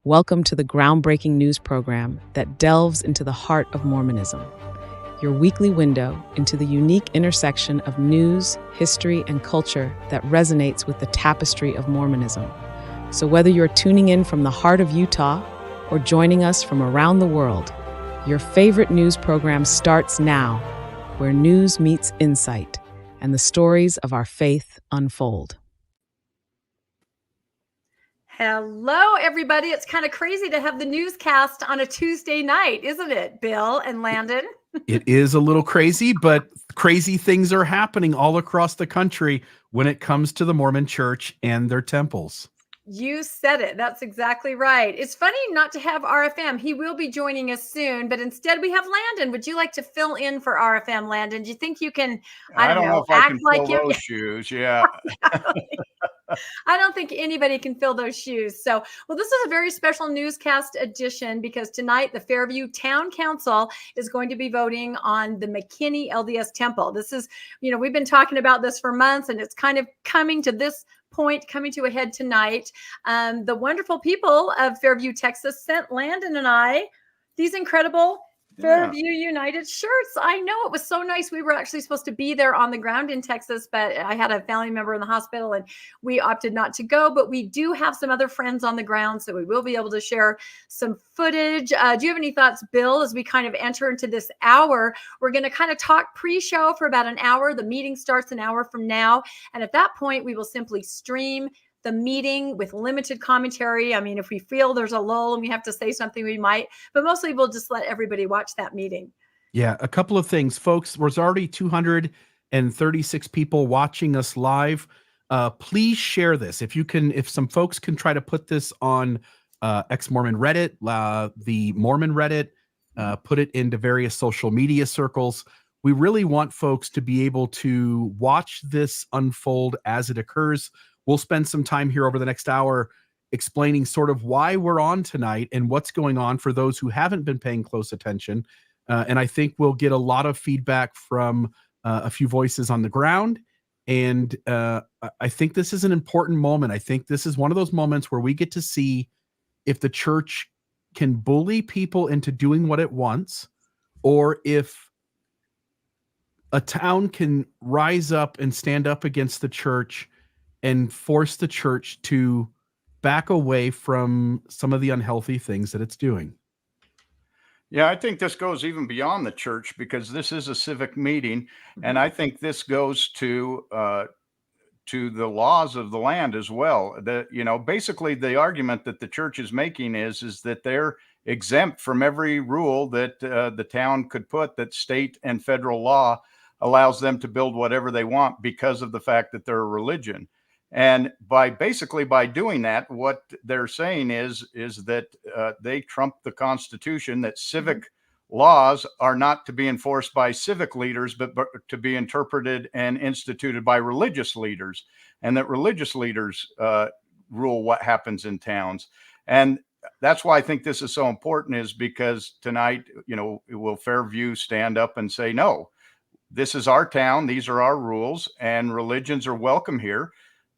Welcome to the groundbreaking news program that delves into the heart of Mormonism, your weekly window into the unique intersection of news, history, and culture that resonates with the tapestry of Mormonism. So whether you're tuning in from the heart of Utah or joining us from around the world, your favorite news program starts now, where news meets insight and the stories of our faith unfold. Hello, everybody. It's kind of crazy to have the newscast on a Tuesday night, isn't it, Bill and Landon? It is a little crazy, but crazy things are happening all across the country when it comes to the Mormon Church and their temples. You said it. That's exactly right. It's funny not to have RFM. He will be joining us soon, but instead we have Landon. Would you like to fill in for RFM, Landon? Do you think you can, I don't know if I can like fill those shoes. Yeah. I don't think anybody can fill those shoes. So, well, this is a very special newscast edition because tonight the Fairview Town Council is going to be voting on the McKinney LDS Temple. This is, we've been talking about this for months, and it's kind of coming to this point, coming to a head tonight. The wonderful people of Fairview, Texas sent Landon and I these incredible Fairview United shirts. I know, it was so nice. We were actually supposed to be there on the ground in Texas, but I had a family member in the hospital and we opted not to go. But we do have some other friends on the ground, so we will be able to share some footage. Do you have any thoughts, Bill, as we kind of enter into this hour? We're going to kind of talk pre-show for about an hour. The meeting starts an hour from now. And at that point, we will simply stream the meeting with limited commentary. I mean, if we feel there's a lull and we have to say something, we might, but mostly we'll just let everybody watch that meeting. Yeah, a couple of things, folks. There's already 236 people watching us live. Please share this. If some folks can try to put this on ex-Mormon Reddit, the Mormon Reddit, put it into various social media circles. We really want folks to be able to watch this unfold as it occurs. We'll spend some time here over the next hour explaining sort of why we're on tonight and what's going on for those who haven't been paying close attention. And I think we'll get a lot of feedback from a few voices on the ground. And I think this is an important moment. I think this is one of those moments where we get to see if the church can bully people into doing what it wants, or if a town can rise up and stand up against the church and force the church to back away from some of the unhealthy things that it's doing. Yeah, I think this goes even beyond the church, because this is a civic meeting, and I think this goes to the laws of the land as well. Basically the argument that the church is making is that they're exempt from every rule that the town could put, that state and federal law allows them to build whatever they want because of the fact that they're a religion. And by doing that, what they're saying is that they trump the Constitution, that civic laws are not to be enforced by civic leaders, but to be interpreted and instituted by religious leaders, and that religious leaders rule what happens in towns. And that's why I think this is so important, is because tonight, will Fairview stand up and say, no, this is our town, these are our rules, and religions are welcome here,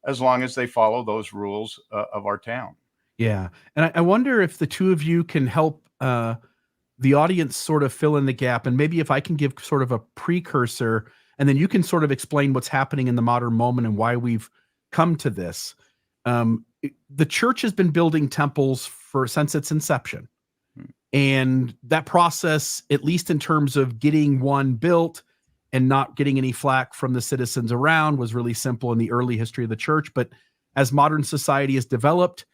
as long as they follow those rules of our town. Yeah. And I wonder if the two of you can help the audience sort of fill in the gap. And maybe if I can give sort of a precursor, and then you can sort of explain what's happening in the modern moment and why we've come to this. The church has been building temples since its inception. And that process, at least in terms of getting one built and not getting any flack from the citizens around, was really simple in the early history of the church. But as modern society has developed,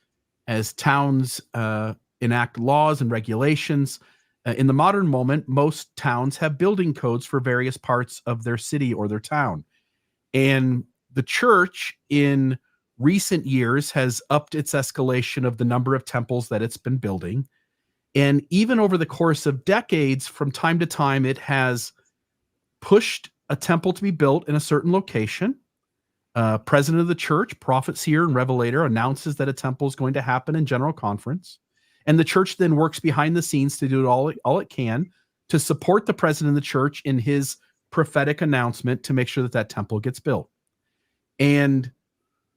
as towns enact laws and regulations, in the modern moment, most towns have building codes for various parts of their city or their town. And the church in recent years has upped its escalation of the number of temples that it's been building. And even over the course of decades, from time to time, it has pushed a temple to be built in a certain location. President of the church, prophet, seer, and revelator announces that a temple is going to happen in general conference. And the church then works behind the scenes to do all it can to support the president of the church in his prophetic announcement to make sure that that temple gets built. And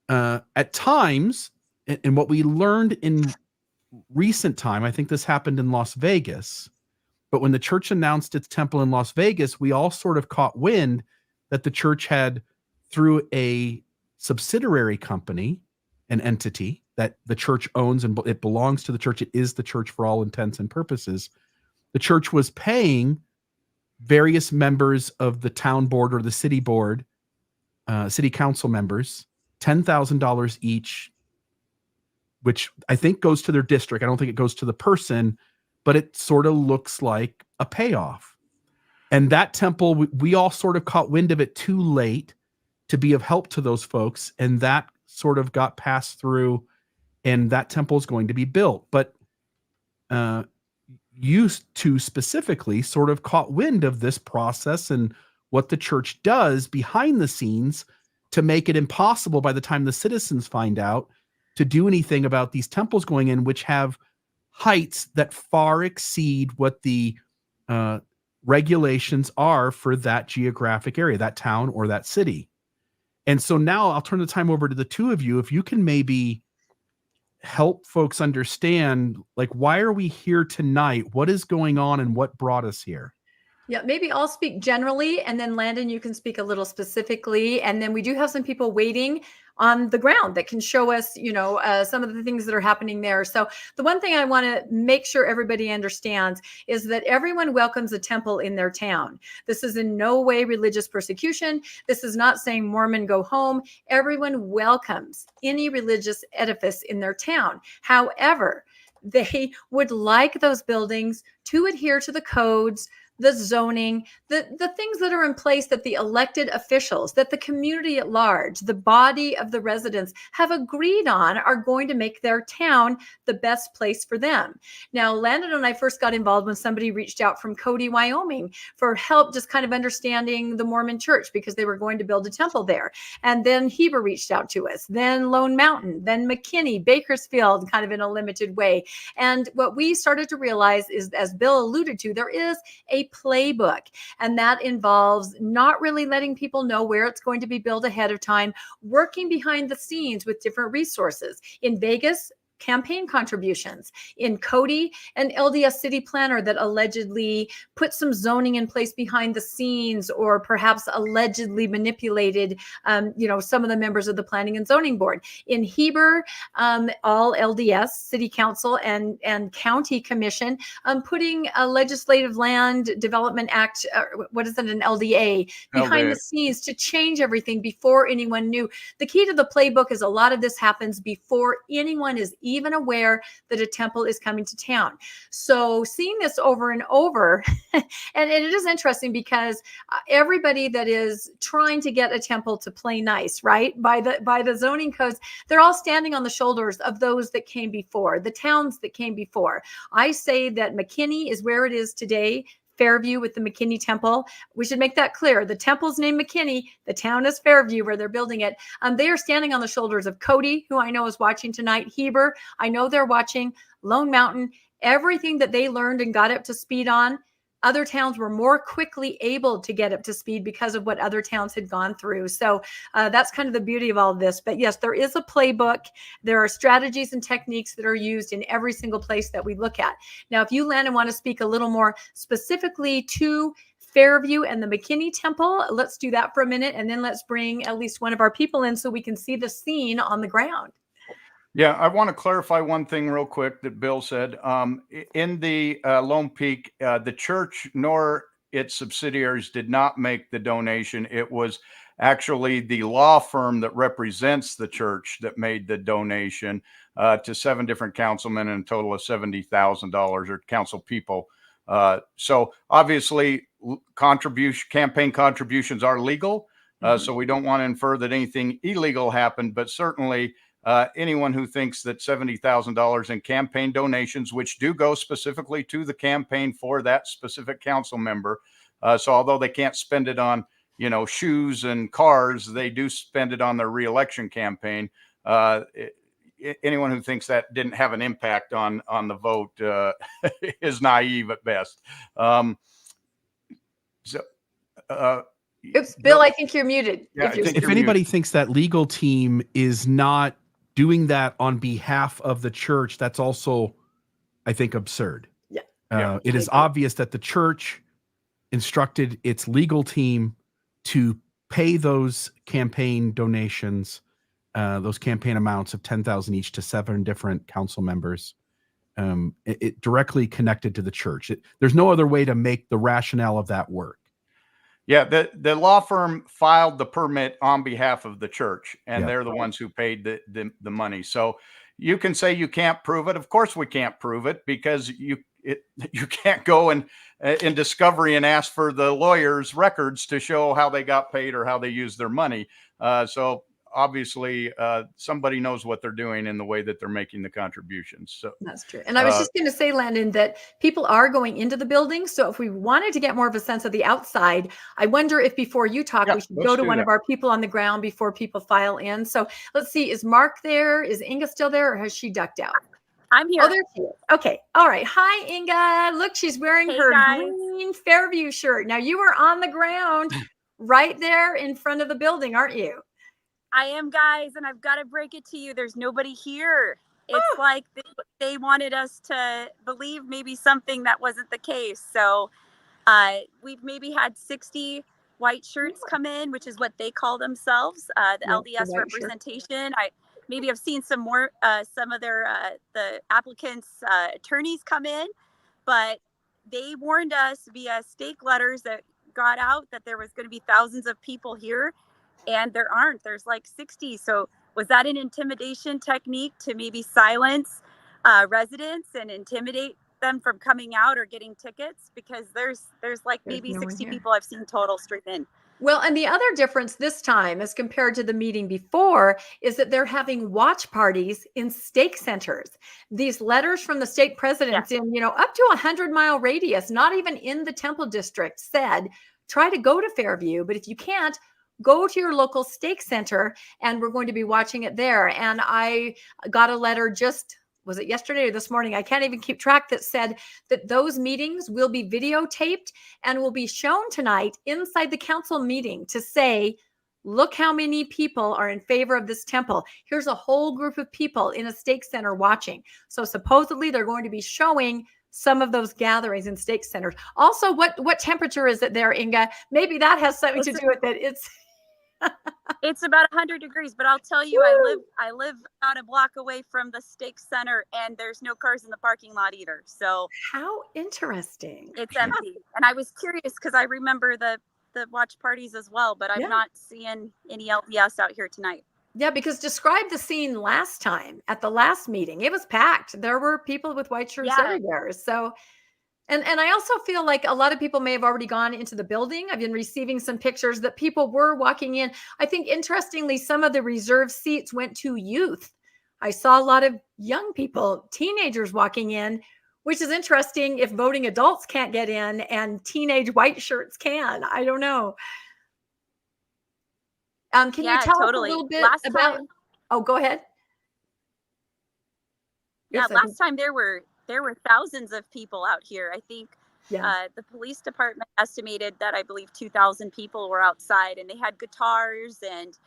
at times, and what we learned in recent time, I think this happened in Las Vegas, but when the church announced its temple in Las Vegas, we all sort of caught wind that the church had, through a subsidiary company, an entity that the church owns and it belongs to the church. It is the church for all intents and purposes. The church was paying various members of the town board or the city board, city council members, $10,000 each, which I think goes to their district. I don't think it goes to the person, but it sort of looks like a payoff. And that temple, we all sort of caught wind of it too late to be of help to those folks. And that sort of got passed through, and that temple is going to be built. But you two specifically sort of caught wind of this process and what the church does behind the scenes to make it impossible by the time the citizens find out to do anything about these temples going in, which have heights that far exceed what the regulations are for that geographic area, that town or that city. And so now I'll turn the time over to the two of you. If you can maybe help folks understand, like, why are we here tonight? What is going on and what brought us here? Yeah, maybe I'll speak generally, and then Landon, you can speak a little specifically. And then we do have some people waiting on the ground that can show us, some of the things that are happening there. So the one thing I want to make sure everybody understands is that everyone welcomes a temple in their town. This is in no way religious persecution. This is not saying Mormon go home. Everyone welcomes any religious edifice in their town. However, they would like those buildings to adhere to the codes, the zoning, the things that are in place that the elected officials, that the community at large, the body of the residents have agreed on are going to make their town the best place for them. Now, Landon and I first got involved when somebody reached out from Cody, Wyoming for help just kind of understanding the Mormon church because they were going to build a temple there. And then Heber reached out to us, then Lone Mountain, then McKinney, Bakersfield, kind of in a limited way. And what we started to realize is, as Bill alluded to, there is a playbook, and that involves not really letting people know where it's going to be built ahead of time, working behind the scenes with different resources. In Vegas, campaign contributions. In Cody, an LDS city planner that allegedly put some zoning in place behind the scenes, or perhaps allegedly manipulated, some of the members of the planning and zoning board. In Heber, all LDS city council and county commission, putting a legislative land development act, an LDA, behind the scenes to change everything before anyone knew. The key to the playbook is a lot of this happens before anyone is even aware that a temple is coming to town. So seeing this over and over, and it is interesting because everybody that is trying to get a temple to play nice, right, by the zoning codes, they're all standing on the shoulders of those that came before, the towns that came before. I say that McKinney is where it is today. Fairview with the McKinney Temple. We should make that clear. The temple's named McKinney. The town is Fairview where they're building it. They are standing on the shoulders of Cody, who I know is watching tonight. Heber, I know they're watching. Lone Mountain. Everything that they learned and got up to speed on, other towns were more quickly able to get up to speed because of what other towns had gone through. So that's kind of the beauty of all of this. But yes, there is a playbook. There are strategies and techniques that are used in every single place that we look at. Now, if you, Landon, want to speak a little more specifically to Fairview and the McKinney Temple, let's do that for a minute. And then let's bring at least one of our people in so we can see the scene on the ground. Yeah, I want to clarify one thing real quick that Bill said. In the Lone Peak, the church nor its subsidiaries did not make the donation. It was actually the law firm that represents the church that made the donation to 7 different councilmen and a total of $70,000, or council people. So obviously, campaign contributions are legal. So we don't want to infer that anything illegal happened, but certainly anyone who thinks that $70,000 in campaign donations, which do go specifically to the campaign for that specific council member. So although they can't spend it on, shoes and cars, they do spend it on their reelection campaign. Anyone who thinks that didn't have an impact on the vote is naive at best. Oops, Bill, I think you're muted. Yeah, if anybody thinks that legal team is not doing that on behalf of the church, that's also I think, absurd. Yeah. It is obvious that the church instructed its legal team to pay those campaign donations, those campaign amounts of $10,000 each to 7 different council members. It directly connected to the church. There's no other way to make the rationale of that work. Yeah, the law firm filed the permit on behalf of the church, and Yeah. they're the ones who paid the money. So you can say you can't prove it. Of course we can't prove it, because you can't go in discovery and ask for the lawyer's records to show how they got paid or how they used their money. So obviously somebody knows what they're doing in the way that they're making the contributions. So that's true. And I was just going to say, Landon, that people are going into the building. So if we wanted to get more of a sense of the outside, I wonder if before you talk, we should go to one of our people on the ground before people file in. So let's see, is Mark there? Is Inga still there, or has she ducked out? I'm here. Oh, there she is. Okay. All right. Hi, Inga. Look, she's wearing her green Fairview shirt. Now, you were on the ground right there in front of the building, aren't you? I am, guys, and I've got to break it to you. There's nobody here. It's like they wanted us to believe maybe something that wasn't the case. So we've maybe had 60 white shirts come in, which is what they call themselves, the LDS representation. I maybe have seen some more, some of their the applicants' attorneys come in, but they warned us via stake letters that got out that there was going to be thousands of people here. And there aren't. There's like 60. So was that an intimidation technique to maybe silence residents and intimidate them from coming out or getting tickets? Because there's like maybe 60 people I've seen total straight in. Well, and the other difference this time as compared to the meeting before is that they're having watch parties in stake centers. These letters from the stake presidents in, up to 100-mile radius, not even in the Temple district, said, try to go to Fairview, but if you can't, go to your local stake center, and we're going to be watching it there. And I got a letter was it yesterday or this morning? I can't even keep track, that said that those meetings will be videotaped and will be shown tonight inside the council meeting to say, look how many people are in favor of this temple. Here's a whole group of people in a stake center watching. So supposedly they're going to be showing some of those gatherings in stake centers. Also, what temperature is it there, Inga? Maybe that has something to do with it. It's about 100 degrees, but I'll tell you, I live about a block away from the stake center, and there's no cars in the parking lot either. So how interesting. It's empty. And I was curious because I remember the watch parties as well, but I'm not seeing any LDS out here tonight. Yeah, because describe the scene last time at the last meeting. It was packed. There were people with white shirts everywhere. So And I also feel like a lot of people may have already gone into the building. I've been receiving some pictures that people were walking in. I think, interestingly, some of the reserved seats went to youth. I saw a lot of young people, teenagers walking in, which is interesting if voting adults can't get in and teenage white shirts can. I don't know. Can you tell us a little bit about... Oh, go ahead. Last time there were thousands of people out here. I think the police department estimated that I believe 2,000 people were outside, and they had guitars and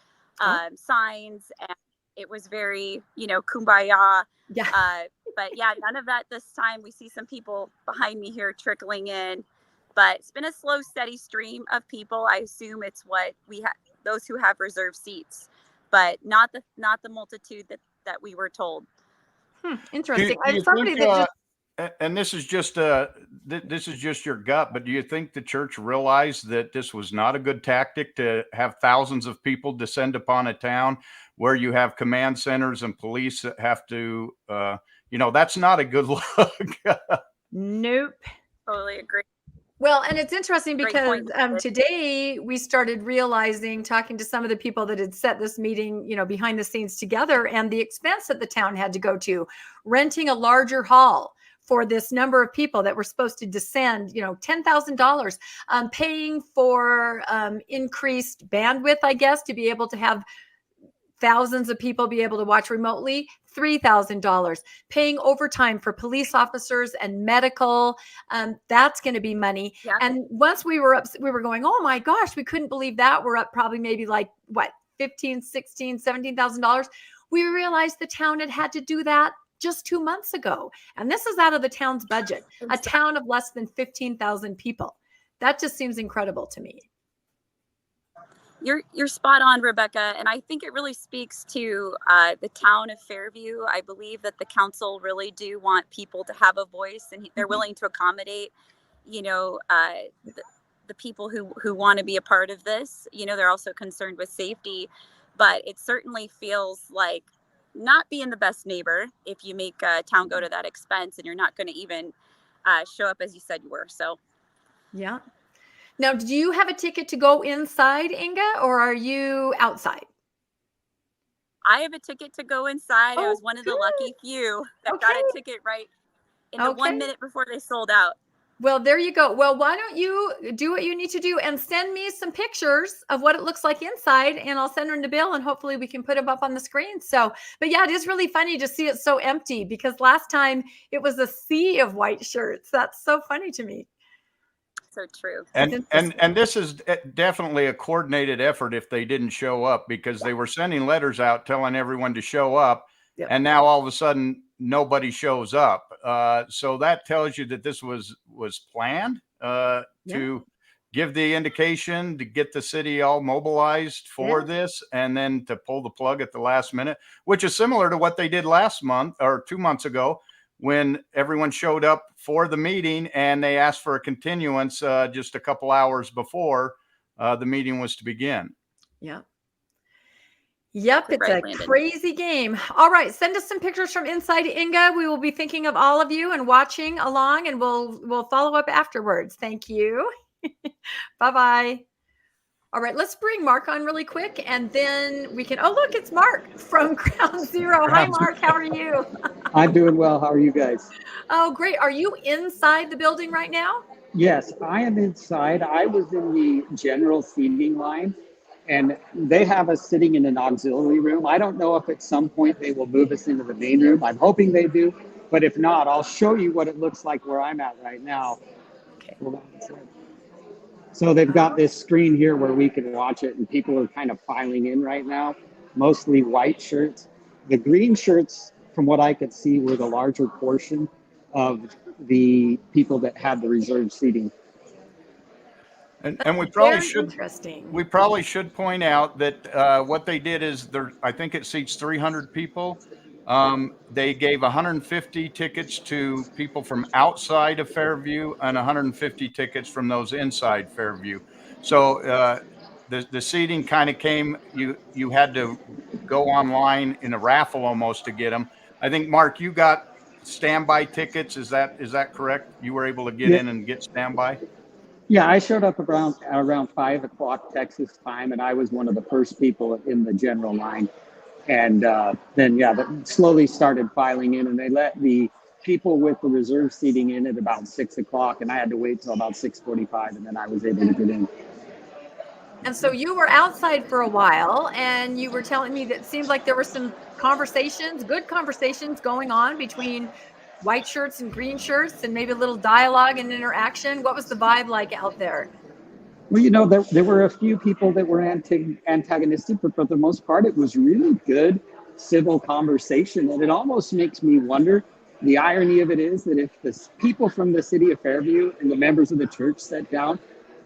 signs, and it was very, kumbaya. Yeah. But none of that this time. We see some people behind me here trickling in, but it's been a slow, steady stream of people. I assume it's what we have, those who have reserved seats, but not the multitude that we were told. Interesting. Do you think, and this is just your gut, but do you think the church realized that this was not a good tactic to have thousands of people descend upon a town where you have command centers and police that have to, that's not a good look. Nope. Totally agree. Well, and it's interesting because today we started realizing, talking to some of the people that had set this meeting, behind the scenes together, and the expense that the town had to go to, renting a larger hall for this number of people that were supposed to descend, $10,000, paying for increased bandwidth, I guess, to be able to have thousands of people be able to watch remotely, $3,000, paying overtime for police officers and medical. That's going to be money. Yeah. And once we were up, we were going, oh my gosh, we couldn't believe that. We're up probably maybe like $15,000, $16,000, $17,000. We realized the town had to do that just 2 months ago. And this is out of the town's budget, a town of less than 15,000 people. That just seems incredible to me. You're spot on, Rebecca. And I think it really speaks to the town of Fairview. I believe that the council really do want people to have a voice, and they're willing to accommodate, the people who want to be a part of this. They're also concerned with safety, but it certainly feels like not being the best neighbor if you make a town go to that expense and you're not going to even show up as you said you were. So, yeah. Now, do you have a ticket to go inside, Inga, or are you outside? I have a ticket to go inside. I was one of the good. lucky few that got a ticket right in the 1 minute before they sold out. Well, there you go. Well, why don't you do what you need to do and send me some pictures of what it looks like inside, and I'll send them to Bill, and hopefully we can put them up on the screen. So, but yeah, it is really funny to see it so empty, because last time it was a sea of white shirts. That's so funny to me. So true. And this is definitely a coordinated effort if they didn't show up, because they were sending letters out telling everyone to show up. Yep. And now all of a sudden nobody shows up. So that tells you that this was planned to give the indication, to get the city all mobilized for this, and then to pull the plug at the last minute, which is similar to what they did last month or 2 months ago, when everyone showed up for the meeting and they asked for a continuance just a couple hours before the meeting was to begin. Yeah. Yep, it's a crazy game. All right, send us some pictures from inside, Inga. We will be thinking of all of you and watching along, and we'll follow up afterwards. Thank you. Bye-bye. All right, let's bring Mark on really quick, and then we can. Oh, look, it's Mark from Ground Zero. Hi, Mark. How are you? I'm doing well. How are you guys? Oh, great. Are you inside the building right now? Yes, I am inside. I was in the general seating line, and they have us sitting in an auxiliary room. I don't know if at some point they will move us into the main room. I'm hoping they do, but if not, I'll show you what it looks like where I'm at right now. Okay. Hold on a second. So they've got this screen here where we can watch it, and people are kind of filing in right now, mostly white shirts. The green shirts, from what I could see, were the larger portion of the people that had the reserved seating. And we probably should point out that what they did is I think it seats 300 people. They gave 150 tickets to people from outside of Fairview and 150 tickets from those inside Fairview. So the seating kind of came, you had to go online in a raffle almost to get them. I think, Mark, you got standby tickets. Is that correct? You were able to get in and get standby? Yeah, I showed up around 5 o'clock Texas time, and I was one of the first people in the general line. And then, that slowly started filing in, and they let the people with the reserve seating in at about 6 o'clock, and I had to wait till about 6:45, and then I was able to get in. And so you were outside for a while, and you were telling me that it seemed like there were some good conversations going on between white shirts and green shirts, and maybe a little dialogue and interaction. What was the vibe like out there? Well, there were a few people that were antagonistic, but for the most part, it was really good civil conversation. And it almost makes me wonder, the irony of it is that if the people from the city of Fairview and the members of the church sat down,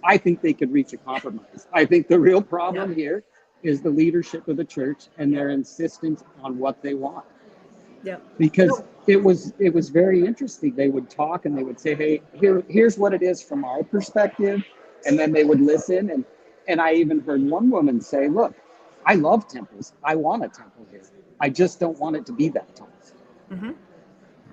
I think they could reach a compromise. I think the real problem here is the leadership of the church and their insistence on what they want. Yeah. Because it was very interesting. They would talk and they would say, hey, here's what it is from our perspective. And then they would listen. And I even heard one woman say, look, I love temples. I want a temple here. I just don't want it to be that tall. Mm-hmm.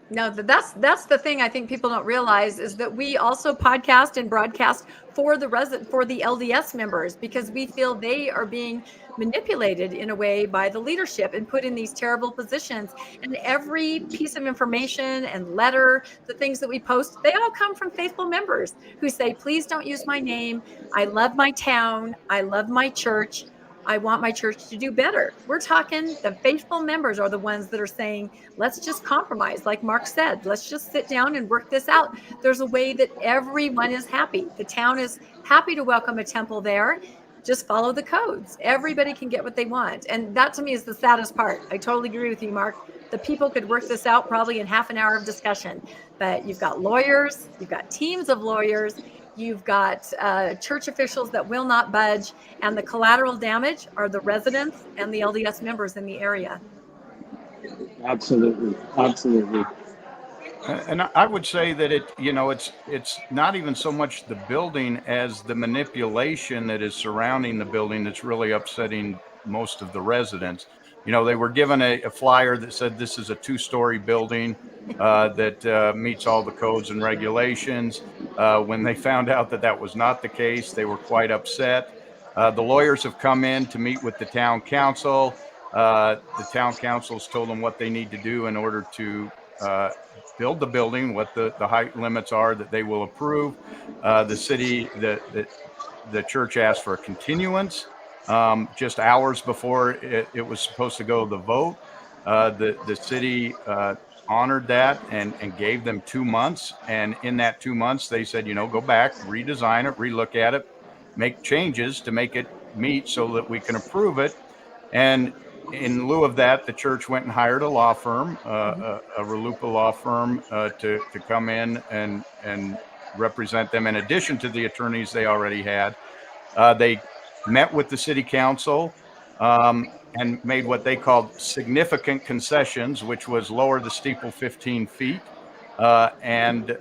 No, that's the thing I think people don't realize, is that we also podcast and broadcast for the LDS members, because we feel they are being manipulated in a way by the leadership and put in these terrible positions. And every piece of information and letter, the things that we post, they all come from faithful members who say, please don't use my name. I love my town. I love my church. I want my church to do better. We're talking the faithful members are the ones that are saying, let's just compromise. Like Mark said, let's just sit down and work this out. There's a way that everyone is happy. The town is happy to welcome a temple there. just follow the codes. Everybody can get what they want. And that to me is the saddest part. I totally agree with you, Mark. The people could work this out probably in half an hour of discussion, but you've got lawyers, you've got teams of lawyers, you've got church officials that will not budge, and the collateral damage are the residents and the LDS members in the area. Absolutely. Absolutely. And I would say that it's not even so much the building as the manipulation that is surrounding the building that's really upsetting most of the residents. They were given a flyer that said this is a 2-story building that meets all the codes and regulations. When they found out that that was not the case, they were quite upset. The lawyers have come in to meet with the town council. The town council's told them what they need to do in order to build the building, what the height limits are that they will approve. The city, the church asked for a continuance just hours before it was supposed to go to the vote. The city honored that and gave them 2 months. And in that 2 months, they said, go back, redesign it, relook at it, make changes to make it meet so that we can approve it. And in lieu of that, the church went and hired a law firm, a RLUIPA law firm, to come in and represent them in addition to the attorneys they already had. They met with the city council and made what they called significant concessions, which was lower the steeple 15 feet and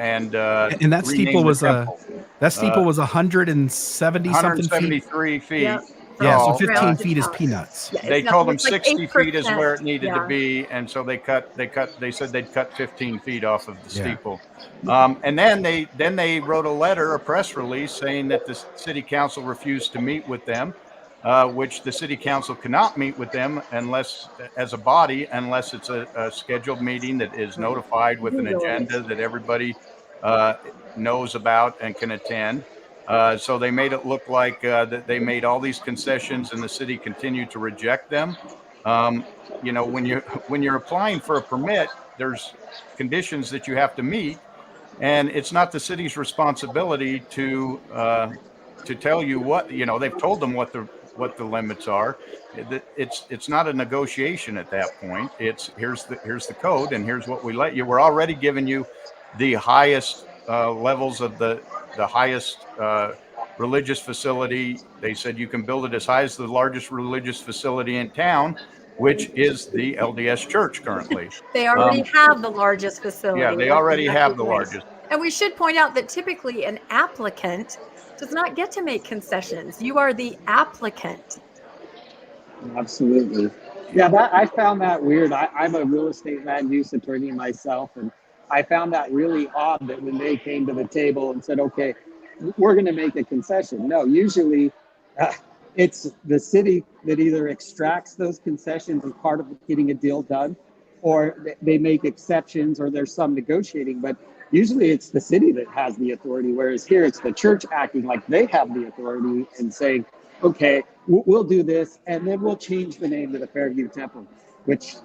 that steeple was was 170 something feet. 173 feet. Yeah. Yeah, so Oh, 15 feet is peanuts. Yeah, They it's told them nothing. It's 60 like feet is where it 8%. needed Yeah. to be, and so they said they'd cut 15 feet off of the Yeah. steeple. And then they wrote a letter, a press release, saying that the city council refused to meet with them, which the city council cannot meet with them unless, as a body, unless it's a scheduled meeting that is notified with an agenda that everybody knows about and can attend. So they made it look like that they made all these concessions and the city continued to reject them. When you're applying for a permit, there's conditions that you have to meet, and it's not the city's responsibility to tell you what, they've told them what the limits are. It's not a negotiation at that point. It's here's the code and here's what we let you. We're already giving you the highest levels of the highest religious facility. They said you can build it as high as the largest religious facility in town, which is the LDS Church currently. They already have the largest facility. Yeah, they already have the largest. And we should point out that typically an applicant does not get to make concessions. You are the applicant. Absolutely. Yeah, I found that weird. I'm a real estate land use attorney myself, and I found that really odd that when they came to the table and said, okay, we're going to make a concession. No, usually it's the city that either extracts those concessions as part of getting a deal done, or they make exceptions, or there's some negotiating. But usually it's the city that has the authority, whereas here it's the church acting like they have the authority and saying, okay, we'll do this, and then we'll change the name to the Fairview Temple, which,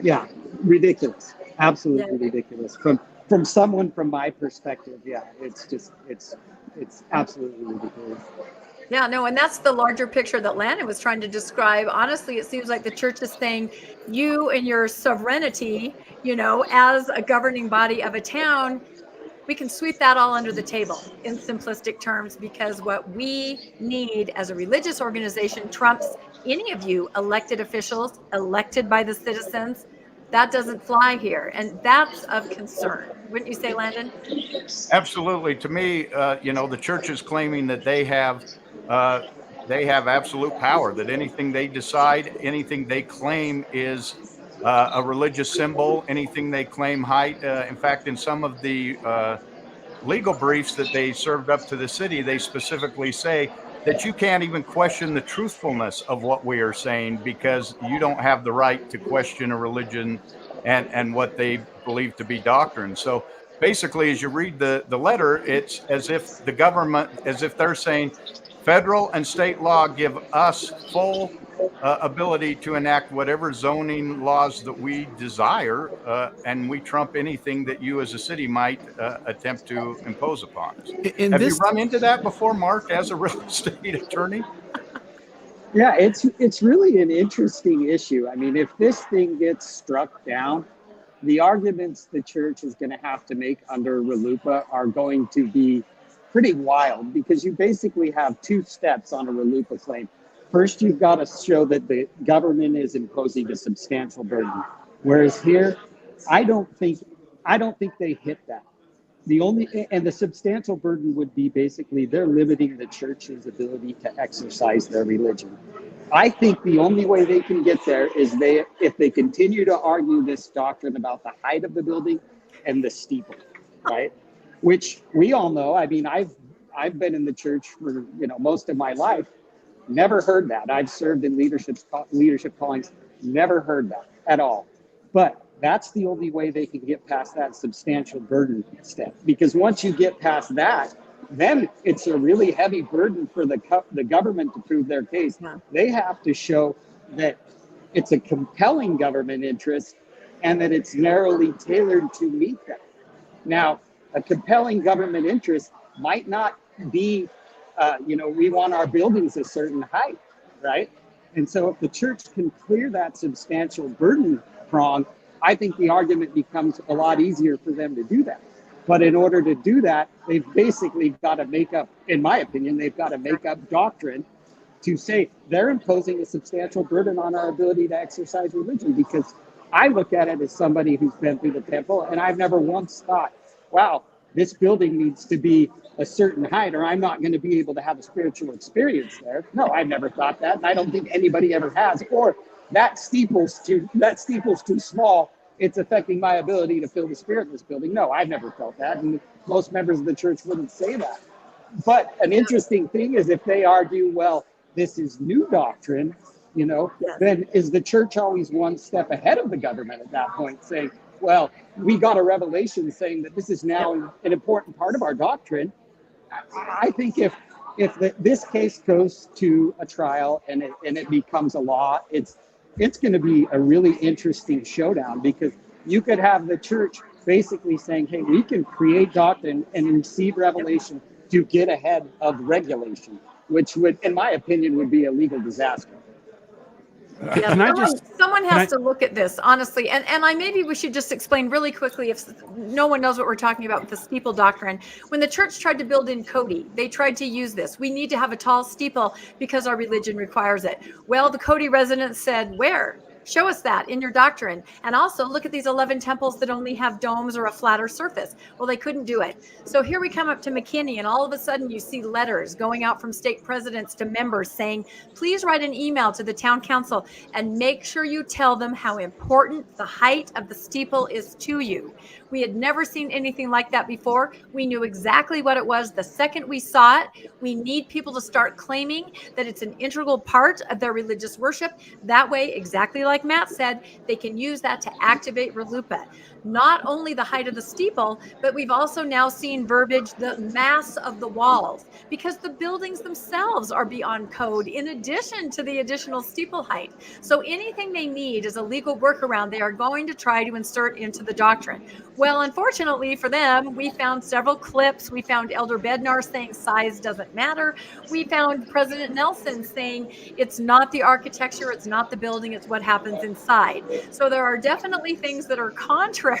yeah, ridiculous. Absolutely ridiculous. From someone from my perspective, yeah, it's absolutely ridiculous. Yeah, no, and that's the larger picture that Landon was trying to describe. Honestly, it seems like the church is saying you and your sovereignty, as a governing body of a town, we can sweep that all under the table in simplistic terms, because what we need as a religious organization trumps any of you elected officials elected by the citizens. That doesn't fly here, and that's of concern. Wouldn't you say, Landon? Absolutely. To me, the church is claiming that they have absolute power, that anything they decide, anything they claim is a religious symbol, anything they claim height. In fact, in some of the legal briefs that they served up to the city, they specifically say that you can't even question the truthfulness of what we are saying because you don't have the right to question a religion and what they believe to be doctrine. So basically, as you read the letter, it's as if the government, as if they're saying federal and state law give us full ability to enact whatever zoning laws that we desire, and we trump anything that you as a city might attempt to impose upon us. Have you run into that before, Mark, as a real estate attorney? Yeah, it's really an interesting issue. I mean, if this thing gets struck down, the arguments the church is going to have to make under RLUIPA are going to be pretty wild, because you basically have two steps on a RLUIPA claim. First, you've got to show that the government is imposing a substantial burden. Whereas here, I don't think they hit that. The substantial burden would be basically they're limiting the church's ability to exercise their religion. I think the only way they can get there is if they continue to argue this doctrine about the height of the building and the steeple, right? Which we all know. I mean, I've been in the church for most of my life. Never heard that. I've served in leadership callings. Never heard that at all. But that's the only way they can get past that substantial burden step. Because once you get past that, then it's a really heavy burden for the government to prove their case. Yeah. They have to show that it's a compelling government interest and that it's narrowly tailored to meet that. Now, a compelling government interest might not be, we want our buildings a certain height, right? And so if the church can clear that substantial burden prong, I think the argument becomes a lot easier for them to do that. But in order to do that, they've basically got to make up, in my opinion, they've got to make up doctrine to say they're imposing a substantial burden on our ability to exercise religion. Because I look at it as somebody who's been through the temple, and I've never once thought, wow, this building needs to be a certain height, or I'm not going to be able to have a spiritual experience there. No, I've never thought that, and I don't think anybody ever has. Or that steeple's too small. It's affecting my ability to feel the spirit in this building. No, I've never felt that, and most members of the church wouldn't say that. But an interesting thing is if they argue, well, this is new doctrine, then is the church always one step ahead of the government at that point, saying, well, we got a revelation saying that this is now an important part of our doctrine. I think if this case goes to a trial and it becomes a law, it's going to be a really interesting showdown, because you could have the church basically saying, hey, we can create doctrine and receive revelation to get ahead of regulation, which would, in my opinion, would be a legal disaster. Someone has to look at this, honestly. And maybe we should just explain really quickly, if no one knows what we're talking about with the steeple doctrine. When the church tried to build in Cody, they tried to use this. We need to have a tall steeple because our religion requires it. Well, the Cody residents said, where? Show us that in your doctrine. And also look at these 11 temples that only have domes or a flatter surface. Well, they couldn't do it. So here we come up to McKinney, and all of a sudden you see letters going out from state presidents to members saying, please write an email to the town council and make sure you tell them how important the height of the steeple is to you. We had never seen anything like that before. We knew exactly what it was the second we saw it. We need people to start claiming that it's an integral part of their religious worship. That way, exactly like Matt said, they can use that to activate RLUIPA. Not only the height of the steeple, but we've also now seen verbiage, the mass of the walls, because the buildings themselves are beyond code in addition to the additional steeple height. So anything they need is a legal workaround they are going to try to insert into the doctrine. Well, unfortunately for them, we found several clips. We found Elder Bednar saying size doesn't matter. We found President Nelson saying it's not the architecture, it's not the building, it's what happens inside. So there are definitely things that are contrary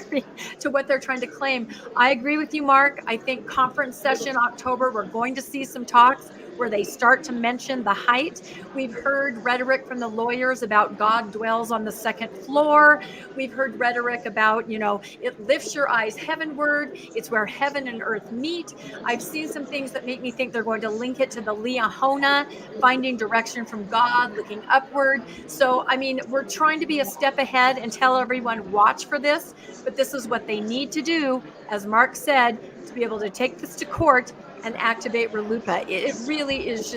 to what they're trying to claim. I agree with you, Mark. I think conference session October, we're going to see some talks where they start to mention the height. We've heard rhetoric from the lawyers about God dwells on the second floor. We've heard rhetoric about, it lifts your eyes heavenward. It's where heaven and earth meet. I've seen some things that make me think they're going to link it to the Liahona, finding direction from God, looking upward. So, we're trying to be a step ahead and tell everyone, watch for this, but this is what they need to do, as Mark said, to be able to take this to court and activate RLUIPA. It really is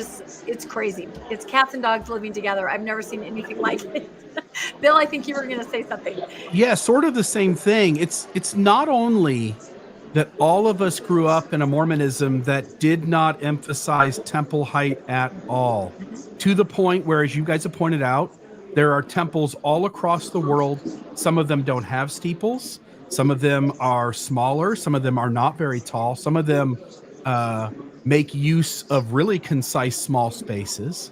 it's crazy. It's cats and dogs living together. I've never seen anything like it. Bill, I think you were going to say something. Yeah, sort of the same thing. It's not only that all of us grew up in a Mormonism that did not emphasize temple height at all, to the point where, as you guys have pointed out, there are temples all across the world. Some of them don't have steeples. Some of them are smaller. Some of them are not very tall. Some of them make use of really concise small spaces.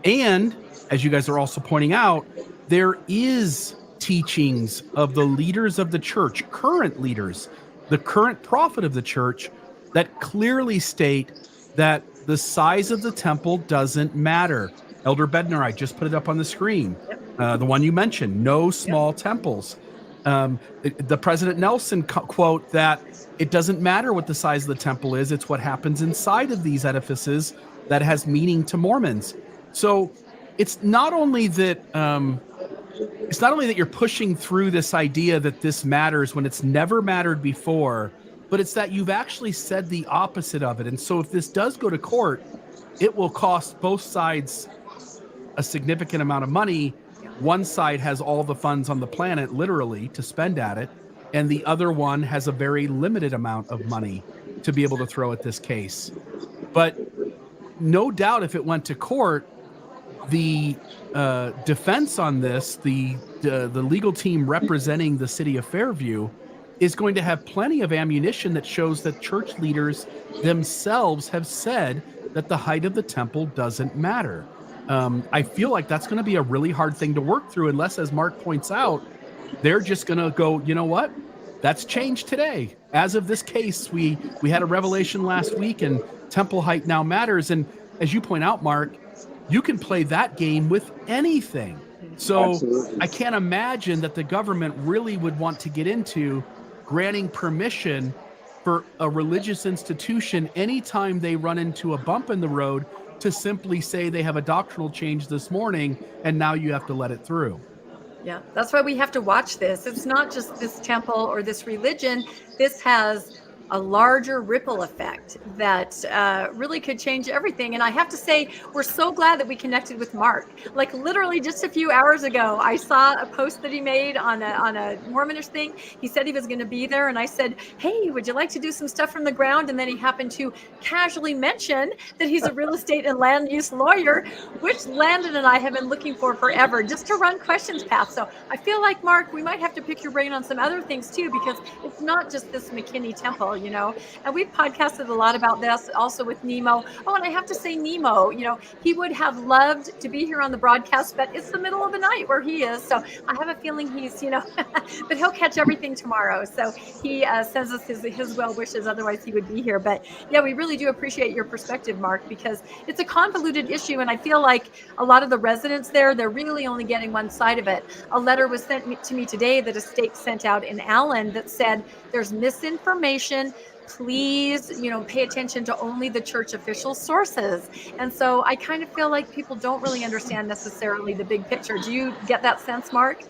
And as you guys are also pointing out, there is teachings of the leaders of the church, current leaders, the current prophet of the church, that clearly state that the size of the temple doesn't matter. Elder Bednar, I just put it up on the screen. The one you mentioned, no small temples. The President Nelson quote that it doesn't matter what the size of the temple is, it's what happens inside of these edifices that has meaning to Mormons. So it's not only that you're pushing through this idea that this matters when it's never mattered before, but it's that you've actually said the opposite of it. And so if this does go to court, it will cost both sides a significant amount of money. One side has all the funds on the planet, literally, to spend at it, and the other one has a very limited amount of money to be able to throw at this case. But no doubt, if it went to court, the defense on this, the legal team representing the city of Fairview, is going to have plenty of ammunition that shows that church leaders themselves have said that the height of the temple doesn't matter. I feel like that's going to be a really hard thing to work through, unless, as Mark points out, they're just going to go, you know what? That's changed today. As of this case, we had a revelation last week, and temple height now matters. And as you point out, Mark, you can play that game with anything. So absolutely. I can't imagine that the government really would want to get into granting permission for a religious institution anytime they run into a bump in the road to simply say they have a doctrinal change this morning and now you have to let it through. Yeah, that's why we have to watch this. It's not just this temple or this religion. This has a larger ripple effect that really could change everything. And I have to say, we're so glad that we connected with Mark. Like literally just a few hours ago, I saw a post that he made on a Mormonish thing. He said he was going to be there. And I said, hey, would you like to do some stuff from the ground? And then he happened to casually mention that he's a real estate and land use lawyer, which Landon and I have been looking for forever, just to run questions past. So I feel like, Mark, we might have to pick your brain on some other things too, because it's not just this McKinney temple. You know, and we've podcasted a lot about this also with Nemo. Oh, and I have to say, Nemo, you know, he would have loved to be here on the broadcast, but it's the middle of the night where he is. So I have a feeling he's, you know, but he'll catch everything tomorrow. So he sends us his well wishes. Otherwise, he would be here. But yeah, we really do appreciate your perspective, Mark, because it's a convoluted issue. And I feel like a lot of the residents there, they're really only getting one side of it. A letter was sent to me today that a stake sent out in Allen that said there's misinformation. Please, you know, pay attention to only the church official sources. And so I kind of feel like people don't really understand necessarily the big picture. Do you get that sense, Mark?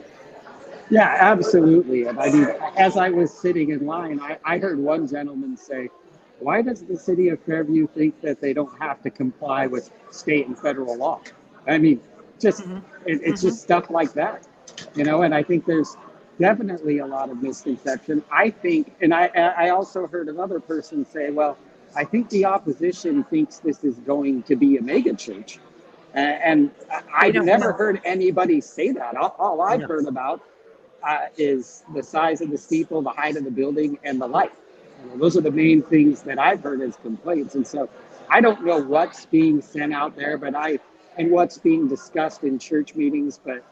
Yeah, absolutely. And I mean, as I was sitting in line, I heard one gentleman say, why does the city of Fairview think that they don't have to comply with state and federal law? I mean, just it's just stuff like that, you know, and I think there's definitely a lot of misconception. I think, and I also heard another person say, well, I think the opposition thinks this is going to be a mega church. And I've never heard anybody say that. All I've heard about is the size of the steeple, the height of the building, and the light. Those are the main things that I've heard as complaints. And so I don't know what's being sent out there, and what's being discussed in church meetings, but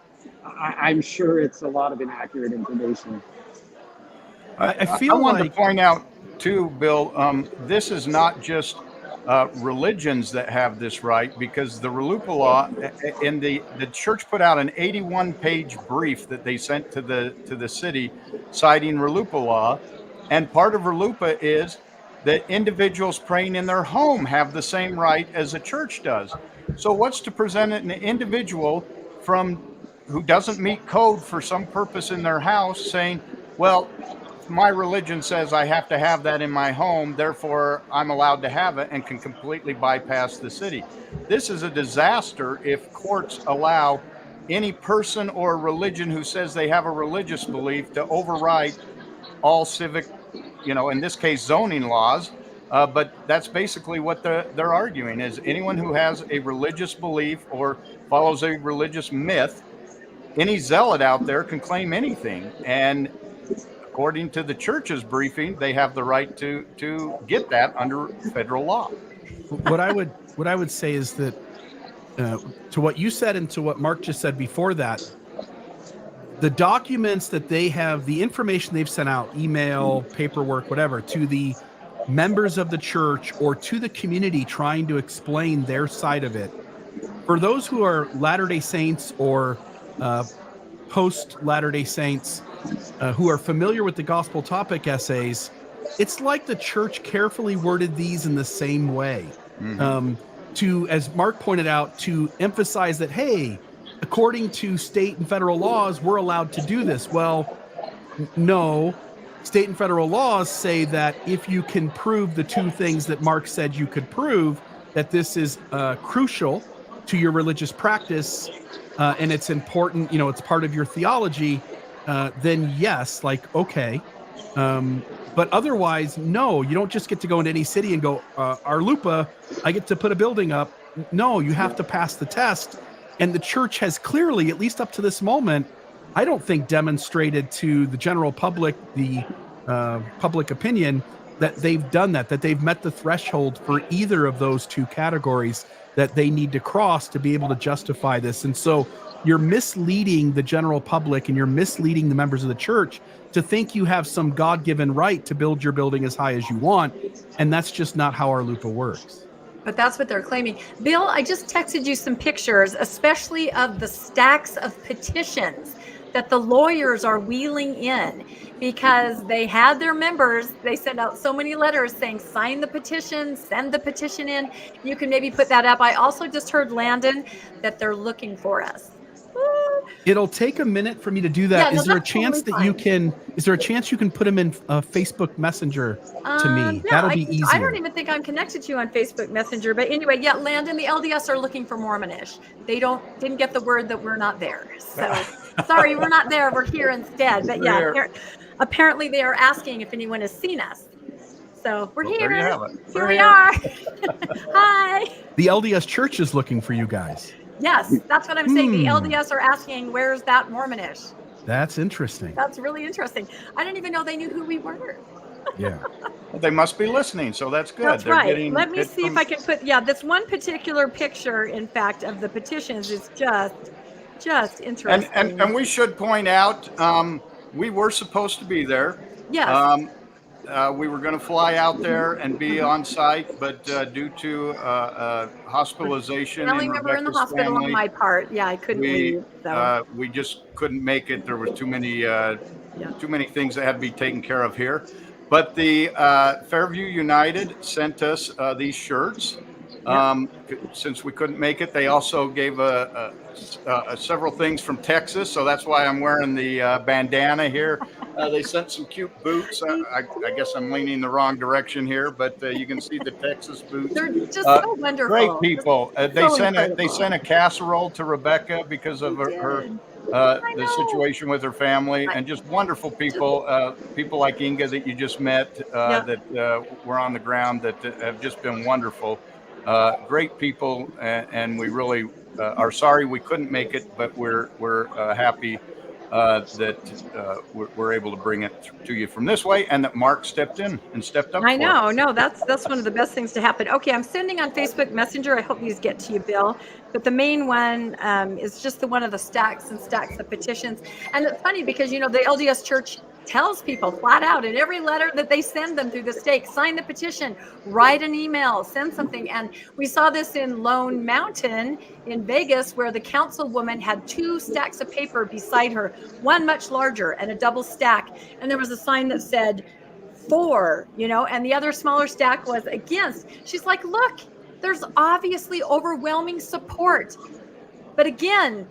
I'm sure it's a lot of inaccurate information. I feel I wanted to point out too, Bill, this is not just religions that have this right, because the RLUIPA law and the church put out an 81-page brief that they sent to the city citing RLUIPA law. And part of RLUIPA is that individuals praying in their home have the same right as a church does. So what's to prevent an individual who doesn't meet code for some purpose in their house saying, well, my religion says I have to have that in my home, therefore I'm allowed to have it, and can completely bypass the city. This is a disaster if courts allow any person or religion who says they have a religious belief to override all civic in this case, zoning laws. But that's basically what they're arguing is anyone who has a religious belief or follows a religious myth, any zealot out there can claim anything. And according to the church's briefing, they have the right to get that under federal law. What I would say is that to what you said and to what Mark just said before that, the documents that they have, the information they've sent out, email, paperwork, whatever, to the members of the church or to the community trying to explain their side of it, for those who are Latter-day Saints or post Latter-day Saints who are familiar with the gospel topic essays, it's like the church carefully worded these in the same way. To, as Mark pointed out, to emphasize that, hey, according to state and federal laws, we're allowed to do this. Well, no, state and federal laws say that if you can prove the two things that Mark said you could prove, that this is crucial to your religious practice and it's important, it's part of your theology, then yes, like, okay. But otherwise, no, you don't just get to go into any city and go, Arlupa, I get to put a building up. No, you have to pass the test. And the church has clearly, at least up to this moment, I don't think demonstrated to the general public, the public opinion, that they've done that they've met the threshold for either of those two categories that they need to cross to be able to justify this. And so you're misleading the general public and you're misleading the members of the church to think you have some God-given right to build your building as high as you want. And that's just not how Arlupa works. But that's what they're claiming. Bill, I just texted you some pictures, especially of the stacks of petitions that the lawyers are wheeling in because they had their members. They sent out so many letters saying, sign the petition, send the petition in. You can maybe put that up. I also just heard, Landon, that they're looking for us. It'll take a minute for me to do that. Yeah, Is there a chance that you can put them in Facebook Messenger to me? Yeah, That'll be easier. I don't even think I'm connected to you on Facebook Messenger. But anyway, yeah, Landon, the LDS are looking for Mormonish. They didn't get the word that we're not there. So sorry, we're not there. We're here instead. But yeah, apparently they are asking if anyone has seen us. So we're here. There you have it. Here we are. Hi. The LDS Church is looking for you guys. Yes, that's what I'm saying. The LDS are asking, where's that Mormonish? That's interesting. That's really interesting. I didn't even know they knew who we were. Yeah. Well, they must be listening, so that's good. That's right. Let me see if I can put, this one particular picture, in fact, of the petitions is just interesting. And we should point out, we were supposed to be there. Yes. We were going to fly out there and be on site, but due to hospitalization Family member in the hospital family, on my part. Yeah, I couldn't leave. So. We just couldn't make it. There was too many things that had to be taken care of here. But the Fairview United sent us these shirts. Since we couldn't make it, they also gave several things from Texas, so that's why I'm wearing the bandana here. They sent some cute boots. I guess I'm leaning the wrong direction here, but you can see the Texas boots. They're just so wonderful. Great people. They sent a casserole to Rebecca because of her the situation with her family, and just wonderful people. People like Inga that you just met that were on the ground that have just been wonderful. Great people, and we really are sorry we couldn't make it, but we're happy that we're able to bring it to you from this way, and that Mark stepped in and stepped up. I know, no, that's one of the best things to happen. Okay, I'm sending on Facebook Messenger. I hope these get to you, Bill. But the main one is just the one of the stacks and stacks of petitions. And it's funny because, the LDS Church tells people flat out in every letter that they send them through the stake, sign the petition, write an email, send something. And we saw this in Lone Mountain in Vegas, where the councilwoman had 2 stacks of paper beside her, one much larger and a double stack. And there was a sign that said for, and the other smaller stack was against. She's like, look, there's obviously overwhelming support. But again,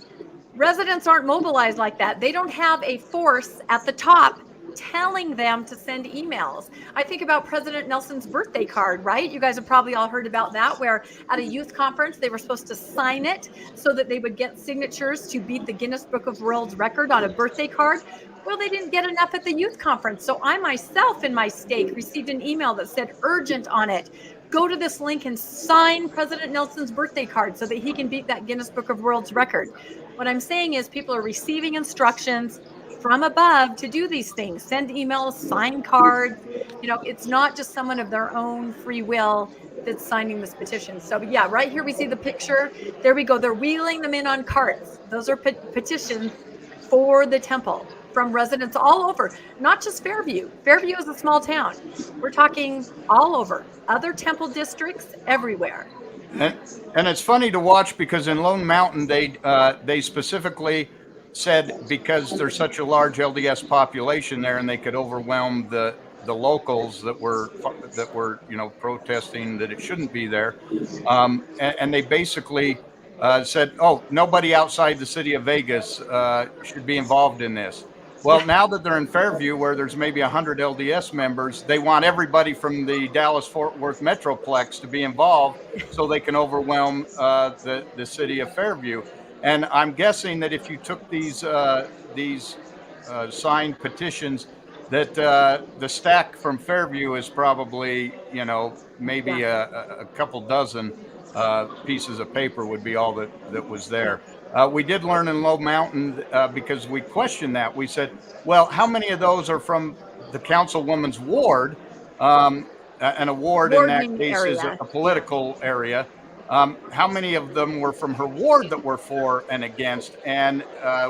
residents aren't mobilized like that. They don't have a force at the top telling them to send emails. I think about President Nelson's birthday card, right? You guys have probably all heard about that, where at a youth conference, they were supposed to sign it so that they would get signatures to beat the Guinness Book of World Record on a birthday card. Well, they didn't get enough at the youth conference. So I myself in my stake received an email that said urgent on it. Go to this link and sign President Nelson's birthday card so that he can beat that Guinness Book of World's record. What I'm saying is people are receiving instructions from above to do these things. Send emails, sign cards. You know, it's not just someone of their own free will that's signing this petition. So yeah, right here we see the picture. There we go. They're wheeling them in on carts. Those are petitions for the temple from residents all over, not just Fairview. Fairview is a small town. We're talking all over, other temple districts everywhere. And it's funny to watch because in Lone Mountain, they specifically said because there's such a large LDS population there and they could overwhelm the locals that were protesting that it shouldn't be there, and they basically said, oh, nobody outside the city of Vegas should be involved in this. Well, now that they're in Fairview, where there's maybe 100 LDS members, they want everybody from the Dallas-Fort Worth Metroplex to be involved so they can overwhelm the city of Fairview. And I'm guessing that if you took these signed petitions, that the stack from Fairview is probably, maybe a couple dozen pieces of paper would be all that was there. We did learn in Low Mountain because we questioned that. We said, well, how many of those are from the councilwoman's ward? And a ward in that case is a political area. How many of them were from her ward that were for and against? And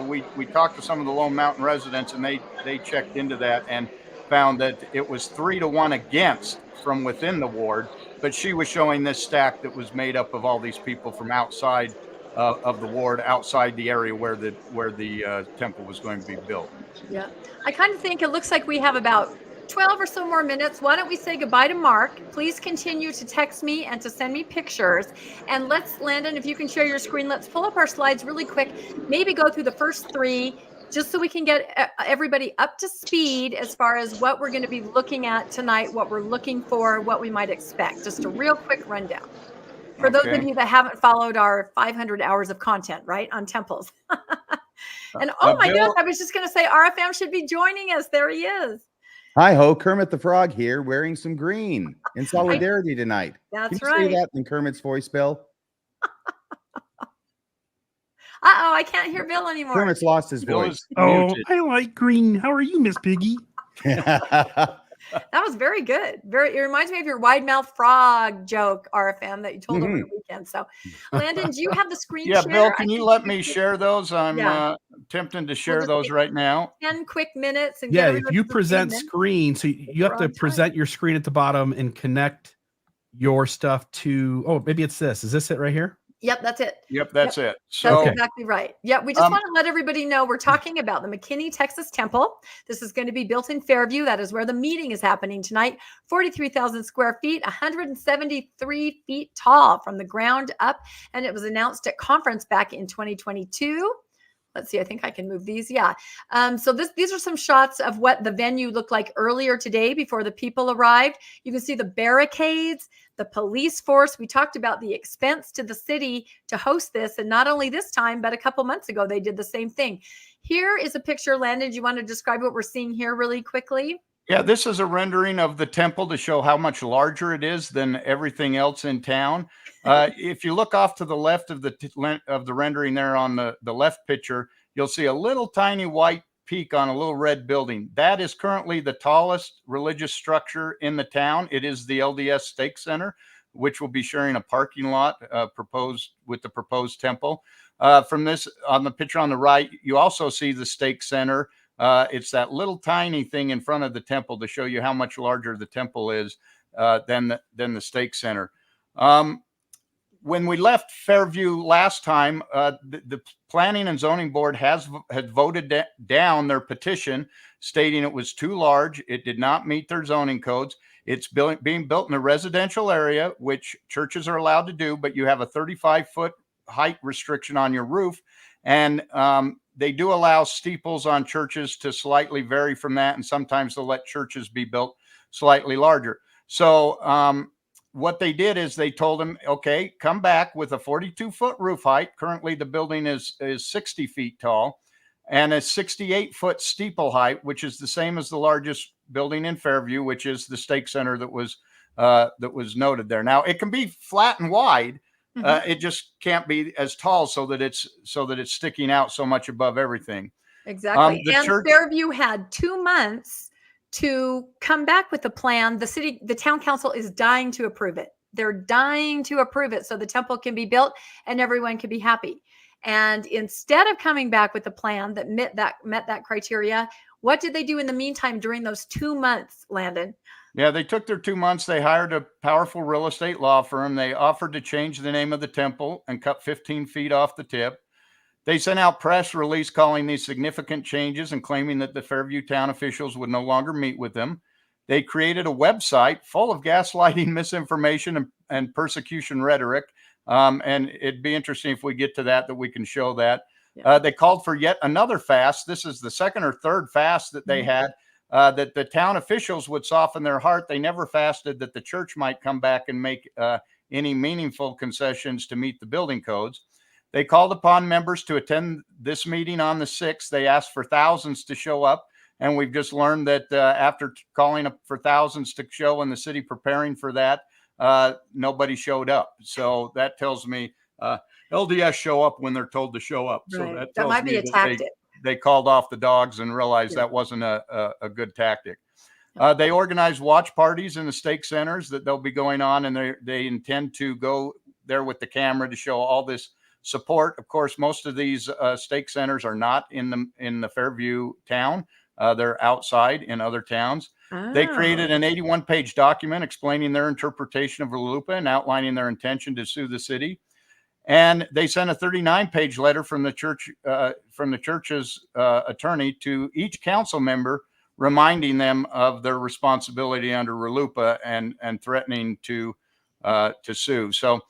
we talked to some of the Lone Mountain residents, and they checked into that and found that it was 3-1 against from within the ward. But she was showing this stack that was made up of all these people from outside of the ward, outside the area where the temple was going to be built. Yeah, I kind of think it looks like we have about 12 or so more minutes. Why don't we say goodbye to Mark? Please continue to text me and to send me pictures. And Landon, if you can share your screen, let's pull up our slides really quick. Maybe go through the first 3, just so we can get everybody up to speed as far as what we're going to be looking at tonight, what we're looking for, what we might expect. Just a real quick rundown. For those of you that haven't followed our 500 hours of content, right, on temples. And oh my goodness, I was just going to say RFM should be joining us. There he is. Hi ho, Kermit the Frog here, wearing some green in solidarity tonight. That's Can you say that in Kermit's voice, Bill? Uh-oh, I can't hear Bill anymore. Kermit's lost his voice. Oh, I like green. How are you, Miss Piggy? That was very good. It reminds me of your wide mouth frog joke, RFM, that you told over the weekend. So, Landon, do you have the screen share? Bill, can you let me share those? I'm attempting to share those right now. 10 quick minutes. And if you present screen, so you have to present your screen at the bottom and connect your stuff to, oh, maybe it's this. Is this it right here? Yep, that's it. Yep, that's it. So that's exactly right. Yeah, we just want to let everybody know we're talking about the McKinney, Texas Temple. This is going to be built in Fairview. That is where the meeting is happening tonight. 43,000 square feet, 173 feet tall from the ground up. And it was announced at conference back in 2022. Let's see, I think I can move these. Yeah. So these are some shots of what the venue looked like earlier today before the people arrived. You can see the barricades, the police force. We talked about the expense to the city to host this. And not only this time, but a couple months ago, they did the same thing. Here is a picture. Landon, do you want to describe what we're seeing here really quickly? Yeah, this is a rendering of the temple to show how much larger it is than everything else in town. If you look off to the left of the rendering there on the left picture, you'll see a little tiny white peak on a little red building. That is currently the tallest religious structure in the town. It is the LDS Stake Center, which will be sharing a parking lot proposed with the proposed temple. From this, on the picture on the right, you also see the Stake Center. It's that little tiny thing in front of the temple to show you how much larger the temple is than the Stake Center. When we left Fairview last time, the Planning and Zoning Board had voted down their petition, stating it was too large. It did not meet their zoning codes. It's being built in a residential area, which churches are allowed to do, but you have a 35-foot height restriction on your roof. And they do allow steeples on churches to slightly vary from that, and sometimes they'll let churches be built slightly larger. So what they did is they told them, okay, come back with a 42-foot roof height. Currently, the building is 60 feet tall. and a 68-foot steeple height, which is the same as the largest building in Fairview, which is the stake center that was noted there. Now it can be flat and wide. It just can't be as tall so that it's sticking out so much above everything. Exactly. The And church, Fairview had 2 months to come back with a plan. The town council is dying to approve it. They're dying to approve it so the temple can be built and everyone can be happy. And instead of coming back with a plan that met that criteria, what did they do in the meantime during those 2 months, Landon? Yeah, they took their 2 months. They hired a powerful real estate law firm. They offered to change the name of the temple and cut 15 feet off the tip. They sent out press release calling these significant changes and claiming that the Fairview town officials would no longer meet with them. They created a website full of gaslighting, misinformation, and persecution rhetoric. And it'd be interesting if we get to that we can show that. Yeah. They called for yet another fast. This is the second or third fast that they had, that the town officials would soften their heart. They never fasted that the church might come back and make any meaningful concessions to meet the building codes. They called upon members to attend this meeting on the 6th. They asked for thousands to show up. And we've just learned that after calling up for thousands to show in the city preparing for that, nobody showed up. So that tells me LDS show up when they're told to show up. Right. So that might be a tactic. They called off the dogs and realized that wasn't a good tactic. They organized watch parties in the stake centers that they'll be going on, and they intend to go there with the camera to show all this support. Of course, most of these stake centers are not in the Fairview town. They're outside in other towns. Oh. They created an 81-page document explaining their interpretation of RLUIPA and outlining their intention to sue the city. And they sent a 39-page letter from the church's attorney to each council member, reminding them of their responsibility under RLUIPA and threatening to sue. So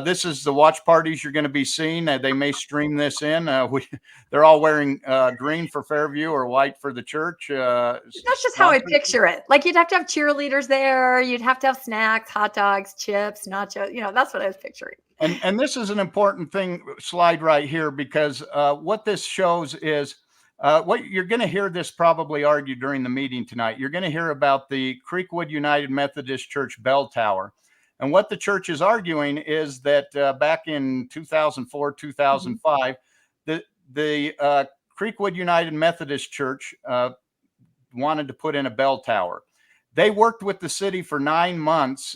this is the watch parties you're going to be seeing. They may stream this in. They're all wearing green for Fairview or white for the church. That's just how I picture it. Like you'd have to have cheerleaders there. You'd have to have snacks, hot dogs, chips, nachos. That's what I was picturing. And this is an important slide right here, because what this shows is what you're going to hear this probably argued during the meeting tonight. You're going to hear about the Creekwood United Methodist Church bell tower. And what the church is arguing is that back in 2004, 2005, the Creekwood United Methodist Church wanted to put in a bell tower. They worked with the city for 9 months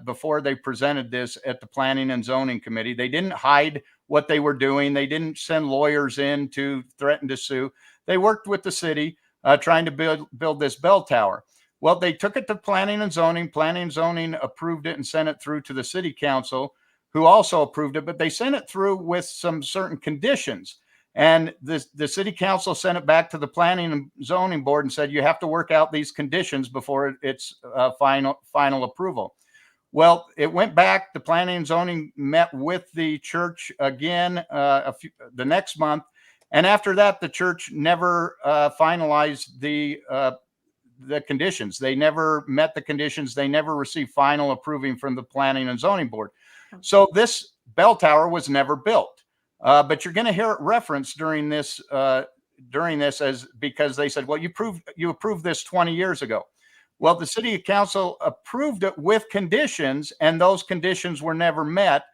before they presented this at the Planning and Zoning Committee. They didn't hide what they were doing. They didn't send lawyers in to threaten to sue. They worked with the city trying to build this bell tower. Well, they took it to Planning and Zoning. Planning and Zoning approved it and sent it through to the city council, who also approved it, but they sent it through with some certain conditions. And the city council sent it back to the Planning and Zoning board and said, you have to work out these conditions before it's final approval. Well, it went back. The Planning and Zoning met with the church again the next month. And after that, the church never finalized the conditions. They never met the conditions. They never received final approving from the Planning and Zoning board. So this bell tower was never built. But you're going to hear it referenced during this as because they said, well, you approved this 20 years ago. Well, the city council approved it with conditions, and those conditions were never met.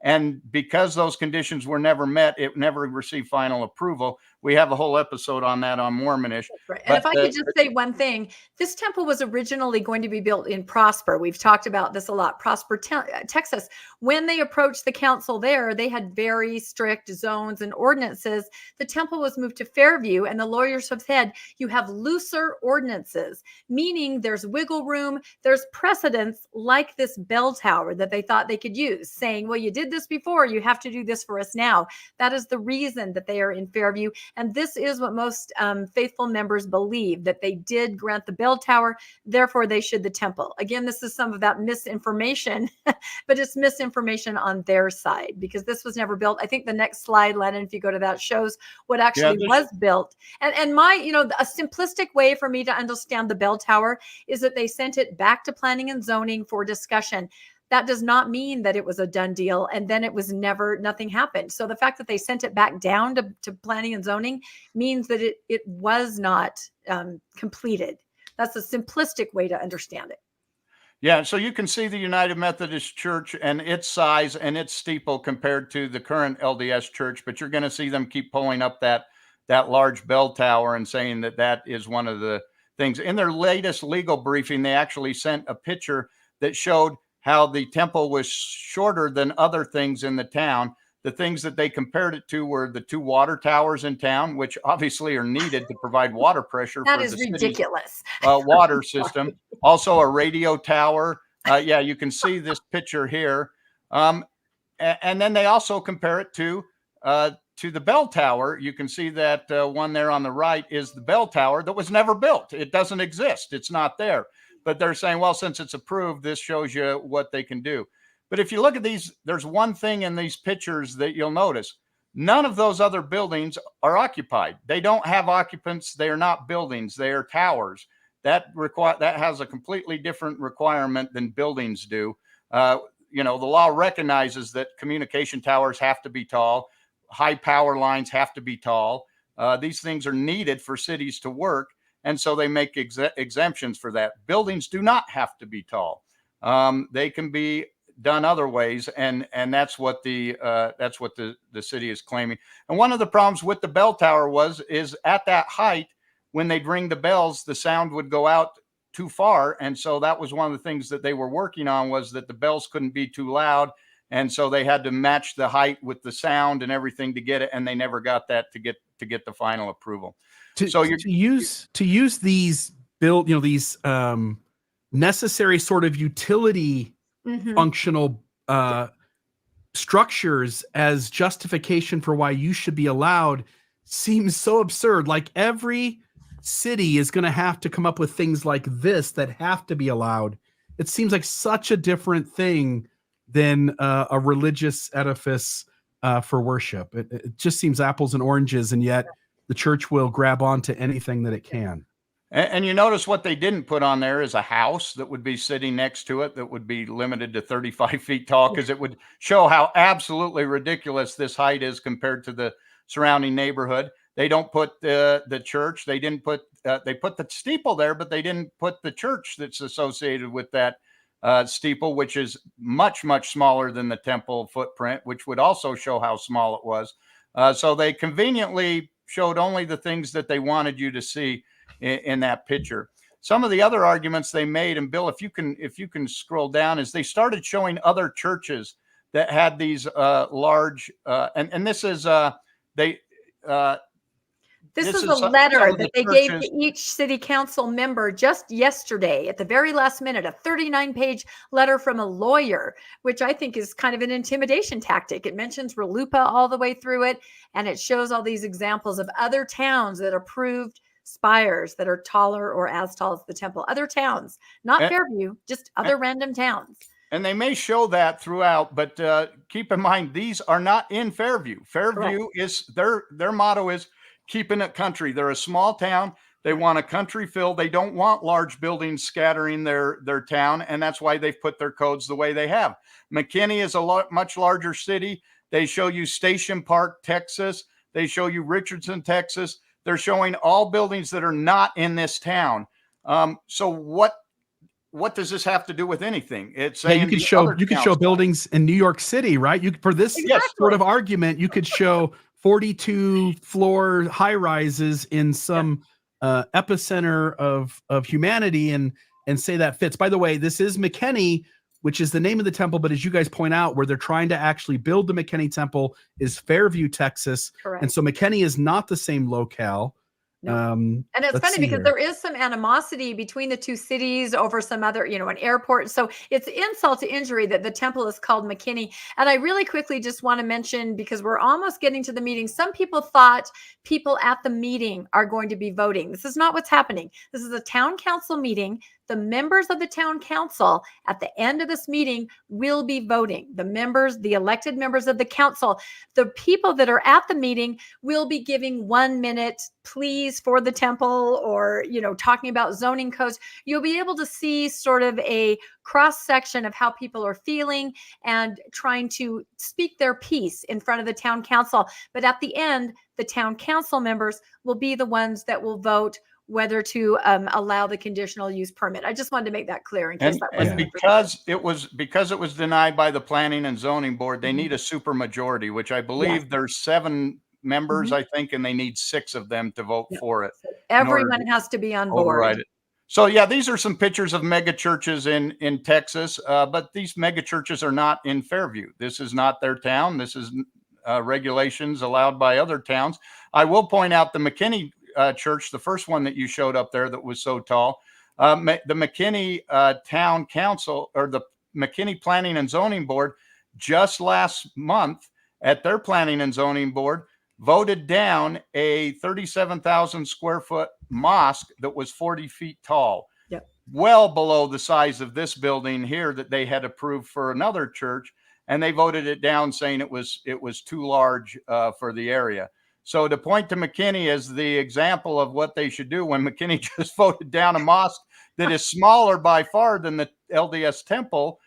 And because those conditions were never met, it never received final approval. We have a whole episode on that on Mormonish. Right. And if I could just say one thing, this temple was originally going to be built in Prosper. We've talked about this a lot. Prosper, Texas. When they approached the council there, they had very strict zones and ordinances. The temple was moved to Fairview, and the lawyers have said you have looser ordinances, meaning there's wiggle room. There's precedents like this bell tower that they thought they could use, saying, well, you did this before, you have to do this for us now. That is the reason that they are in Fairview. And this is what most faithful members believe, that they did grant the bell tower, therefore they should the temple. Again, this is some of that misinformation, but it's misinformation on their side because this was never built. I think the next slide, Landon, if you go to that, shows what actually was built. And my, a simplistic way for me to understand the bell tower is that they sent it back to Planning and Zoning for discussion. that does not mean that it was a done deal. And then it was nothing happened. So the fact that they sent it back down to planning and zoning means that it was not completed. That's a simplistic way to understand it. Yeah, so you can see the United Methodist Church and its size and its steeple compared to the current LDS Church, but you're going to see them keep pulling up that large bell tower and saying that that is one of the things. In their latest legal briefing, they actually sent a picture that showed how the temple was shorter than other things in the town. The things that they compared it to were the 2 water towers in town, which obviously are needed to provide water pressure That for is the ridiculous. water system. Also a radio tower. Yeah, you can see this picture here. And then they also compare it to the bell tower. You can see that one there on the right is the bell tower that was never built. It doesn't exist. It's not there. But they're saying, well, since it's approved, this shows you what they can do. But if you look at these, there's one thing in these pictures that you'll notice. None of those other buildings are occupied. They don't have occupants. They are not buildings. They are towers. That has a completely different requirement than buildings do. The law recognizes that communication towers have to be tall. High power lines have to be tall. These things are needed for cities to work. And so they make exemptions for that. Buildings do not have to be tall. They can be done other ways, and that's what the city is claiming. And one of the problems with the bell tower is at that height, when they'd ring the bells, the sound would go out too far, and so that was one of the things that they were working on, was that the bells couldn't be too loud, and so they had to match the height with the sound and everything to get it, and they never got that to get the final approval. To use these these necessary sort of utility functional structures as justification for why you should be allowed seems so absurd. Like every city is going to have to come up with things like this that have to be allowed. It seems like such a different thing than a religious edifice for worship. It just seems apples and oranges, and yet the church will grab onto anything that it can. And you notice what they didn't put on there is a house that would be sitting next to it that would be limited to 35 feet tall, because it would show how absolutely ridiculous this height is compared to the surrounding neighborhood. They don't put the church. They didn't put they put the steeple there, but they didn't put the church that's associated with that steeple, which is much, much smaller than the temple footprint, which would also show how small it was. So they conveniently showed only the things that they wanted you to see in that picture. Some of the other arguments they made, and Bill, if you can scroll down, is they started showing other churches that had these large and this is This is a letter that they gave to each city council member just yesterday at the very last minute, a 39-page letter from a lawyer, which I think is kind of an intimidation tactic. It mentions RLUIPA all the way through it, and it shows all these examples of other towns that approved spires that are taller or as tall as the temple. Other towns, not Fairview, just other random towns. And they may show that throughout, but keep in mind, these are not in Fairview. Fairview is their motto is keeping it country. They're a small town. They want a country feel. They don't want large buildings scattering their town, and that's why they've put their codes the way they have. McKinney is a much larger city. They show you Station Park, Texas. They show you Richardson, Texas. They're showing all buildings that are not in this town. So what does this have to do with anything? It's saying you could show buildings in New York City, right? For this sort of argument, you could show 42 floor high rises in some epicenter of humanity and say that fits. By the way, this is McKinney, which is the name of the temple, but as you guys point out, where they're trying to actually build the McKinney temple is Fairview, Texas. Correct. And so McKinney is not the same locale. No. And it's funny because there is some animosity between the two cities over some other, an airport. So it's insult to injury that the temple is called McKinney. And I really quickly just want to mention, because we're almost getting to the meeting, some people thought people at the meeting are going to be voting. This is not what's happening. This is a town council meeting. the members of the town council at the end of this meeting will be voting. The members, the elected members of the council, the people that are at the meeting will be giving 1 minute pleas for the temple, or, talking about zoning codes. You'll be able to see sort of a cross section of how people are feeling and trying to speak their piece in front of the town council. But at the end, the town council members will be the ones that will vote whether to allow the conditional use permit. I just wanted to make that clear in case And, that and wasn't. because it was denied by the planning and zoning board, they need a super majority, which I believe there's 7 members, I think, and they need 6 of them to vote for it. Everyone has to be on board. Override it. So yeah, these are some pictures of mega churches in Texas, but these mega churches are not in Fairview. This is not their town. This is regulations allowed by other towns. I will point out the McKinney church, the first one that you showed up there that was so tall. The McKinney Town Council, or the McKinney Planning and Zoning Board, just last month at their Planning and Zoning Board voted down a 37,000 square foot mosque that was 40 feet tall. Yep. Well below the size of this building here that they had approved for another church, and they voted it down, saying it was too large for the area. So to point to McKinney as the example of what they should do, when McKinney just voted down a mosque that is smaller by far than the LDS temple,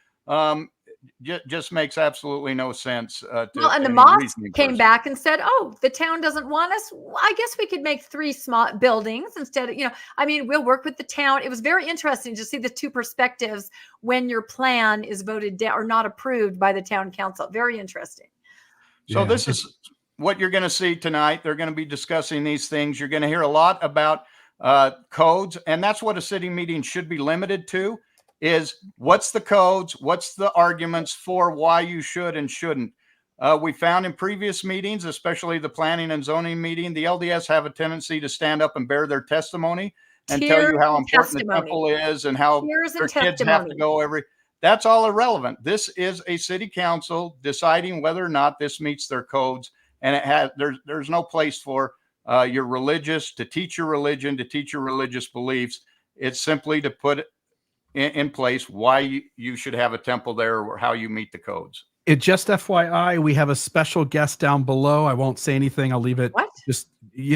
just makes absolutely no sense. Well, and the mosque came back and said, "Oh, the town doesn't want us. Well, I guess we could make 3 small buildings instead of, we'll work with the town." It was very interesting to see the 2 perspectives when your plan is voted down or not approved by the town council. Very interesting. So this is what you're going to see tonight. They're going to be discussing these things. You're going to hear a lot about codes, and that's what a city meeting should be limited to. Is what's the codes, what's the arguments for why you should and shouldn't. We found in previous meetings, especially the planning and zoning meeting, the LDS have a tendency to stand up and bear their testimony and tell you how important the temple is and how their kids have to go that's all irrelevant. This is a city council deciding whether or not this meets their codes, and there's no place for you're religious to teach your religion, to teach your religious beliefs. It's simply to put in place why you should have a temple there, or how you meet the codes. It just FYI, we have a special guest down below. I won't say anything. I'll leave it. What? Just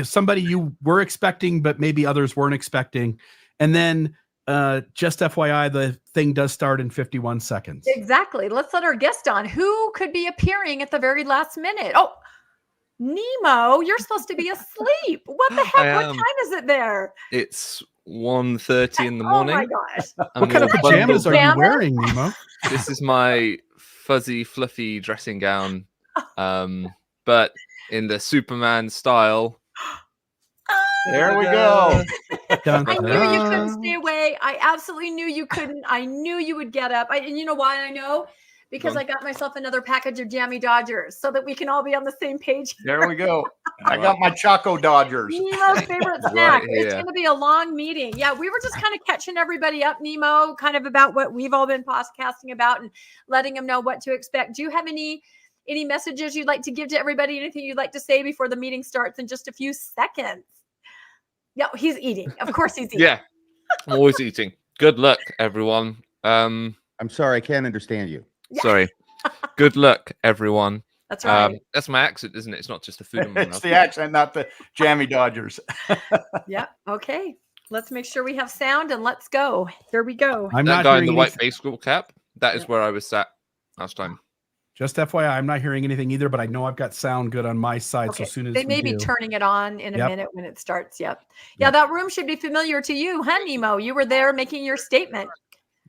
somebody you were expecting, but maybe others weren't expecting. And then just FYI, the thing does start in 51 seconds. Exactly. Let's let our guest on. Who could be appearing at the very last minute? Oh, Nemo, you're supposed to be asleep. What the heck? What time is it there? It's 1:30 in the morning. Oh my gosh. What kind of pajamas are you wearing, Nemo? This is my fuzzy, fluffy dressing gown, but in the Superman style. There we go. I knew you couldn't stay away. I absolutely knew you couldn't. I knew you would get up. And you know why I know? Because I got myself another package of Jammy Dodgers so that we can all be on the same page. There we go. I got my Choco Dodgers. Nemo's favorite snack. It's going to be a long meeting. Yeah, we were just kind of catching everybody up, Nemo, kind of about what we've all been podcasting about and letting them know what to expect. Do you have any messages you'd like to give to everybody? Anything you'd like to say before the meeting starts in just a few seconds? Yeah, he's eating. Of course he's eating. Yeah, I'm always eating. Good luck, everyone. I'm sorry, I can't understand you. Yeah. Sorry. Good luck, everyone. That's right. That's my accent, isn't it? It's not just the food. It's the accent, not the Jammy Dodgers. Yeah. Okay. Let's make sure we have sound and let's go. Here we go. I'm that not guy in the hearing white baseball cap. That is where I was sat last time. Just FYI, I'm not hearing anything either, but I know I've got sound good on my side. Okay. So as soon as they may be turning it on in a minute when it starts. Yep. Yeah, that room should be familiar to you, huh, Nemo? You were there making your statement.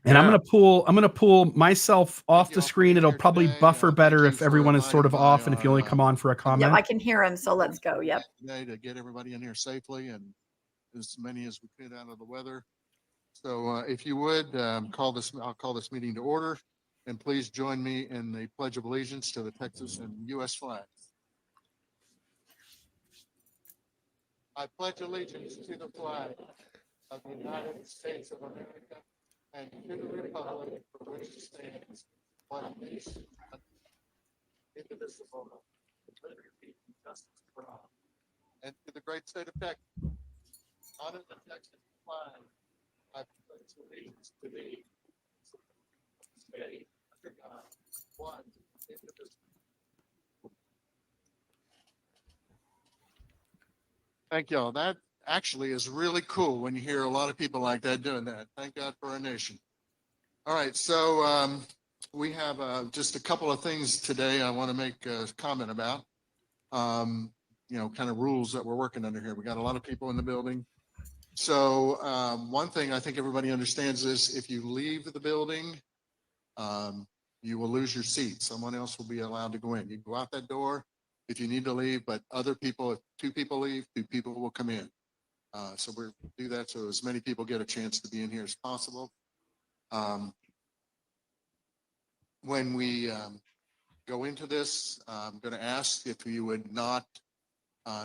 And I'm gonna pull myself off the screen. It'll probably buffer better if everyone is sort of off and if you only come on for a comment. Yeah, I can hear him, so let's go. Yep. Today to get everybody in here safely and as many as we could out of the weather. So if you would I'll call this meeting to order, and please join me in the Pledge of Allegiance to the Texas and U.S. flag. I pledge allegiance to the flag of the United States of America and to the republic for which it stands, one nation, indivisible, with liberty and justice for all. And to the great state of Texas, honor the Texas flag. I pledge allegiance Thank y'all. That actually is really cool when you hear a lot of people like that doing that. Thank God for our nation. All right, so we have just a couple of things today I want to make a comment about. Kind of rules that we're working under here. We got a lot of people in the building. So one thing I think everybody understands is if you leave the building, you will lose your seat. Someone else will be allowed to go in. You go out that door if you need to leave, but other people, if 2 people leave, 2 people will come in. So we'll do that so as many people get a chance to be in here as possible. When we go into this, I'm going to ask if you would not,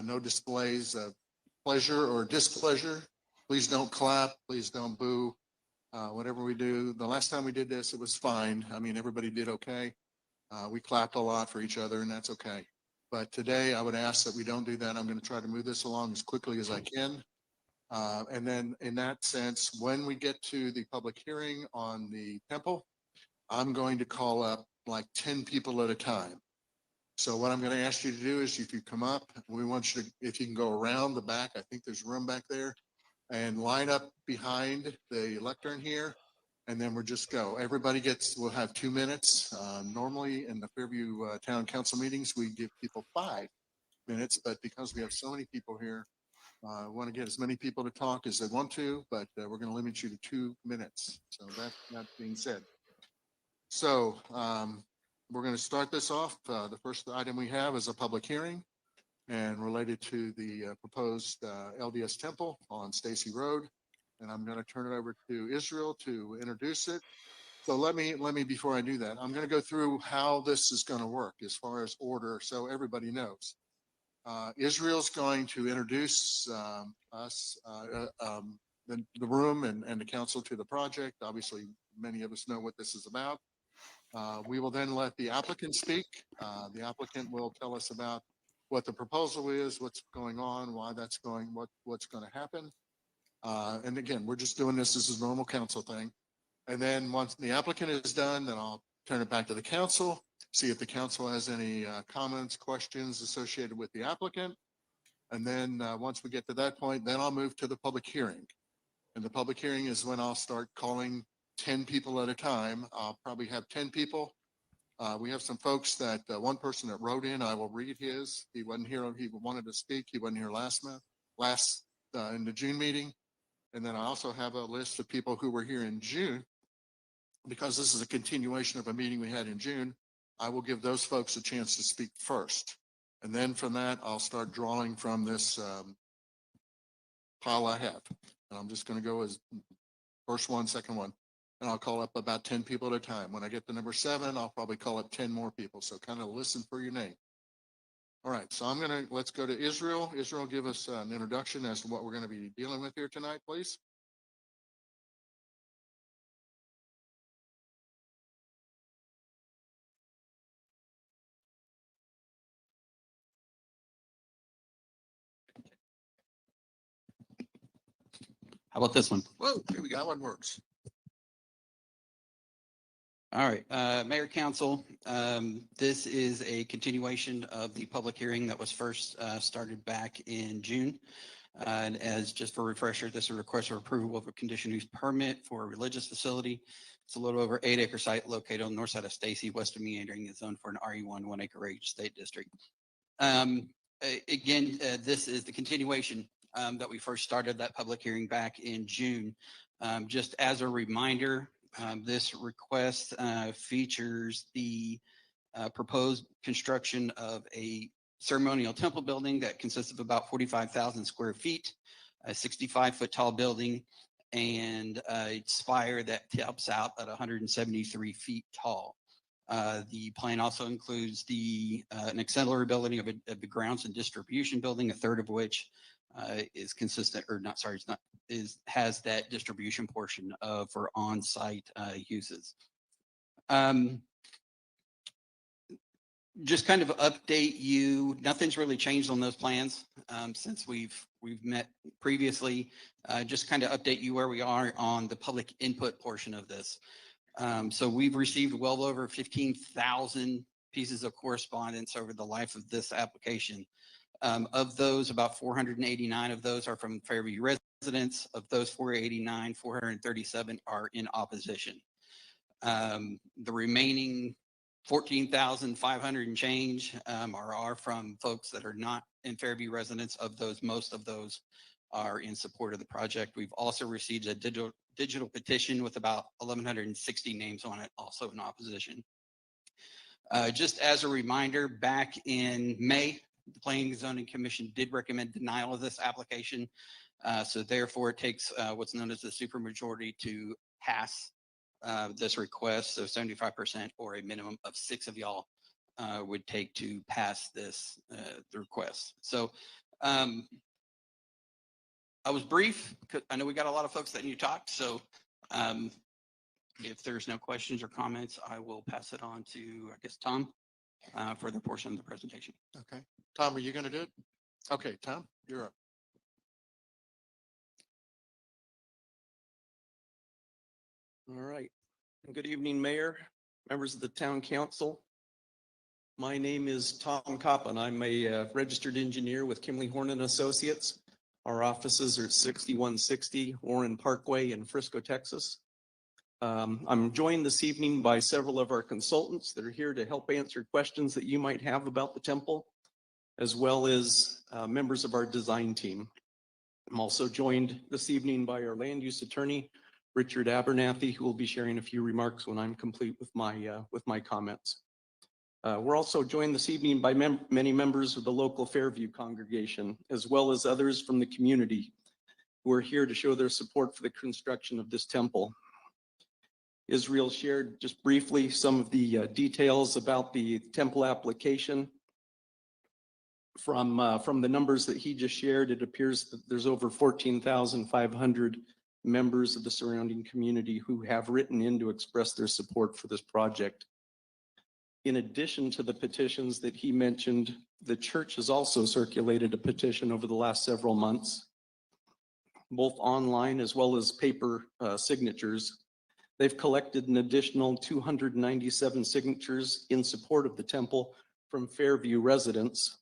no displays of pleasure or displeasure. Please don't clap. Please don't boo. Whatever we do. The last time we did this, it was fine. I mean, everybody did okay. We clapped a lot for each other, and that's okay. But today, I would ask that we don't do that. I'm going to try to move this along as quickly as I can. And then in that sense, when we get to the public hearing on the temple, I'm going to call up like 10 people at a time. So what I'm going to ask you to do is if you come up, we want you to, if you can go around the back, I think there's room back there, and line up behind the lectern here. And then we'll just go. Everybody we'll have 2 minutes. Normally in the Fairview Town Council meetings, we give people 5 minutes, but because we have so many people here, I want to get as many people to talk as they want to, but we're going to limit you to 2 minutes. So that being said. So we're going to start this off. The first item we have is a public hearing and related to the proposed LDS temple on Stacy Road. And I'm going to turn it over to Israel to introduce it. So let me, before I do that, I'm going to go through how this is going to work as far as order so everybody knows. Israel's going to introduce us, the room and the council to the project. Obviously, many of us know what this is about. We will then let the applicant speak. The applicant will tell us about what the proposal is, what's going on, why that's going, what's going to happen. And again, we're just doing this as a normal council thing. And then once the applicant is done, then I'll turn it back to the council, see if the council has any comments, questions associated with the applicant. And then once we get to that point, then I'll move to the public hearing. And the public hearing is when I'll start calling 10 people at a time. I'll probably have 10 people. We have some folks that one person that wrote in, I will read his. He wasn't here. He wanted to speak. He wasn't here last month, in the June meeting. And then I also have a list of people who were here in June, because this is a continuation of a meeting we had in June. I will give those folks a chance to speak first. And then from that, I'll start drawing from this pile I have. And I'm just going to go as first one, second one. And I'll call up about 10 people at a time. When I get to number 7, I'll probably call up 10 more people. So kind of listen for your name. All right, so let's go to Israel. Israel, give us an introduction as to what we're going to be dealing with here tonight, please. How about this one? Whoa, here we go. That one works. All right, Mayor, Council, this is a continuation of the public hearing that was first started back in June. And as just for a refresher, this is a request for approval of a conditional use permit for a religious facility. It's a little over 8-acre site located on the north side of Stacy, west of Meandering, is zoned for an RE1 1-acre range state district. Again, this is the continuation that we first started that public hearing back in June. Just as a reminder, this request features the proposed construction of a ceremonial temple building that consists of about 45,000 square feet, a 65-foot tall building, and a spire that tops out at 173 feet tall. The plan also includes an accelerator of the grounds and distribution building, a third of which is consistent, or not, sorry, it's not, has that distribution portion for on-site uses. Just kind of update you, nothing's really changed on those plans since we've we've met previously, just kind of update you where we are on the public input portion of this. So we've received well over 15,000 pieces of correspondence over the life of this application. Of those, about 489 of those are from Fairview residents. Of those 489, 437 are in opposition. The remaining 14,500 and change are from folks that are not in Fairview residents. Of those, most of those are in support of the project. We've also received a digital petition with about 1,160 names on it, also in opposition. Just as a reminder, back in May, the Planning and Zoning Commission did recommend denial of this application. So therefore, it takes what's known as the supermajority to pass this request. So 75% or a minimum of 6 of y'all would take to pass this the request. So I was brief. I know we got a lot of folks that you talked. So if there's no questions or comments, I will pass it on to, I guess, Tom for the portion of the presentation. Okay. Tom, are you going to do it? Okay, Tom, you're up. All right. Good evening, Mayor, members of the Town Council. My name is Tom Coppin. I'm a registered engineer with Kimley Horn and Associates. Our offices are at 6160 Warren Parkway in Frisco, Texas. I'm joined this evening by several of our consultants that are here to help answer questions that you might have about the temple, as well as members of our design team. I'm also joined this evening by our land use attorney, Richard Abernathy, who will be sharing a few remarks when I'm complete with my comments. We're also joined this evening by many members of the local Fairview congregation, as well as others from the community who are here to show their support for the construction of this temple. Israel shared just briefly some of the details about the temple application. From the numbers that he just shared, it appears that there's over 14,500 members of the surrounding community who have written in to express their support for this project. In addition to the petitions that he mentioned, the church has also circulated a petition over the last several months, both online as well as paper signatures. They've collected an additional 297 signatures in support of the temple from Fairview residents,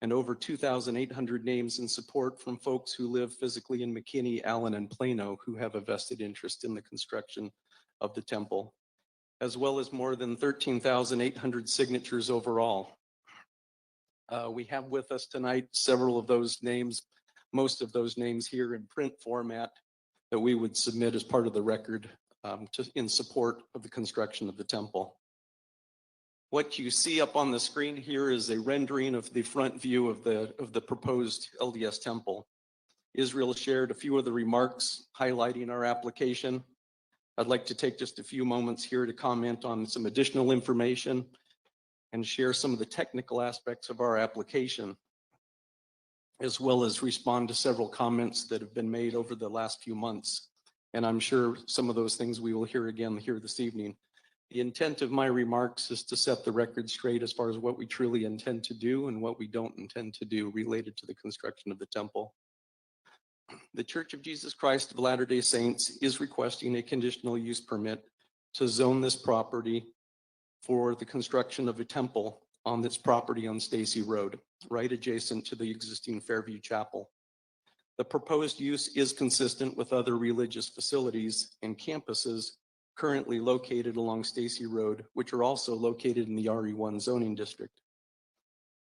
and over 2,800 names in support from folks who live physically in McKinney, Allen, and Plano who have a vested interest in the construction of the temple, as well as more than 13,800 signatures overall. We have with us tonight several of those names, most of those names here in print format that we would submit as part of the record in support of the construction of the temple. What you see up on the screen here is a rendering of the front view of the proposed LDS temple. Israel shared a few of the remarks highlighting our application. I'd like to take just a few moments here to comment on some additional information and share some of the technical aspects of our application, as well as respond to several comments that have been made over the last few months. And I'm sure some of those things we will hear again here this evening. The intent of my remarks is to set the record straight as far as what we truly intend to do and what we don't intend to do related to the construction of the temple. The Church of Jesus Christ of Latter-day Saints is requesting a conditional use permit to zone this property for the construction of a temple on this property on Stacy Road, right adjacent to the existing Fairview Chapel. The proposed use is consistent with other religious facilities and campuses currently located along Stacy Road, which are also located in the RE1 zoning district.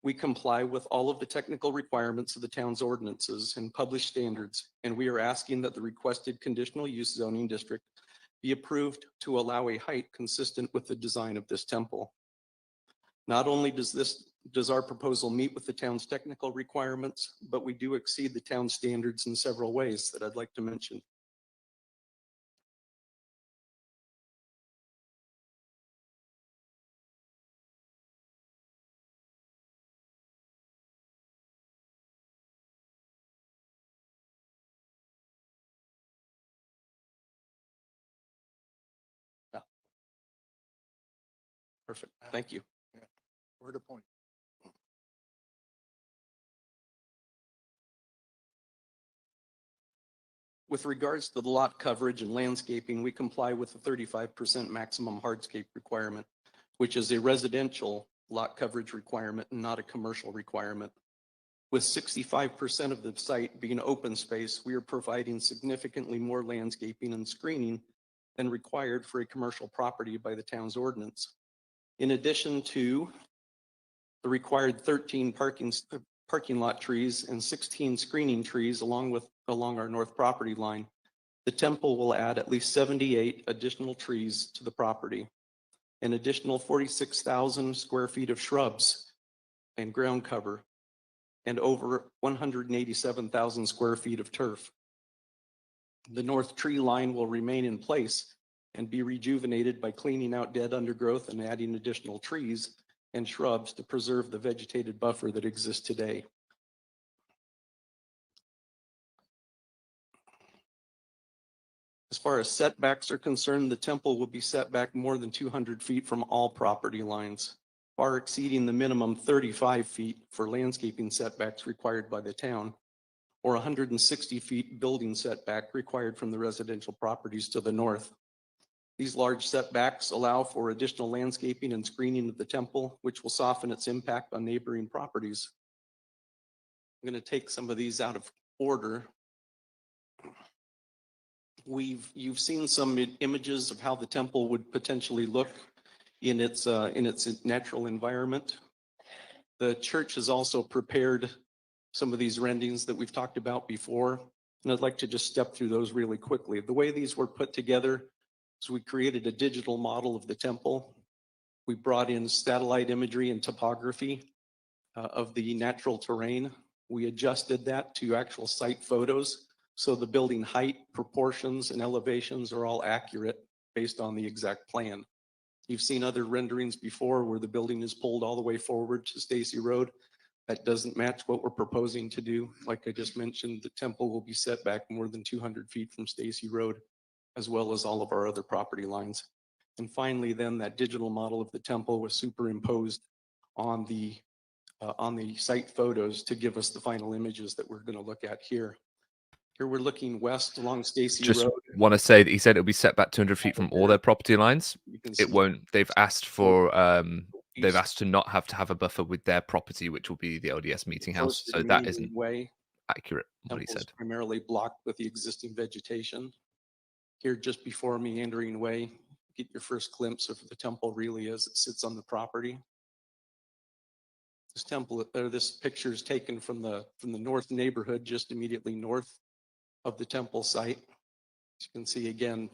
We comply with all of the technical requirements of the town's ordinances and published standards, and we are asking that the requested conditional use zoning district be approved to allow a height consistent with the design of this temple. Not only does our proposal meet with the town's technical requirements, but we do exceed the town's standards in several ways that I'd like to mention. Perfect. Thank you. Yeah. Where to point? With regards to the lot coverage and landscaping, we comply with the 35% maximum hardscape requirement, which is a residential lot coverage requirement and not a commercial requirement. With 65% of the site being open space, we are providing significantly more landscaping and screening than required for a commercial property by the town's ordinance. In addition to the required 13 parking lot trees and 16 screening trees along our north property line, the temple will add at least 78 additional trees to the property, an additional 46,000 square feet of shrubs and ground cover, and over 187,000 square feet of turf. The north tree line will remain in place and be rejuvenated by cleaning out dead undergrowth and adding additional trees and shrubs to preserve the vegetated buffer that exists today. As far as setbacks are concerned, the temple will be set back more than 200 feet from all property lines, far exceeding the minimum 35 feet for landscaping setbacks required by the town, or 160 feet building setback required from the residential properties to the north. These large setbacks allow for additional landscaping and screening of the temple, which will soften its impact on neighboring properties. I'm going to take some of these out of order. You've seen some images of how the temple would potentially look in its natural environment. The church has also prepared some of these renderings that we've talked about before, and I'd like to just step through those really quickly. The way these were put together is we created a digital model of the temple. We brought in satellite imagery and topography of the natural terrain. We adjusted that to actual site photos, so the building height, proportions, and elevations are all accurate based on the exact plan. You've seen other renderings before where the building is pulled all the way forward to Stacy Road. That doesn't match what we're proposing to do. Like I just mentioned, the temple will be set back more than 200 feet from Stacy Road, as well as all of our other property lines. And finally, then that digital model of the temple was superimposed on the site photos to give us the final images that we're going to look at here. Here we're looking west along Stacy Just Road. want to say that he said it'll be set back 200 feet from all their property lines. You can It see won't. They've asked for they've asked to not have to have a buffer with their property, which will be the LDS meeting house. closer So to that Meeting isn't Way. accurate what he Temple is said. primarily blocked with the existing vegetation. Here just before Meandering Way, get your first glimpse of the temple really as it sits on the property. This picture is taken from the north neighborhood, just immediately north of the temple site. As you can see again,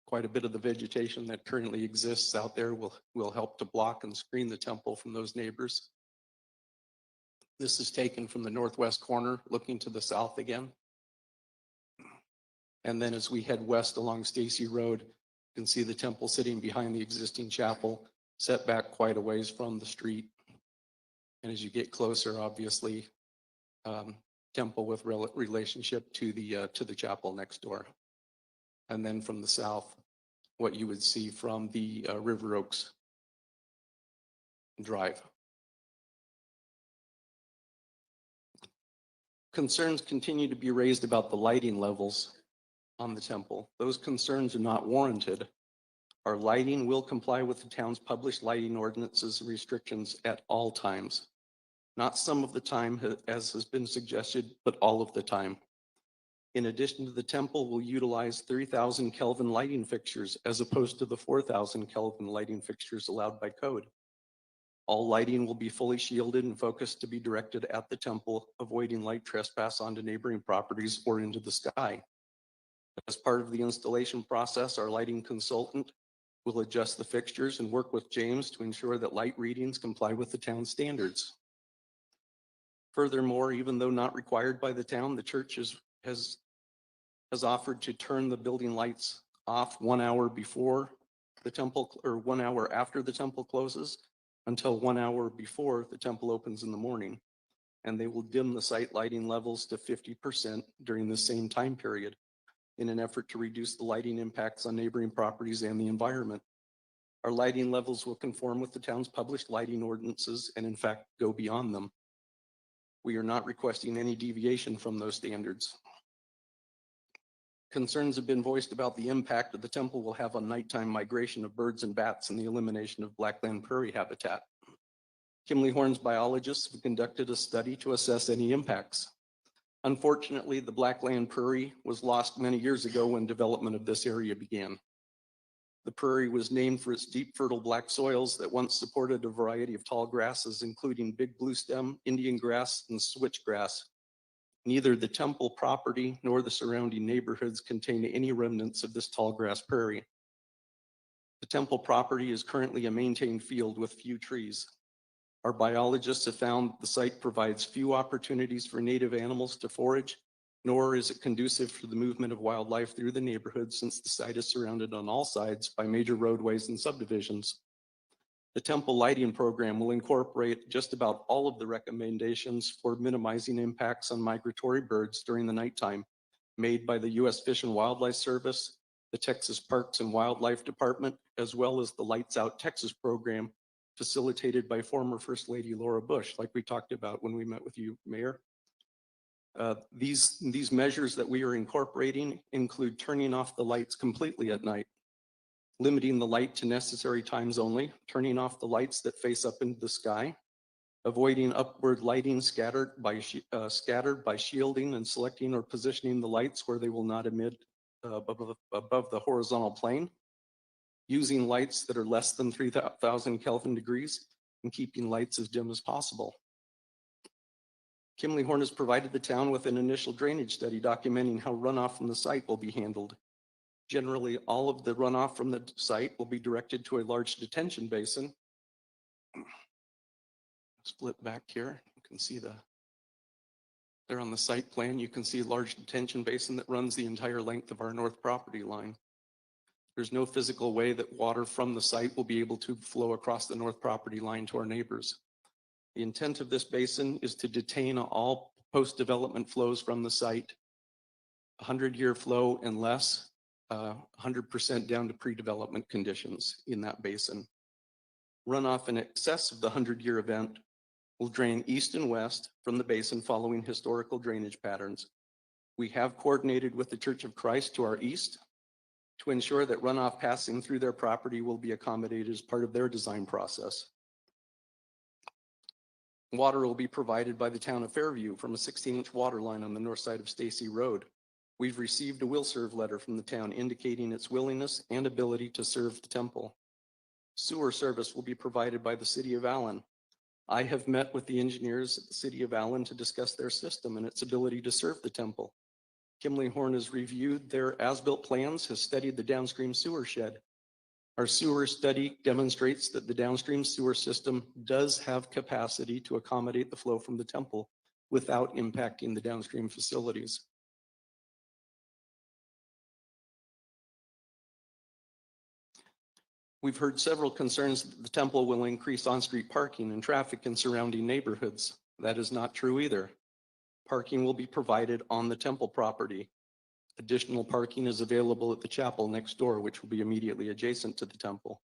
quite a bit of the vegetation that currently exists out there will help to block and screen the temple from those neighbors. This is taken from the northwest corner, looking to the south again. And then as we head west along Stacy Road, you can see the temple sitting behind the existing chapel, set back quite a ways from the street. And as you get closer, obviously, temple with relationship to the chapel next door. And then from the south, what you would see from the River Oaks Drive. Concerns continue to be raised about the lighting levels on the temple. Those concerns are not warranted. Our lighting will comply with the town's published lighting ordinances and restrictions at all times. Not some of the time, as has been suggested, but all of the time. In addition to the temple, we'll utilize 3,000 Kelvin lighting fixtures as opposed to the 4,000 Kelvin lighting fixtures allowed by code. All lighting will be fully shielded and focused to be directed at the temple, avoiding light trespass onto neighboring properties or into the sky. As part of the installation process, our lighting consultant will adjust the fixtures and work with James to ensure that light readings comply with the town standards. Furthermore, even though not required by the town, the church has offered to turn the building lights off 1 hour before the temple, or 1 hour after the temple closes, until 1 hour before the temple opens in the morning. And they will dim the site lighting levels to 50% during the same time period in an effort to reduce the lighting impacts on neighboring properties and the environment. Our lighting levels will conform with the town's published lighting ordinances and in fact go beyond them. We are not requesting any deviation from those standards. Concerns have been voiced about the impact that the temple will have on nighttime migration of birds and bats and the elimination of blackland prairie habitat. Kimley Horn's biologists have conducted a study to assess any impacts. Unfortunately, the blackland prairie was lost many years ago when development of this area began. The prairie was named for its deep, fertile black soils that once supported a variety of tall grasses, including big bluestem, Indian grass, and switchgrass. Neither the temple property nor the surrounding neighborhoods contain any remnants of this tall grass prairie. The temple property is currently a maintained field with few trees. Our biologists have found the site provides few opportunities for native animals to forage, nor is it conducive for the movement of wildlife through the neighborhood since the site is surrounded on all sides by major roadways and subdivisions. The temple lighting program will incorporate just about all of the recommendations for minimizing impacts on migratory birds during the nighttime made by the U.S. Fish and Wildlife Service, the Texas Parks and Wildlife Department, as well as the Lights Out Texas program facilitated by former First Lady Laura Bush, like we talked about when we met with you, Mayor. These measures that we are incorporating include turning off the lights completely at night, limiting the light to necessary times only, turning off the lights that face up into the sky, avoiding upward lighting scattered by shielding and selecting or positioning the lights where they will not emit above the horizontal plane, using lights that are less than 3,000 Kelvin degrees, and keeping lights as dim as possible. Kimley Horn has provided the town with an initial drainage study documenting how runoff from the site will be handled. Generally, all of the runoff from the site will be directed to a large detention basin. Let's flip back here. You can see there on the site plan, you can see a large detention basin that runs the entire length of our north property line. There's no physical way that water from the site will be able to flow across the north property line to our neighbors. The intent of this basin is to detain all post-development flows from the site, 100-year flow and less, 100% down to pre-development conditions in that basin. Runoff in excess of the 100-year event will drain east and west from the basin following historical drainage patterns. We have coordinated with the Church of Christ to our east to ensure that runoff passing through their property will be accommodated as part of their design process. Water will be provided by the town of Fairview from a 16-inch water line on the north side of Stacy Road. We've received a will serve letter from the town indicating its willingness and ability to serve the temple. Sewer service will be provided by the City of Allen. I have met with the engineers at the City of Allen to discuss their system and its ability to serve the temple. Kimley Horn has reviewed their as-built plans, has studied the downstream sewer shed. Our sewer study demonstrates that the downstream sewer system does have capacity to accommodate the flow from the temple without impacting the downstream facilities. We've heard several concerns that the temple will increase on-street parking and traffic in surrounding neighborhoods. That is not true either. Parking will be provided on the temple property. Additional parking is available at the chapel next door, which will be immediately adjacent to the temple.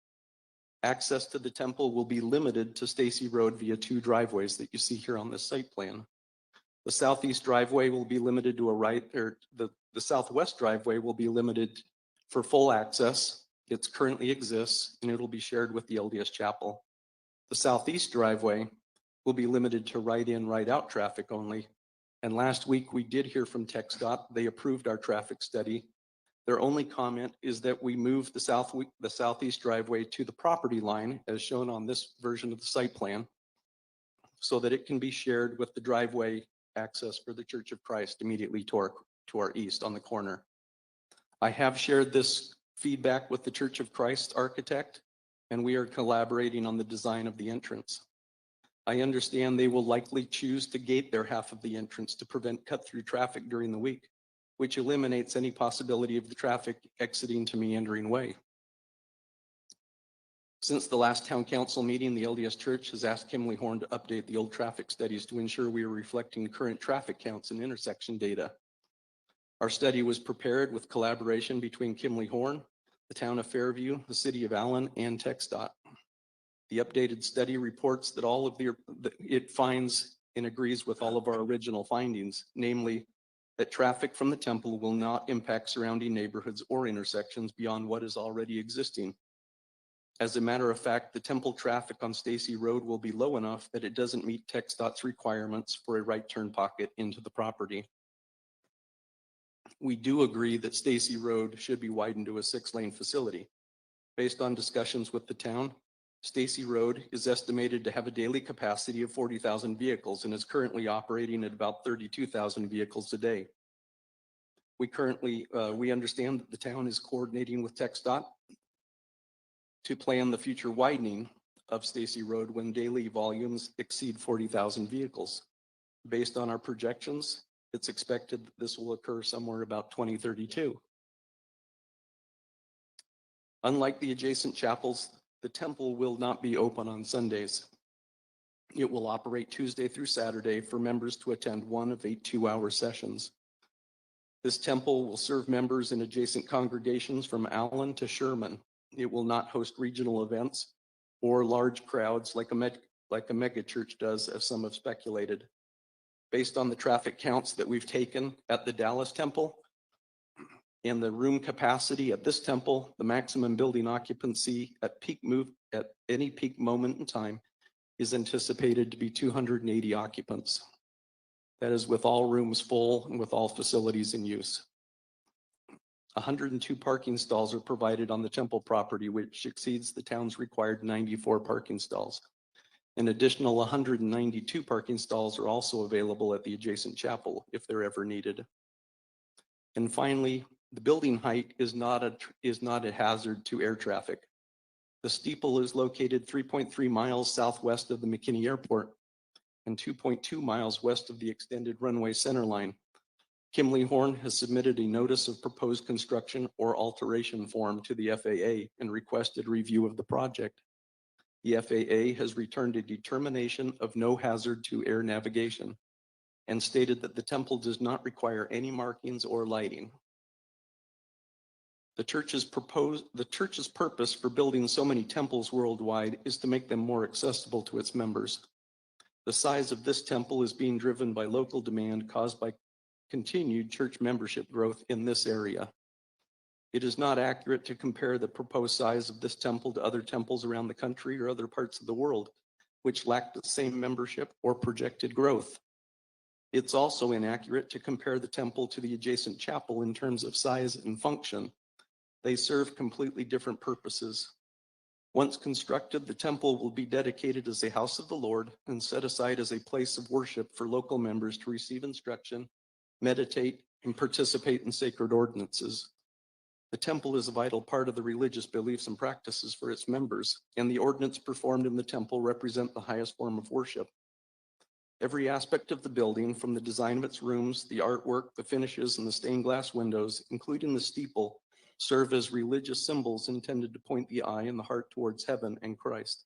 Access to the temple will be limited to Stacy Road via 2 driveways that you see here on this site plan. The southeast driveway will be limited to a right, or the southwest driveway will be limited for full access. It currently exists, and it'll be shared with the LDS Chapel. The southeast driveway will be limited to right in, right out traffic only. And last week we did hear from TxDOT. They approved our traffic study. Their only comment is that we move the southeast driveway to the property line as shown on this version of the site plan so that it can be shared with the driveway access for the Church of Christ immediately to our east on the corner. I have shared this feedback with the Church of Christ architect, and we are collaborating on the design of the entrance. I understand they will likely choose to gate their half of the entrance to prevent cut-through traffic during the week, which eliminates any possibility of the traffic exiting to Meandering Way. Since the last town council meeting, the LDS Church has asked Kimley Horn to update the old traffic studies to ensure we are reflecting current traffic counts and intersection data. Our study was prepared with collaboration between Kimley Horn, the town of Fairview, the City of Allen, and TxDOT. The updated study reports that it finds and agrees with all of our original findings, namely that traffic from the temple will not impact surrounding neighborhoods or intersections beyond what is already existing. As a matter of fact, the temple traffic on Stacy Road will be low enough that it doesn't meet TxDOT's requirements for a right turn pocket into the property. We do agree that Stacy Road should be widened to a 6-lane facility. Based on discussions with the town, Stacy Road is estimated to have a daily capacity of 40,000 vehicles and is currently operating at about 32,000 vehicles a day. We understand that the town is coordinating with TxDOT to plan the future widening of Stacy Road when daily volumes exceed 40,000 vehicles. Based on our projections, it's expected that this will occur somewhere about 2032. Unlike the adjacent chapels, the temple will not be open on Sundays. It will operate Tuesday through Saturday for members to attend one of 8 2-hour sessions. This temple will serve members in adjacent congregations from Allen to Sherman. It will not host regional events or large crowds like a mega church does, as some have speculated. Based on the traffic counts that we've taken at the Dallas temple and the room capacity at this temple, the maximum building occupancy at any peak moment in time is anticipated to be 280 occupants. That is with all rooms full and with all facilities in use. 102 parking stalls are provided on the temple property, which exceeds the town's required 94 parking stalls. An additional 192 parking stalls are also available at the adjacent chapel if they're ever needed. And finally, the building height is not a hazard to air traffic. The steeple is located 3.3 miles southwest of the McKinney Airport and 2.2 miles west of the extended runway centerline. Kimley Horn has submitted a notice of proposed construction or alteration form to the FAA and requested review of the project. The FAA has returned a determination of no hazard to air navigation and stated that the temple does not require any markings or lighting. The church's purpose for building so many temples worldwide is to make them more accessible to its members. The size of this temple is being driven by local demand caused by continued church membership growth in this area. It is not accurate to compare the proposed size of this temple to other temples around the country or other parts of the world, which lack the same membership or projected growth. It's also inaccurate to compare the temple to the adjacent chapel in terms of size and function. They serve completely different purposes. Once constructed, the temple will be dedicated as a house of the Lord and set aside as a place of worship for local members to receive instruction, meditate, and participate in sacred ordinances. The temple is a vital part of the religious beliefs and practices for its members, and the ordinance performed in the temple represent the highest form of worship. Every aspect of the building, from the design of its rooms, the artwork, the finishes, and the stained glass windows, including the steeple, serve as religious symbols intended to point the eye and the heart towards heaven and Christ.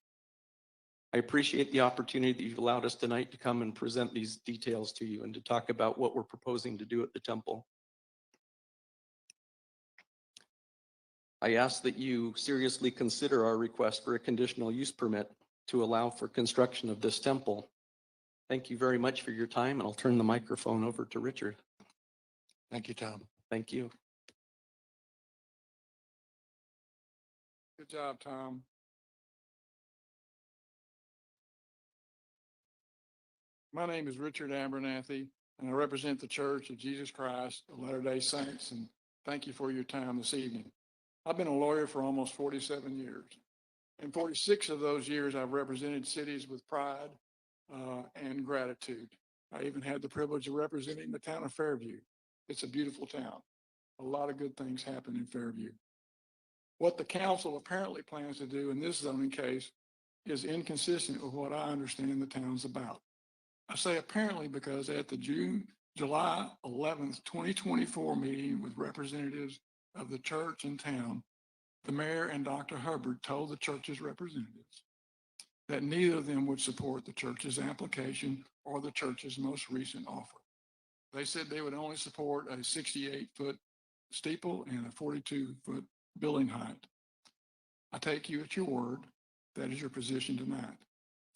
I appreciate the opportunity that you've allowed us tonight to come and present these details to you and to talk about what we're proposing to do at the temple. I ask that you seriously consider our request for a conditional use permit to allow for construction of this temple. Thank you very much for your time, and I'll turn the microphone over to Richard. Thank you, Tom. Thank you. Good job, Tom. My name is Richard Abernathy, and I represent the Church of Jesus Christ of Latter-day Saints, and thank you for your time this evening. I've been a lawyer for almost 47 years. In 46 of those years, I've represented cities with pride and gratitude. I even had the privilege of representing the town of Fairview. It's a beautiful town. A lot of good things happen in Fairview. What the council apparently plans to do in this zoning case is inconsistent with what I understand the town's about. I say apparently because at the July 11th, 2024 meeting with representatives of the church and town, the mayor and Dr. Hubbard told the church's representatives that neither of them would support the church's application or the church's most recent offer. They said they would only support a 68-foot steeple and a 42-foot building height. I take you at your word. That is your position tonight.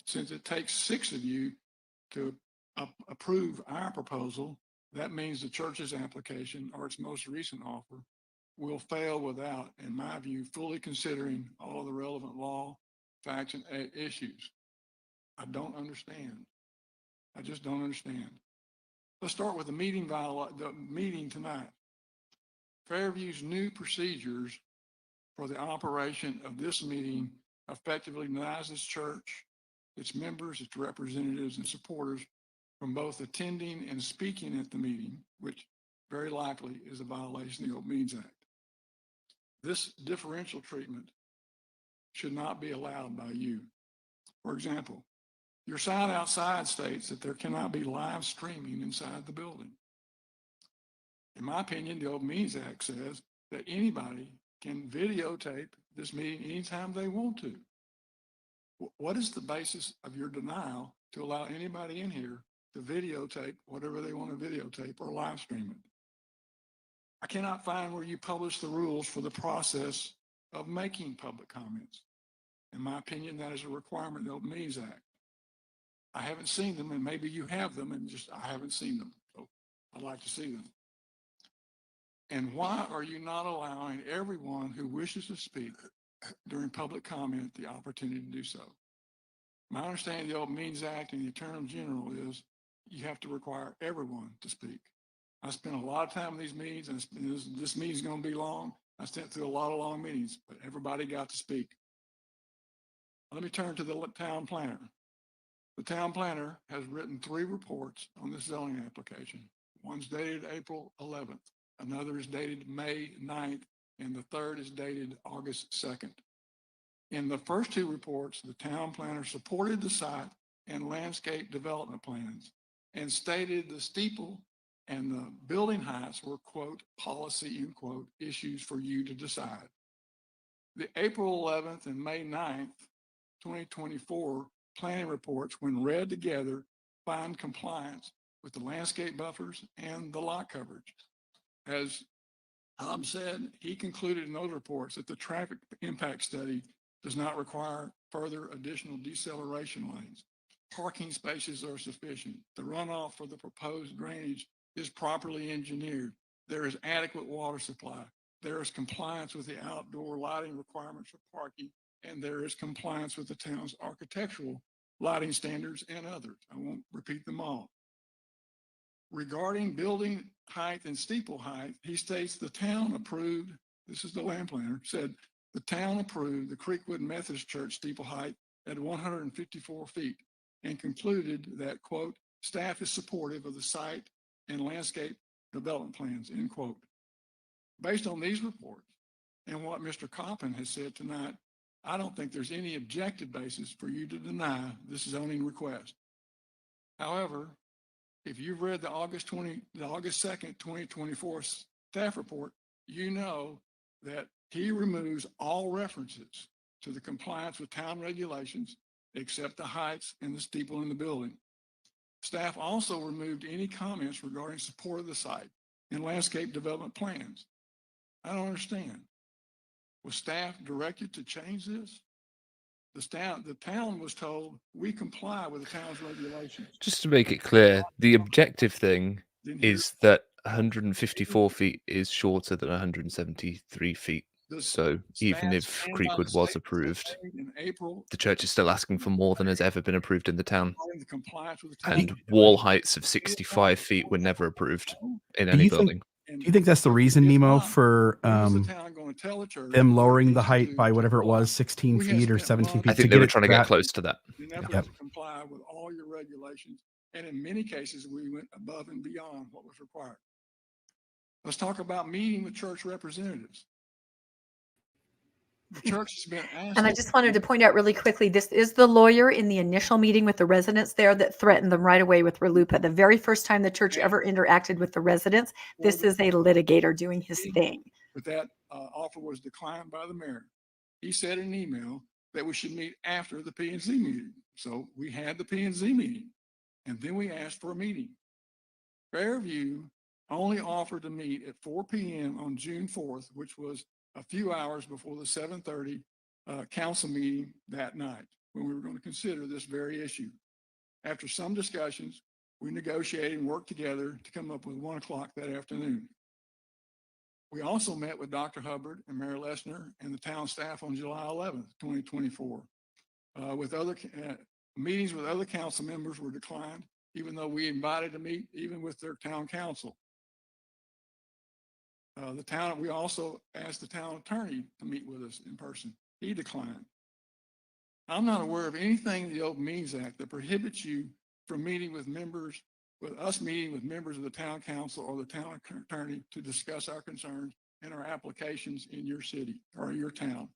Since it takes 6 of you to approve our proposal, That means the church's application or its most recent offer will fail without, in my view, fully considering all of the relevant law, facts, and issues. I don't understand. I just don't understand. Let's start with the meeting tonight. Fairview's new procedures for the operation of this meeting effectively denies this church, its members, its representatives, and supporters from both attending and speaking at the meeting, which very likely is a violation of the Open Meetings Act. This differential treatment should not be allowed by you. For example, your sign outside states that there cannot be live streaming inside the building. In my opinion, the Open Meetings Act says that anybody can videotape this meeting anytime they want to. What is the basis of your denial to allow anybody in here to videotape whatever they want to videotape or live stream it? I cannot find where you publish the rules for the process of making public comments. In my opinion, that is a requirement of the Open Meetings Act. I haven't seen them, and maybe you have them, and just I haven't seen them. So I'd like to see them. And why are you not allowing everyone who wishes to speak during public comment the opportunity to do so? My understanding of the Open Meetings Act and the Attorney General is you have to require everyone to speak. I spent a lot of time in these meetings, and this meeting's going to be long. I sat through a lot of long meetings, but everybody got to speak. Let me turn to the town planner. The town planner has written 3 reports on this zoning application. One's dated April 11th. Another is dated May 9th, and the third is dated August 2nd. In the first 2 reports, the town planner supported the site and landscape development plans and stated the steeple and the building heights were, quote, policy, end quote, issues for you to decide. The April 11th and May 9th, 2024 planning reports, when read together, find compliance with the landscape buffers and the lot coverage. As Tom said, he concluded in those reports that the traffic impact study does not require further additional deceleration lanes. Parking spaces are sufficient. The runoff for the proposed drainage is properly engineered. There is adequate water supply. There is compliance with the outdoor lighting requirements for parking, and there is compliance with the town's architectural lighting standards and others. I won't repeat them all. Regarding building height and steeple height, he states the town approved, this is the land planner, said the town approved the Creekwood Methodist Church steeple height at 154 feet and concluded that, quote, staff is supportive of the site and landscape development plans, end quote. Based on these reports and what Mr. Coppin has said tonight, I don't think there's any objective basis for you to deny this zoning request. However, if you've read the August 2nd, 2024 staff report, you know that he removes all references to the compliance with town regulations except the heights and the steeple in the building. Staff also removed any comments regarding support of the site and landscape development plans. I don't understand. Was staff directed to change this? The town was told we comply with the town's regulations. Just to make it clear, the objective thing is that 154 feet is shorter than 173 feet. So even if Creekwood was approved, the church is still asking for more than has ever been approved in the town. And wall heights of 65 feet were never approved in any building. Do you think that's the reason, Nemo, for them lowering the height by whatever it was, 16 feet or 17 feet? I think they were trying to get close to that. In an effort to comply with all your regulations, and in many cases, we went above and beyond what was required. Let's talk about meeting with church representatives. The church has been asked. And I just wanted to point out really quickly, this is the lawyer in the initial meeting with the residents there that threatened them right away with RLUIPA. The very first time the church ever interacted with the residents, this is a litigator doing his thing. But that offer was declined by the mayor. He said in an email that we should meet after the P&Z meeting. So we had the P&Z meeting, and then we asked for a meeting. Fairview only offered to meet at 4 p.m. on June 4th, which was a few hours before the 7:30 council meeting that night, when we were going to consider this very issue. After some discussions, We negotiated and worked together to come up with 1 o'clock that afternoon. We also met with Dr. Hubbard and Mayor Lessner and the town staff on July 11th, 2024. With other meetings with other council members were declined, even though we invited to meet even with their town council. We also asked the town attorney to meet with us in person. He declined. I'm not aware of anything in the Open Meetings Act that prohibits you from meeting with members, with us meeting with members of the town council or the town attorney to discuss our concerns and our applications in your city or your town.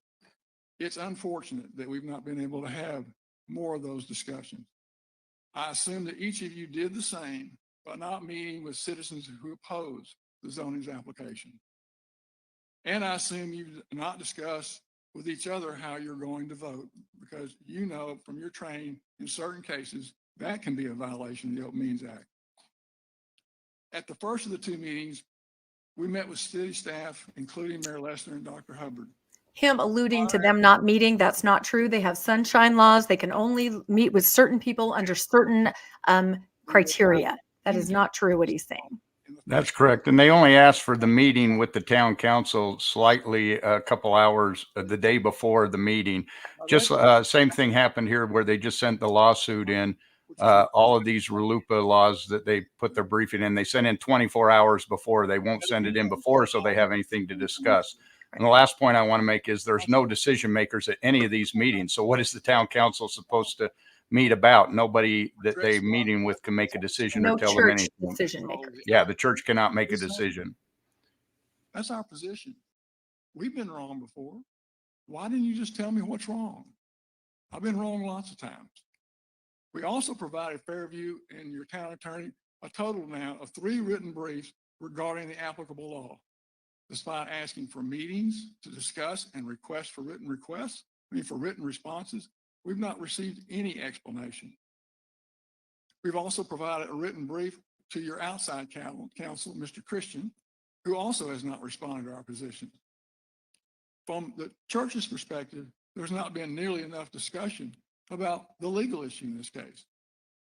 It's unfortunate that we've not been able to have more of those discussions. I assume that each of you did the same by not meeting with citizens who oppose the zoning's application. And I assume you did not discuss with each other how you're going to vote, because you know from your training in certain cases that can be a violation of the Open Meetings Act. At the first of the two meetings, we met with city staff, including Mayor Lessner and Dr. Hubbard. Him alluding to them not meeting, that's not true. They have sunshine laws. They can only meet with certain people under certain criteria. That is not true what he's saying. That's correct. And they only asked for the meeting with the town council slightly a couple hours the day before the meeting. Just same thing happened here where they just sent the lawsuit in. All of these RLUIPA laws that they put their briefing in, they sent in 24 hours before. They won't send it in before so they have anything to discuss. And the last point I want to make is there's no decision makers at any of these meetings. So what is the town council supposed to meet about? Nobody that they meeting with can make a decision or tell them anything. Decision maker. Yeah, the church cannot make a decision. That's our position. We've been wrong before. Why didn't you just tell me what's wrong? I've been wrong lots of times. We also provided Fairview and your town attorney a total now of 3 written briefs regarding the applicable law. Despite asking for meetings to discuss and request for written requests, for written responses, we've not received any explanation. We've also provided a written brief to your outside counsel, Mr. Christian, who also has not responded to our position. From the church's perspective, there's not been nearly enough discussion about the legal issue in this case.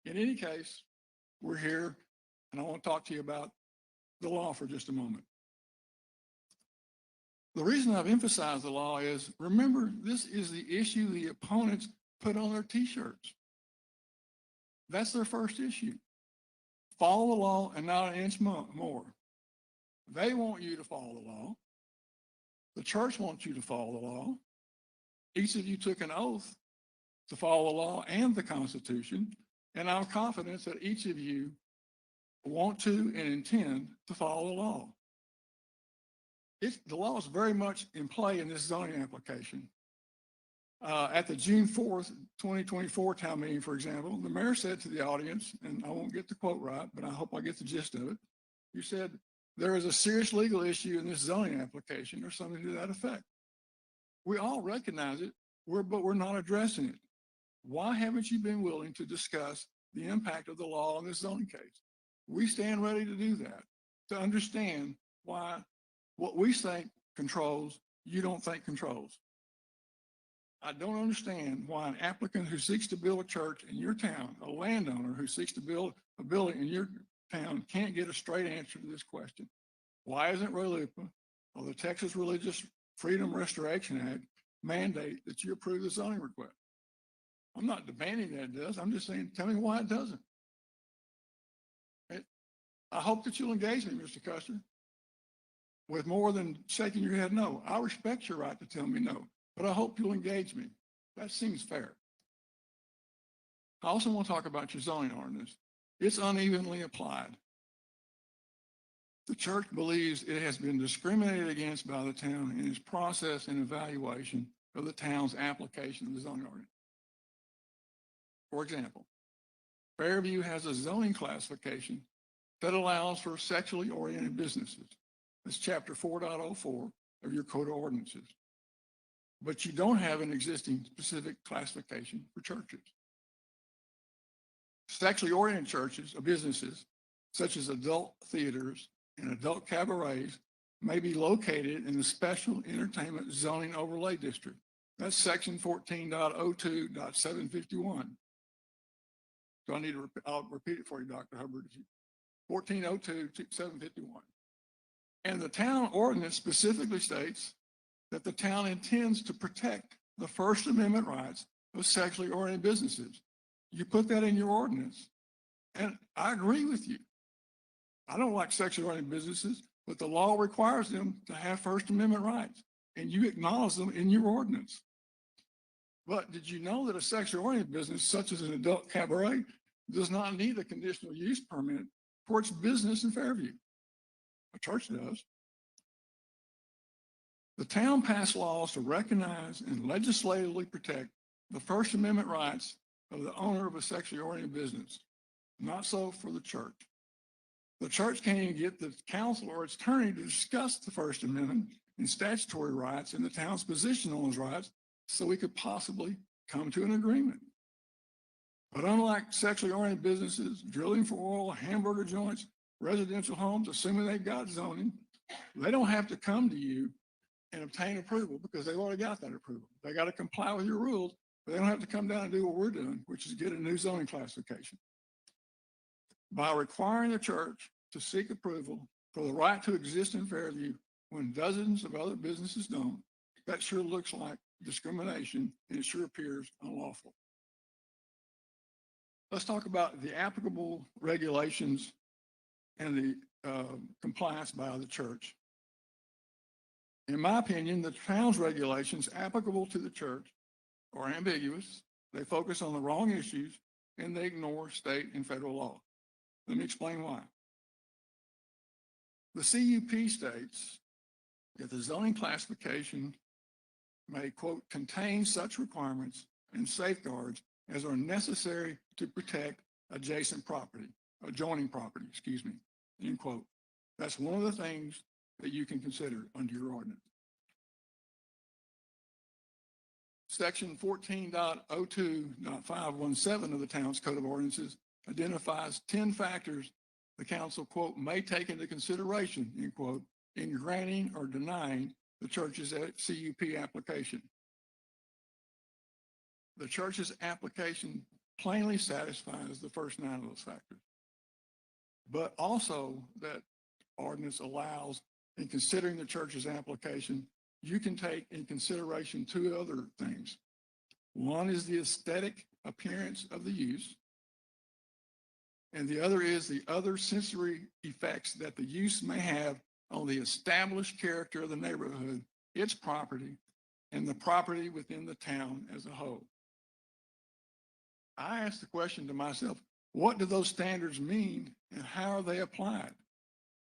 In any case, we're here, and I want to talk to you about the law for just a moment. The reason I've emphasized the law is, remember, this is the issue the opponents put on their t-shirts. That's their first issue. Follow the law and not an inch more. They want you to follow the law. The church wants you to follow the law. Each of you took an oath to follow the law and the Constitution, and I'm confident that each of you want to and intend to follow the law. The law is very much in play in this zoning application. At the June 4th, 2024 town meeting, for example, the mayor said to the audience, and I won't get the quote right, but I hope I get the gist of it. You said, there is a serious legal issue in this zoning application or something to that effect. We all recognize it, but we're not addressing it. Why haven't you been willing to discuss the impact of the law on this zoning case? We stand ready to do that, to understand why what we think controls, you don't think controls. I don't understand why an applicant who seeks to build a church in your town, a landowner who seeks to build a building in your town, can't get a straight answer to this question. Why isn't RLUIPA or the Texas Religious Freedom Restoration Act mandate that you approve the zoning request? I'm not demanding that it does. I'm just saying, tell me why it doesn't. I hope that you'll engage me, Mr. Custer, with more than shaking your head no. I respect your right to tell me no, but I hope you'll engage me. That seems fair. I also want to talk about your zoning ordinance. It's unevenly applied. The church believes it has been discriminated against by the town in its process and evaluation of the town's application of the zoning ordinance. For example, Fairview has a zoning classification that allows for sexually oriented businesses. That's chapter 4.04 of your code of ordinances. But you don't have an existing specific classification for churches. Sexually oriented churches or businesses, such as adult theaters and adult cabarets, may be located in the special entertainment zoning overlay district. That's section 14.02.751. So I need to, I'll repeat it for you, Dr. Hubbard. 1402-751. And the town ordinance specifically states that the town intends to protect the First Amendment rights of sexually oriented businesses. You put that in your ordinance, and I agree with you. I don't like sexually oriented businesses, but the law requires them to have First Amendment rights, and you acknowledge them in your ordinance. But did you know that a sexually oriented business, such as an adult cabaret, does not need a conditional use permit for its business in Fairview? A church does. The town passed laws to recognize and legislatively protect the First Amendment rights of the owner of a sexually oriented business. Not so for the church. The church can't even get the council or its attorney to discuss the First Amendment and statutory rights and the town's position on those rights so we could possibly come to an agreement. But unlike sexually oriented businesses, drilling for oil, hamburger joints, residential homes, assuming they've got zoning, they don't have to come to you and obtain approval because they've already got that approval. They got to comply with your rules, but they don't have to come down and do what we're doing, which is get a new zoning classification. By requiring the church to seek approval for the right to exist in Fairview when dozens of other businesses don't, that sure looks like discrimination, and it sure appears unlawful. Let's talk about the applicable regulations and the compliance by the church. In my opinion, the town's regulations applicable to the church are ambiguous. They focus on the wrong issues and they ignore state and federal law. Let me explain why. The CUP states that the zoning classification may, quote, contain such requirements and safeguards as are necessary to protect adjacent property, adjoining property, excuse me, end quote. That's one of the things that you can consider under your ordinance. Section 14.02.517 of the town's code of ordinances identifies 10 factors the council, quote, may take into consideration, end quote, in granting or denying the church's CUP application. The church's application plainly satisfies the first 9 of those factors, but also that ordinance allows, in considering the church's application, you can take in consideration 2 other things. One is the aesthetic appearance of the use, and the other is the other sensory effects that the use may have on the established character of the neighborhood, its property, and the property within the town as a whole. I asked the question to myself, what do those standards mean and how are they applied?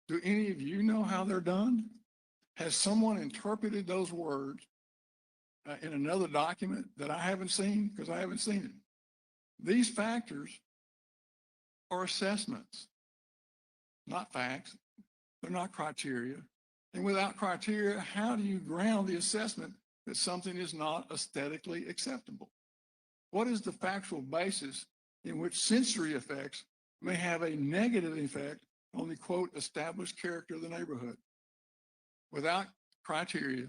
Do any of you know how they're done? Has someone interpreted those words in another document that I haven't seen? Because I haven't seen it. These factors are assessments, not facts. They're not criteria. And without criteria, how do you ground the assessment that something is not aesthetically acceptable? What is the factual basis in which sensory effects may have a negative effect on the, quote, established character of the neighborhood? Without criteria,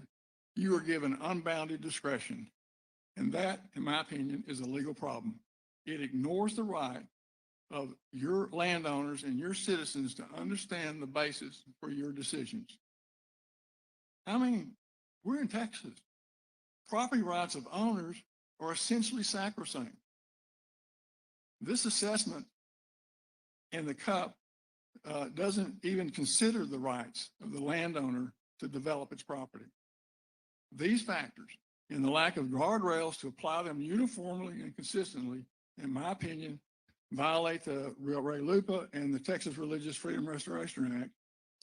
you are given unbounded discretion. And that, in my opinion, is a legal problem. It ignores the right of your landowners and your citizens to understand the basis for your decisions. I mean, we're in Texas. Property rights of owners are essentially sacrosanct. This assessment in the CUP doesn't even consider the rights of the landowner to develop its property. These factors and the lack of guardrails to apply them uniformly and consistently, in my opinion, violate the Ray Lupa and the Texas Religious Freedom Restoration Act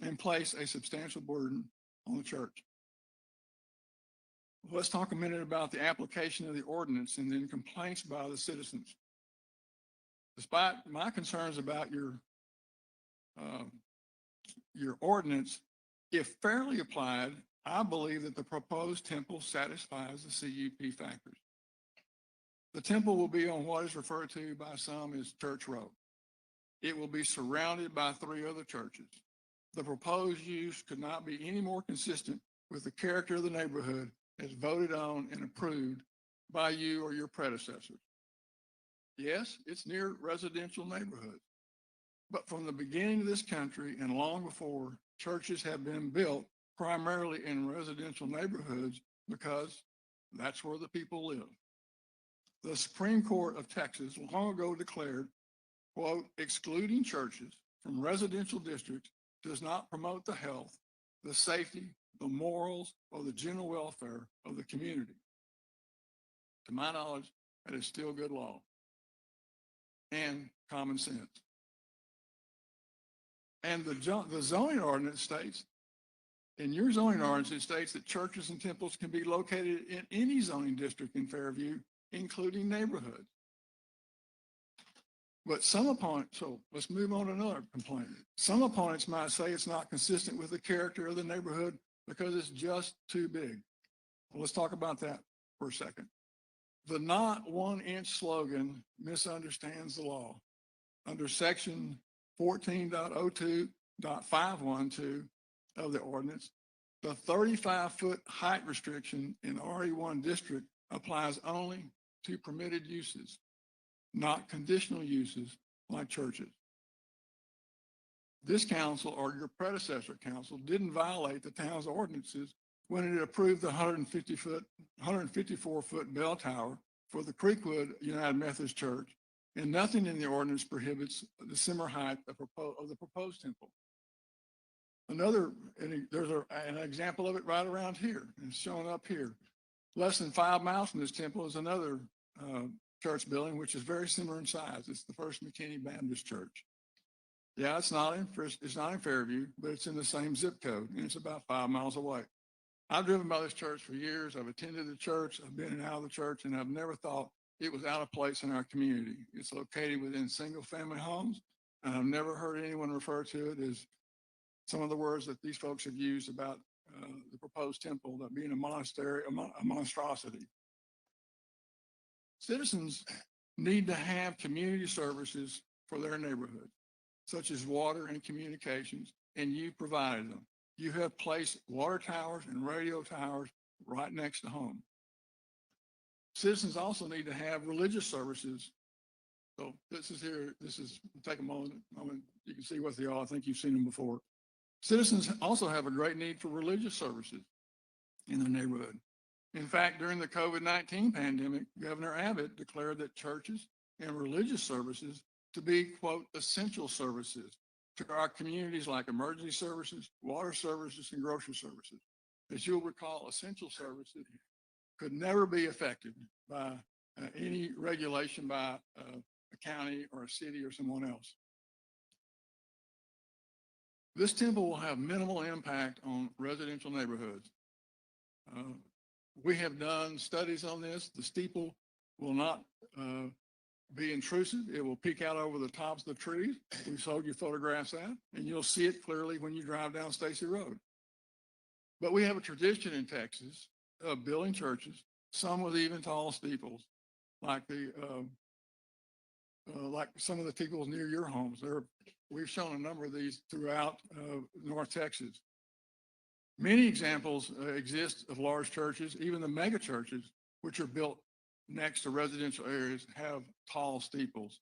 and place a substantial burden on the church. Let's talk a minute about the application of the ordinance and then complaints by the citizens. Despite my concerns about your ordinance, if fairly applied, I believe that the proposed temple satisfies the CUP factors. The temple will be on what is referred to by some as Church Road. It will be surrounded by 3 other churches. The proposed use could not be any more consistent with the character of the neighborhood as voted on and approved by you or your predecessors. Yes, it's near residential neighborhoods. But from the beginning of this country and long before, churches have been built primarily in residential neighborhoods because that's where the people live. The Supreme Court of Texas long ago declared, quote, excluding churches from residential districts does not promote the health, the safety, the morals, or the general welfare of the community. To my knowledge, that is still good law and common sense. And the zoning ordinance states, in your zoning ordinance, it states that churches and temples can be located in any zoning district in Fairview, including neighborhoods. But some opponents, so let's move on to another complaint. Some opponents might say it's not consistent with the character of the neighborhood because it's just too big. Well, let's talk about that for a second. The not 1 inch slogan misunderstands the law. Under section 14.02.512 of the ordinance, the 35-foot height restriction in RE1 district applies only to permitted uses, not conditional uses like churches. This council or your predecessor council didn't violate the town's ordinances when it approved the 154-foot bell tower for the Creekwood United Methodist Church, and nothing in the ordinance prohibits the similar height of the proposed temple. There's an example of it right around here. It's shown up here. Less than 5 miles from this temple is another church building, which is very similar in size. It's the First McKinney Baptist Church. Yeah, it's not in Fairview, but it's in the same zip code, and it's about 5 miles away. I've driven by this church for years. I've attended the church. I've been in and out of the church, and I've never thought it was out of place in our community. It's located within single-family homes, and I've never heard anyone refer to it as some of the words that these folks have used about the proposed temple, that being a monastery, a monstrosity. Citizens need to have community services for their neighborhood, such as water and communications, and you provided them. You have placed water towers and radio towers right next to home. Citizens also need to have religious services. So take a moment. You can see what they are. I think you've seen them before. Citizens also have a great need for religious services in their neighborhood. In fact, during the COVID-19 pandemic, Governor Abbott declared that churches and religious services to be, quote, essential services to our communities, like emergency services, water services, and grocery services. As you'll recall, essential services could never be affected by any regulation by a county or a city or someone else. This temple will have minimal impact on residential neighborhoods. We have done studies on this. The steeple will not be intrusive. It will peek out over the tops of the trees. We showed you photographs of that, and you'll see it clearly when you drive down Stacy Road. But we have a tradition in Texas of building churches, some with even tall steeples, like some of the steeples near your homes. We've shown a number of these throughout North Texas. Many examples exist of large churches, even the mega churches, which are built next to residential areas, have tall steeples.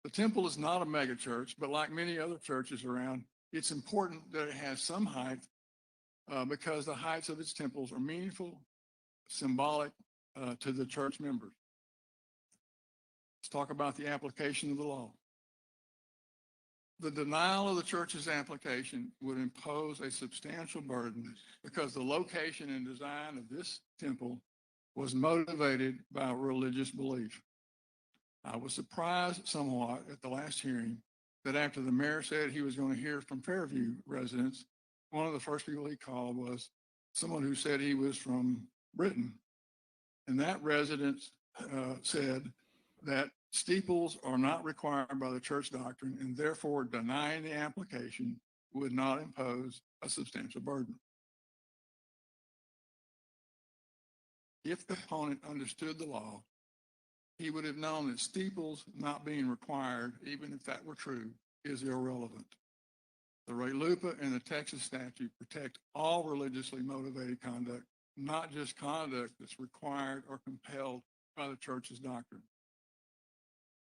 The temple is not a mega church, but like many other churches around, it's important that it has some height because the heights of its temples are meaningful, symbolic to the church members. Let's talk about the application of the law. The denial of the church's application would impose a substantial burden because the location and design of this temple was motivated by religious belief. I was surprised somewhat at the last hearing that after the mayor said he was going to hear from Fairview residents, one of the first people he called was someone who said he was from Britain. And that resident said that steeples are not required by the church doctrine, and therefore denying the application would not impose a substantial burden. If the opponent understood the law, he would have known that steeples not being required, even if that were true, is irrelevant. The Ray Lupa and the Texas statute protect all religiously motivated conduct, not just conduct that's required or compelled by the church's doctrine.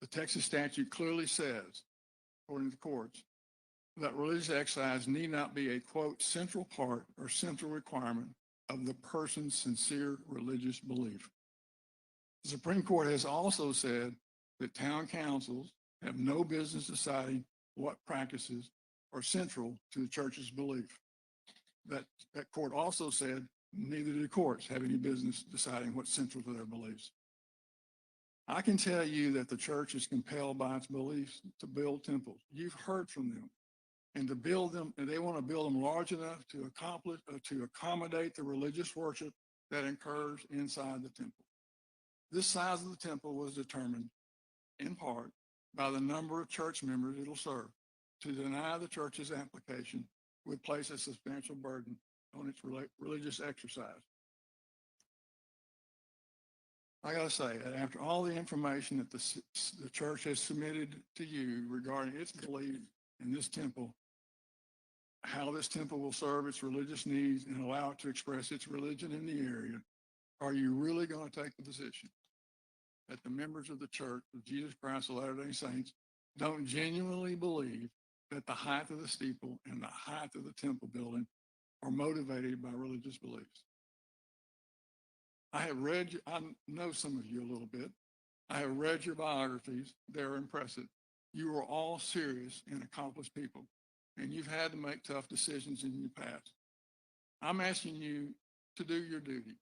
The Texas statute clearly says, according to the courts, that religious exercise need not be a, quote, central part or central requirement of the person's sincere religious belief. The Supreme Court has also said that town councils have no business deciding what practices are central to the church's belief. That court also said neither do courts have any business deciding what's central to their beliefs. I can tell you that the church is compelled by its beliefs to build temples. You've heard from them. And to build them, and they want to build them large enough to accommodate the religious worship that occurs inside the temple. This size of the temple was determined in part by the number of church members it'll serve. To deny the church's application would place a substantial burden on its religious exercise. I got to say that after all the information that the church has submitted to you regarding its belief in this temple, how this temple will serve its religious needs and allow it to express its religion in the area, are you really going to take the position that the members of the Church of Jesus Christ of Latter-day Saints don't genuinely believe that the height of the steeple and the height of the temple building are motivated by religious beliefs? I know some of you a little bit. I have read your biographies. They're impressive. You are all serious and accomplished people, and you've had to make tough decisions in your past. I'm asking you to do your duty.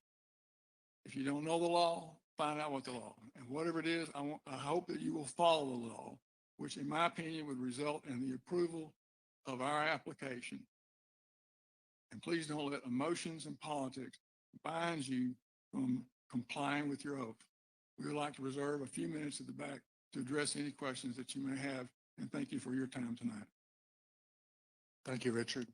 If you don't know the law, find out what the law is. And whatever it is, I hope that you will follow the law, which in my opinion would result in the approval of our application. And please don't let emotions and politics bind you from complying with your oath. We would like to reserve a few minutes at the back to address any questions that you may have, and thank you for your time tonight. Thank you, Richard.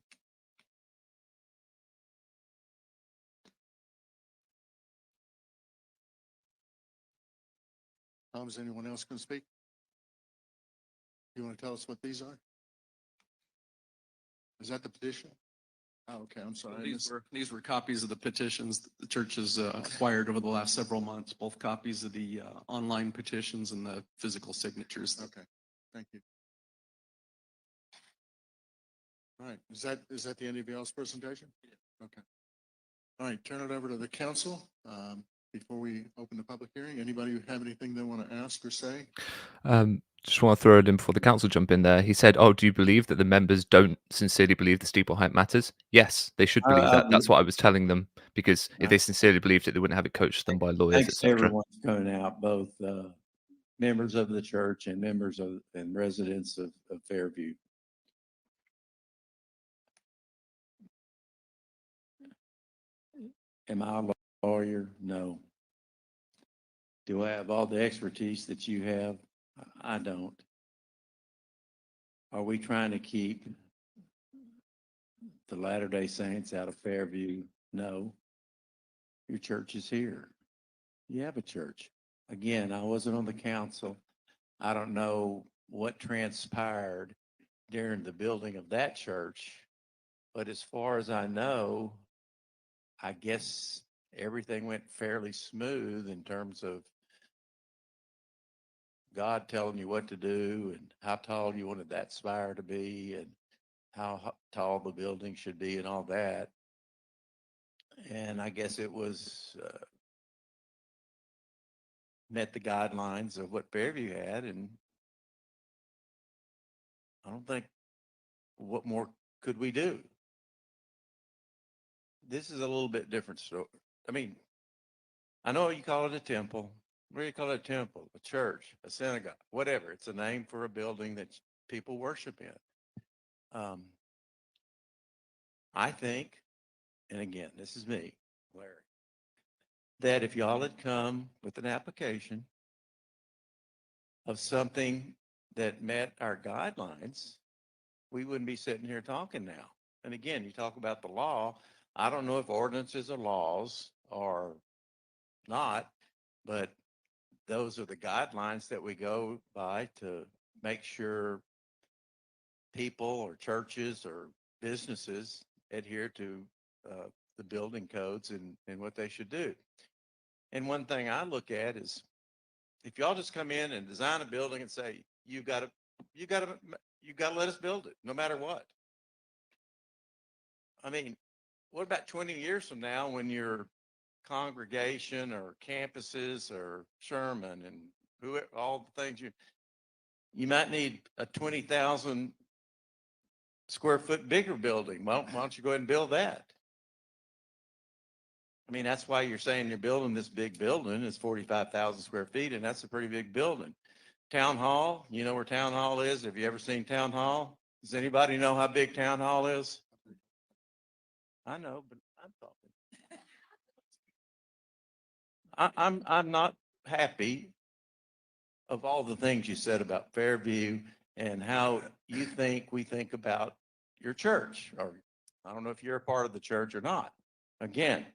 Is anyone else going to speak? You want to tell us what these are? Is that the petition? Oh, okay, I'm sorry. These were copies of the petitions the church has acquired over the last several months, both copies of the online petitions and the physical signatures. Okay, thank you. All right, is that the end of y'all's presentation? Yeah. Okay. All right, turn it over to the council. Before we open the public hearing, anybody who have anything they want to ask or say? Just want to throw it in before the council jump in there. He said, "Oh, do you believe that the members don't sincerely believe the steeple height matters?" Yes, they should believe that. That's what I was telling them, because if they sincerely believed it, they wouldn't have it coached them by lawyers, Thanks to etc. everyone's coming out, both members of the church and members of and residents of Fairview. Am I a lawyer? No. Do I have all the expertise that you have? I don't. Are we trying to keep the Latter-day Saints out of Fairview? No. Your church is here. You have a church. Again, I wasn't on the council. I don't know what transpired during the building of that church, but as far as I know, I guess everything went fairly smooth in terms of God telling you what to do and how tall you wanted that spire to be and how tall the building should be and all that. And I guess it was met the guidelines of what Fairview had, and I don't think what more could we do. This is a little bit different story. I mean, I know you call it a temple. What do you call it? A temple, a church, a synagogue, whatever. It's a name for a building that people worship in. I think, and again, this is me, Larry, that if y'all had come with an application of something that met our guidelines, we wouldn't be sitting here talking now. And again, you talk about the law. I don't know if ordinances or laws are not, but those are the guidelines that we go by to make sure people or churches or businesses adhere to the building codes and what they should do. And one thing I look at is if y'all just come in and design a building and say, you gotta let us build it, no matter what. I mean, what about 20 years from now when your congregation or campuses or Sherman and all the things you might need a 20,000 square foot bigger building. Why don't you go ahead and build that? I mean, that's why you're saying you're building this big building. It's 45,000 square feet, and that's a pretty big building. Town Hall, you know where Town Hall is? Have you ever seen Town Hall? Does anybody know how big Town Hall is? I know, but I'm talking. I'm not happy of all the things you said about Fairview and how you think we think about your church, or I don't know if you're a part of the church or not. Again,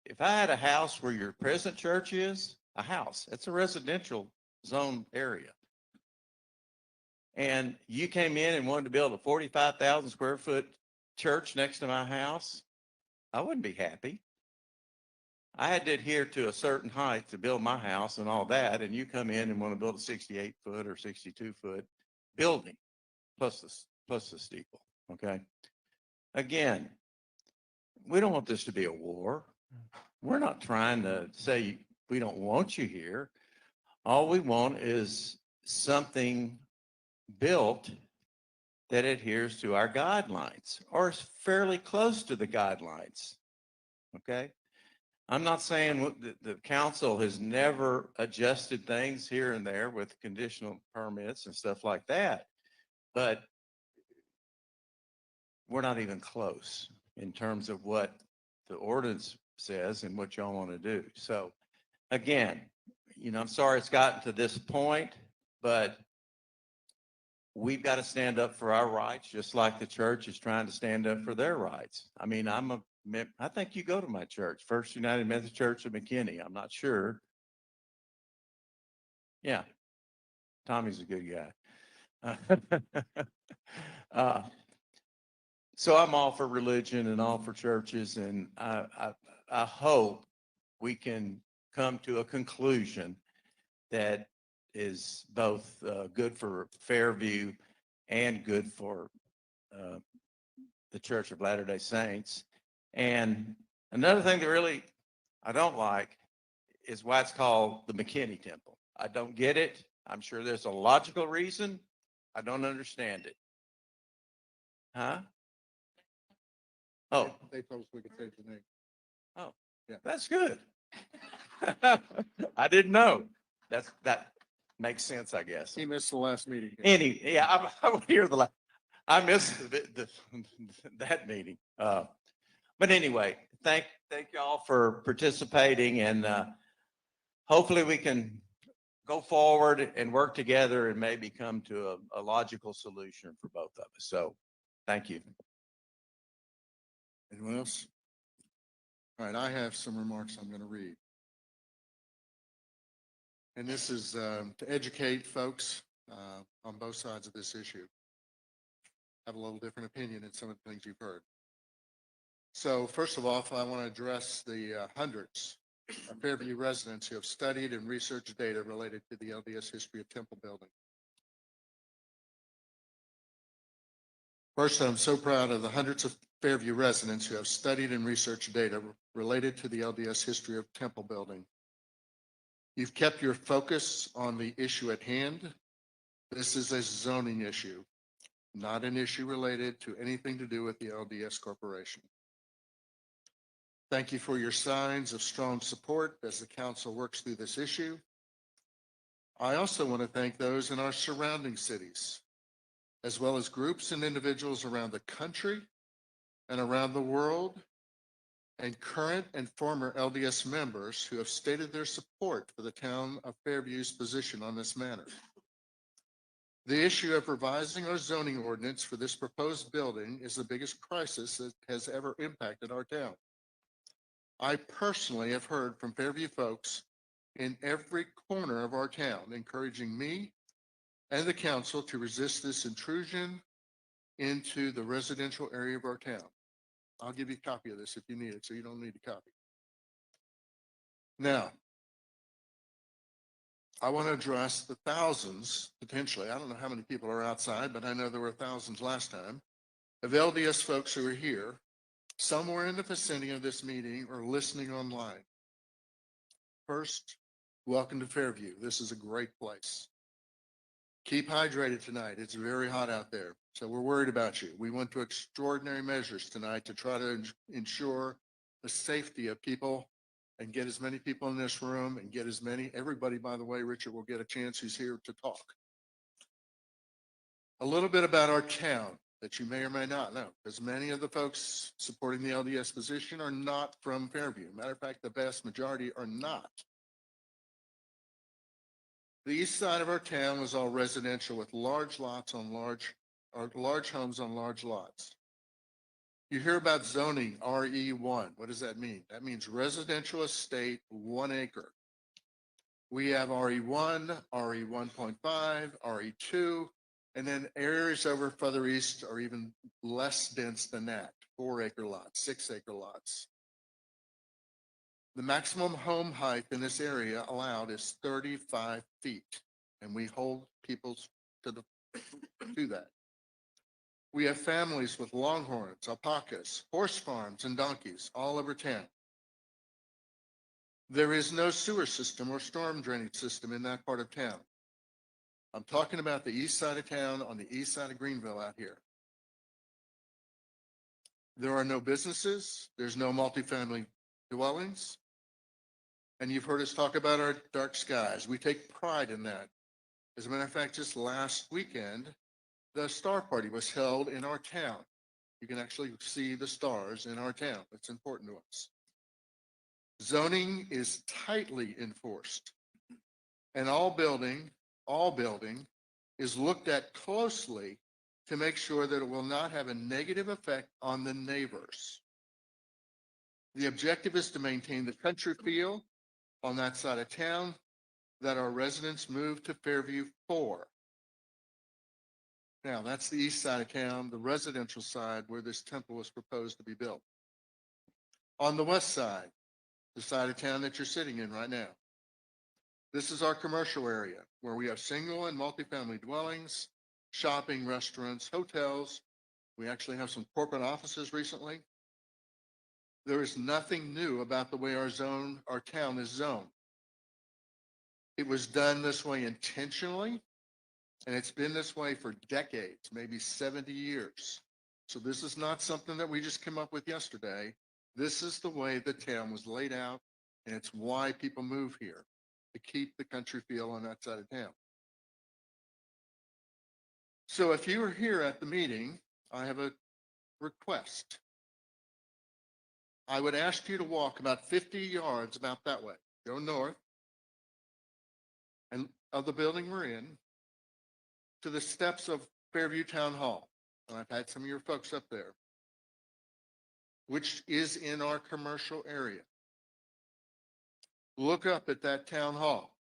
if I had a house where your present church is, a house, it's a residential zone area, and you came in and wanted to build a 45,000 square foot church next to my house, I wouldn't be happy. I had to adhere to a certain height to build my house and all that, and you come in and want to build a 68 foot or 62 foot building, plus the steeple, okay? Again, we don't want this to be a war. We're not trying to say we don't want you here. All we want is something built that adheres to our guidelines or is fairly close to the guidelines, okay? I'm not saying the council has never adjusted things here and there with conditional permits and stuff like that, but we're not even close in terms of what the ordinance says and what y'all want to do. So again, you know, I'm sorry it's gotten to this point, but we've got to stand up for our rights, just like the church is trying to stand up for their rights. I mean, I think you go to my church, First United Methodist Church of McKinney. I'm not sure. Yeah, Tommy's a good guy. So I'm all for religion and all for churches, and I hope we can come to a conclusion that is both good for Fairview and good for the Church of Latter-day Saints. And another thing that really I don't like is why it's called the McKinney Temple. I don't get it. I'm sure there's a logical reason. I don't understand it. Huh? Oh. They told us we could change the name. Oh, yeah, that's good. I didn't know. That makes sense, I guess. He missed the last meeting. I was here I missed that meeting. But anyway, thank y'all for participating, and hopefully we can go forward and work together and maybe come to a logical solution for both of us. So thank you. Anyone else? All right, I have some remarks I'm going to read. And this is to educate folks on both sides of this issue. Have a little different opinion in some of the things you've heard. So first of all, I want to address the hundreds of Fairview residents who have studied and researched data related to the LDS history of temple building. First, I'm so proud of the hundreds of Fairview residents who have studied and researched data related to the LDS history of temple building. You've kept your focus on the issue at hand. This is a zoning issue, not an issue related to anything to do with the LDS Corporation. Thank you for your signs of strong support as the council works through this issue. I also want to thank those in our surrounding cities, as well as groups and individuals around the country and around the world, and current and former LDS members who have stated their support for the town of Fairview's position on this matter. The issue of revising our zoning ordinance for this proposed building is the biggest crisis that has ever impacted our town. I personally have heard from Fairview folks in every corner of our town, encouraging me and the council to resist this intrusion into the residential area of our town. I'll give you a copy of this if you need it, so you don't need a copy. Now, I want to address the thousands, potentially, I don't know how many people are outside, but I know there were thousands last time, of LDS folks who are here, somewhere in the vicinity of this meeting or listening online. First, welcome to Fairview. This is a great place. Keep hydrated tonight. It's very hot out there. So we're worried about you. We went to extraordinary measures tonight to try to ensure the safety of people and get as many people in this room and get as many, everybody, by the way, Richard will get a chance who's here to talk. A little bit about our town that you may or may not know, because many of the folks supporting the LDS position are not from Fairview. Matter of fact, the vast majority are not. The east side of our town was all residential with large lots on large homes on large lots. You hear about zoning RE1. What does that mean? That means residential estate, 1 acre. We have RE1, RE1.5, RE2, and then areas over further east are even less dense than that, 4 acre lots, 6 acre lots. The maximum home height in this area allowed is 35 feet, and we hold people to that. We have families with longhorns, alpacas, horse farms, and donkeys all over town. There is no sewer system or storm drainage system in that part of town. I'm talking about the east side of town, on the east side of Greenville out here. There are no businesses. There's no multifamily dwellings. And you've heard us talk about our dark skies. We take pride in that. As a matter of fact, just last weekend, the Star Party was held in our town. You can actually see the stars in our town. It's important to us. Zoning is tightly enforced, and all building is looked at closely to make sure that it will not have a negative effect on the neighbors. The objective is to maintain the country feel on that side of town that our residents moved to Fairview for. Now, that's the east side of town, the residential side where this temple was proposed to be built. On the west side, the side of town that you're sitting in right now, this is our commercial area where we have single and multifamily dwellings, shopping, restaurants, hotels. We actually have some corporate offices recently. There is nothing new about the way our town is zoned. It was done this way intentionally, and it's been this way for decades, maybe 70 years. So this is not something that we just came up with yesterday. This is the way the town was laid out, and it's why people move here, to keep the country feel on that side of town. So if you were here at the meeting, I have a request. I would ask you to walk about 50 yards about that way. Go north and of the building we're in to the steps of Fairview Town Hall. And I've had some of your folks up there, which is in our commercial area. Look up at that town hall.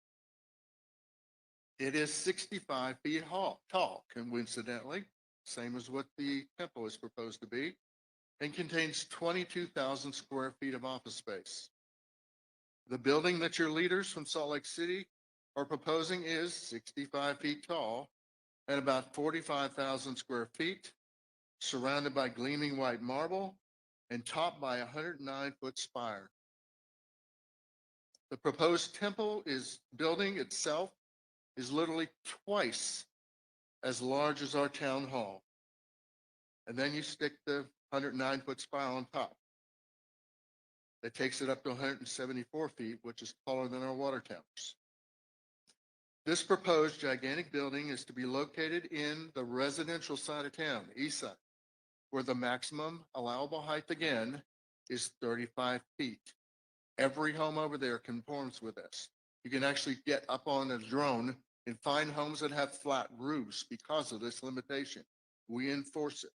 It is 65 feet tall, coincidentally, same as what the temple is proposed to be, and contains 22,000 square feet of office space. The building that your leaders from Salt Lake City are proposing is 65 feet tall and about 45,000 square feet, surrounded by gleaming white marble and topped by a 109-foot spire. The proposed temple building itself is literally twice as large as our town hall. And then you stick the 109-foot spire on top. That takes it up to 174 feet, which is taller than our water towers. This proposed gigantic building is to be located in the residential side of town, the east side, where the maximum allowable height again is 35 feet. Every home over there conforms with this. You can actually get up on a drone and find homes that have flat roofs because of this limitation. We enforce it.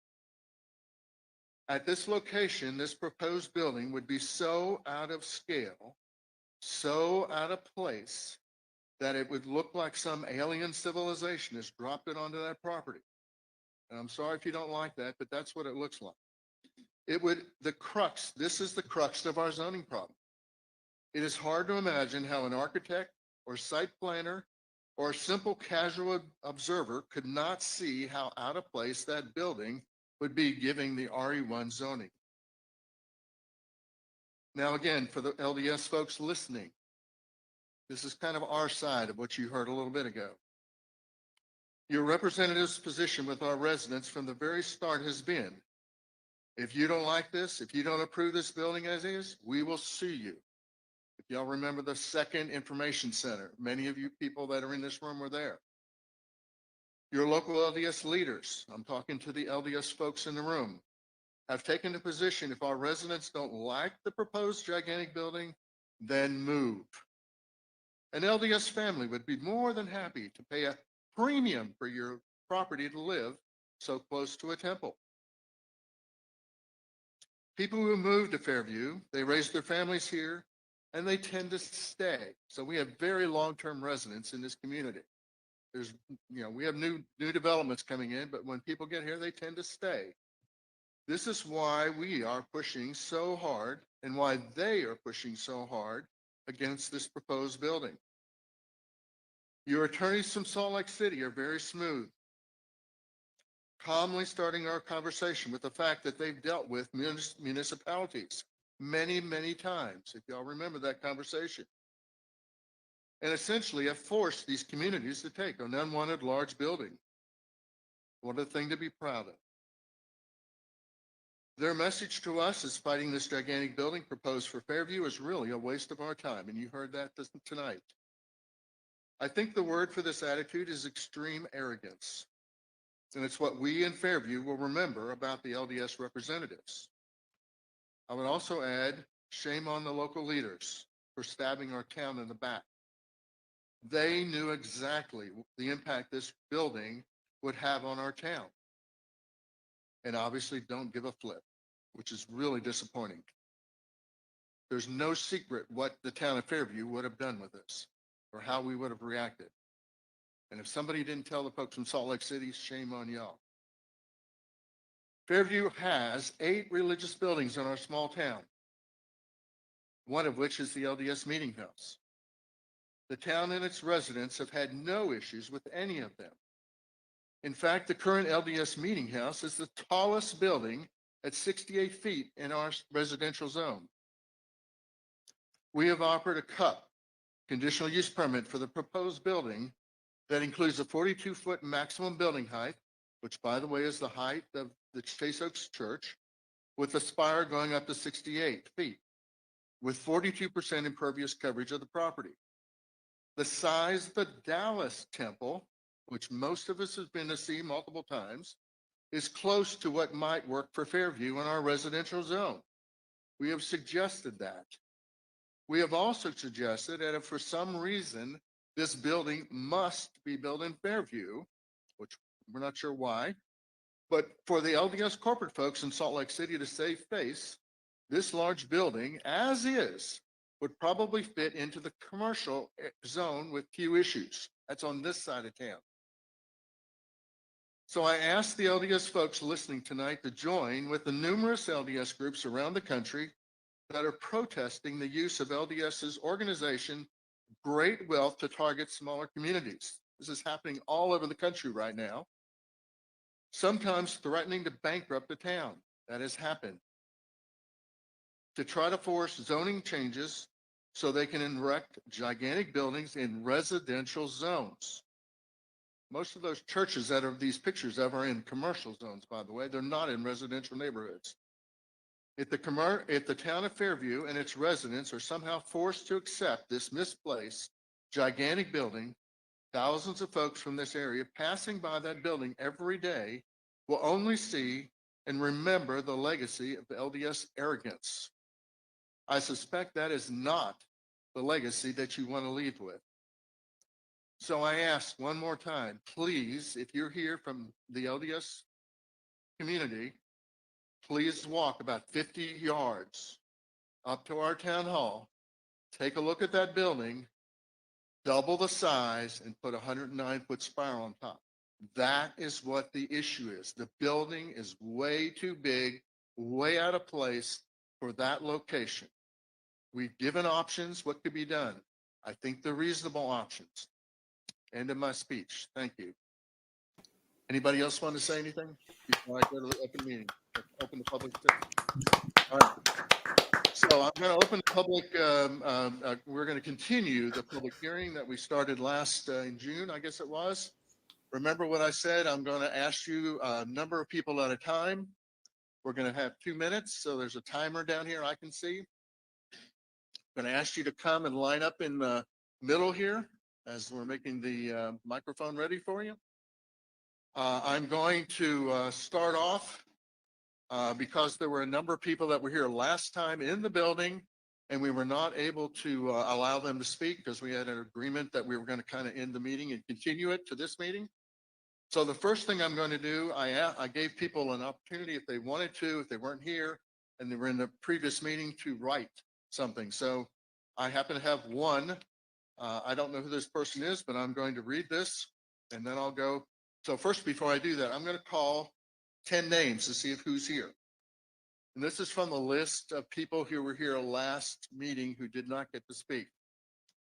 At this location, this proposed building would be so out of scale, so out of place, that it would look like some alien civilization has dropped it onto that property. And I'm sorry if you don't like that, but that's what it looks like. This is the crux of our zoning problem. It is hard to imagine how an architect or site planner or a simple casual observer could not see how out of place that building would be giving the RE1 zoning. Now, again, for the LDS folks listening, this is kind of our side of what you heard a little bit ago. Your representative's position with our residents from the very start has been, if you don't like this, if you don't approve this building as is, we will sue you. If y'all remember the second information center, many of you people that are in this room were there. Your local LDS leaders, I'm talking to the LDS folks in the room, have taken the position if our residents don't like the proposed gigantic building, then move. An LDS family would be more than happy to pay a premium for your property to live so close to a temple. People who move to Fairview, they raise their families here and they tend to stay. So we have very long-term residents in this community. There's, we have new developments coming in, but when people get here, they tend to stay. This is why we are pushing so hard and why they are pushing so hard against this proposed building. Your attorneys from Salt Lake City are very smooth, calmly starting our conversation with the fact that they've dealt with municipalities many, many times, if y'all remember that conversation, and essentially have forced these communities to take an unwanted large building. What a thing to be proud of. Their message to us is fighting this gigantic building proposed for Fairview is really a waste of our time, and you heard that tonight. I think the word for this attitude is extreme arrogance, and it's what we in Fairview will remember about the LDS representatives. I would also add, shame on the local leaders for stabbing our town in the back. They knew exactly the impact this building would have on our town, and obviously don't give a flip, which is really disappointing. There's no secret what the town of Fairview would have done with this or how we would have reacted. And if somebody didn't tell the folks from Salt Lake City, shame on y'all. Fairview has 8 religious buildings in our small town, one of which is the LDS Meeting House. The town and its residents have had no issues with any of them. In fact, the current LDS Meeting House is the tallest building at 68 feet in our residential zone. We have offered a CUP, conditional use permit, for the proposed building that includes a 42-foot maximum building height, which, by the way, is the height of the Chase Oaks Church, with the spire going up to 68 feet, with 42% impervious coverage of the property. The size of the Dallas Temple, which most of us have been to see multiple times, is close to what might work for Fairview in our residential zone. We have suggested that. We have also suggested that if for some reason this building must be built in Fairview, which we're not sure why, but for the LDS corporate folks in Salt Lake City to save face, this large building, as is, would probably fit into the commercial zone with few issues. That's on this side of town. So I asked the LDS folks listening tonight to join with the numerous LDS groups around the country that are protesting the use of LDS's organization, Great Wealth, to target smaller communities. This is happening all over the country right now, sometimes threatening to bankrupt the town. That has happened. To try to force zoning changes so they can erect gigantic buildings in residential zones. Most of those churches that are these pictures of are in commercial zones, by the way. They're not in residential neighborhoods. If the town of Fairview and its residents are somehow forced to accept this misplaced, gigantic building, thousands of folks from this area passing by that building every day will only see and remember the legacy of the LDS arrogance. I suspect that is not the legacy that you want to leave with. So I ask one more time, please, if you're here from the LDS community, please walk about 50 yards up to our town hall, take a look at that building, double the size, and put a 109-foot spire on top. That is what the issue is. The building is way too big, way out of place for that location. We've given options, what could be done. I think they're reasonable options. End of my speech. Thank you. Anybody else want to say anything before I go to the open meeting? Open the public. All right. So I'm going to open the public. We're going to continue the public hearing that we started last in June, I guess it was. Remember what I said? I'm going to ask you a number of people at a time. We're going to have 2 minutes. So there's a timer down here I can see. I'm going to ask you to come and line up in the middle here as we're making the microphone ready for you. I'm going to start off because there were a number of people that were here last time in the building and we were not able to allow them to speak because we had an agreement that we were going to kind of end the meeting and continue it to this meeting. So the first thing I'm going to do, I gave people an opportunity if they wanted to, if they weren't here and they were in the previous meeting, to write something. So I happen to have one. I don't know who this person is, but I'm going to read this and then I'll go. So first, before I do that, I'm going to call 10 names to see if who's here. And this is from the list of people who were here last meeting who did not get to speak.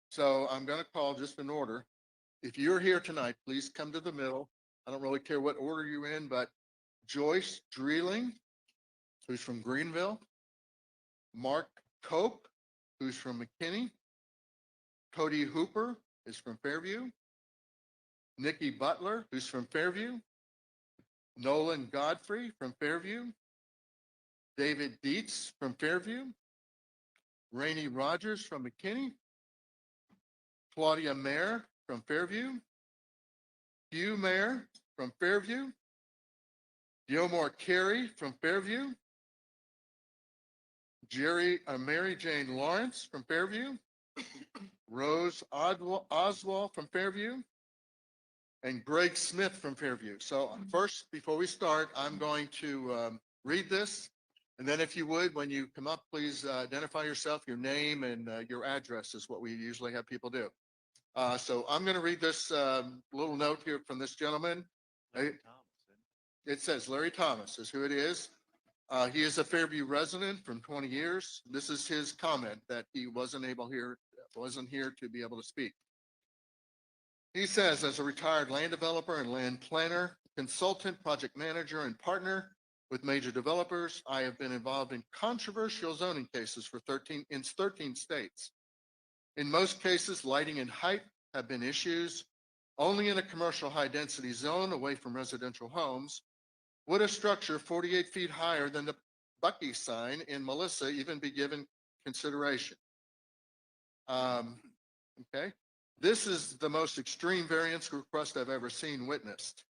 So I'm going to call just in order. If you're here tonight, please come to the middle. I don't really care what order you're in, but Joyce Dreeling, who's from Greenville. Mark Cope, who's from McKinney. Cody Hooper is from Fairview. Nikki Butler, who's from Fairview. Nolan Godfrey from Fairview. David Dietz from Fairview. Rainey Rogers from McKinney. Claudia Mayer from Fairview. Hugh Mayer from Fairview. Gilmore Carey from Fairview. Mary Jane Lawrence from Fairview. Rose Oswald from Fairview. And Greg Smith from Fairview. So first, before we start, I'm going to read this. And then if you would, when you come up, please identify yourself, your name and your address is what we usually have people do. So I'm going to read this little note here from this gentleman. It says Larry Thomas is who it is. He is a Fairview resident from 20 years. This is his comment that he wasn't here to be able to speak. He says, as a retired land developer and land planner, consultant, project manager, and partner with major developers, I have been involved in controversial zoning cases for 13 states. In most cases, lighting and height have been issues. Only in a commercial high-density zone away from residential homes would a structure 48 feet higher than the Bucky sign in Melissa even be given consideration. Okay. This is the most extreme variance request I've ever seen witnessed.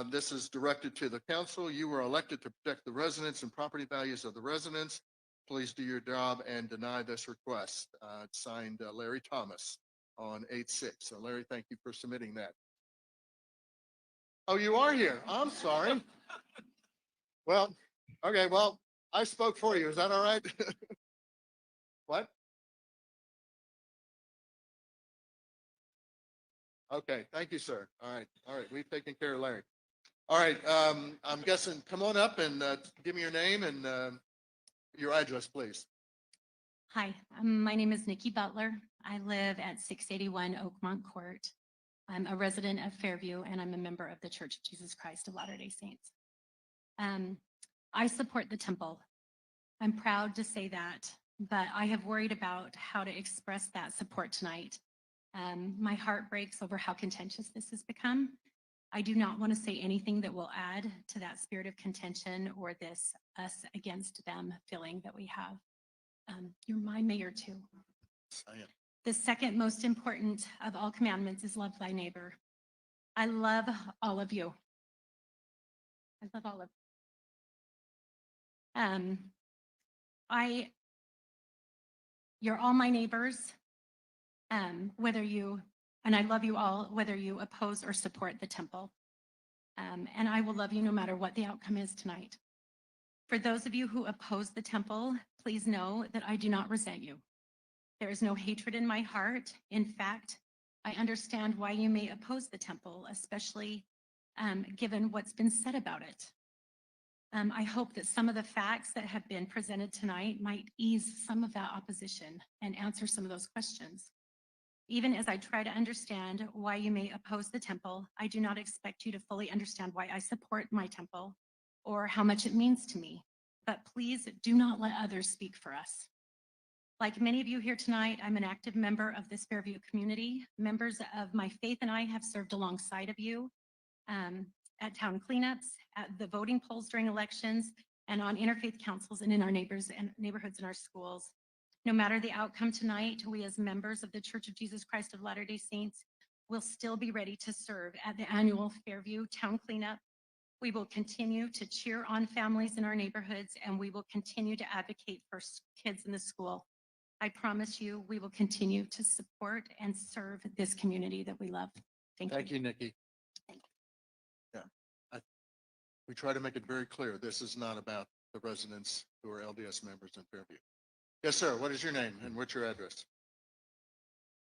This is directed to the council. You were elected to protect the residents and property values of the residents. Please do your job and deny this request. It's signed Larry Thomas on 8/6. So Larry, thank you for submitting that. Oh, you are here. I'm sorry. Well, okay. Well, I spoke for you. Is that all right? What? Okay, thank you, sir. All right, we've taken care of Larry. All right, I'm guessing, come on up and give me your name and your address, please. Hi, my name is Nikki Butler. I live at 681 Oakmont Court. I'm a resident of Fairview and I'm a member of the Church of Jesus Christ of Latter-day Saints. I support the temple. I'm proud to say that, but I have worried about how to express that support tonight. My heart breaks over how contentious this has become. I do not want to say anything that will add to that spirit of contention or this us against them feeling that we have. You're my mayor too. I am. The second most important of all commandments is love thy neighbor. I love all of you. I love all of you. You're all my neighbors. And I love you all, whether you oppose or support the temple. And I will love you no matter what the outcome is tonight. For those of you who oppose the temple, please know that I do not resent you. There is no hatred in my heart. In fact, I understand why you may oppose the temple, especially given what's been said about it. I hope that some of the facts that have been presented tonight might ease some of that opposition and answer some of those questions. Even as I try to understand why you may oppose the temple, I do not expect you to fully understand why I support my temple or how much it means to me. But please do not let others speak for us. Like many of you here tonight, I'm an active member of this Fairview community. Members of my faith and I have served alongside of you at town cleanups, at the voting polls during elections, and on interfaith councils and in our neighbors and neighborhoods in our schools. No matter the outcome tonight, we as members of the Church of Jesus Christ of Latter-day Saints will still be ready to serve at the annual Fairview Town Cleanup. We will continue to cheer on families in our neighborhoods, and we will continue to advocate for kids in the school. I promise you, we will continue to support and serve this community that we love. Thank you. Thank you, Nikki. Yeah, we try to make it very clear. This is not about the residents who are LDS members in Fairview. Yes, sir. What is your name and what's your address?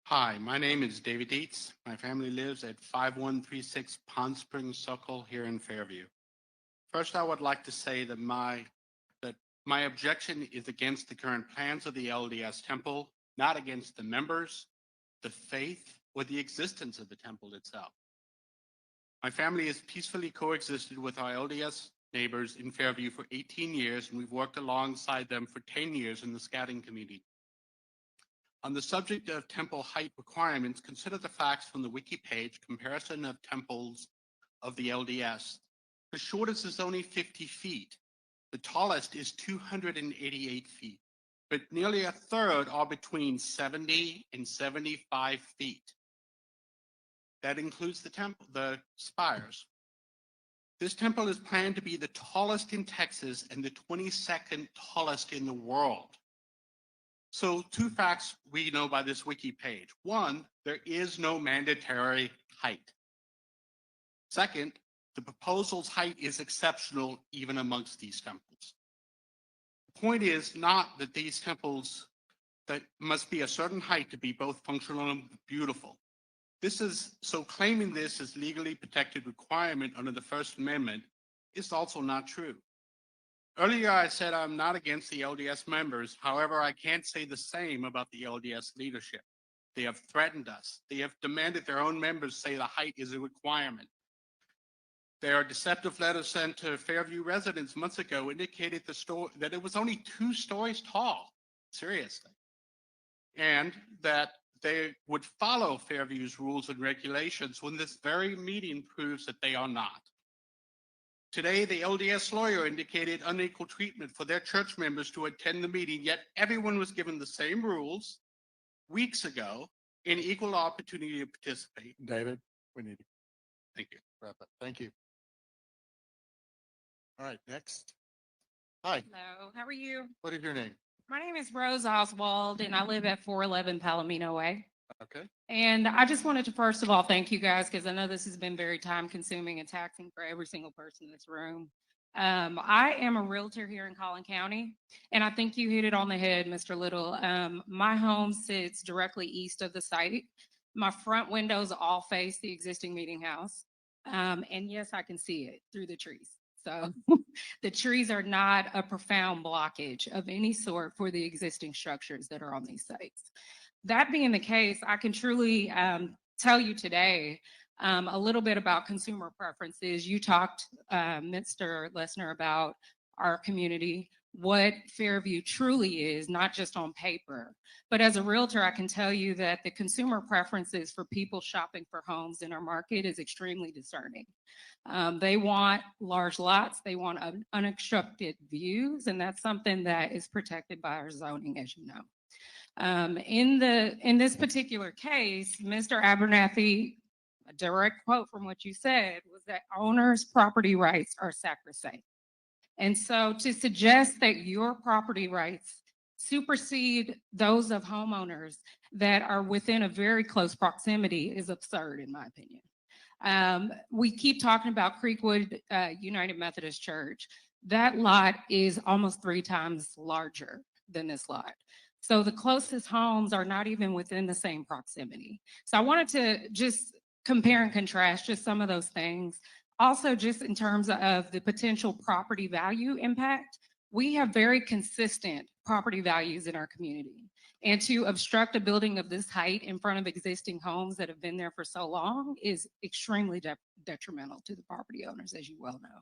Hi, my name is David Dietz. My family lives at 5136 Pond Springs Circle here in Fairview. First, I would like to say that my objection is against the current plans of the LDS Temple, not against the members, the faith, or the existence of the temple itself. My family has peacefully coexisted with our LDS neighbors in Fairview for 18 years, and we've worked alongside them for 10 years in the scouting community. On the subject of temple height requirements, consider the facts from the wiki page, comparison of temples of the LDS. The shortest is only 50 feet. The tallest is 288 feet, but nearly a third are between 70 and 75 feet. That includes the spires. This temple is planned to be the tallest in Texas and the 22nd tallest in the world. So 2 facts we know by this wiki page. 1, there is no mandatory height. Second, the proposal's height is exceptional even amongst these temples. The point is not that these temples that must be a certain height to be both functional and beautiful. Claiming this as legally protected requirement under the First Amendment is also not true. Earlier, I said I'm not against the LDS members. However, I can't say the same about the LDS leadership. They have threatened us. They have demanded their own members say the height is a requirement. There are deceptive letters sent to Fairview residents months ago indicated that it was only 2 stories tall, seriously, and that they would follow Fairview's rules and regulations when this very meeting proves that they are not. Today, the LDS lawyer indicated unequal treatment for their church members to attend the meeting, yet everyone was given the same rules weeks ago and equal opportunity to participate. David, we need to Thank you. wrap up. Thank you. All right, next. Hi, Hello, how are you? what is your name? My name is Rose Oswald and I live at 411 Palomino Way. Okay. And I just wanted to first of all thank you guys because I know this has been very time consuming and taxing for every single person in this room. I am a realtor here in Collin County, and I think you hit it on the head, Mr. Little. My home sits directly east of the site. My front windows all face the existing meeting house. And yes, I can see it through the trees. So the trees are not a profound blockage of any sort for the existing structures that are on these sites. That being the case, I can truly tell you today a little bit about consumer preferences. You talked, Mr. Lesnar, about our community, what Fairview truly is, not just on paper. But as a realtor, I can tell you that the consumer preferences for people shopping for homes in our market is extremely discerning. They want large lots, they want unobstructed views, and that's something that is protected by our zoning, as you know. In this particular case, Mr. Abernathy, a direct quote from what you said was that owners' property rights are sacrosanct. And so to suggest that your property rights supersede those of homeowners that are within a very close proximity is absurd, in my opinion. We keep talking about Creekwood United Methodist Church. That lot is almost 3 times larger than this lot. So the closest homes are not even within the same proximity. So I wanted to just compare and contrast just some of those things. Also, just in terms of the potential property value impact, we have very consistent property values in our community. And to obstruct a building of this height in front of existing homes that have been there for so long is extremely detrimental to the property owners, as you well know.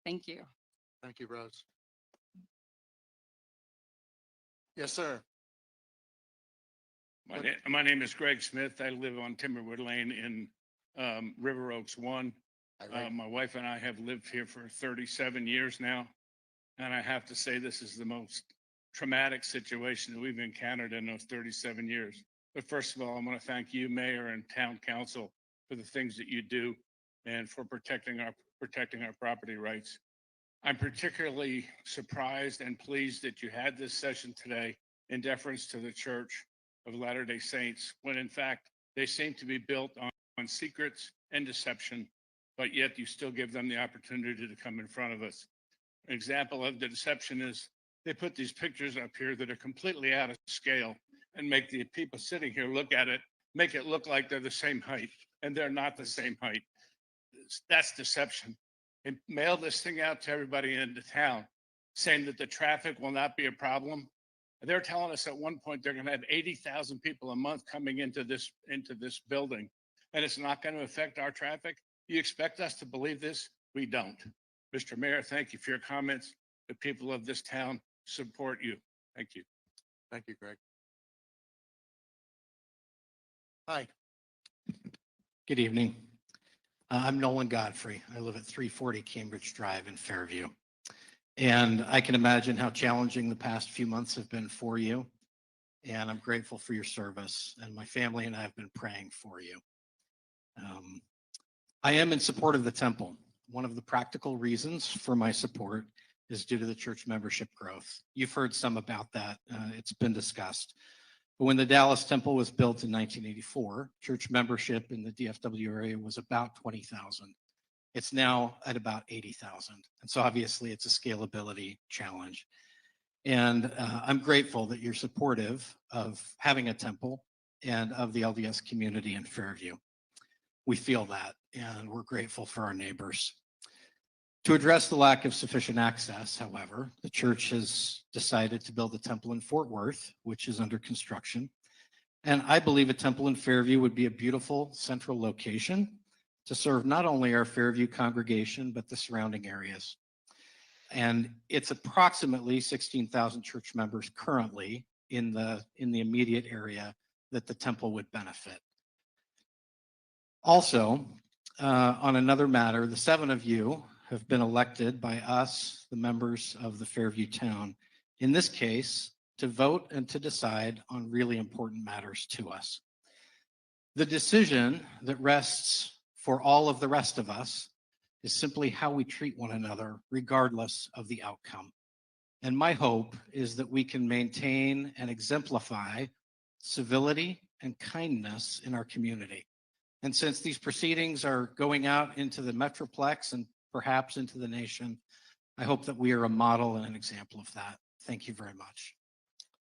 Thank you. Thank you, Rose. Yes, sir. My name is Greg Smith. I live on Timberwood Lane in River Oaks 1. My wife and I have lived here for 37 years now. And I have to say, this is the most traumatic situation that we've encountered in those 37 years. But first of all, I want to thank you, Mayor and Town Council, for the things that you do and for protecting our property rights. I'm particularly surprised and pleased that you had this session today in deference to the Church of Latter-day Saints, when in fact they seem to be built on secrets and deception, but yet you still give them the opportunity to come in front of us. An example of the deception is they put these pictures up here that are completely out of scale and make the people sitting here look at it, make it look like they're the same height, and they're not the same height. That's deception. And mail this thing out to everybody in the town saying that the traffic will not be a problem. They're telling us at one point they're going to have 80,000 people a month coming into this building, and it's not going to affect our traffic. You expect us to believe this? We don't. Mr. Mayor, thank you for your comments. The people of this town support you. Thank you. Thank you, Greg. Hi. Good evening. I'm Nolan Godfrey. I live at 340 Cambridge Drive in Fairview. And I can imagine how challenging the past few months have been for you. And I'm grateful for your service. And my family and I have been praying for you. I am in support of the temple. One of the practical reasons for my support is due to the church membership growth. You've heard some about that. It's been discussed. But when the Dallas Temple was built in 1984, church membership in the DFW area was about 20,000. It's now at about 80,000. And so obviously it's a scalability challenge. And I'm grateful that you're supportive of having a temple and of the LDS community in Fairview. We feel that, and we're grateful for our neighbors. To address the lack of sufficient access, however, the church has decided to build a temple in Fort Worth, which is under construction. And I believe a temple in Fairview would be a beautiful central location to serve not only our Fairview congregation, but the surrounding areas. And it's approximately 16,000 church members currently in the immediate area that the temple would benefit. Also, on another matter, the 7 of you have been elected by us, the members of the Fairview town, in this case, to vote and to decide on really important matters to us. The decision that rests for all of the rest of us is simply how we treat one another, regardless of the outcome. And my hope is that we can maintain and exemplify civility and kindness in our community. And since these proceedings are going out into the Metroplex and perhaps into the nation, I hope that we are a model and an example of that. Thank you very much.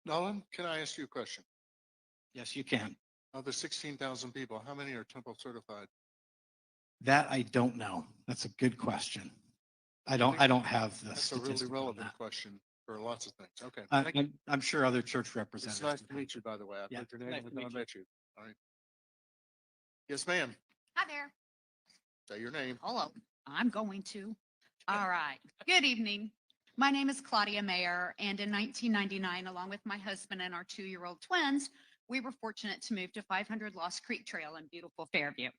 Nolan, can I ask you a question? Yes, you can. Of the 16,000 people, how many are temple certified? That I don't know. That's a good question. I don't have the That's a really statistic on relevant that. question for lots of things. Okay. I'm sure other church It's representatives. nice to meet you, by the way. I've Yeah, heard your name, nice but to not meet you. met you. All right. Yes, ma'am. Hi there. Say your name. Hello. I'm going to. All right. Good evening. My name is Claudia Mayer, and in 1999, along with my husband and our 2-year-old twins, we were fortunate to move to 500 Lost Creek Trail in beautiful Fairview.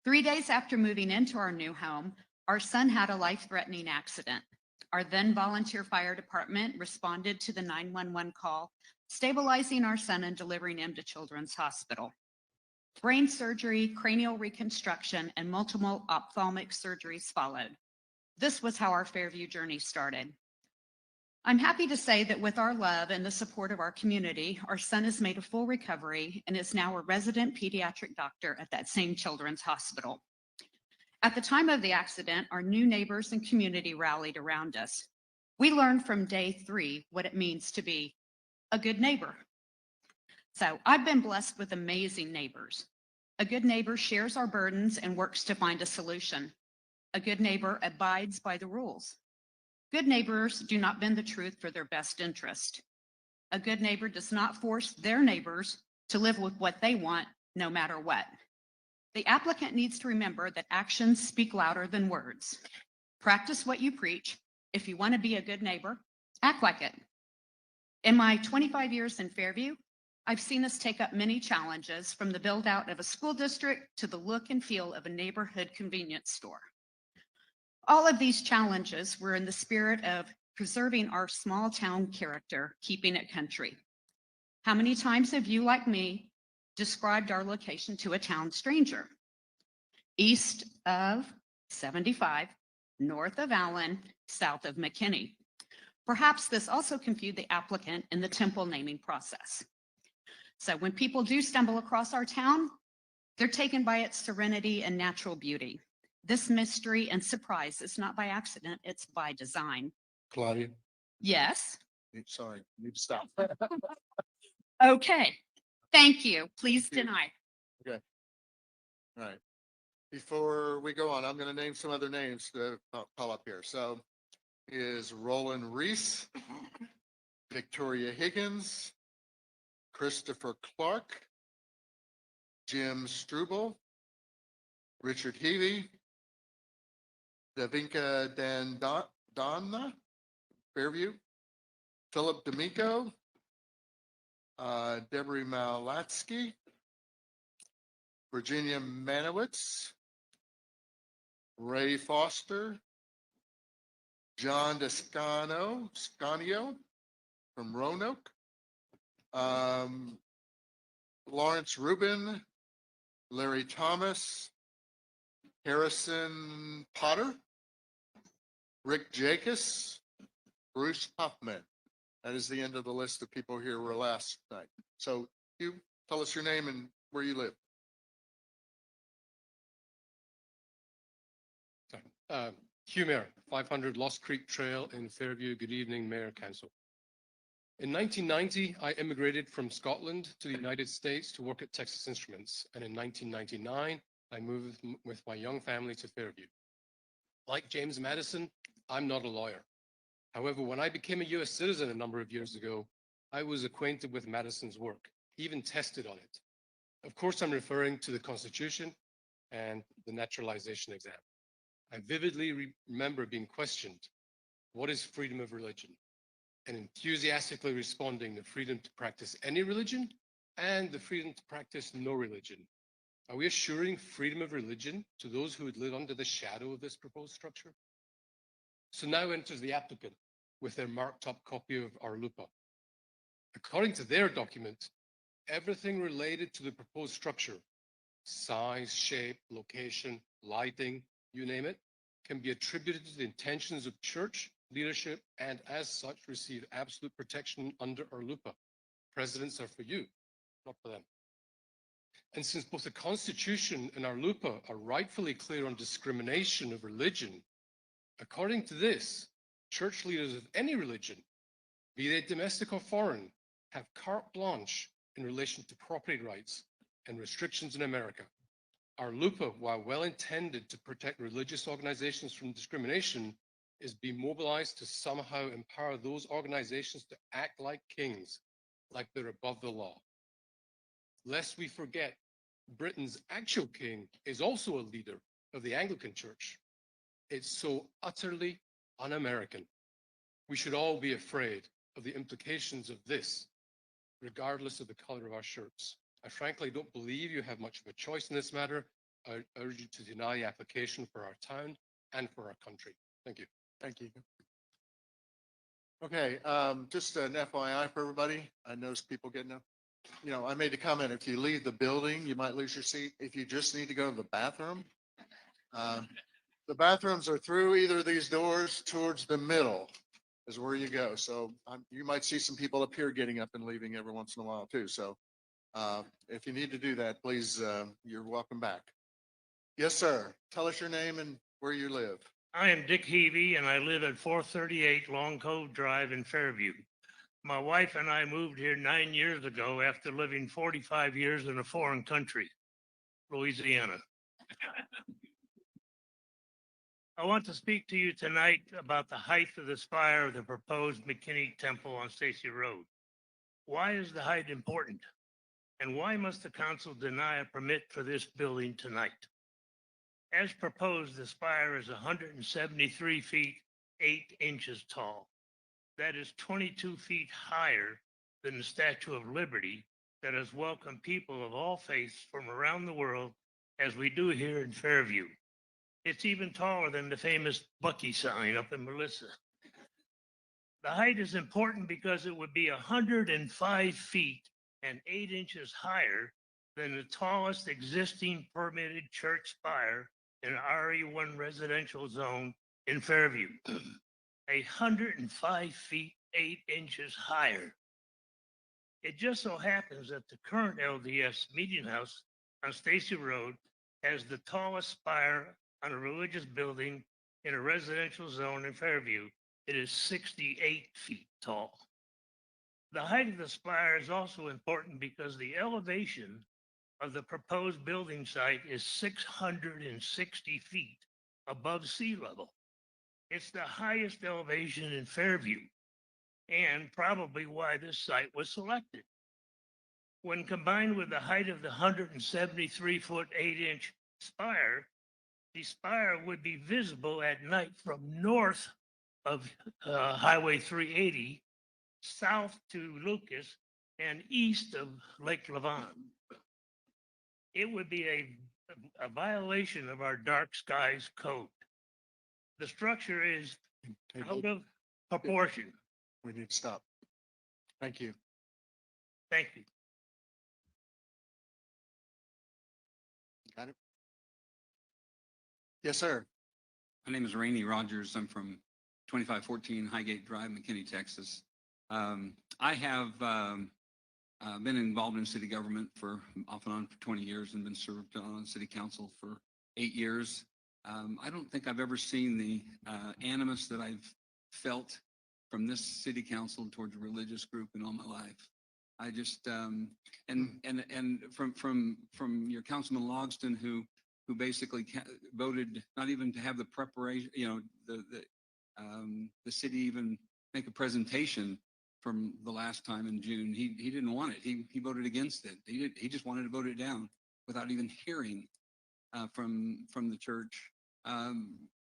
3 days after moving into our new home, our son had a life-threatening accident. Our then volunteer fire department responded to the 911 call, stabilizing our son and delivering him to Children's Hospital. Brain surgery, cranial reconstruction, and multiple ophthalmic surgeries followed. This was how our Fairview journey started. I'm happy to say that with our love and the support of our community, our son has made a full recovery and is now a resident pediatric doctor at that same Children's Hospital. At the time of the accident, our new neighbors and community rallied around us. We learned from day 3 what it means to be a good neighbor. So I've been blessed with amazing neighbors. A good neighbor shares our burdens and works to find a solution. A good neighbor abides by the rules. Good neighbors do not bend the truth for their best interest. A good neighbor does not force their neighbors to live with what they want, no matter what. The applicant needs to remember that actions speak louder than words. Practice what you preach. If you want to be a good neighbor, act like it. In my 25 years in Fairview, I've seen us take up many challenges, from the build out of a school district to the look and feel of a neighborhood convenience store. All of these challenges were in the spirit of preserving our small town character, keeping it country. How many times have you, like me, described our location to a town stranger? East of 75, north of Allen, south of McKinney. Perhaps this also confused the applicant in the temple naming process. So when people do stumble across our town, they're taken by its serenity and natural beauty. This mystery and surprise is not by accident, it's by design. Claudia, Yes? sorry, need to stop. Okay. Thank you. Please deny. Okay. All right. Before we go on, I'm going to name some other names to call up here. So is Roland Reese, Victoria Higgins, Christopher Clark, Jim Struble, Richard Heavey, Davinka Donna, Fairview, Philip D'Amico, Deborah Malatsky, Virginia Manowitz, Ray Foster, John Descanio from Roanoke, Lawrence Rubin, Larry Thomas, Harrison Potter, Rick Jacobs, Bruce Huffman. That is the end of the list of people here who were last night. So you tell us your name and where you live. Hugh Mayer, 500 Lost Creek Trail in Fairview. Good evening, Mayor, Council. In 1990, I immigrated from Scotland to the United States to work at Texas Instruments. And in 1999, I moved with my young family to Fairview. Like James Madison, I'm not a lawyer. However, when I became a US citizen a number of years ago, I was acquainted with Madison's work, even tested on it. Of course, I'm referring to the Constitution and the naturalization exam. I vividly remember being questioned, what is freedom of religion? And enthusiastically responding the freedom to practice any religion and the freedom to practice no religion. Are we assuring freedom of religion to those who would live under the shadow of this proposed structure? So now enters the applicant with their marked up copy of our LUPA. According to their document, everything related to the proposed structure, size, shape, location, lighting, you name it, can be attributed to the intentions of church leadership and as such receive absolute protection under our LUPA. Presidents are for you, not for them. And since both the Constitution and our LUPA are rightfully clear on discrimination of religion, according to this, church leaders of any religion, be they domestic or foreign, have carte blanche in relation to property rights and restrictions in America. Our LUPA, while well intended to protect religious organizations from discrimination, is being mobilized to somehow empower those organizations to act like kings, like they're above the law. Lest we forget, Britain's actual king is also a leader of the Anglican Church. It's so utterly un-American. We should all be afraid of the implications of this, regardless of the color of our shirts. I frankly don't believe you have much of a choice in this matter. I urge you to deny the application for our town and for our country. Thank you. Thank you. Okay, just an FYI for everybody. I noticed people getting up. You know, I made a comment, if you leave the building, you might lose your seat. If you just need to go to the bathroom, the bathrooms are through either of these doors towards the middle is where you go. So you might see some people up here getting up and leaving every once in a while too. So if you need to do that, please, you're welcome back. Yes, sir. Tell us your name and where you live. I am Dick Heavey, and I live at 438 Long Cove Drive in Fairview. My wife and I moved here 9 years ago after living 45 years in a foreign country, Louisiana. I want to speak to you tonight about the height of the spire of the proposed McKinney Temple on Stacy Road. Why is the height important? And why must the council deny a permit for this building tonight? As proposed, the spire is 173 feet, 8 inches tall. That is 22 feet higher than the Statue of Liberty that has welcomed people of all faiths from around the world as we do here in Fairview. It's even taller than the famous Bucky sign up in Melissa. The height is important because it would be 105 feet and 8 inches higher than the tallest existing permitted church spire in RE1 residential zone in Fairview. 105 feet, 8 inches higher. It just so happens that the current LDS Meeting House on Stacy Road has the tallest spire on a religious building in a residential zone in Fairview. It is 68 feet tall. The height of the spire is also important because the elevation of the proposed building site is 660 feet above sea level. It's the highest elevation in Fairview, and probably why this site was selected. When combined with the height of the 173-foot, 8-inch spire, the spire would be visible at night from north of Highway 380, south to Lucas, and east of Lake Levant. It would be a violation of our dark skies code. The structure is out of proportion. We need to stop. Thank you. Thank you. Got it? Yes, sir. My name is Rainey Rogers. I'm from 2514 Highgate Drive, McKinney, Texas. I have been involved in city government for off and on for 20 years and been served on city council for 8 years. I don't think I've ever seen the animus that I've felt from this city council towards a religious group in all my life. I just and from your Councilman Logston, who basically voted not even to have the preparation, the city even make a presentation from the last time in June. He didn't want it. He voted against it. He just wanted to vote it down without even hearing from the church.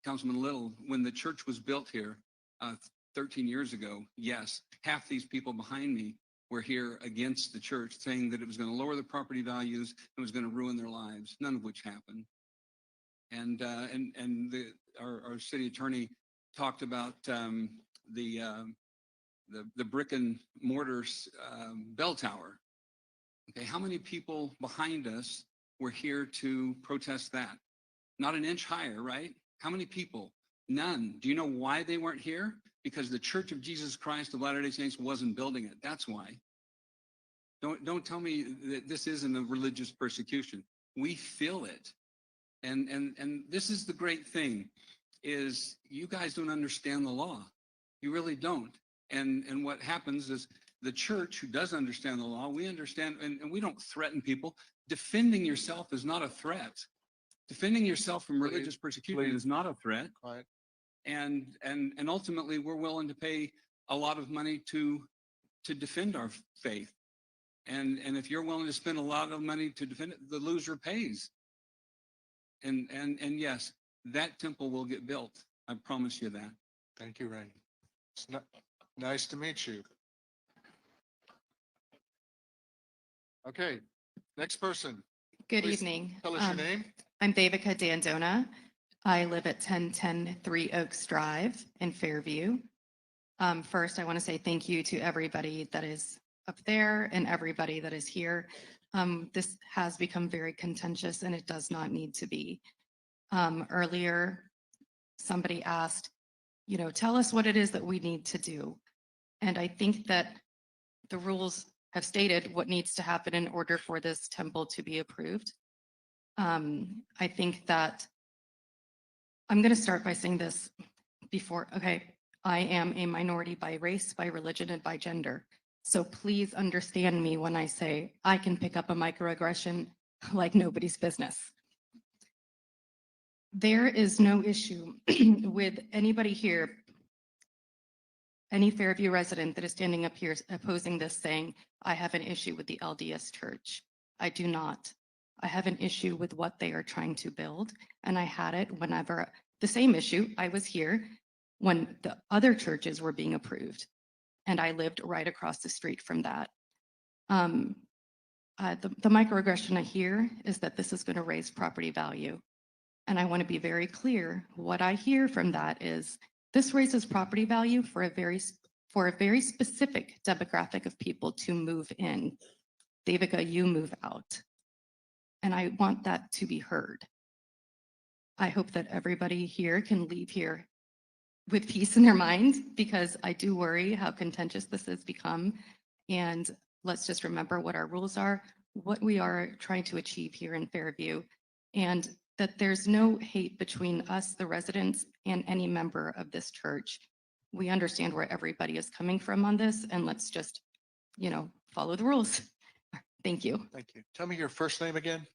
Councilman Little, when the church was built here 13 years ago, yes, half these people behind me were here against the church, saying that it was going to lower the property values, it was going to ruin their lives, none of which happened. And our city attorney talked about the brick and mortar bell tower. Okay, how many people behind us were here to protest that? Not an inch higher, right? How many people? None. Do you know why they weren't here? Because the Church of Jesus Christ of Latter-day Saints wasn't building it. That's why. Don't tell me that this isn't a religious persecution. We feel it. And this is the great thing, is you guys don't understand the law. You really don't. And what happens is the church, who does understand the law, we understand, and we don't threaten people. Defending yourself is not a threat. Defending yourself from religious persecution is not a threat. Quiet. And ultimately, we're willing to pay a lot of money to defend our faith. And if you're willing to spend a lot of money to defend it, the loser pays. And yes, that temple will get built. I promise you that. Thank you, Ray. It's nice to meet you. Okay, next person. Good Please evening. Tell us your name. I'm Bibliotheca Dandona. I live at 1010 Three Oaks Drive in Fairview. First, I want to say thank you to everybody that is up there and everybody that is here. This has become very contentious and it does not need to be. Earlier, somebody asked, tell us what it is that we need to do. And I think that the rules have stated what needs to happen in order for this temple to be approved. I think that I'm going to start by saying this before. Okay, I am a minority by race, by religion, and by gender. So please understand me when I say I can pick up a microaggression like nobody's business. There is no issue with anybody here, any Fairview resident that is standing up here opposing this saying, I have an issue with the LDS Church. I do not. I have an issue with what they are trying to build. And I had it whenever, the same issue, I was here when the other churches were being approved. And I lived right across the street from that. The microaggression I hear is that this is going to raise property value. And I want to be very clear, what I hear from that is this raises property value for a very specific demographic of people to move in. Davica, you move out. And I want that to be heard. I hope that everybody here can leave here with peace in their mind, because I do worry how contentious this has become. And let's just remember what our rules are, what we are trying to achieve here in Fairview, and that there's no hate between us, the residents, and any member of this church. We understand where everybody is coming from on this, and let's just, follow the rules. Thank you. Thank you. Tell me your first name again.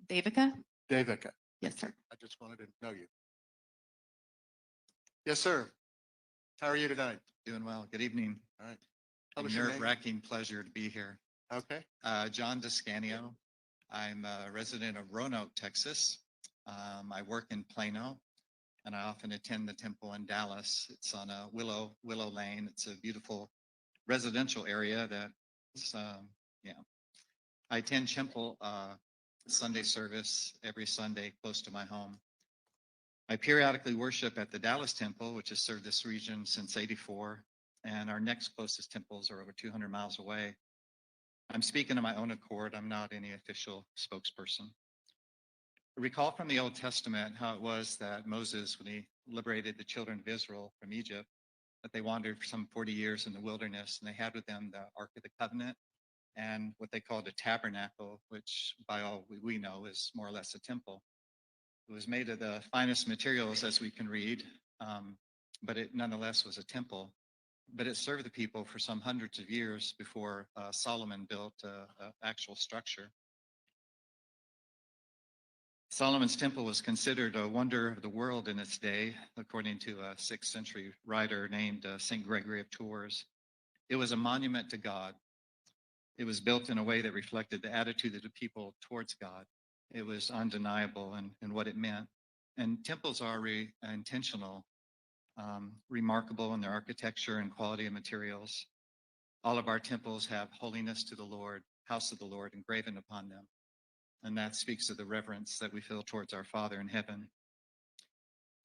Davica? Davica. Yes, sir. I just wanted to know you. Yes, sir. How are you tonight? Doing well. Good evening. All right. A Tell us your name. nerve-wracking pleasure to be here. Okay. John Descanio. I'm a resident of Roanoke, Texas. I work in Plano, and I often attend the temple in Dallas. It's on a Willow Lane. It's a beautiful residential area that's, I attend temple Sunday service every Sunday close to my home. I periodically worship at the Dallas Temple, which has served this region since '84, and our next closest temples are over 200 miles away. I'm speaking of my own accord. I'm not any official spokesperson. I recall from the Old Testament how it was that Moses, when he liberated the children of Israel from Egypt, that they wandered for some 40 years in the wilderness, and they had with them the Ark of the Covenant and what they called a tabernacle, which by all we know is more or less a temple. It was made of the finest materials, as we can read, but it nonetheless was a temple. But it served the people for some hundreds of years before Solomon built an actual structure. Solomon's temple was considered a wonder of the world in its day, according to a 6th century writer named St. Gregory of Tours. It was a monument to God. It was built in a way that reflected the attitude of the people towards God. It was undeniable in what it meant. And temples are intentional, remarkable in their architecture and quality of materials. All of our temples have holiness to the Lord, house of the Lord engraven upon them. And that speaks of the reverence that we feel towards our Father in heaven.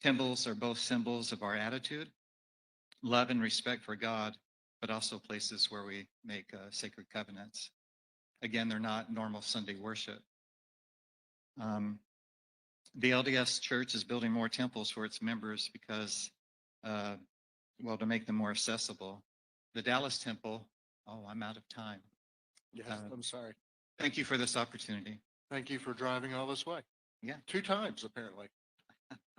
Temples are both symbols of our attitude, love and respect for God, but also places where we make sacred covenants. Again, they're not normal Sunday worship. The LDS Church is building more temples for its members because, to make them more accessible. The Dallas Temple, I'm out of time. Yes, I'm sorry. Thank you for this opportunity. Thank you for driving all this way. Yeah. 2 times, apparently.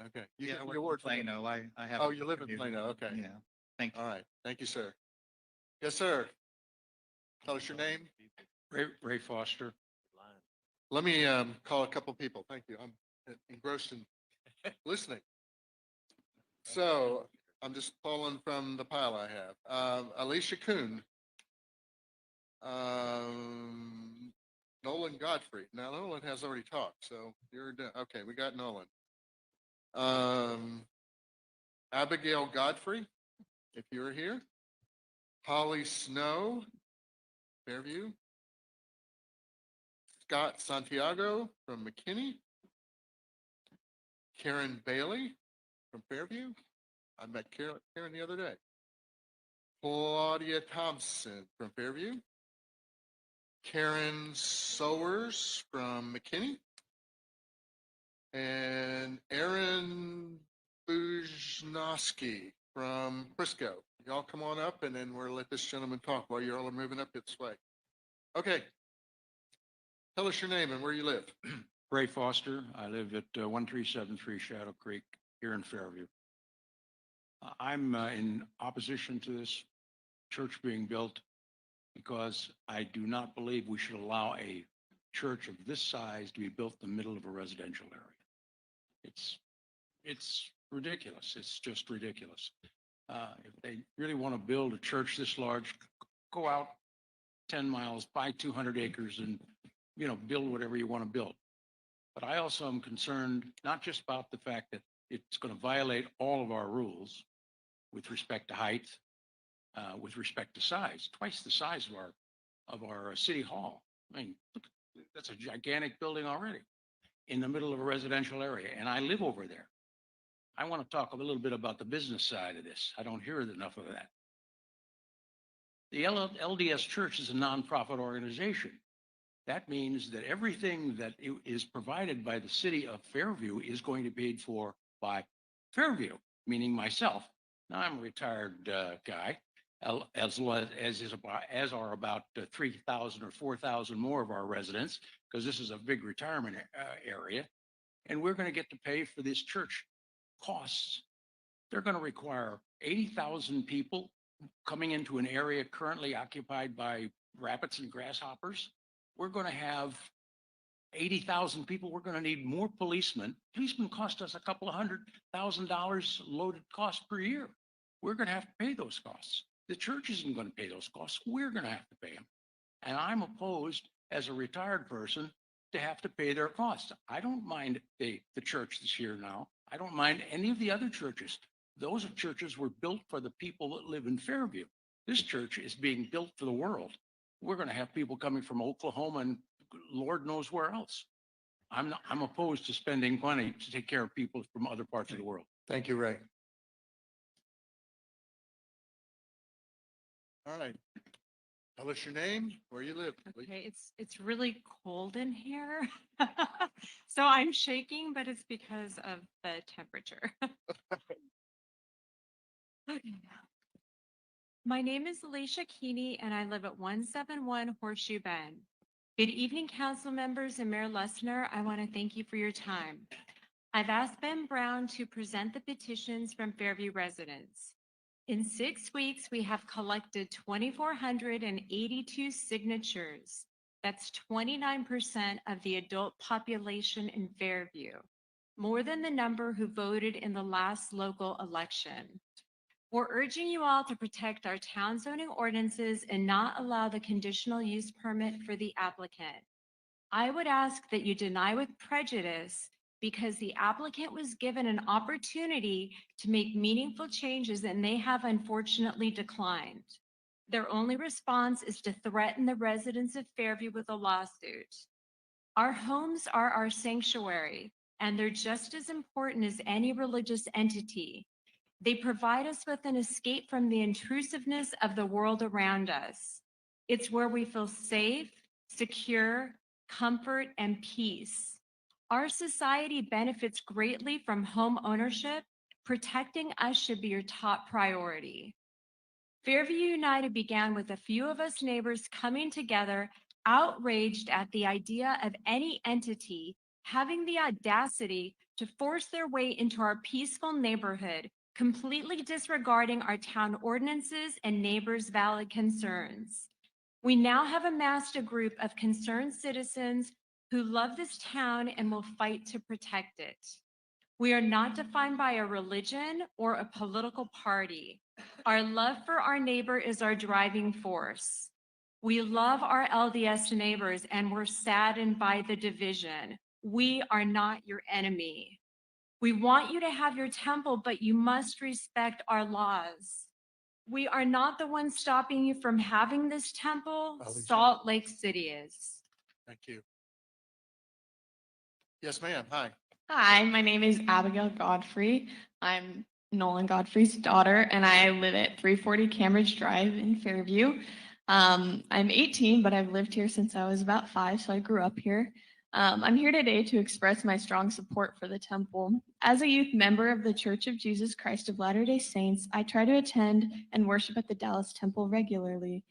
Okay. You Yeah, get I the work in award for that. Plano. I have. Oh, you live in Plano. Okay. Yeah. Thank you. All right. Thank you, sir. Yes, sir. Tell us your name. Ray Foster. Let me call a couple people. Thank you. I'm engrossed in listening. So I'm just pulling from the pile I have. Alicia Kuhn. Nolan Godfrey. Now, Nolan has already talked, so you're done. Okay, we got Nolan. Abigail Godfrey, if you're here. Holly Snow, Fairview. Scott Santiago from McKinney. Karen Bailey from Fairview. I met Karen the other day. Claudia Thompson from Fairview. Karen Sowers from McKinney. And Aaron Bujnowski from Frisco. Y'all come on up, and then we'll let this gentleman talk while you all are moving up this way. Okay. Tell us your name and where you live. Ray Foster. I live at 1373 Shadow Creek here in Fairview. I'm in opposition to this church being built because I do not believe we should allow a church of this size to be built in the middle of a residential area. It's It's ridiculous. It's just ridiculous. If they really want to build a church this large, go out 10 miles, buy 200 acres and, build whatever you want to build. But I also am concerned not just about the fact that it's going to violate all of our rules with respect to height, with respect to size, twice the size of our city hall. I mean, look, that's a gigantic building already in the middle of a residential area, and I live over there. I want to talk a little bit about the business side of this. I don't hear enough of that. The LDS Church is a nonprofit organization. That means that everything that is provided by the city of Fairview is going to be paid for by Fairview, meaning myself. Now, I'm a retired guy, as are about 3,000 or 4,000 more of our residents, because this is a big retirement area. And we're going to get to pay for this church costs. They're going to require 80,000 people coming into an area currently occupied by rabbits and grasshoppers. We're going to have 80,000 people. We're going to need more policemen. Policemen cost us a couple of $100,000 loaded costs per year. We're going to have to pay those costs. The church isn't going to pay those costs. We're going to have to pay them. And I'm opposed, as a retired person, to have to pay their costs. I don't mind the church that's here now. I don't mind any of the other churches. Those churches were built for the people that live in Fairview. This church is being built for the world. We're going to have people coming from Oklahoma and Lord knows where else. I'm opposed to spending money to take care of people from other parts of the world. Thank you, Ray. All right. Tell us your name, where you live. please. Okay, it's really cold in here. So I'm shaking, but it's because of the temperature. Okay. My name is Alicia Keeney and I live at 171 Horseshoe Bend. Good evening, council members and Mayor Lessner. I want to thank you for your time. I've asked Ben Brown to present the petitions from Fairview residents. In 6 weeks, we have collected 2,482 signatures. That's 29% of the adult population in Fairview, more than the number who voted in the last local election. We're urging you all to protect our town zoning ordinances and not allow the conditional use permit for the applicant. I would ask that you deny with prejudice because the applicant was given an opportunity to make meaningful changes and they have unfortunately declined. Their only response is to threaten the residents of Fairview with a lawsuit. Our homes are our sanctuary, and they're just as important as any religious entity. They provide us with an escape from the intrusiveness of the world around us. It's where we feel safe, secure, comfort, and peace. Our society benefits greatly from home ownership. Protecting us should be your top priority. Fairview United began with a few of us neighbors coming together, outraged at the idea of any entity having the audacity to force their way into our peaceful neighborhood, completely disregarding our town ordinances and neighbors' valid concerns. We now have amassed a group of concerned citizens who love this town and will fight to protect it. We are not defined by a religion or a political party. Our love for our neighbor is our driving force. We love our LDS neighbors and we're saddened by the division. We are not your enemy. We want you to have your temple, but you must respect our laws. We are not the ones stopping you from having this temple. Salt Lake City is. Thank you. Yes, ma'am. Hi. Hi, my name is Abigail Godfrey. I'm Nolan Godfrey's daughter, and I live at 340 Cambridge Drive in Fairview. I'm 18, but I've lived here since I was about 5, so I grew up here. I'm here today to express my strong support for the temple. As a youth member of the Church of Jesus Christ of Latter-day Saints, I try to attend and worship at the Dallas Temple regularly.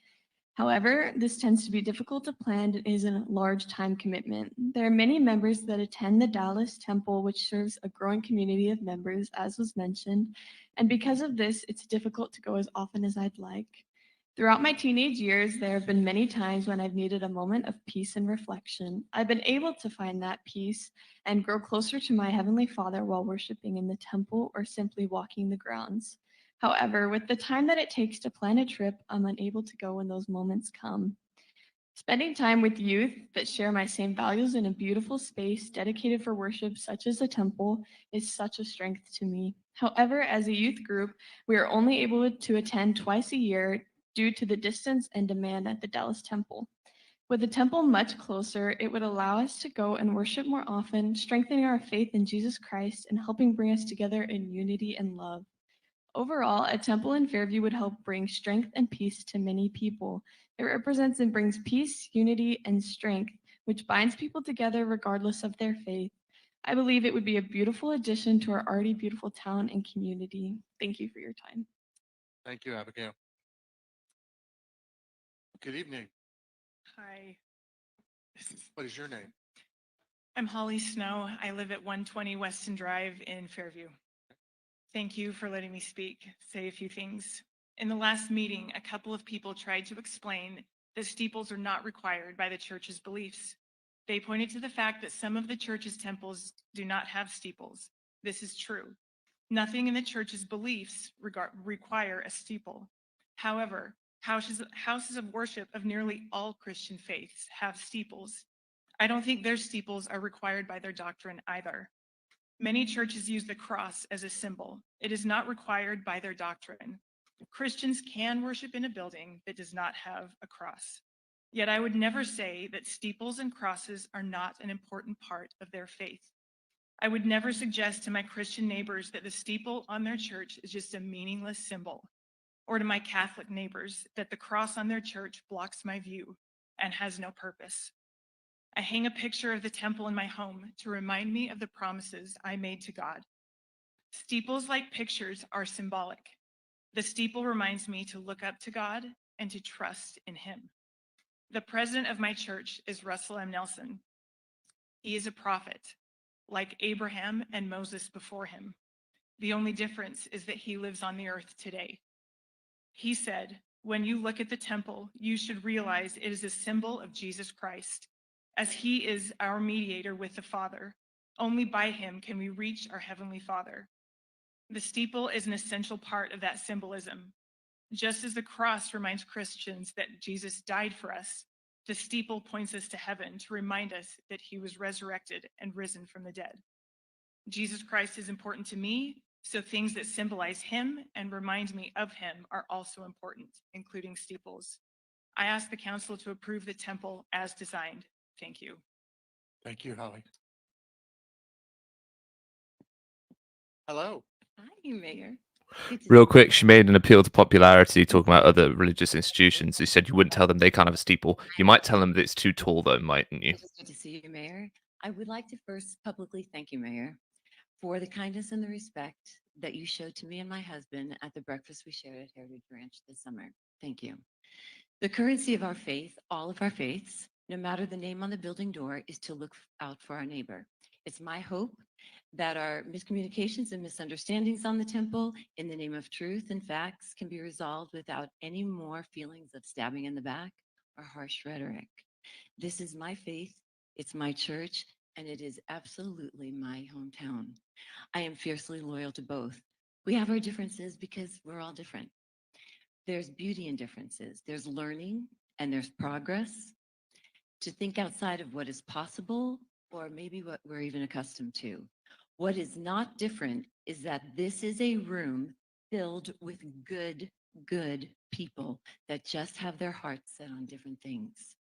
However, this tends to be difficult to plan and is a large time commitment. There are many members that attend the Dallas Temple, which serves a growing community of members, as was mentioned, and because of this, it's difficult to go as often as I'd like. Throughout my teenage years, there have been many times when I've needed a moment of peace and reflection. I've been able to find that peace and grow closer to my Heavenly Father while worshiping in the temple or simply walking the grounds. However, with the time that it takes to plan a trip, I'm unable to go when those moments come. Spending time with youth that share my same values in a beautiful space dedicated for worship, such as a temple, is such a strength to me. However, as a youth group, we are only able to attend twice a year due to the distance and demand at the Dallas Temple. With the temple much closer, it would allow us to go and worship more often, strengthening our faith in Jesus Christ and helping bring us together in unity and love. Overall, a temple in Fairview would help bring strength and peace to many people. It represents and brings peace, unity, and strength, which binds people together regardless of their faith. I believe it would be a beautiful addition to our already beautiful town and community. Thank you for your time. Thank you, Abigail. Good evening. Hi, What is your name? I'm Holly Snow. I live at 120 Weston Drive in Fairview. Thank you for letting me speak, say a few things. In the last meeting, a couple of people tried to explain that steeples are not required by the church's beliefs. They pointed to the fact that some of the church's temples do not have steeples. This is true. Nothing in the church's beliefs require a steeple. However, houses of worship of nearly all Christian faiths have steeples. I don't think their steeples are required by their doctrine either. Many churches use the cross as a symbol. It is not required by their doctrine. Christians can worship in a building that does not have a cross. Yet I would never say that steeples and crosses are not an important part of their faith. I would never suggest to my Christian neighbors that the steeple on their church is just a meaningless symbol, or to my Catholic neighbors that the cross on their church blocks my view and has no purpose. I hang a picture of the temple in my home to remind me of the promises I made to God. Steeples, like pictures, are symbolic. The steeple reminds me to look up to God and to trust in Him. The president of my church is Russell M. Nelson. He is a prophet, like Abraham and Moses before him. The only difference is that he lives on the earth today. He said, "When you look at the temple, you should realize it is a symbol of Jesus Christ, as He is our mediator with the Father. Only by Him can we reach our Heavenly Father." The steeple is an essential part of that symbolism. Just as the cross reminds Christians that Jesus died for us, the steeple points us to heaven to remind us that He was resurrected and risen from the dead. Jesus Christ is important to me, so things that symbolize Him and remind me of Him are also important, including steeples. I ask the council to approve the temple as designed. Thank you. Thank you, Holly. Hello. Hi, Mayor. Real quick, she made an appeal to popularity talking about other religious institutions. She said you wouldn't tell them they can't have a steeple. You might tell them that it's too tall, though, mightn't you? It is good to see you, Mayor. I would like to first publicly thank you, Mayor, for the kindness and the respect that you showed to me and my husband at the breakfast we shared at Heritage Ranch this summer. Thank you. The currency of our faith, all of our faiths, no matter the name on the building door, is to look out for our neighbor. It's my hope that our miscommunications and misunderstandings on the temple in the name of truth and facts can be resolved without any more feelings of stabbing in the back or harsh rhetoric. This is my faith, it's my church, and it is absolutely my hometown. I am fiercely loyal to both. We have our differences because we're all different. There's beauty in differences. There's learning and there's progress. To think outside of what is possible or maybe what we're even accustomed to. What is not different is that this is a room filled with good people that just have their hearts set on different things.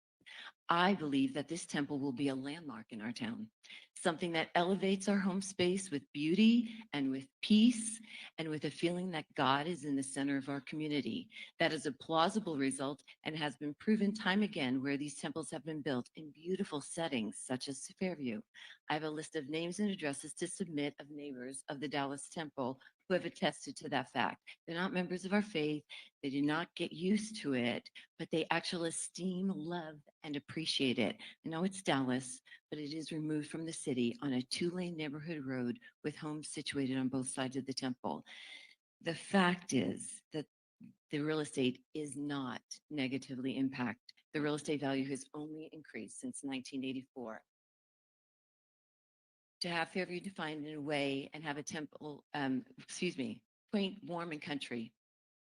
I believe that this temple will be a landmark in our town, something that elevates our home space with beauty and with peace and with a feeling that God is in the center of our community. That is a plausible result and has been proven time again where these temples have been built in beautiful settings such as Fairview. I have a list of names and addresses to submit of neighbors of the Dallas Temple who have attested to that fact. They're not members of our faith. They do not get used to it, but they actually esteem, love, and appreciate it. I know it's Dallas, but it is removed from the city on a 2-lane neighborhood road with homes situated on both sides of the temple. The fact is that the real estate is not negatively impacted. The real estate value has only increased since 1984. To have Fairview defined in a way and have a temple, quaint, warm, and country,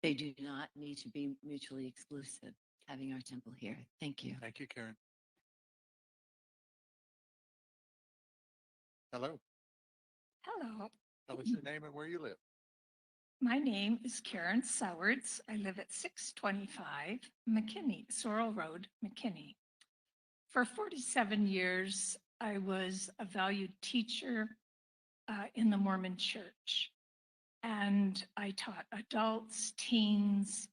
they do not need to be mutually exclusive, having our temple here. Thank you. Thank you, Karen. Hello. Hello, Tell us your name and where you live. my name is Karen Sowards. I live at 625 McKinney, Sorrel Road, McKinney. For 47 years, I was a valued teacher in the Mormon Church. And I taught adults, teens,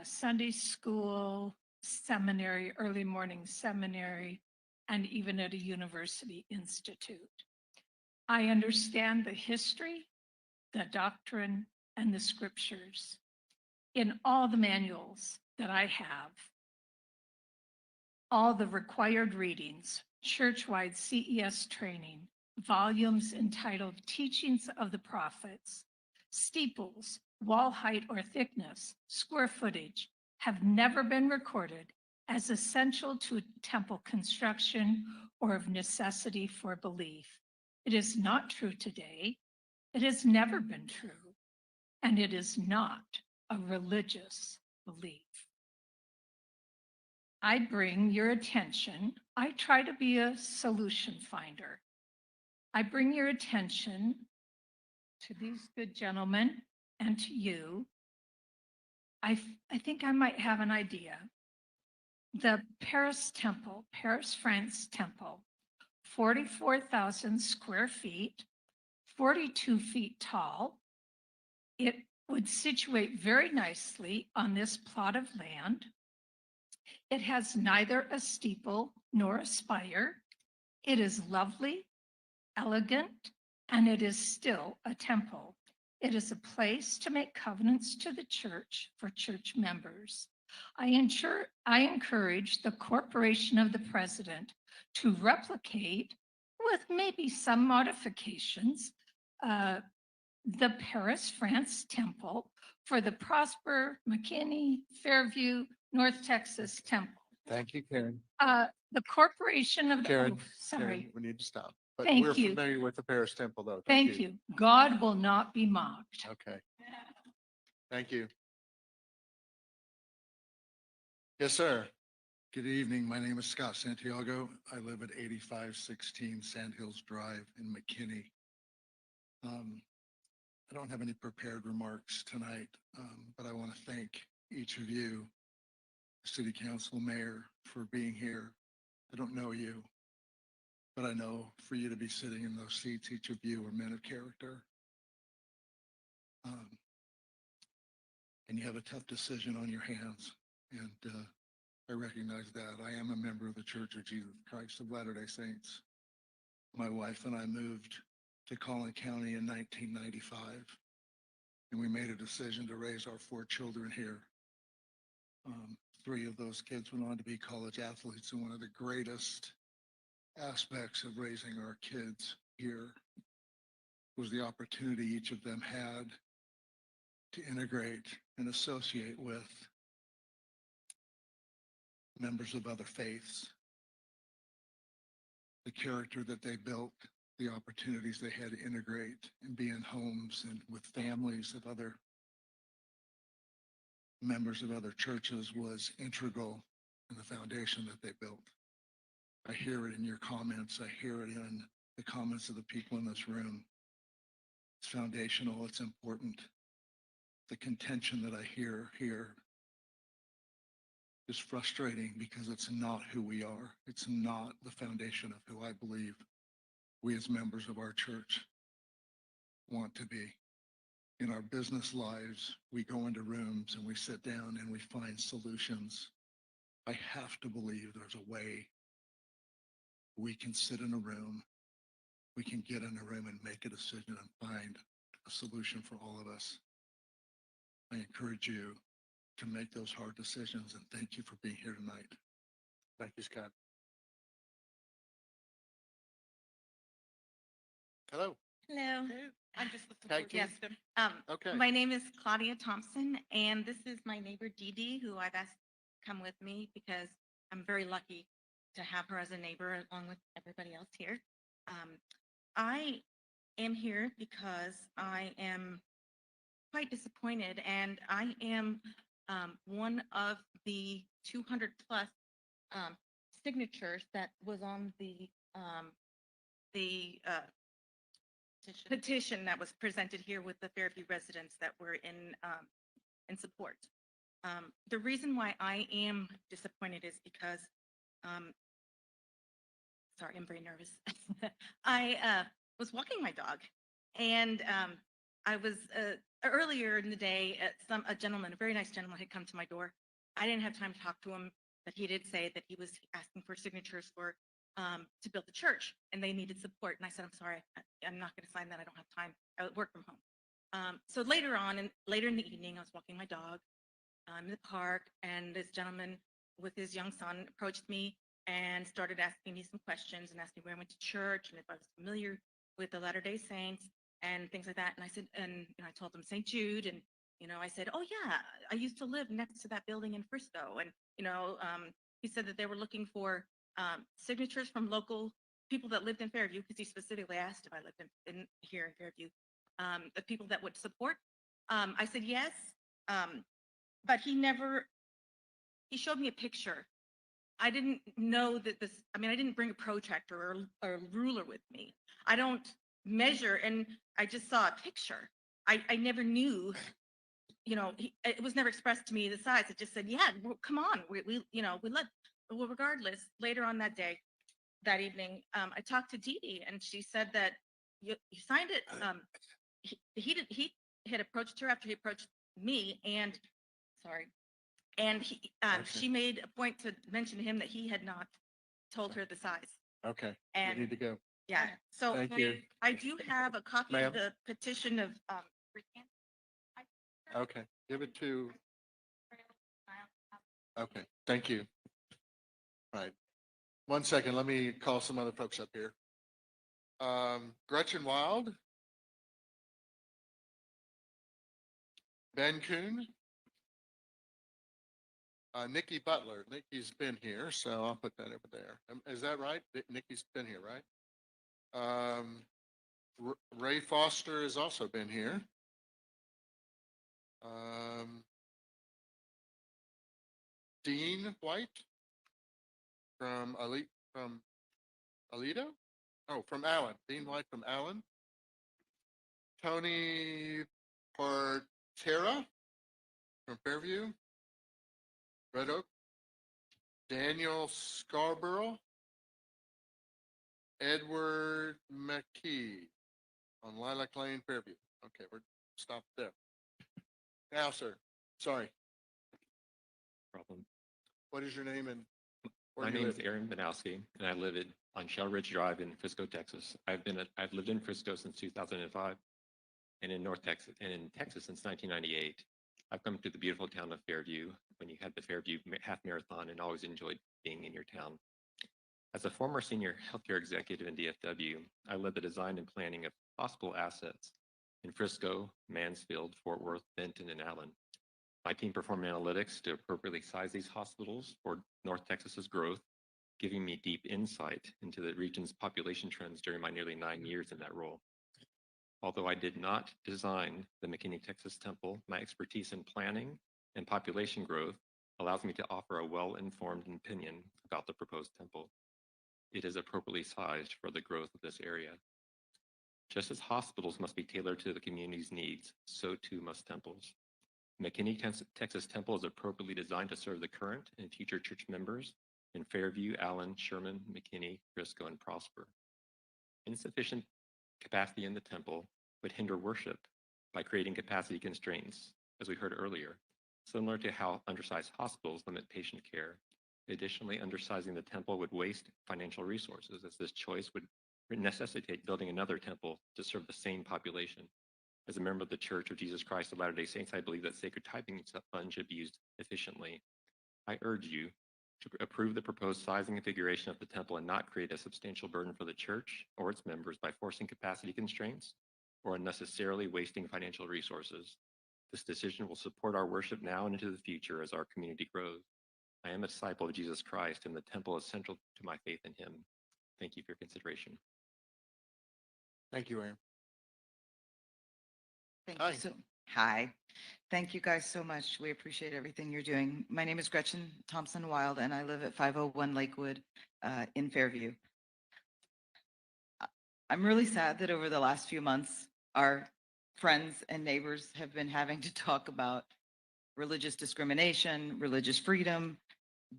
Sunday school, seminary, early morning seminary, and even at a university institute. I understand the history, the doctrine, and the scriptures. In all the manuals that I have, all the required readings, church-wide CES training, volumes entitled Teachings of the Prophets, steeples, wall height or thickness, square footage, have never been recorded as essential to temple construction or of necessity for belief. It is not true today. It has never been true. And it is not a religious belief. I bring your attention. I try to be a solution finder. I bring your attention to these good gentlemen and to you. I think I might have an idea. The Paris Temple, Paris, France Temple, 44,000 square feet, 42 feet tall. It would situate very nicely on this plot of land. It has neither a steeple nor a spire. It is lovely, elegant, and it is still a temple. It is a place to make covenants to the church for church members. I encourage the corporation of the president to replicate, with maybe some modifications, the Paris, France Temple for the Prosper, McKinney, Fairview, North Texas Temple. Thank you, Karen. The corporation of the, Karen, sorry. Karen, we need to stop. But Thank we're you. familiar with the Paris Temple, though. Thank you. God will not be mocked. Okay. Thank you. Yes, sir. Good evening. My name is Scott Santiago. I live at 8516 Sand Hills Drive in McKinney. I don't have any prepared remarks tonight, but I want to thank each of you, City Council, Mayor, for being here. I don't know you, but I know for you to be sitting in those seats, each of you are men of character. And you have a tough decision on your hands. And I recognize that. I am a member of the Church of Jesus Christ of Latter-day Saints. My wife and I moved to Collin County in 1995, and we made a decision to raise our 4 children here. 3 of those kids went on to be college athletes, and one of the greatest aspects of raising our kids here was the opportunity each of them had to integrate and associate with members of other faiths. The character that they built, the opportunities they had to integrate and be in homes and with families of other members of other churches was integral in the foundation that they built. I hear it in your comments. I hear it in the comments of the people in this room. It's foundational. It's important. The contention that I hear here is frustrating because it's not who we are. It's not the foundation of who I believe we as members of our church want to be. In our business lives, we go into rooms and we sit down and we find solutions. I have to believe there's a way we can sit in a room, we can get in a room and make a decision and find a solution for all of us. I encourage you to make those hard decisions, and thank you for being here tonight. Thank you, Scott. Hello. Hello. I'm just looking Tag for, yes. team? Okay. Okay. My name is Claudia Thompson, and this is my neighbor Dee Dee, who I've asked to come with me because I'm very lucky to have her as a neighbor along with everybody else here. I am here because I am quite disappointed, and I am one of the 200 plus signatures that was on the petition that was presented here with the Fairview residents that were in support. The reason why I am disappointed is because, sorry, I'm very nervous. I was walking my dog, and I was earlier in the day, a gentleman, a very nice gentleman, had come to my door. I didn't have time to talk to him, but he did say that he was asking for signatures for to build a church, and they needed support. And I said, I'm sorry, I'm not going to sign that. I don't have time. I work from home. So later on, and later in the evening, I was walking my dog in the park, and this gentleman with his young son approached me and started asking me some questions and asked me where I went to church and if I was familiar with the Latter-day Saints and things like that. And I said, and I told him St. Jude, and I said, oh yeah, I used to live next to that building in Frisco, and he said that they were looking for signatures from local people that lived in Fairview, because he specifically asked if I lived in here in Fairview, the people that would support. I said yes, but he showed me a picture. I didn't know that I didn't bring a protractor or a ruler with me. I don't measure, and I just saw a picture. I never knew, it was never expressed to me the size. It just said, yeah, well, come on, we let, well, regardless, later on that evening, I talked to Dee Dee, and she said that you signed it. He had approached her after he approached me, and sorry, and she made a point to mention to him that he had not told her the size. Okay, And we need to go. yeah, so Thank you. I do have a copy Ma'am? of the petition of Okay, give it to, okay, thank you. All right. 1 second, let me call some other folks up here. Gretchen Wild. Ben Kuhn. Nikki Butler. Nikki's been here, so I'll put that over there. Is that right? Nikki's been here, right? Ray Foster has also been here. Dean White from Aledo? Oh, from Allen. Dean White from Allen. Tony Partera from Fairview. Red Oak. Daniel Scarborough. Edward McKee on Lilac Lane, Fairview. Okay, we're stopped there. Now, sir, sorry. Problem. What is your name and where My do you name is live? Aaron Banowski, and I live on Shell Ridge Drive in Frisco, Texas. I've lived in Frisco since 2005, and in Texas since 1998. I've come to the beautiful town of Fairview when you had the Fairview Half Marathon, and always enjoyed being in your town. As a former senior healthcare executive in DFW, I led the design and planning of possible assets in Frisco, Mansfield, Fort Worth, Benton, and Allen. My team performed analytics to appropriately size these hospitals for North Texas's growth, giving me deep insight into the region's population trends during my nearly 9 years in that role. Although I did not design the McKinney, Texas Temple, my expertise in planning and population growth allows me to offer a well-informed opinion about the proposed temple. It is appropriately sized for the growth of this area. Just as hospitals must be tailored to the community's needs, so too must temples. McKinney, Texas Temple is appropriately designed to serve the current and future church members in Fairview, Allen, Sherman, McKinney, Frisco, and Prosper. Insufficient capacity in the temple would hinder worship by creating capacity constraints, as we heard earlier, similar to how undersized hospitals limit patient care. Additionally, undersizing the temple would waste financial resources, as this choice would necessitate building another temple to serve the same population. As a member of the Church of Jesus Christ of Latter-day Saints, I believe that sacred tithing funds should be used efficiently. I urge you to approve the proposed size and configuration of the temple and not create a substantial burden for the church or its members by forcing capacity constraints or unnecessarily wasting financial resources. This decision will support our worship now and into the future as our community grows. I am a disciple of Jesus Christ, and the temple is central to my faith in him. Thank you for your consideration. Thank you, Aaron. Thank Hi. you so, hi. Thank you guys so much. We appreciate everything you're doing. My name is Gretchen Thompson Wild, and I live at 501 Lakewood in Fairview. I'm really sad that over the last few months, our friends and neighbors have been having to talk about religious discrimination, religious freedom,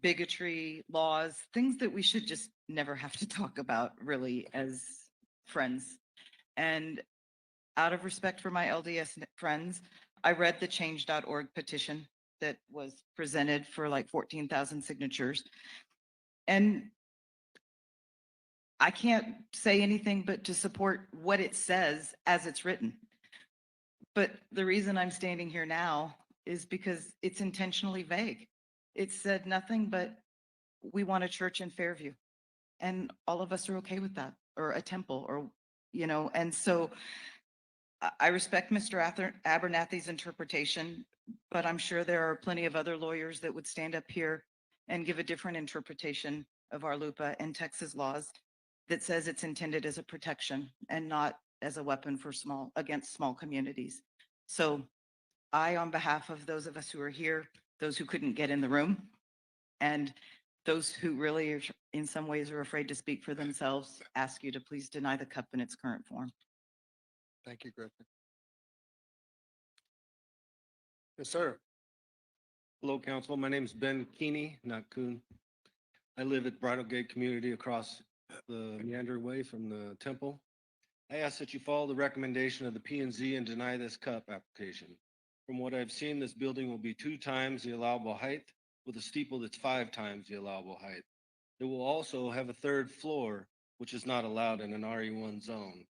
bigotry, laws, things that we should just never have to talk about really as friends. And out of respect for my LDS friends, I read the change.org petition that was presented for like 14,000 signatures. And I can't say anything but to support what it says as it's written. But the reason I'm standing here now is because it's intentionally vague. It said nothing but we want a church in Fairview. And all of us are okay with that, or a temple, or, and so I respect Mr. Abernathy's interpretation, but I'm sure there are plenty of other lawyers that would stand up here and give a different interpretation of our LUPA and Texas laws that says it's intended as a protection and not as a weapon for against small communities. So I, on behalf of those of us who are here, those who couldn't get in the room, and those who really are, in some ways are afraid to speak for themselves, ask you to please deny the cup in its current form. Thank you, Gretchen. Yes, sir. Hello, Council. My name is Ben Keeney, not Kuhn. I live at Bridal Gate Community across the Meander Way from the temple. I ask that you follow the recommendation of the P&Z and deny this cup application. From what I've seen, this building will be 2 times the allowable height with a steeple that's 5 times the allowable height. It will also have a 3rd floor, which is not allowed in an RE1 zone.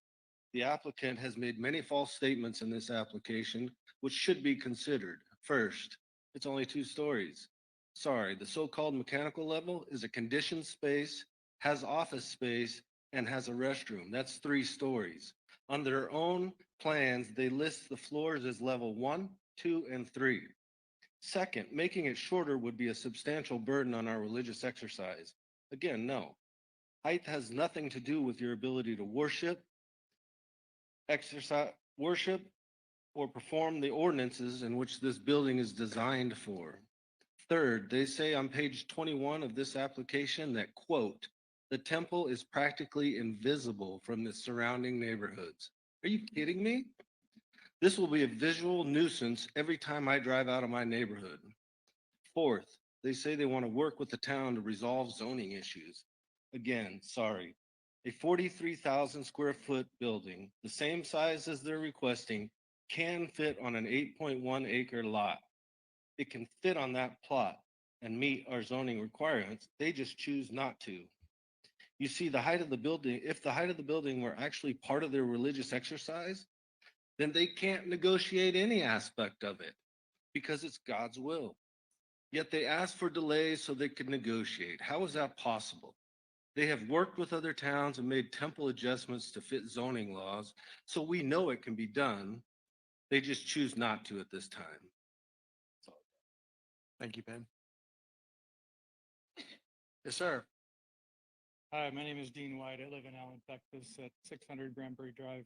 The applicant has made many false statements in this application, which should be considered. First, it's only 2 stories. Sorry, the so-called mechanical level is a conditioned space, has office space, and has a restroom. That's 3 stories. On their own plans, they list the floors as level 1, 2, and 3. Second, making it shorter would be a substantial burden on our religious exercise. Again, no. Height has nothing to do with your ability to worship, or perform the ordinances in which this building is designed for. Third, they say on page 21 of this application that, quote, the temple is practically invisible from the surrounding neighborhoods. Are you kidding me? This will be a visual nuisance every time I drive out of my neighborhood. Fourth, they say they want to work with the town to resolve zoning issues. Again, sorry. A 43,000 square foot building, the same size as they're requesting, can fit on an 8.1 acre lot. It can fit on that plot and meet our zoning requirements. They just choose not to. You see, the height of the building, if the height of the building were actually part of their religious exercise, then they can't negotiate any aspect of it because it's God's will. Yet they ask for delays so they could negotiate. How is that possible? They have worked with other towns and made temple adjustments to fit zoning laws, so we know it can be done. They just choose not to at this time. Thank you, Ben. Yes, sir. Hi, my name is Dean White. I live in Allen, Texas at 600 Granbury Drive.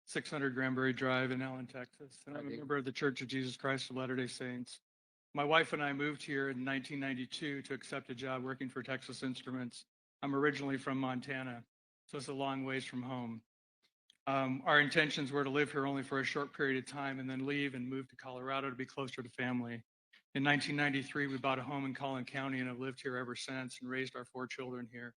600 Granbury Drive in Allen, Texas. And I'm a member of the Church of Jesus Christ of Latter-day Saints. My wife and I moved here in 1992 to accept a job working for Texas Instruments. I'm originally from Montana, so it's a long ways from home. Our intentions were to live here only for a short period of time and then leave and move to Colorado to be closer to family. In 1993, we bought a home in Collin County and have lived here ever since and raised our 4 children here.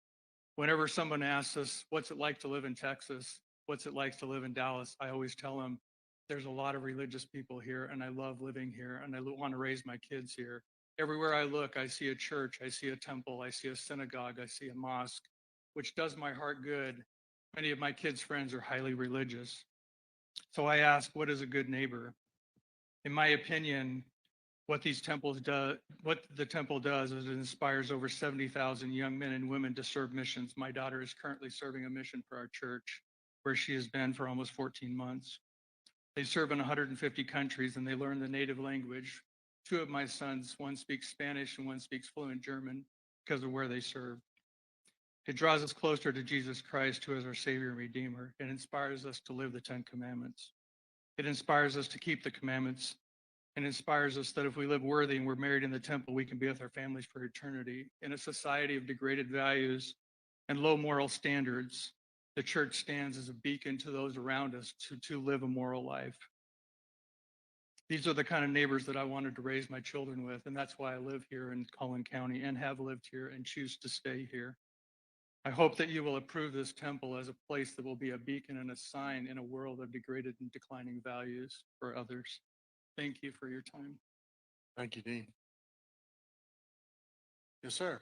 Whenever someone asks us, what's it like to live in Texas? What's it like to live in Dallas? I always tell them there's a lot of religious people here and I love living here and I want to raise my kids here. Everywhere I look, I see a church, I see a temple, I see a synagogue, I see a mosque, which does my heart good. Many of my kids' friends are highly religious. So I ask, what is a good neighbor? In my opinion, what the temple does is it inspires over 70,000 young men and women to serve missions. My daughter is currently serving a mission for our church. where she has been for almost 14 months. They serve in 150 countries and they learn the native language. Two of my sons, one speaks Spanish and one speaks fluent German because of where they serve. It draws us closer to Jesus Christ, who is our Savior and Redeemer. It inspires us to live the 10 Commandments. It inspires us to keep the commandments, and inspires us that if we live worthy and we're married in the temple, we can be with our families for eternity. In a society of degraded values and low moral standards, the church stands as a beacon to those around us to live a moral life. These are the kind of neighbors that I wanted to raise my children with, and that's why I live here in Collin County and have lived here and choose to stay here. I hope that you will approve this temple as a place that will be a beacon and a sign in a world of degraded and declining values for others. Thank you for your time. Thank you, Dean. Yes, sir.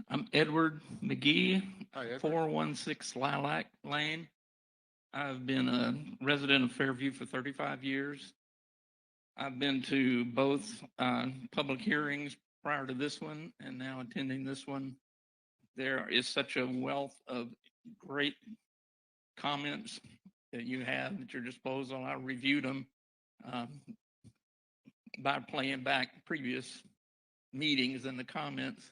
I'm Edward McGee, Hi, Edward. 416 Lilac Lane. I've been a resident of Fairview for 35 years. I've been to both public hearings prior to this one and now attending this one. There is such a wealth of great comments that you have at your disposal. I reviewed them by playing back previous meetings and the comments.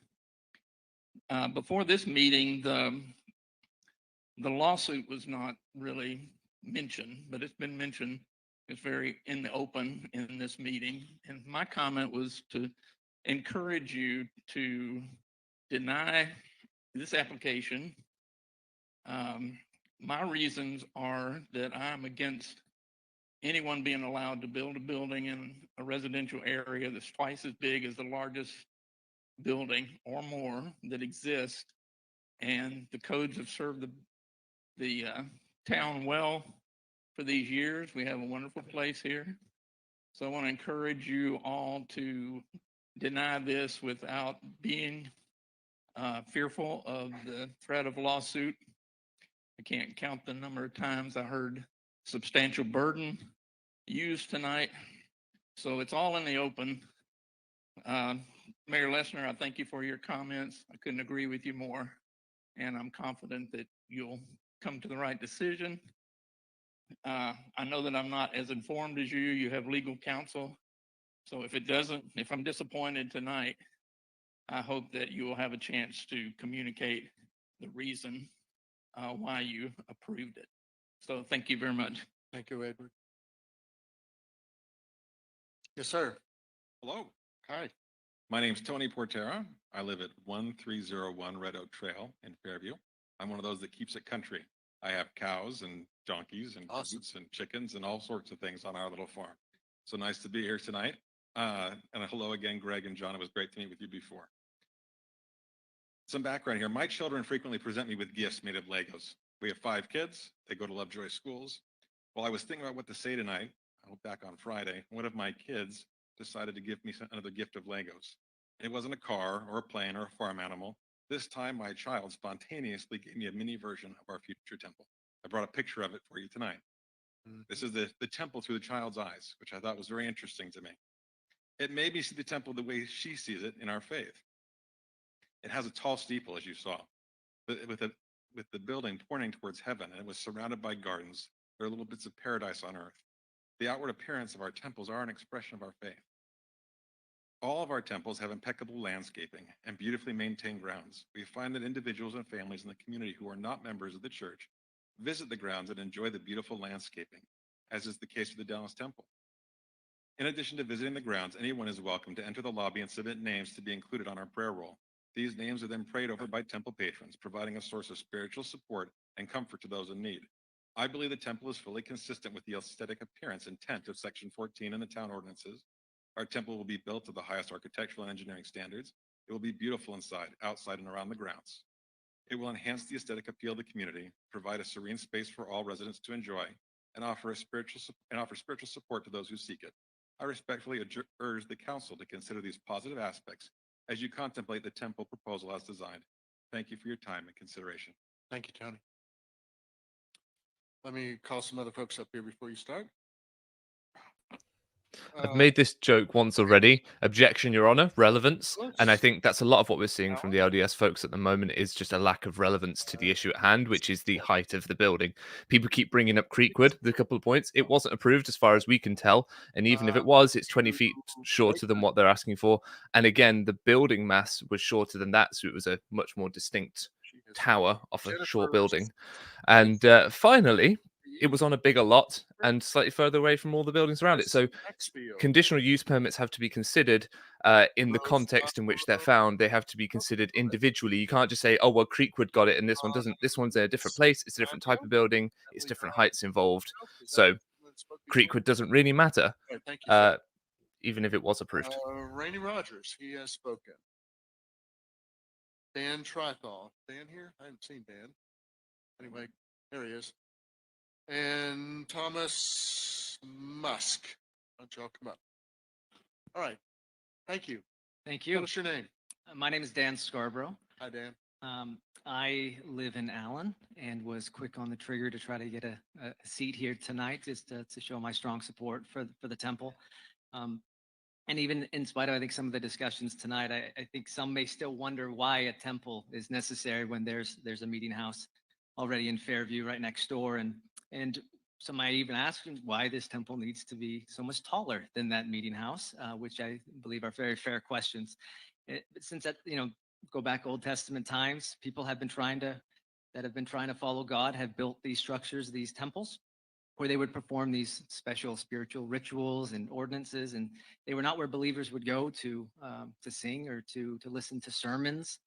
Before this meeting, the lawsuit was not really mentioned, but it's been mentioned. It's very in the open in this meeting. And my comment was to encourage you to deny this application. My reasons are that I'm against anyone being allowed to build a building in a residential area that's twice as big as the largest building or more that exists. And the codes have served the town well for these years. We have a wonderful place here. So I want to encourage you all to deny this without being fearful of the threat of lawsuit. I can't count the number of times I heard substantial burden used tonight. So it's all in the open. Mayor Lessner, I thank you for your comments. I couldn't agree with you more. And I'm confident that you'll come to the right decision. I know that I'm not as informed as you. You have legal counsel. So if I'm disappointed tonight, I hope that you will have a chance to communicate the reason why you approved it. So thank you very much. Thank you, Edward. Yes, sir. Hello, Hi. my name's Tony Portera. I live at 1301 Red Oak Trail in Fairview. I'm one of those that keeps it country. I have cows and donkeys and Awesome. goats and chickens and all sorts of things on our little farm. So nice to be here tonight. And hello again, Greg and John. It was great to meet with you before. Some background here. My children frequently present me with gifts made of Legos. We have 5 kids. They go to Lovejoy schools. While I was thinking about what to say tonight, I went back on Friday, one of my kids decided to give me another gift of Legos. It wasn't a car or a plane or a farm animal. This time, my child spontaneously gave me a mini version of our future temple. I brought a picture of it for you tonight. This is the temple through the child's eyes, which I thought was very interesting to me. It made me see the temple the way she sees it in our faith. It has a tall steeple, as you saw, with the building pointing towards heaven, and it was surrounded by gardens. There are little bits of paradise on earth. The outward appearance of our temples are an expression of our faith. All of our temples have impeccable landscaping and beautifully maintained grounds. We find that individuals and families in the community who are not members of the church visit the grounds and enjoy the beautiful landscaping, as is the case with the Dallas Temple. In addition to visiting the grounds, anyone is welcome to enter the lobby and submit names to be included on our prayer roll. These names are then prayed over by temple patrons, providing a source of spiritual support and comfort to those in need. I believe the temple is fully consistent with the aesthetic appearance intent of Section 14 in the town ordinances. Our temple will be built to the highest architectural and engineering standards. It will be beautiful inside, outside, and around the grounds. It will enhance the aesthetic appeal of the community, provide a serene space for all residents to enjoy, and offer spiritual support to those who seek it. I respectfully urge the council to consider these positive aspects as you contemplate the temple proposal as designed. Thank you for your time and consideration. Thank you, Tony. Let me call some other folks up here before you start. I've made this joke once already. Objection, Your Honor, relevance. And I Let's- think that's a lot of what we're seeing from the LDS folks at the moment is just a lack of relevance to the issue at hand, which is the height of the building. People keep bringing up Creekwood, the couple of points. It wasn't approved as far as we can tell. And even if it was, it's 20 feet shorter than what they're asking for. And again, the building mass was shorter than that. So it was a much more distinct tower off a short building. And finally, it was on a bigger lot and slightly further away from all the buildings around it. So conditional use permits have to be considered in the context in which they're found. They have to be considered individually. You can't just say, oh, well, Creekwood got it and this one doesn't. This one's in a different place. It's a different type of building. It's different heights involved. So Creekwood doesn't really matter, Thank you, sir. even if it was approved. Randy Rogers, he has spoken. Dan Trithall. Dan here? I haven't seen Dan. Anyway, there he is. And Thomas Musk. Why don't y'all come up? All right. Thank you. Thank you. What's your name? My name is Dan Scarborough. Hi, Dan. I live in Allen and was quick on the trigger to try to get a seat here tonight just to show my strong support for the temple. And even in spite of, I think, some of the discussions tonight, I think some may still wonder why a temple is necessary when there's a meeting house already in Fairview right next door. And some might even ask why this temple needs to be so much taller than that meeting house, which I believe are very fair questions. Since that, go back Old Testament times, people have been trying to follow God, have built these structures, these temples, where they would perform these special spiritual rituals and ordinances, and they were not where believers would go to sing or to listen to sermons.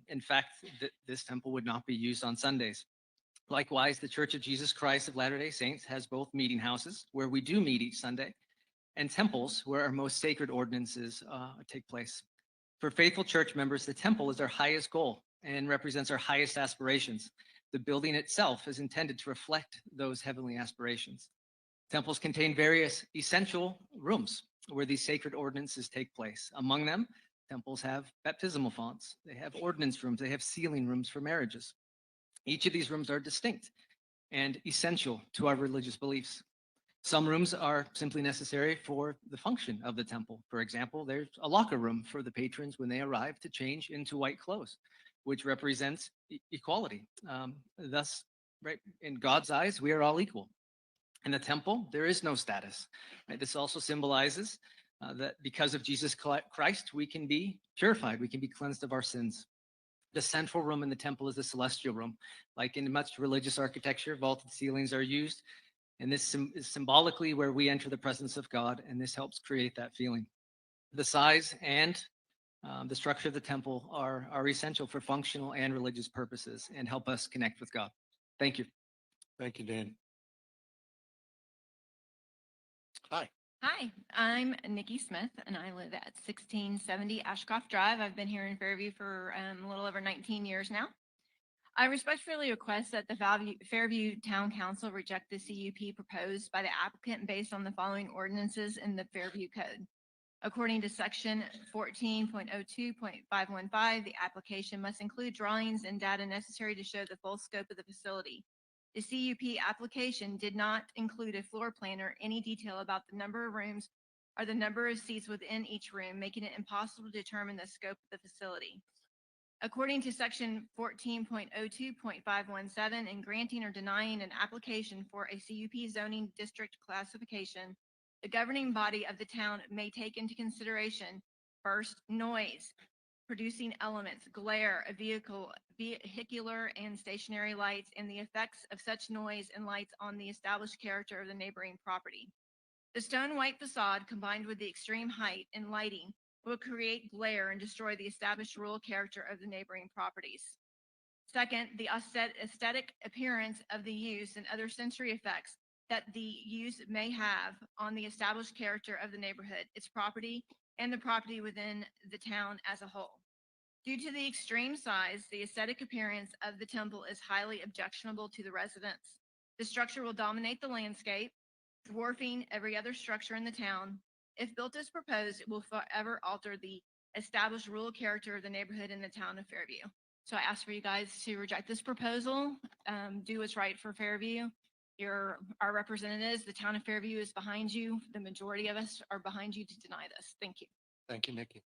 In fact, this temple would not be used on Sundays. Likewise, the Church of Jesus Christ of Latter-day Saints has both meeting houses where we do meet each Sunday and temples where our most sacred ordinances take place. For faithful church members, the temple is our highest goal and represents our highest aspirations. The building itself is intended to reflect those heavenly aspirations. Temples contain various essential rooms where these sacred ordinances take place. Among them, temples have baptismal fonts, they have ordinance rooms, they have sealing rooms for marriages. Each of these rooms are distinct and essential to our religious beliefs. Some rooms are simply necessary for the function of the temple. For example, there's a locker room for the patrons when they arrive to change into white clothes, which represents equality. Thus, right, in God's eyes, we are all equal. In the temple, there is no status. Right? This also symbolizes that because of Jesus Christ, we can be purified, we can be cleansed of our sins. The central room in the temple is the celestial room. Like in much religious architecture, vaulted ceilings are used, and this is symbolically where we enter the presence of God, and this helps create that feeling. The size and the structure of the temple are essential for functional and religious purposes and help us connect with God. Thank you. Thank you, Dan. Hi. Hi, I'm Nikki Smith, and I live at 1670 Ashcroft Drive. I've been here in Fairview for a little over 19 years now. I respectfully request that the Fairview Town Council reject the CUP proposed by the applicant based on the following ordinances in the Fairview Code. According to section 14.02.515, the application must include drawings and data necessary to show the full scope of the facility. The CUP application did not include a floor plan or any detail about the number of rooms or the number of seats within each room, making it impossible to determine the scope of the facility. According to section 14.02.517, in granting or denying an application for a CUP zoning district classification, the governing body of the town may take into consideration, first, noise, producing elements, glare, vehicular and stationary lights, and the effects of such noise and lights on the established character of the neighboring property. The stone white facade, combined with the extreme height and lighting, will create glare and destroy the established rural character of the neighboring properties. Second, the aesthetic appearance of the use and other sensory effects that the use may have on the established character of the neighborhood, its property, and the property within the town as a whole. Due to the extreme size, the aesthetic appearance of the temple is highly objectionable to the residents. The structure will dominate the landscape, dwarfing every other structure in the town. If built as proposed, it will forever alter the established rural character of the neighborhood in the town of Fairview. So I ask for you guys to reject this proposal, do what's right for Fairview, our representatives, the town of Fairview is behind you. The majority of us are behind you to deny this. Thank you. Thank you, Nikki.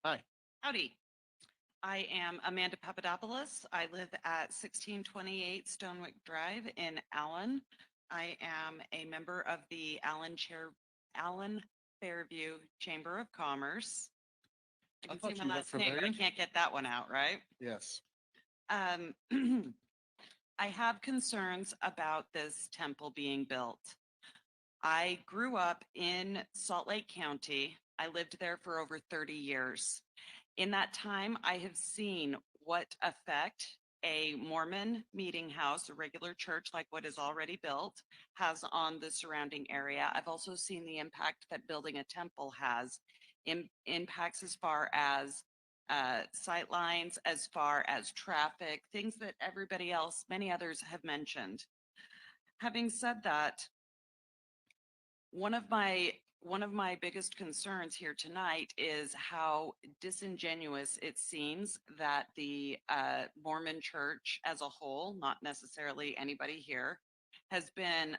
Hi. Howdy. I am Amanda Papadopoulos. I live at 1628 Stonewick Drive in Allen. I am a member of the Allen Fairview Chamber of Commerce. I can thought say you my looked last name, but I familiar. can't get that one out, right? Yes. I have concerns about this temple being built. I grew up in Salt Lake County. I lived there for over 30 years. In that time, I have seen what effect a Mormon meeting house, a regular church like what is already built, has on the surrounding area. I've also seen the impact that building a temple has, impacts as far as sight lines, as far as traffic, things that everybody else, many others have mentioned. Having said that, one of my biggest concerns here tonight is how disingenuous it seems that the Mormon Church as a whole, not necessarily anybody here, has been,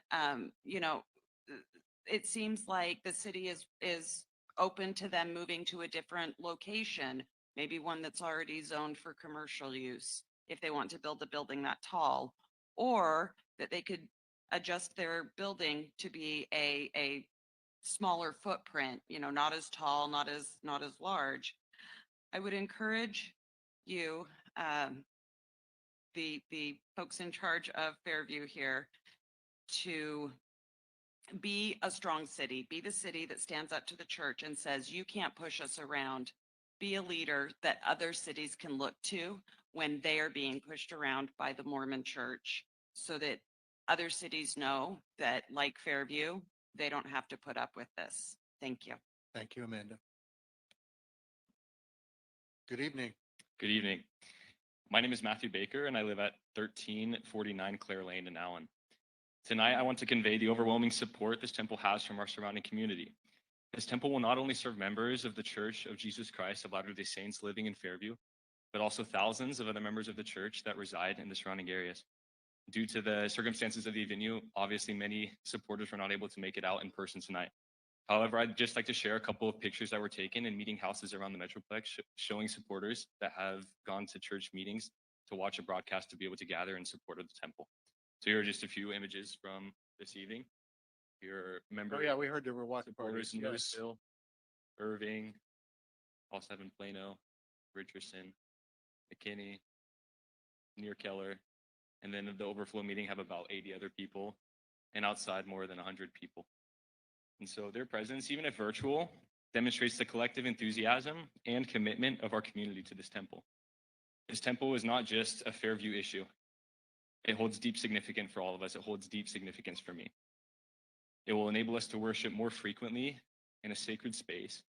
it seems like the city is open to them moving to a different location, maybe one that's already zoned for commercial use, if they want to build a building that tall, or that they could adjust their building to be a smaller footprint, not as tall, not as large. I would encourage you, the folks in charge of Fairview here, to be a strong city, be the city that stands up to the church and says, you can't push us around. Be a leader that other cities can look to when they are being pushed around by the Mormon Church, so that other cities know that, like Fairview, they don't have to put up with this. Thank you. Thank you, Amanda. Good evening. Good evening. My name is Matthew Baker, and I live at 1349 Clare Lane in Allen. Tonight, I want to convey the overwhelming support this temple has from our surrounding community. This temple will not only serve members of the Church of Jesus Christ of Latter-day Saints living in Fairview, but also thousands of other members of the church that reside in the surrounding areas. Due to the circumstances of the venue, obviously many supporters were not able to make it out in person tonight. However, I'd just like to share a couple of pictures that were taken in meeting houses around the Metroplex, showing supporters that have gone to church meetings to watch a broadcast to be able to gather in support of the temple. So here are just a few images from this evening. Here are members. Oh yeah, we heard there were watch supporters parties. in Yes. Louisville, Irving, also have in Plano, Richardson, McKinney, near Keller, and then the overflow meeting have about 80 other people, and outside more than 100 people. And so their presence, even if virtual, demonstrates the collective enthusiasm and commitment of our community to this temple. This temple is not just a Fairview issue. It holds deep significance for all of us. It holds deep significance for me. It will enable us to worship more frequently in a sacred space,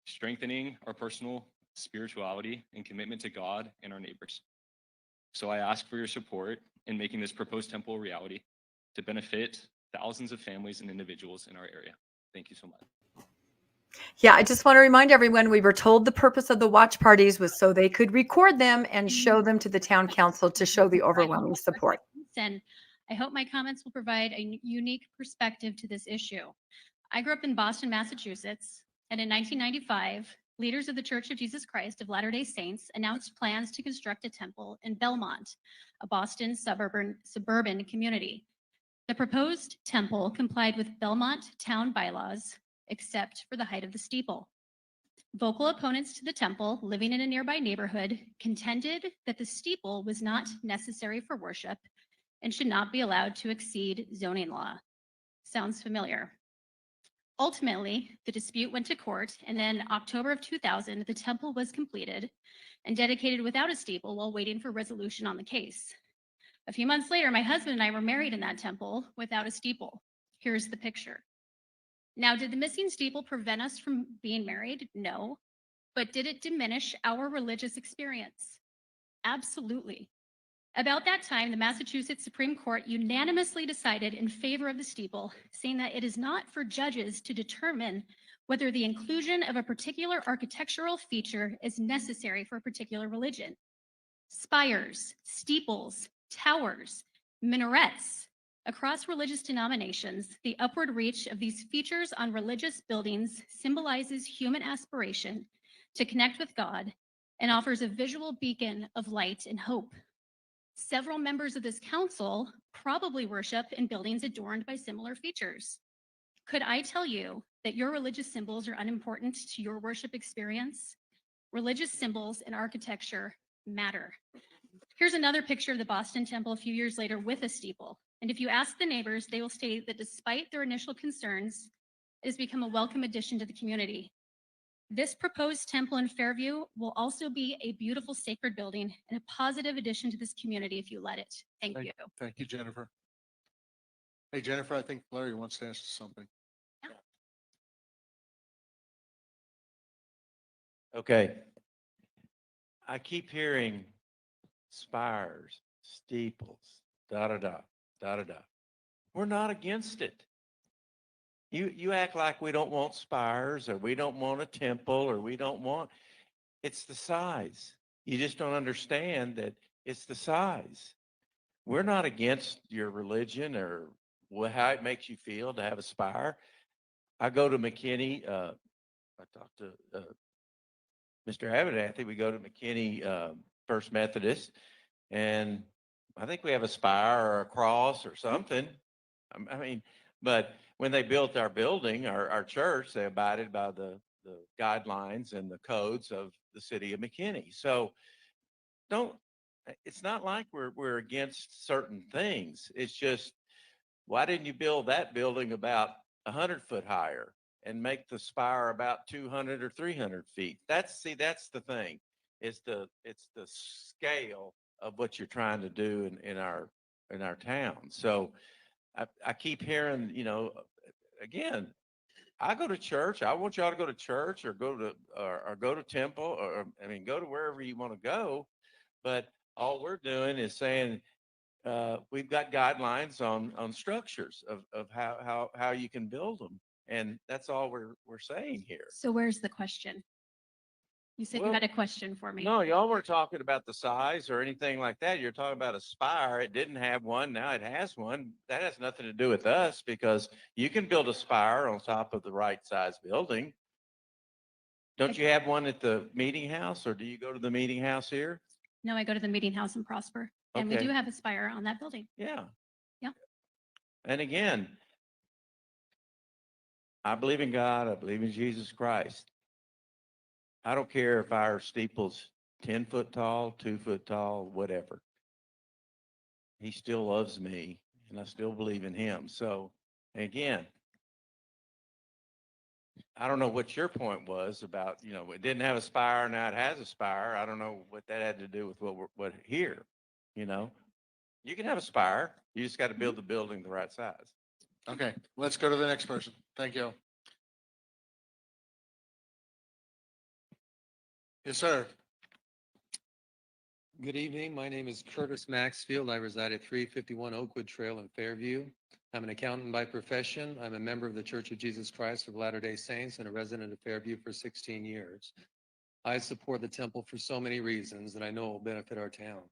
strengthening our personal spirituality and commitment to God and our neighbors. So I ask for your support in making this proposed temple a reality to benefit thousands of families and individuals in our area. Thank you so much. Yeah, I just want to remind everyone, we were told the purpose of the watch parties was so they could record them and show them to the town council to show the overwhelming support. And I hope my comments will provide a unique perspective to this issue. I grew up in Boston, Massachusetts, and in 1995, leaders of the Church of Jesus Christ of Latter-day Saints announced plans to construct a temple in Belmont, a Boston suburban community. The proposed temple complied with Belmont town bylaws, except for the height of the steeple. Vocal opponents to the temple living in a nearby neighborhood contended that the steeple was not necessary for worship and should not be allowed to exceed zoning law. Sounds familiar. Ultimately, the dispute went to court, and then October of 2000, the temple was completed and dedicated without a steeple while waiting for resolution on the case. A few months later, my husband and I were married in that temple without a steeple. Here's the picture. Now, did the missing steeple prevent us from being married? No. But did it diminish our religious experience? Absolutely. About that time, the Massachusetts Supreme Court unanimously decided in favor of the steeple, saying that it is not for judges to determine whether the inclusion of a particular architectural feature is necessary for a particular religion. Spires, steeples, towers, minarets. Across religious denominations, the upward reach of these features on religious buildings symbolizes human aspiration to connect with God and offers a visual beacon of light and hope. Several members of this council probably worship in buildings adorned by similar features. Could I tell you that your religious symbols are unimportant to your worship experience? Religious symbols and architecture matter. Here's another picture of the Boston Temple a few years later with a steeple. And if you ask the neighbors, they will state that despite their initial concerns, it has become a welcome addition to the community. This proposed temple in Fairview will also be a beautiful sacred building and a positive addition to this community if you let it. Thank you. Thank you, Jennifer. Hey, Jennifer, I think Larry wants to ask you something. Okay. I keep hearing spires, steeples, da da da, da da da. We're not against it. You act like we don't want spires or we don't want a temple or we don't want, it's the size. You just don't understand that it's the size. We're not against your religion or how it makes you feel to have a spire. I go to McKinney, I talked to Mr. Abernathy, we go to McKinney First Methodist, and I think we have a spire or a cross or something. I mean, but when they built our building, our church, they abided by the guidelines and the codes of the city of McKinney. So it's not like we're against certain things. It's just, why didn't you build that building about 100 foot higher and make the spire about 200 or 300 feet? That's the thing. It's the scale of what you're trying to do in our town. So I keep hearing, again, I go to church. I want y'all to go to church or go to temple or go to wherever you want to go. But all we're doing is saying we've got guidelines on structures of how you can build them, and that's all we're saying here. So where's the question? You said you had a question for me. No, y'all weren't talking about the size or anything like that. You're talking about a spire. It didn't have one. Now it has one. That has nothing to do with us because you can build a spire on top of the right size building. Don't you have one at the meeting house, or do you go to the meeting house here? No, I go to the meeting house in Prosper, and we Okay. do have a spire on that building. Yeah. Yeah. And again, I believe in God. I believe in Jesus Christ. I don't care if our steeple's 10 foot tall, 2 foot tall, whatever. He still loves me, and I still believe in him. So again, I don't know what your point was about, it didn't have a spire, now it has a spire. I don't know what that had to do with what here, You can have a spire. You just got to build the building the right size. Okay, let's go to the next person. Thank you. Yes, sir. Good evening. My name is Curtis Maxfield. I reside at 351 Oakwood Trail in Fairview. I'm an accountant by profession. I'm a member of the Church of Jesus Christ of Latter-day Saints and a resident of Fairview for 16 years. I support the temple for so many reasons, and I know it will benefit our town.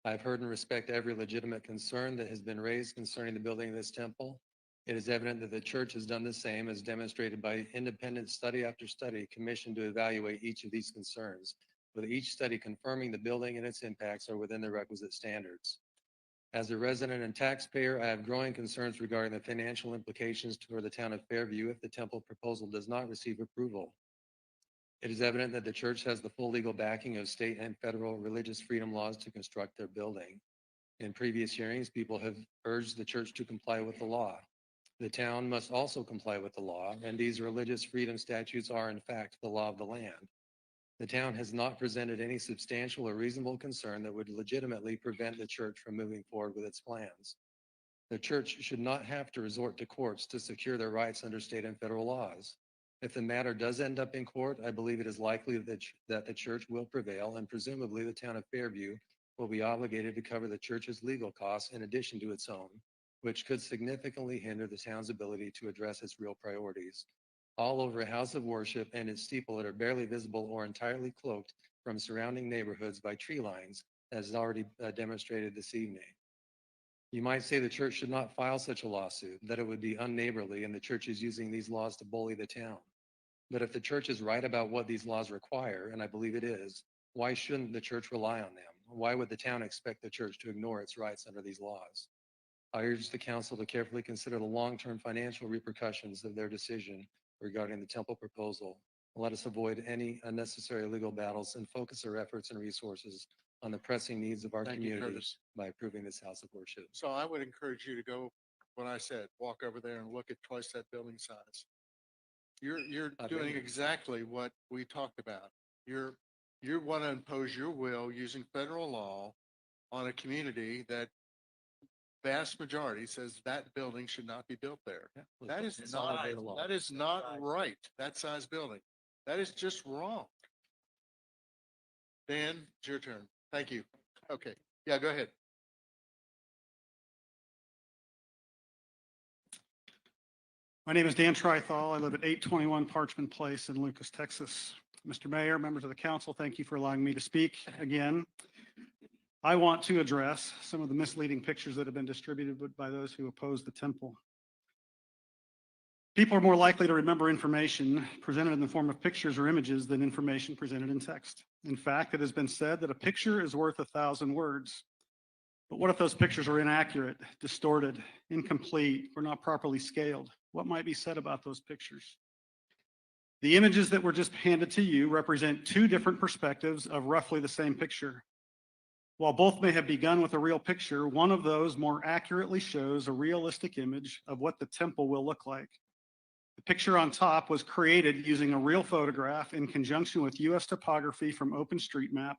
I've heard and respect every legitimate concern that has been raised concerning the building of this temple. It is evident that the church has done the same, as demonstrated by independent study after study commissioned to evaluate each of these concerns, with each study confirming the building and its impacts are within the requisite standards. As a resident and taxpayer, I have growing concerns regarding the financial implications for the town of Fairview if the temple proposal does not receive approval. It is evident that the church has the full legal backing of state and federal religious freedom laws to construct their building. In previous hearings, people have urged the church to comply with the law. The town must also comply with the law, and these religious freedom statutes are, in fact, the law of the land. The town has not presented any substantial or reasonable concern that would legitimately prevent the church from moving forward with its plans. The church should not have to resort to courts to secure their rights under state and federal laws. If the matter does end up in court, I believe it is likely that the church will prevail, and presumably the town of Fairview will be obligated to cover the church's legal costs in addition to its own, which could significantly hinder the town's ability to address its real priorities. All over a house of worship and its steeple that are barely visible or entirely cloaked from surrounding neighborhoods by tree lines, as already demonstrated this evening. You might say the church should not file such a lawsuit, that it would be unneighborly and the church is using these laws to bully the town. But if the church is right about what these laws require, and I believe it is, why shouldn't the church rely on them? Why would the town expect the church to ignore its rights under these laws? I urge the council to carefully consider the long-term financial repercussions of their decision regarding the temple proposal. Let us avoid any unnecessary legal battles and focus our efforts and resources on the pressing needs of our Thank you, community Curtis. by approving this house of worship. So I would encourage you to go, what I said, walk over there and look at twice that building size. You're I've doing been there. exactly what we talked about. You want to impose your will using federal law on a community that vast majority says that building should not be built there. That is not right, that size building. That is just wrong. Dan, it's your turn. Thank you. Okay, yeah, go ahead. My name is Dan Trithall. I live at 821 Parchman Place in Lucas, Texas. Mr. Mayor, members of the council, thank you for allowing me to speak again. I want to address some of the misleading pictures that have been distributed by those who oppose the temple. People are more likely to remember information presented in the form of pictures or images than information presented in text. In fact, it has been said that a picture is worth 1,000 words. But what if those pictures are inaccurate, distorted, incomplete, or not properly scaled? What might be said about those pictures? The images that were just handed to you represent two different perspectives of roughly the same picture. While both may have begun with a real picture, one of those more accurately shows a realistic image of what the temple will look like. The picture on top was created using a real photograph in conjunction with U.S. topography from OpenStreetMap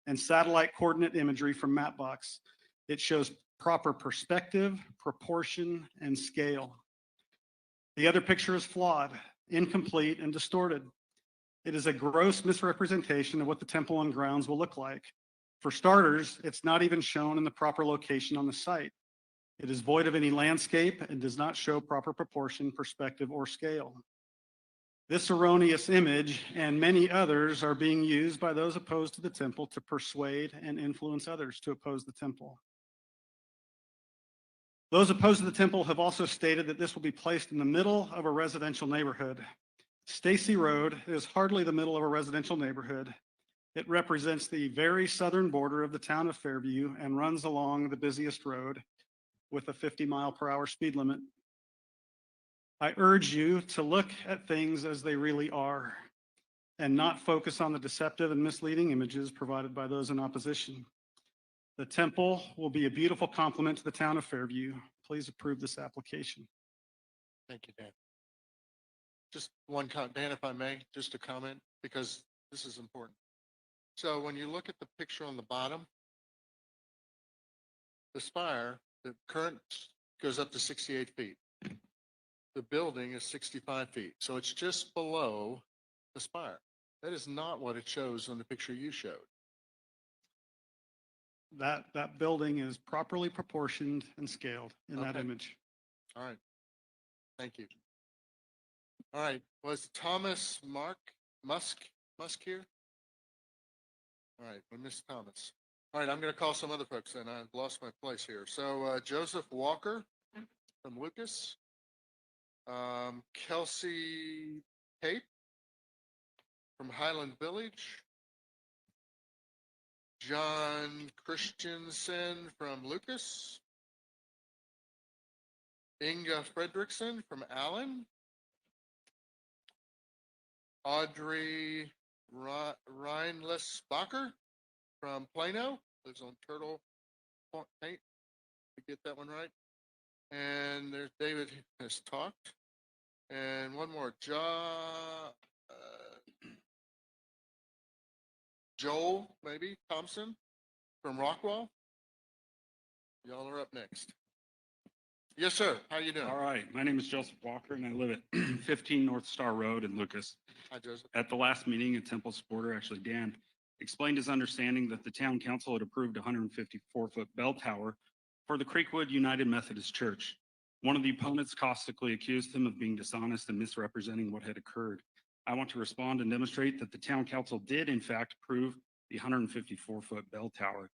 and satellite coordinate imagery from Mapbox. It shows proper perspective, proportion, and scale. The other picture is flawed, incomplete, and distorted. It is a gross misrepresentation of what the temple and grounds will look like. For starters, it's not even shown in the proper location on the site. It is void of any landscape and does not show proper proportion, perspective, or scale. This erroneous image and many others are being used by those opposed to the temple to persuade and influence others to oppose the temple. Those opposed to the temple have also stated that this will be placed in the middle of a residential neighborhood. Stacy Road is hardly the middle of a residential neighborhood. It represents the very southern border of the town of Fairview and runs along the busiest road with a 50-mile-per-hour speed limit. I urge you to look at things as they really are and not focus on the deceptive and misleading images provided by those in opposition. The temple will be a beautiful complement to the town of Fairview. Please approve this application. Thank you, Dan. Just one comment, Dan, if I may, just a comment, because this is important. So when you look at the picture on the bottom, the spire, the current goes up to 68 feet. The building is 65 feet. So it's just below the spire. That is not what it shows on the picture you showed. That building is properly proportioned and scaled in that image. All right. Thank you. All right. Was Thomas Musk here? All right. We missed Thomas. All right. I'm going to call some other folks and I've lost my place here. So Joseph Walker from Lucas. Kelsey Tate from Highland Village. John Christensen from Lucas. Inga Fredrickson from Allen. Audrey Reinless-Bacher from Plano, lives on Turtle Point, to get that one right. And there's David has talked. And one more, Joel, maybe, Thompson from Rockwell. Y'all are up next. Yes, sir. How you doing? All right. My name is Joseph Walker, and I live at 15 North Star Road in Lucas. Hi, Joseph. At the last meeting, a temple supporter, actually Dan, explained his understanding that the town council had approved a 154-foot bell tower for the Creekwood United Methodist Church. One of the opponents caustically accused him of being dishonest and misrepresenting what had occurred. I want to respond and demonstrate that the town council did, in fact, approve the 154-foot bell tower.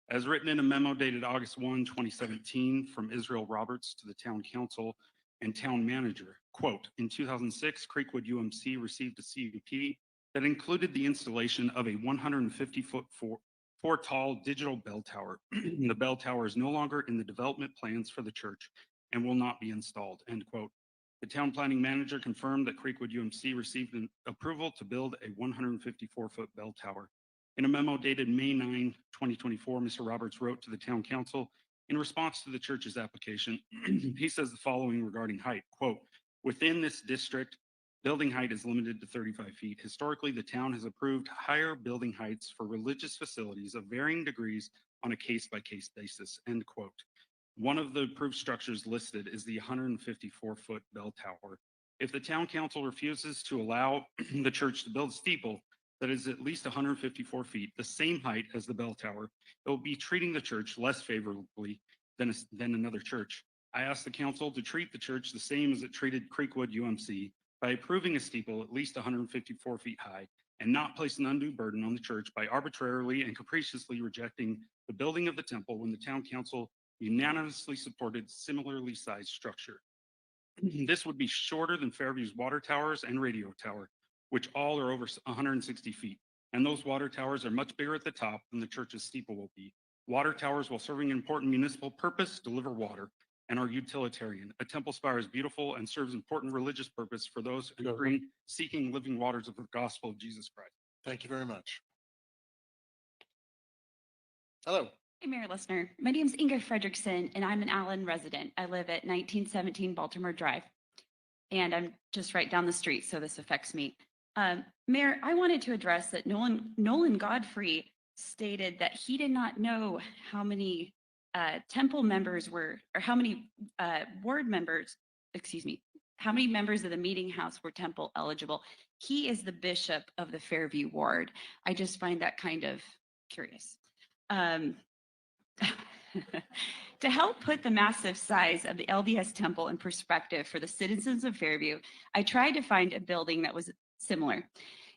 As written in a memo dated August 1, 2017 from Israel Roberts to the town council and town manager, quote, in 2006, Creekwood UMC received a CUP that included the installation of a 150-foot four tall digital bell tower. The bell tower is no longer in the development plans for the church and will not be installed, end quote. The town planning manager confirmed that Creekwood UMC received an approval to build a 154-foot bell tower. In a memo dated May 9, 2024, Mr. Roberts wrote to the town council in response to the church's application. He says the following regarding height, quote, within this district, building height is limited to 35 feet. Historically, the town has approved higher building heights for religious facilities of varying degrees on a case-by-case basis, end quote. One of the approved structures listed is the 154-foot bell tower. If the town council refuses to allow the church to build a steeple that is at least 154 feet, the same height as the bell tower, it will be treating the church less favorably than another church. I ask the council to treat the church the same as it treated Creekwood UMC by approving a steeple at least 154 feet high and not place an undue burden on the church by arbitrarily and capriciously rejecting the building of the temple when the town council unanimously supported similarly sized structure. This would be shorter than Fairview's water towers and radio tower, which all are over 160 feet. And those water towers are much bigger at the top than the church's steeple will be. Water towers, while serving an important municipal purpose, deliver water and are utilitarian. A temple spire is beautiful and serves important religious purpose for those seeking living waters of the gospel of Jesus Christ. Thank you very much. Hello. Hey, Mayor Listener. My name is Inga Fredrickson, and I'm an Allen resident. I live at 1917 Baltimore Drive, and I'm just right down the street, so this affects me. Mayor, I wanted to address that Nolan Godfrey stated that he did not know how many temple members were, or how many ward members, excuse me, how many members of the meeting house were temple eligible. He is the bishop of the Fairview ward. I just find that kind of curious. To help put the massive size of the LDS temple in perspective for the citizens of Fairview, I tried to find a building that was similar.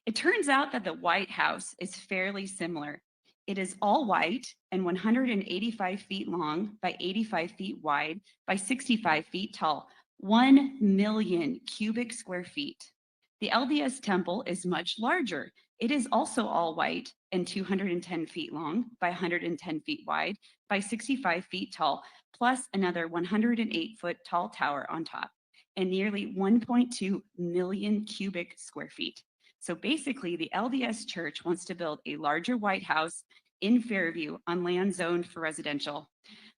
It turns out that the White House is fairly similar. It is all white and 185 feet long by 85 feet wide by 65 feet tall, 1 million cubic square feet. The LDS temple is much larger. It is also all white and 210 feet long by 110 feet wide by 65 feet tall, plus another 108-foot tall tower on top, and nearly 1.2 million cubic square feet. So basically, the LDS Church wants to build a larger White House in Fairview on land zoned for residential.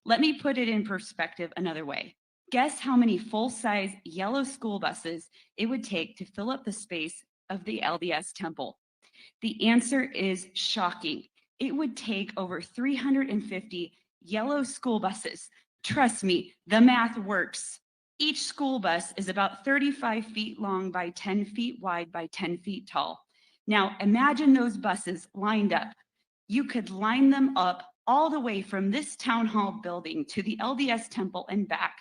Let me put it in perspective another way. Guess how many full-size yellow school buses it would take to fill up the space of the LDS temple? The answer is shocking. It would take over 350 yellow school buses. Trust me, the math works. Each school bus is about 35 feet long by 10 feet wide by 10 feet tall. Now imagine those buses lined up. You could line them up all the way from this town hall building to the LDS temple and back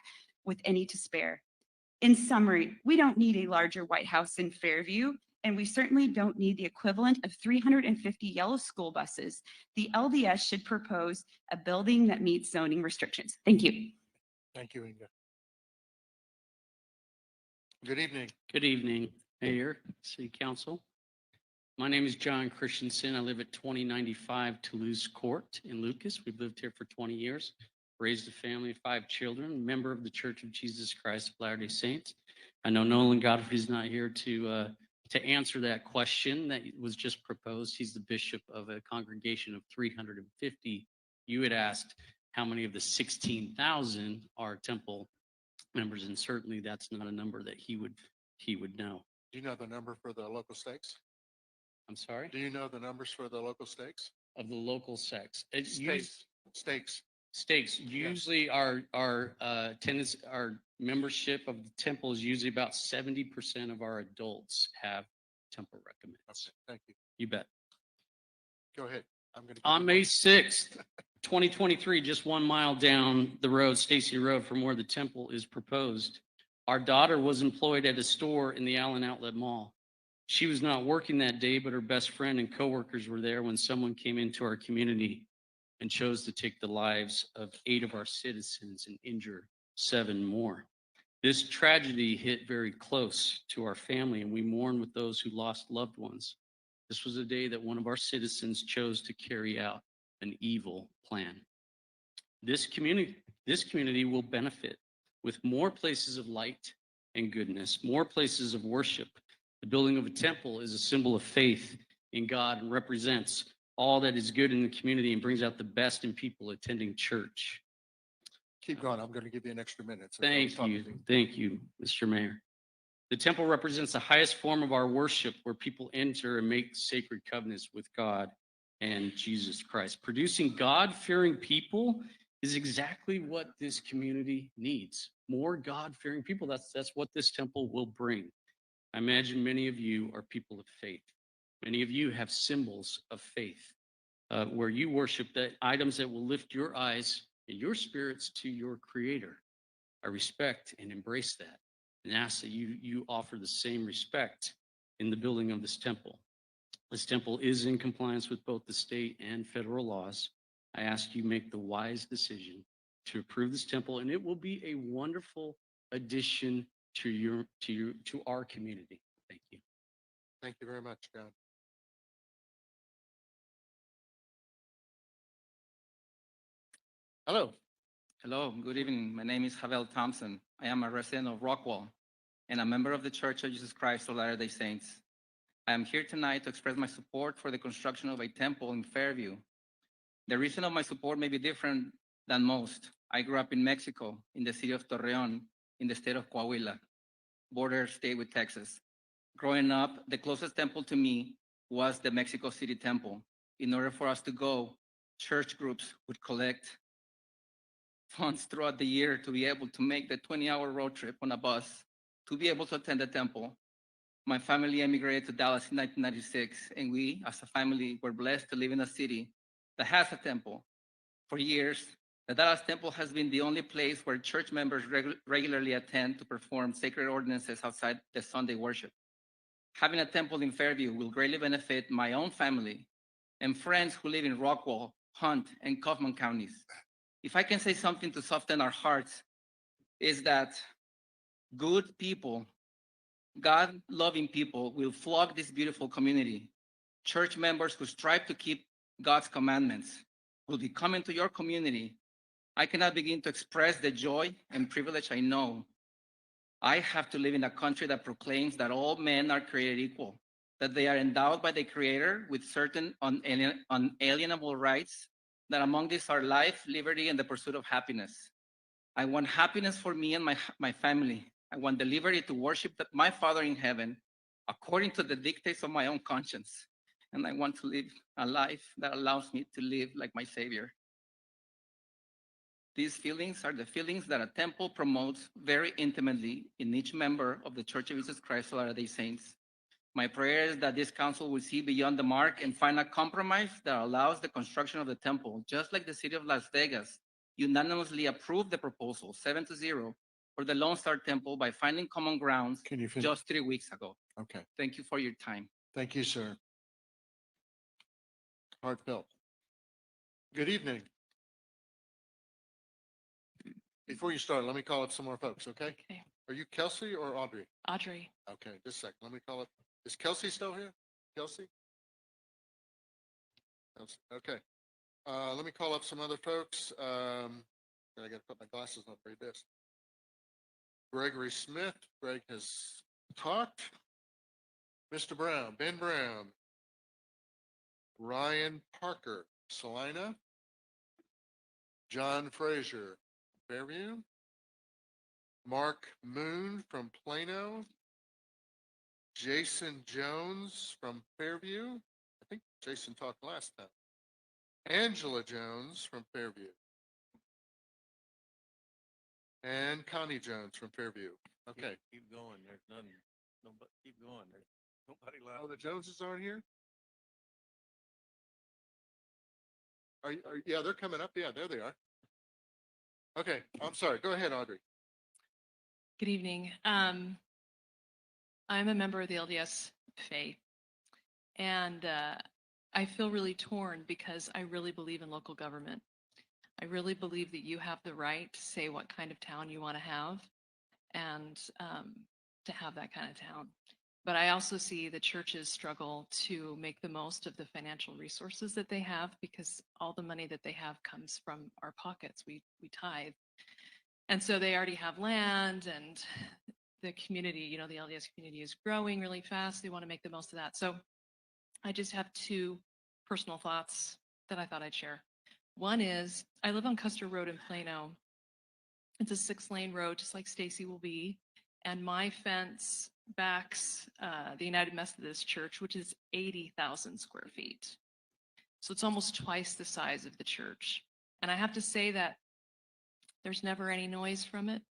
with any to spare. In summary, we don't need a larger White House in Fairview, and we certainly don't need the equivalent of 350 yellow school buses. The LDS should propose a building that meets zoning restrictions. Thank you. Thank you, Inga. Good evening. Good evening, Mayor, City Council. My name is John Christensen. I live at 2095 Toulouse Court in Lucas. We've lived here for 20 years, raised a family of 5 children, member of the Church of Jesus Christ of Latter-day Saints. I know Nolan Godfrey's not here to answer that question that was just proposed. He's the bishop of a congregation of 350. You had asked how many of the 16,000 are temple members, and certainly that's not a number that he would know. Do you know the number for the local stakes? I'm sorry? Do you know the numbers for the local stakes? Of the local sex. Stakes. Stakes. Usually our attendance, our membership of the temple is usually about 70% of our adults have temple recommends. Okay, thank you. You bet. Go ahead. I'm going to. On May 6th, 2023, just 1 mile down the road, Stacy Road, from where the temple is proposed, our daughter was employed at a store in the Allen Outlet Mall. She was not working that day, but her best friend and coworkers were there when someone came into our community and chose to take the lives of 8 of our citizens and injure 7 more. This tragedy hit very close to our family, and we mourn with those who lost loved ones. This was a day that one of our citizens chose to carry out an evil plan. This community will benefit with more places of light and goodness, more places of worship. The building of a temple is a symbol of faith in God and represents all that is good in the community and brings out the best in people attending church. Keep going. I'm going to give you an extra minute. so Thank stop you. you. Thank you, Mr. Mayor. The temple represents the highest form of our worship where people enter and make sacred covenants with God and Jesus Christ. Producing God-fearing people is exactly what this community needs. More God-fearing people. That's what this temple will bring. I imagine many of you are people of faith. Many of you have symbols of faith where you worship the items that will lift your eyes and your spirits to your Creator. I respect and embrace that and ask that you offer the same respect in the building of this temple. This temple is in compliance with both the state and federal laws. I ask you make the wise decision to approve this temple, and it will be a wonderful addition to our community. Thank you. Thank you very much, John. Hello. Hello, good evening. My name is Havel Thompson. I am a resident of Rockwall and a member of the Church of Jesus Christ of Latter-day Saints. I am here tonight to express my support for the construction of a temple in Fairview. The reason of my support may be different than most. I grew up in Mexico, in the city of Torreon, in the state of Coahuila, border state with Texas. Growing up, the closest temple to me was the Mexico City Temple. In order for us to go, church groups would collect funds throughout the year to be able to make the 20-hour road trip on a bus to be able to attend the temple. My family emigrated to Dallas in 1996, and we, as a family, were blessed to live in a city that has a temple. For years, the Dallas temple has been the only place where church members regularly attend to perform sacred ordinances outside the Sunday worship. Having a temple in Fairview will greatly benefit my own family and friends who live in Rockwall, Hunt, and Kaufman counties. If I can say something to soften our hearts, is that good people, God-loving people will flock this beautiful community. Church members who strive to keep God's commandments will be coming to your community. I cannot begin to express the joy and privilege I know. I have to live in a country that proclaims that all men are created equal, that they are endowed by the Creator with certain unalienable rights, that among these are life, liberty, and the pursuit of happiness. I want happiness for me and my family. I want the liberty to worship my Father in heaven according to the dictates of my own conscience. And I want to live a life that allows me to live like my Savior. These feelings are the feelings that a temple promotes very intimately in each member of the Church of Jesus Christ of Latter-day Saints. My prayer is that this council will see beyond the mark and find a compromise that allows the construction of the temple, just like the city of Las Vegas unanimously approved the proposal 7-0 for the Lone Star Temple by finding common grounds just 3 weeks ago. Okay. Thank you for your time. Thank you, sir. Heartfelt. Good evening. Before you start, let me call up some more folks, okay? Okay. Are you Kelsey or Audrey? Audrey. Okay, just a second. Let me call up. Is Kelsey still here? Kelsey? Okay. Let me call up some other folks. I got to put my glasses on for this. Gregory Smith. Greg has talked. Mr. Brown, Ben Brown. Ryan Parker, Salina. John Frazier, Fairview. Mark Moon from Plano. Jason Jones from Fairview. I think Jason talked last time. Angela Jones from Fairview. And Connie Jones from Fairview. Okay. Keep going. There's none. Nobody, keep going. There's nobody left. Oh, the Joneses aren't here? Yeah, they're coming up. Yeah, there they are. Okay, I'm sorry. Go ahead, Audrey. Good evening. I'm a member of the LDS faith, and I feel really torn because I really believe in local government. I really believe that you have the right to say what kind of town you want to have and to have that kind of town. But I also see the churches struggle to make the most of the financial resources that they have because all the money that they have comes from our pockets. We tithe. And so they already have land and the community, you know, the LDS community is growing really fast. They want to make the most of that. So I just have two personal thoughts that I thought I'd share. One is I live on Custer Road in Plano. It's a 6-lane road, just like Stacy will be. And my fence backs the United Methodist Church, which is 80,000 square feet. So it's almost twice the size of the church. And I have to say that there's never any noise from it.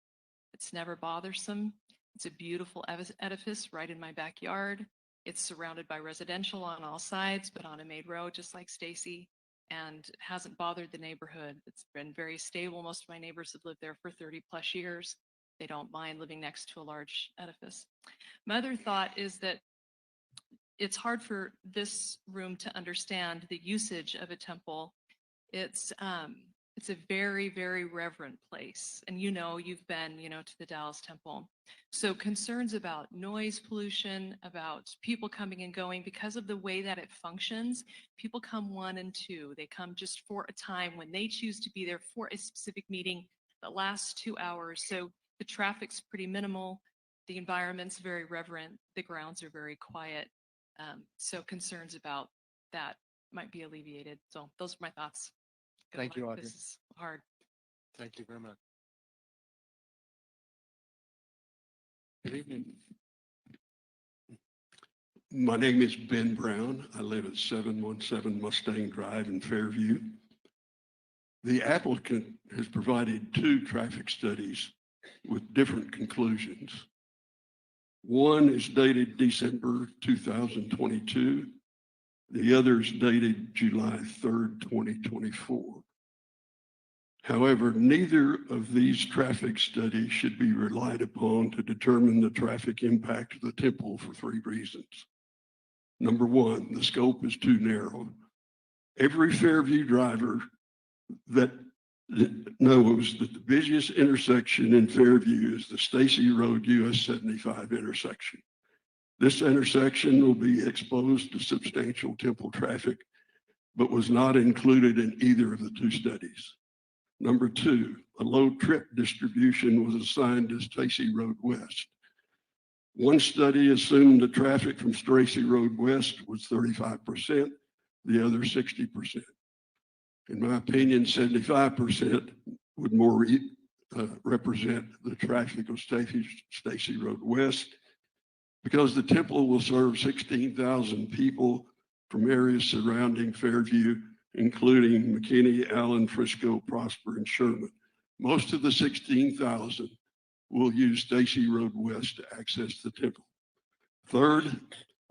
It's never bothersome. It's a beautiful edifice right in my backyard. It's surrounded by residential on all sides, but on a main road, just like Stacy, and hasn't bothered the neighborhood. It's been very stable. Most of my neighbors have lived there for 30 plus years. They don't mind living next to a large edifice. My other thought is that it's hard for this room to understand the usage of a temple. It's a very, very reverent place. And you know, you've been, you know, to the Dallas Temple. So concerns about noise pollution, about people coming and going, because of the way that it functions, people come 1 and 2. They come just for a time when they choose to be there for a specific meeting that lasts 2 hours. So the traffic's pretty minimal. The environment's very reverent. The grounds are very quiet. So concerns about that might be alleviated. So those are my thoughts. Good Thank you, luck. Audrey. This is hard. Thank you very much. Good evening. My name is Ben Brown. I live at 717 Mustang Drive in Fairview. The applicant has provided 2 traffic studies with different conclusions. One is dated December 2022. The other is dated July 3rd, 2024. However, neither of these traffic studies should be relied upon to determine the traffic impact of the temple for 3 reasons. Number 1, the scope is too narrow. Every Fairview driver that knows that the busiest intersection in Fairview is the Stacy Road US 75 intersection. This intersection will be exposed to substantial temple traffic, but was not included in either of the 2 studies. Number 2, a low trip distribution was assigned to Stacy Road West. One study assumed the traffic from Stacy Road West was 35%, the other 60%. In my opinion, 75% would more represent the traffic of Stacy Road West, because the temple will serve 16,000 people from areas surrounding Fairview, including McKinney, Allen, Frisco, Prosper, and Sherman. Most of the 16,000 will use Stacy Road West to access the temple. Third,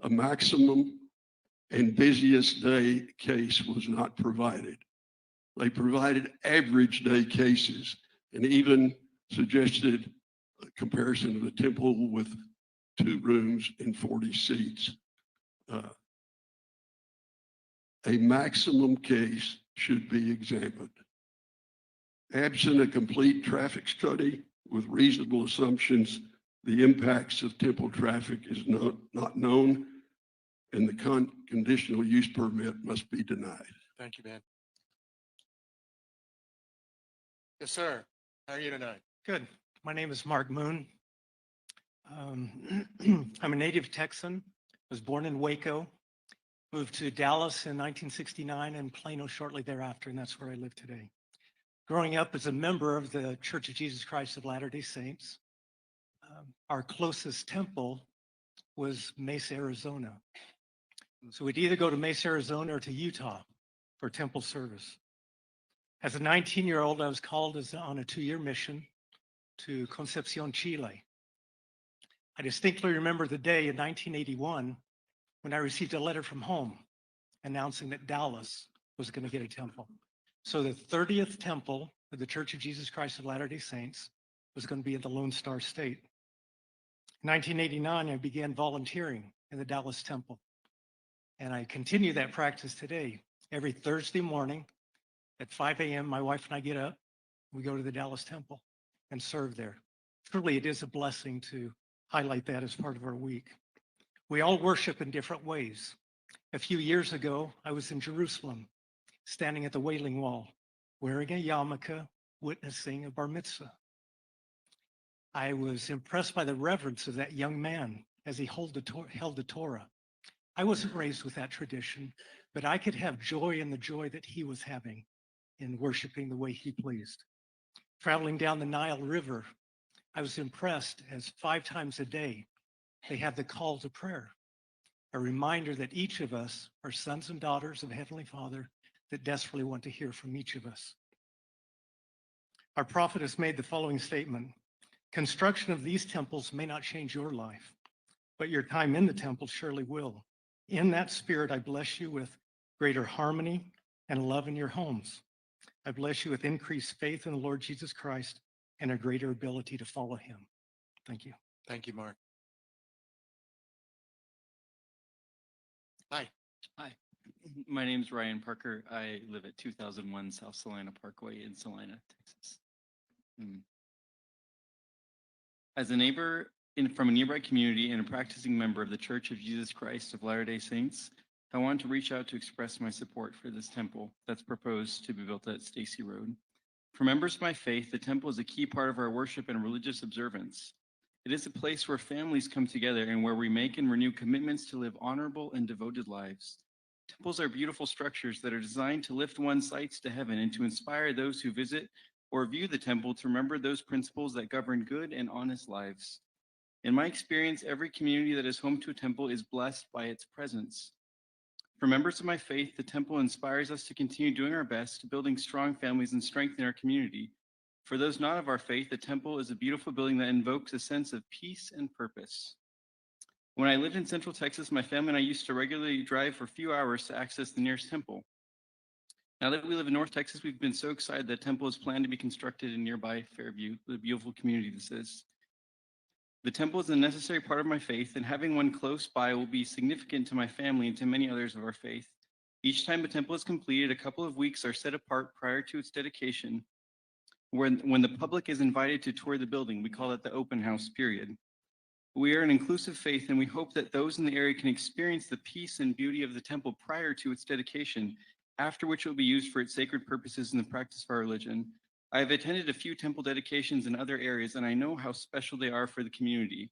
a maximum and busiest day case was not provided. They provided average day cases and even suggested a comparison of the temple with 2 rooms and 40 seats. A maximum case should be examined. Absent a complete traffic study with reasonable assumptions, the impacts of temple traffic is not known, and the conditional use permit must be denied. Thank you, Ben. Yes, sir. How are you tonight? Good. My name is Mark Moon. I'm a native Texan, was born in Waco, moved to Dallas in 1969 and Plano shortly thereafter, and that's where I live today. Growing up as a member of the Church of Jesus Christ of Latter-day Saints, our closest temple was Mesa, Arizona. So we'd either go to Mesa, Arizona or to Utah for temple service. As a 19-year-old, I was called on a 2-year mission to Concepcion, Chile. I distinctly remember the day in 1981 when I received a letter from home announcing that Dallas was going to get a temple. So the 30th temple of the Church of Jesus Christ of Latter-day Saints was going to be in the Lone Star State. In 1989, I began volunteering in the Dallas Temple. And I continue that practice today. Every Thursday morning at 5 a.m., my wife and I get up, we go to the Dallas Temple and serve there. Truly, it is a blessing to highlight that as part of our week. We all worship in different ways. A few years ago, I was in Jerusalem, standing at the Wailing Wall, wearing a yarmulke, witnessing a bar mitzvah. I was impressed by the reverence of that young man as he held the Torah. I wasn't raised with that tradition, but I could have joy in the joy that he was having in worshiping the way he pleased. Traveling down the Nile River, I was impressed as 5 times a day they have the call to prayer, a reminder that each of us are sons and daughters of Heavenly Father that desperately want to hear from each of us. Our prophet has made the following statement: construction of these temples may not change your life, but your time in the temple surely will. In that spirit, I bless you with greater harmony and love in your homes. I bless you with increased faith in the Lord Jesus Christ and a greater ability to follow him. Thank you. Thank you, Mark. Hi. Hi, my name is Ryan Parker. I live at 2001 South Salina Parkway in Salina, Texas. As a neighbor from a nearby community and a practicing member of the Church of Jesus Christ of Latter-day Saints, I want to reach out to express my support for this temple that's proposed to be built at Stacy Road. For members of my faith, the temple is a key part of our worship and religious observance. It is a place where families come together and where we make and renew commitments to live honorable and devoted lives. Temples are beautiful structures that are designed to lift one's sights to heaven and to inspire those who visit or view the temple to remember those principles that govern good and honest lives. In my experience, every community that is home to a temple is blessed by its presence. For members of my faith, the temple inspires us to continue doing our best, building strong families and strengthening our community. For those not of our faith, the temple is a beautiful building that invokes a sense of peace and purpose. When I lived in Central Texas, my family and I used to regularly drive for a few hours to access the nearest temple. Now that we live in North Texas, we've been so excited that temple is planned to be constructed in nearby Fairview, the beautiful community this is. The temple is a necessary part of my faith, and having one close by will be significant to my family and to many others of our faith. Each time a temple is completed, a couple of weeks are set apart prior to its dedication, when the public is invited to tour the building. We call it the open house period. We are an inclusive faith, and we hope that those in the area can experience the peace and beauty of the temple prior to its dedication, after which it will be used for its sacred purposes in the practice of our religion. I have attended a few temple dedications in other areas, and I know how special they are for the community.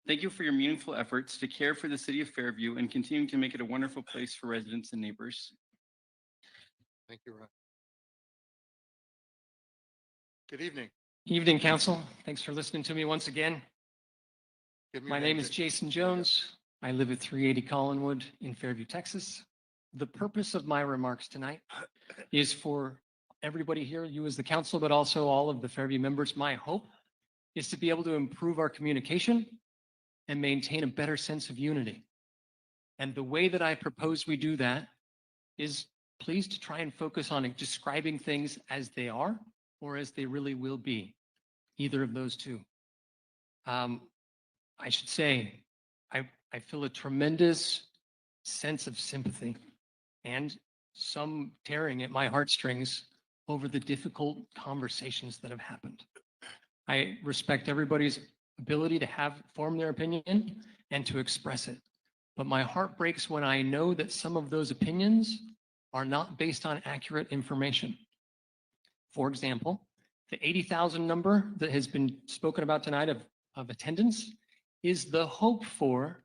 Thank you for your meaningful efforts to care for the city of Fairview and continuing to make it a wonderful place for residents and neighbors. Thank you, Ryan. Good evening. Evening, Council. Thanks for listening to me once again. Give me My your name is Jason. Jason Jones. I live at 380 Collinwood in Fairview, Texas. The purpose of my remarks tonight is for everybody here, you as the council, but also all of the Fairview members. My hope is to be able to improve our communication and maintain a better sense of unity. And the way that I propose we do that is please to try and focus on describing things as they are or as they really will be, either of those two. I should say, I feel a tremendous sense of sympathy and some tearing at my heartstrings over the difficult conversations that have happened. I respect everybody's ability to form their opinion and to express it. But my heart breaks when I know that some of those opinions are not based on accurate information. For example, the 80,000 number that has been spoken about tonight of attendance is the hope for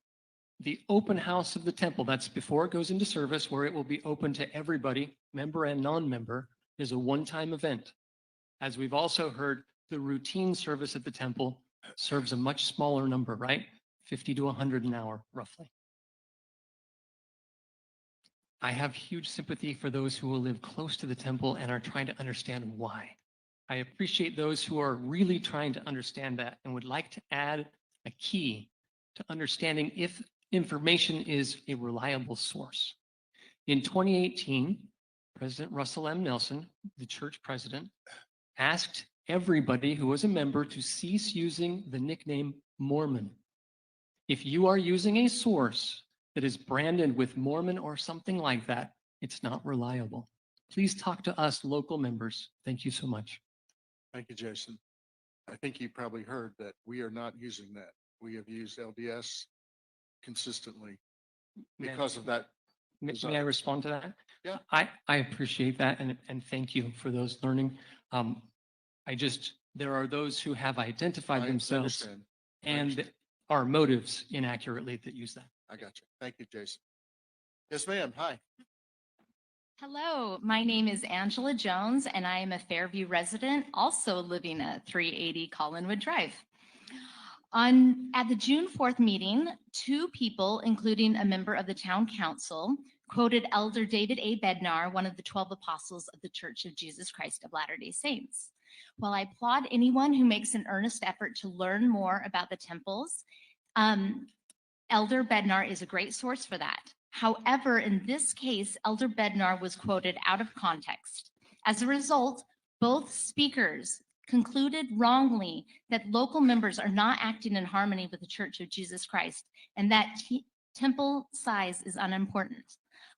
the open house of the temple. That's before it goes into service, where it will be open to everybody, member and non-member, is a one-time event. As we've also heard, the routine service at the temple serves a much smaller number, right? 50 to 100 an hour, roughly. I have huge sympathy for those who will live close to the temple and are trying to understand why. I appreciate those who are really trying to understand that and would like to add a key to understanding if information is a reliable source. In 2018, President Russell M. Nelson, the church president, asked everybody who was a member to cease using the nickname Mormon. If you are using a source that is branded with Mormon or something like that, it's not reliable. Please talk to us local members. Thank you so much. Thank you, Jason. I think you probably heard that we are not using that. We have used LDS consistently because of that. May I respond to that? Yeah. I appreciate that and thank you for those learning. There are those who have identified I themselves understand. and our motives inaccurately that use that. I got you. Thank you, Jason. Yes, ma'am. Hi. Hello, my name is Angela Jones, and I am a Fairview resident, also living at 380 Collinwood Drive. At the June 4th meeting, two people, including a member of the town council, quoted Elder David A. Bednar, one of the 12 apostles of the Church of Jesus Christ of Latter-day Saints. While I applaud anyone who makes an earnest effort to learn more about the temples, Elder Bednar is a great source for that. However, in this case, Elder Bednar was quoted out of context. As a result, both speakers concluded wrongly that local members are not acting in harmony with the Church of Jesus Christ and that temple size is unimportant.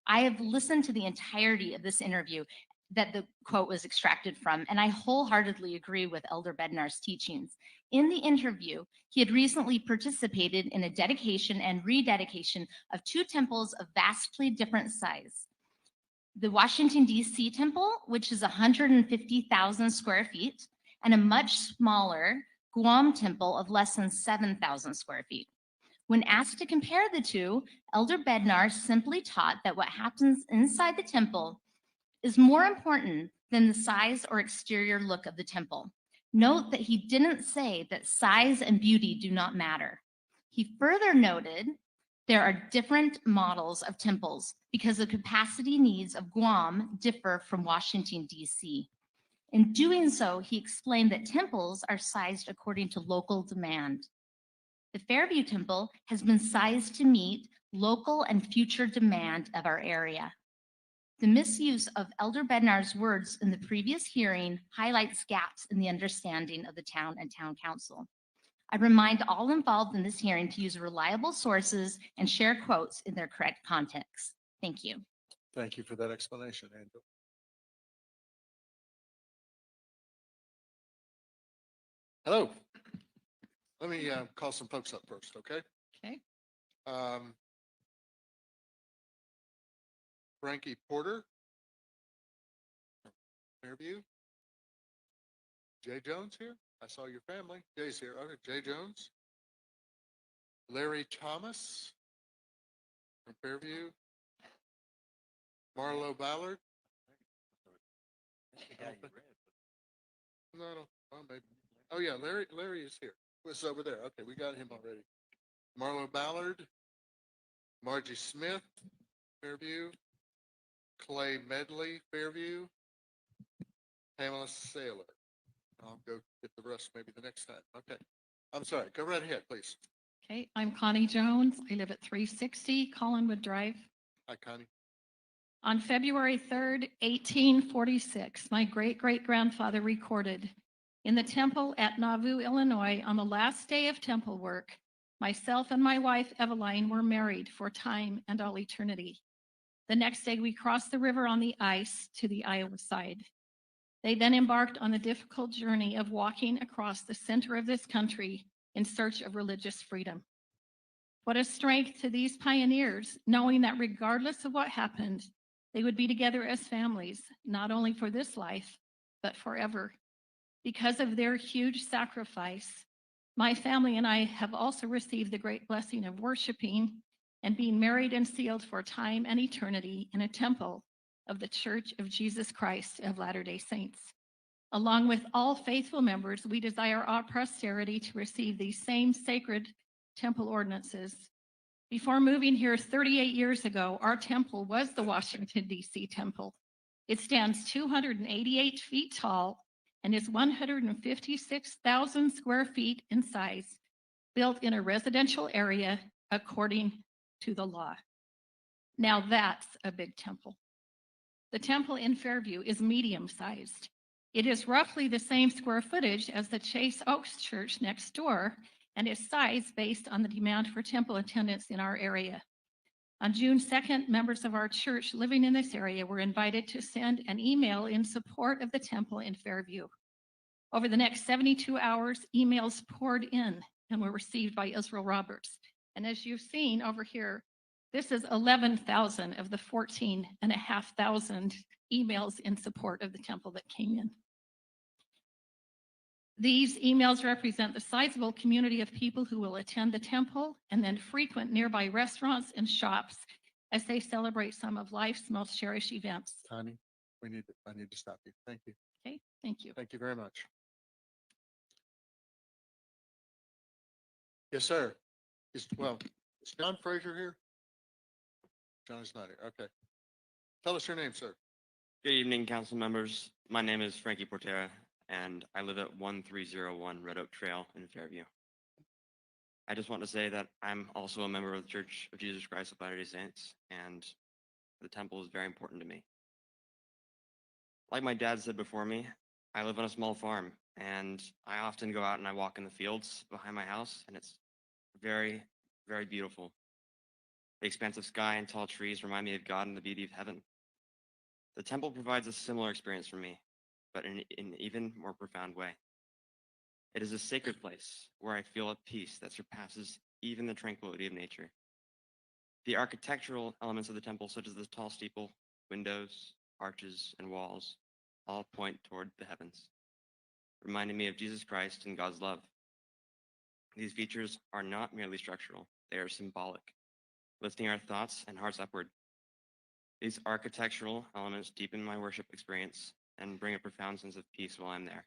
I have listened to the entirety of this interview that the quote was extracted from, and I wholeheartedly agree with Elder Bednar's teachings. In the interview, he had recently participated in a dedication and rededication of two temples of vastly different size. The Washington, D.C. temple, which is 150,000 square feet, and a much smaller Guam temple of less than 7,000 square feet. When asked to compare the two, Elder Bednar simply taught that what happens inside the temple is more important than the size or exterior look of the temple. Note that he didn't say that size and beauty do not matter. He further noted there are different models of temples because the capacity needs of Guam differ from Washington, D.C. In doing so, he explained that temples are sized according to local demand. The Fairview Temple has been sized to meet local and future demand of our area. The misuse of Elder Bednar's words in the previous hearing highlights gaps in the understanding of the town and town council. I remind all involved in this hearing to use reliable sources and share quotes in their correct context. Thank you. Thank you for that explanation, Angela. Hello. Let me call some folks up first, okay? Okay. Frankie Porter. Fairview. Jay Jones here. I saw your family. Jay's here. Okay, Jay Jones. Larry Thomas from Fairview. Marlo Ballard. No, oh, maybe. Oh yeah, Larry is here. It's over there. Okay, we got him already. Marlo Ballard. Margie Smith, Fairview. Clay Medley, Fairview. Pamela Saylor. I'll go get the rest maybe the next time. Okay. I'm sorry. Go right ahead, please. Okay, I'm Connie Jones. I live at 360 Collinwood Drive. Hi, Connie. On February 3rd, 1846, my great-great-grandfather recorded, in the temple at Nauvoo, Illinois, on the last day of temple work, myself and my wife, Eveline, were married for time and all eternity. The next day, we crossed the river on the ice to the Iowa side. They then embarked on the difficult journey of walking across the center of this country in search of religious freedom. What a strength to these pioneers, knowing that regardless of what happened, they would be together as families, not only for this life, but forever. Because of their huge sacrifice, my family and I have also received the great blessing of worshiping and being married and sealed for time and eternity in a temple of the Church of Jesus Christ of Latter-day Saints. Along with all faithful members, we desire our posterity to receive these same sacred temple ordinances. Before moving here 38 years ago, our temple was the Washington, D.C. temple. It stands 288 feet tall and is 156,000 square feet in size, built in a residential area according to the law. Now that's a big temple. The temple in Fairview is medium-sized. It is roughly the same square footage as the Chase Oaks Church next door and is sized based on the demand for temple attendance in our area. On June 2nd, members of our church living in this area were invited to send an email in support of the temple in Fairview. Over the next 72 hours, emails poured in and were received by Israel Roberts. And as you've seen over here, this is 11,000 of the 14,500 emails in support of the temple that came in. These emails represent the sizable community of people who will attend the temple and then frequent nearby restaurants and shops as they celebrate some of life's most cherished events. Connie, I need to stop you. Thank you. Okay, thank you. Thank you very much. Yes, sir. Is John Fraser here? John is not here. Okay. Tell us your name, sir. Good evening, council members. My name is Frankie Portera, and I live at 1301 Red Oak Trail in Fairview. I just want to say that I'm also a member of the Church of Jesus Christ of Latter-day Saints, and the temple is very important to me. Like my dad said before me, I live on a small farm, and I often go out and I walk in the fields behind my house, and it's very, very beautiful. The expansive sky and tall trees remind me of God and the beauty of heaven. The temple provides a similar experience for me, but in an even more profound way. It is a sacred place where I feel a peace that surpasses even the tranquility of nature. The architectural elements of the temple, such as the tall steeple, windows, arches, and walls, all point toward the heavens, reminding me of Jesus Christ and God's love. These features are not merely structural, they are symbolic, lifting our thoughts and hearts upward. These architectural elements deepen my worship experience and bring a profound sense of peace while I'm there.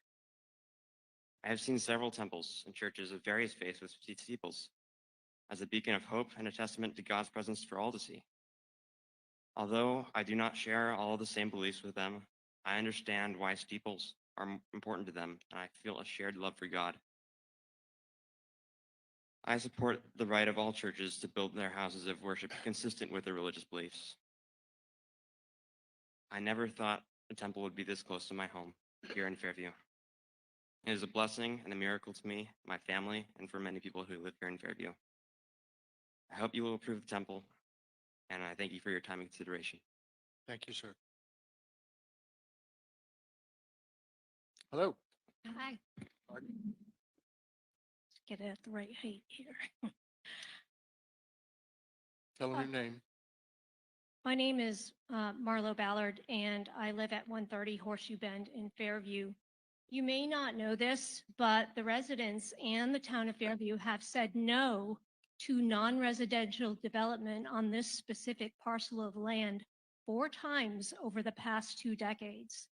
I have seen several temples and churches of various faiths with steeples as a beacon of hope and a testament to God's presence for all to see. Although I do not share all of the same beliefs with them, I understand why steeples are important to them, and I feel a shared love for God. I support the right of all churches to build their houses of worship consistent with their religious beliefs. I never thought a temple would be this close to my home here in Fairview. It is a blessing and a miracle to me, my family, and for many people who live here in Fairview. I hope you will approve the temple, and I thank you for your time and consideration. Thank you, sir. Hello. Hi. Let's get it at the right height here. Tell them your name. My name is Marlo Ballard, and I live at 130 Horseshoe Bend in Fairview. You may not know this, but the residents and the town of Fairview have said no to non-residential development on this specific parcel of land 4 times over the past 2 decades.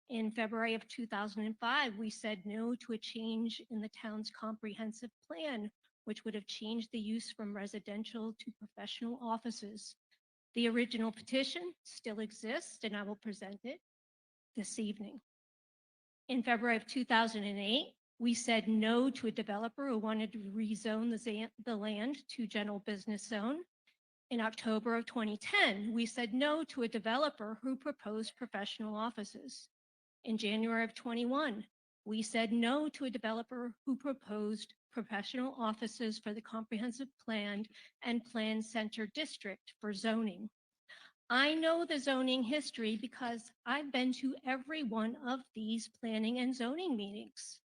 In February of 2005, we said no to a change in the town's comprehensive plan, which would have changed the use from residential to professional offices. The original petition still exists, and I will present it this evening. In February of 2008, we said no to a developer who wanted to rezone the land to general business zone. In October of 2010, we said no to a developer who proposed professional offices. In January of 21, we said no to a developer who proposed professional offices for the comprehensive plan and plan center district for zoning. I know the zoning history because I've been to every one of these planning and zoning meetings,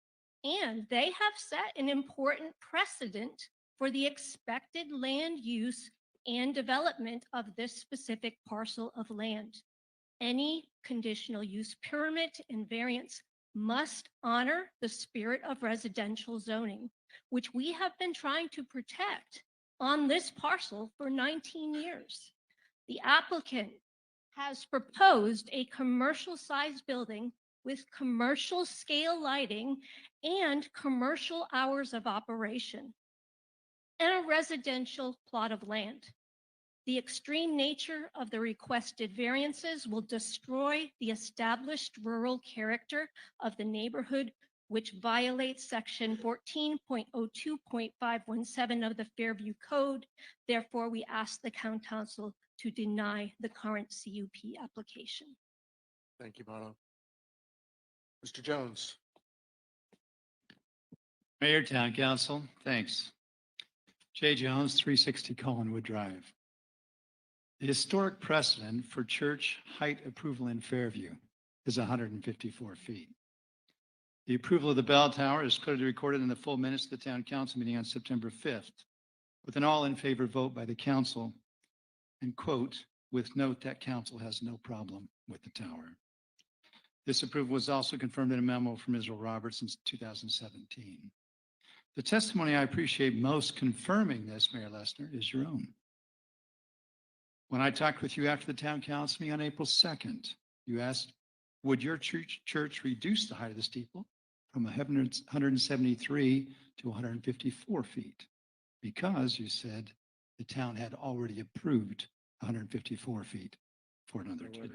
and they have set an important precedent for the expected land use and development of this specific parcel of land. Any conditional use permit and variance must honor the spirit of residential zoning, which we have been trying to protect on this parcel for 19 years. The applicant has proposed a commercial sized building with commercial scale lighting and commercial hours of operation and a residential plot of land. The extreme nature of the requested variances will destroy the established rural character of the neighborhood, which violates section 14.02.517 of the Fairview Code. Therefore, we ask the County Council to deny the current CUP application. Thank you, Marlo. Mr. Jones. Mayor, Town Council, thanks. Jay Jones, 360 Collinwood Drive. The historic precedent for church height approval in Fairview is 154 feet. The approval of the bell tower is clearly recorded in the full minutes of the town council meeting on September 5th, with an all in favor vote by the council, and quote, with note that council has no problem with the tower. This approval was also confirmed in a memo from Israel Roberts in 2017. The testimony I appreciate most confirming this, Mayor Lessner, is your own. When I talked with you after the town council meeting on April 2nd, you asked, would your church reduce the height of the steeple from 173 to 154 feet? Because you said the town had already approved 154 feet for another tier.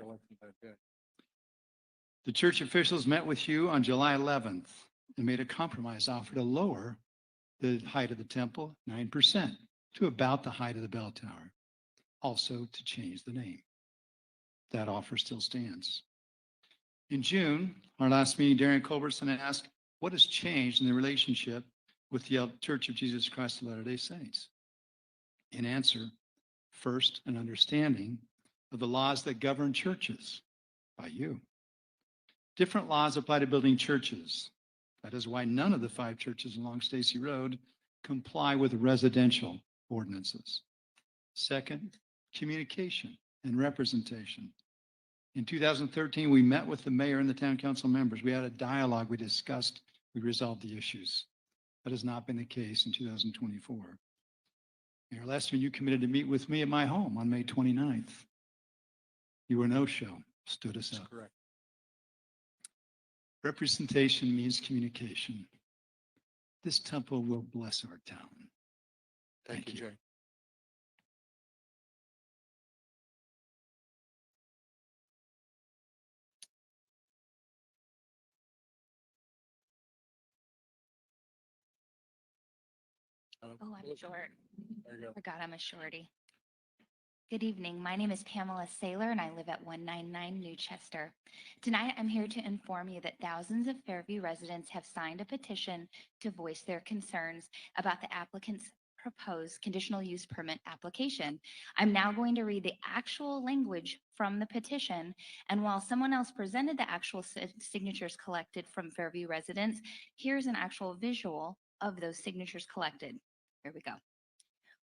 The church officials met with you on July 11th and made a compromise offer to lower the height of the temple 9% to about the height of the bell tower. Also to change the name. That offer still stands. In June, our last meeting, Darren Culbertson asked, what has changed in the relationship with the Church of Jesus Christ of Latter-day Saints? In answer, first, an understanding of the laws that govern churches by you. Different laws apply to building churches. That is why none of the 5 churches along Stacy Road comply with residential ordinances. Second, communication and representation. In 2013, we met with the mayor and the town council members. We had a dialogue, we discussed, we resolved the issues. That has not been the case in 2024. Mayor Lessner, you committed to meet with me at my home on May 29th. You were no-show, stood us up. Correct. Representation means communication. This temple will bless our town. Thank you, Jay. Oh, I'm short. There you go. Forgot I'm a shorty. Good evening. My name is Pamela Saylor and I live at 199 Newchester. Tonight, I'm here to inform you that thousands of Fairview residents have signed a petition to voice their concerns about the applicant's proposed conditional use permit application. I'm now going to read the actual language from the petition, and while someone else presented the actual signatures collected from Fairview residents, here's an actual visual of those signatures collected. Here we go.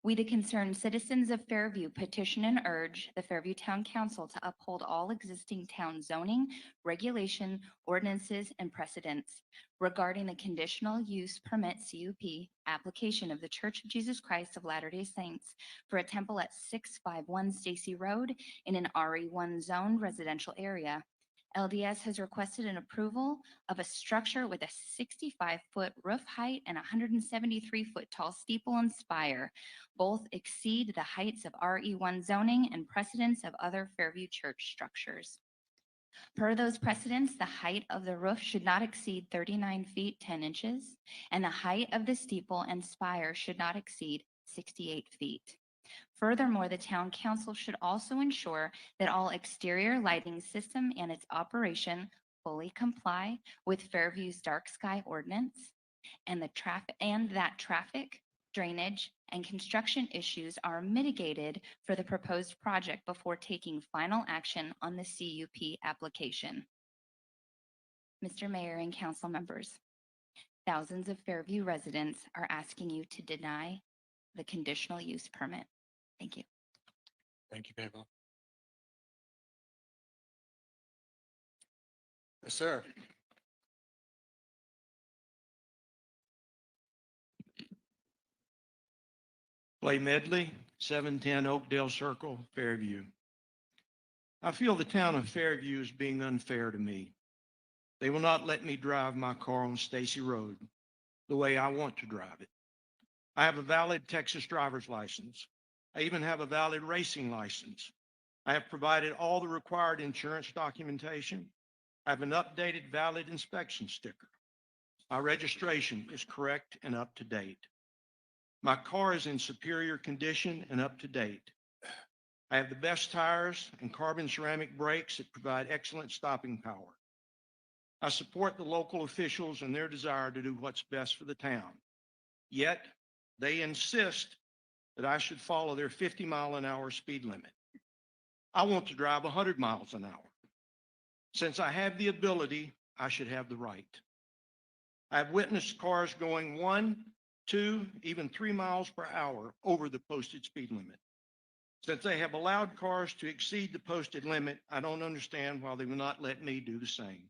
We, the concerned citizens of Fairview, petition and urge the Fairview Town Council to uphold all existing town zoning, regulation, ordinances, and precedents regarding the conditional use permit CUP application of the Church of Jesus Christ of Latter-day Saints for a temple at 651 Stacy Road in an RE1 zone residential area. LDS has requested an approval of a structure with a 65-foot roof height and 173-foot tall steeple and spire. Both exceed the heights of RE1 zoning and precedents of other Fairview church structures. Per those precedents, the height of the roof should not exceed 39 feet 10 inches, and the height of the steeple and spire should not exceed 68 feet. Furthermore, the town council should also ensure that all exterior lighting system and its operation fully comply with Fairview's dark sky ordinance, and that traffic, drainage, and construction issues are mitigated for the proposed project before taking final action on the CUP application. Mr. Mayor and council members, thousands of Fairview residents are asking you to deny the conditional use permit. Thank you. Thank you, Pamela. Yes, sir. Clay Medley, 710 Oakdale Circle, Fairview. I feel the town of Fairview is being unfair to me. They will not let me drive my car on Stacy Road the way I want to drive it. I have a valid Texas driver's license. I even have a valid racing license. I have provided all the required insurance documentation. I have an updated valid inspection sticker. My registration is correct and up to date. My car is in superior condition and up to date. I have the best tires and carbon ceramic brakes that provide excellent stopping power. I support the local officials in their desire to do what's best for the town. Yet, they insist that I should follow their 50-mile-an-hour speed limit. I want to drive 100 miles an hour. Since I have the ability, I should have the right. I've witnessed cars going 1, 2, even 3 miles per hour over the posted speed limit. Since they have allowed cars to exceed the posted limit, I don't understand why they will not let me do the same.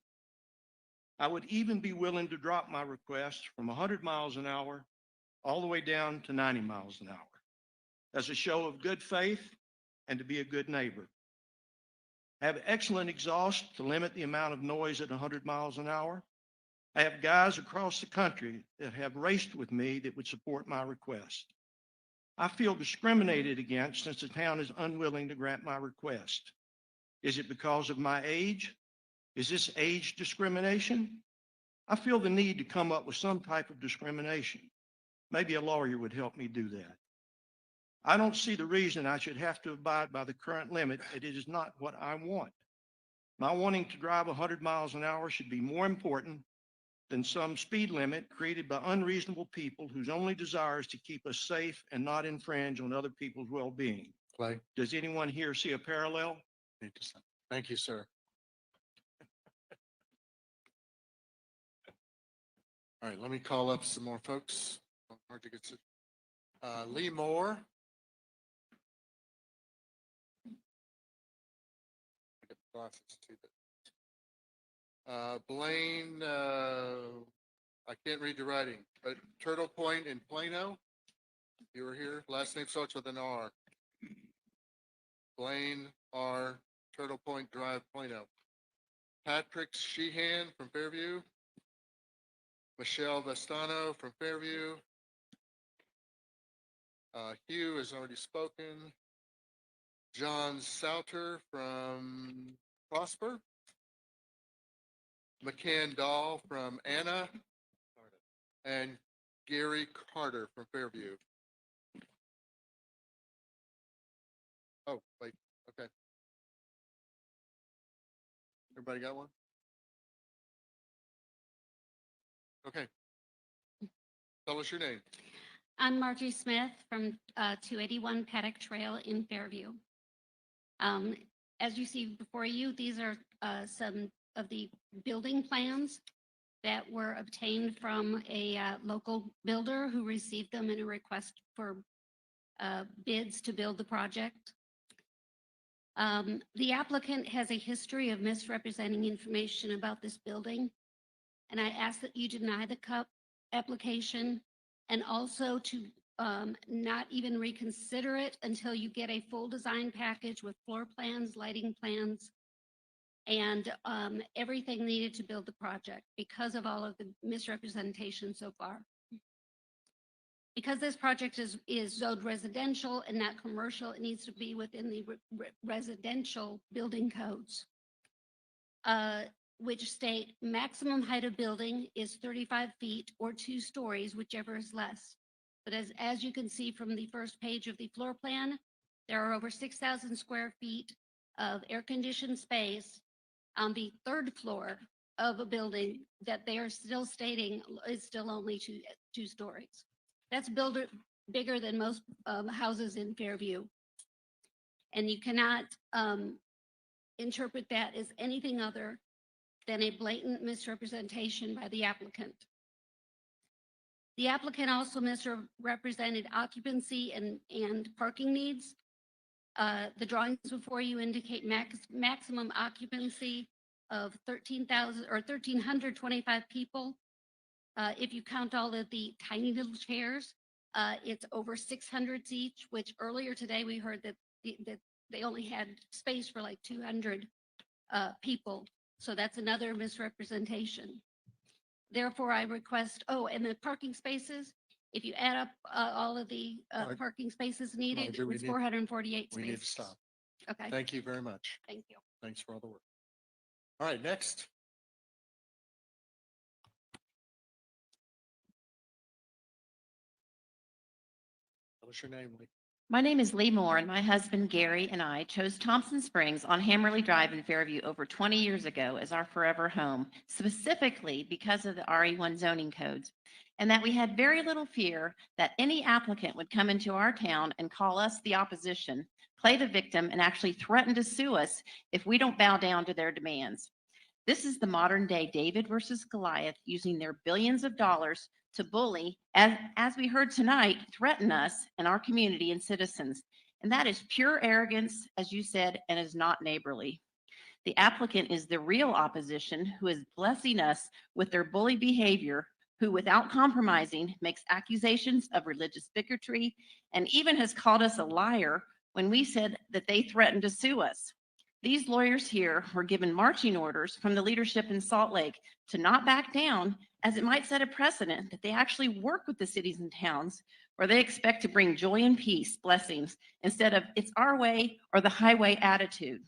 I would even be willing to drop my request from 100 miles an hour all the way down to 90 miles an hour as a show of good faith and to be a good neighbor. I have excellent exhaust to limit the amount of noise at 100 miles an hour. I have guys across the country that have raced with me that would support my request. I feel discriminated against since the town is unwilling to grant my request. Is it because of my age? Is this age discrimination? I feel the need to come up with some type of discrimination. Maybe a lawyer would help me do that. I don't see the reason I should have to abide by the current limit. It is not what I want. My wanting to drive 100 miles an hour should be more important than some speed limit created by unreasonable people whose only desire is to keep us safe and not infringe on other people's well-being. Clay, Does anyone here see a parallel? thank you, sir. All right, let me call up some more folks. Hard to get to. Lee Moore. I got glasses too. Blaine, I can't read your writing, but Turtle Point in Plano. You were here. Last name starts with an R. Blaine R. Turtle Point Drive, Plano. Patrick Sheehan from Fairview. Michelle Vestano from Fairview. Hugh has already spoken. John Souter from Prosper. McCann Dahl from Anna. And Gary Carter from Fairview. Oh, wait, okay. Everybody got one? Okay. Tell us your name. I'm Margie Smith from 281 Paddock Trail in Fairview. As you see before you, these are some of the building plans that were obtained from a local builder who received them in a request for bids to build the project. The applicant has a history of misrepresenting information about this building, and I ask that you deny the CUP application and also to not even reconsider it until you get a full design package with floor plans, lighting plans, and everything needed to build the project because of all of the misrepresentation so far. Because this project is zoned residential and not commercial, it needs to be within the residential building codes, which state maximum height of building is 35 feet or 2 stories, whichever is less. But as you can see from the first page of the floor plan, there are over 6,000 square feet of air-conditioned space on the 3rd floor of a building that they are still stating is still only two stories. That's bigger than most houses in Fairview. And you cannot interpret that as anything other than a blatant misrepresentation by the applicant. The applicant also misrepresented occupancy and parking needs. The drawings before you indicate maximum occupancy of 1,325 people. If you count all of the tiny little chairs, it's over 600 each, which earlier today we heard that they only had space for like 200 people. So that's another misrepresentation. Therefore, I request, and the parking spaces, if you add up all of the parking spaces needed, Marjorie, it's 448 spaces. We need to stop. Okay. Thank you very much. Thank you. Thanks for all the work. All right, next. What's your name, Lee? My name is Lee Moore, and my husband Gary and I chose Thompson Springs on Hammerly Drive in Fairview over 20 years ago as our forever home, specifically because of the RE1 zoning codes. and that we had very little fear that any applicant would come into our town and call us the opposition, play the victim, and actually threaten to sue us if we don't bow down to their demands. This is the modern day David versus Goliath, using their billions of dollars to bully, as we heard tonight, threaten us and our community and citizens. And that is pure arrogance, as you said, and is not neighborly. The applicant is the real opposition who is blessing us with their bully behavior, who without compromising makes accusations of religious bigotry and even has called us a liar when we said that they threatened to sue us. These lawyers here were given marching orders from the leadership in Salt Lake to not back down, as it might set a precedent that they actually work with the cities and towns where they expect to bring joy and peace, blessings, instead of it's our way or the highway attitude.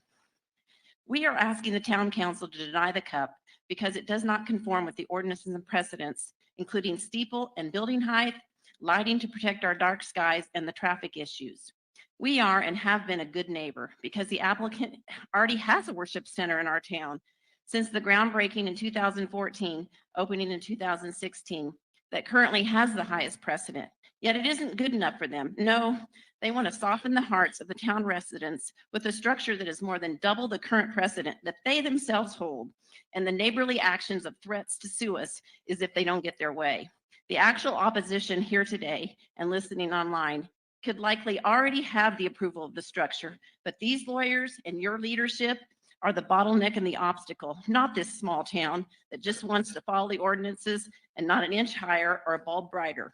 We are asking the town council to deny the cup because it does not conform with the ordinances and precedents, including steeple and building height, lighting to protect our dark skies, and the traffic issues. We are and have been a good neighbor because the applicant already has a worship center in our town since the groundbreaking in 2014, opening in 2016, that currently has the highest precedent. Yet it isn't good enough for them. No, they want to soften the hearts of the town residents with a structure that is more than double the current precedent that they themselves hold. And the neighborly actions of threats to sue us is if they don't get their way. The actual opposition here today and listening online could likely already have the approval of the structure, but these lawyers and your leadership are the bottleneck and the obstacle, not this small town that just wants to follow the ordinances and not an inch higher or a bulb brighter.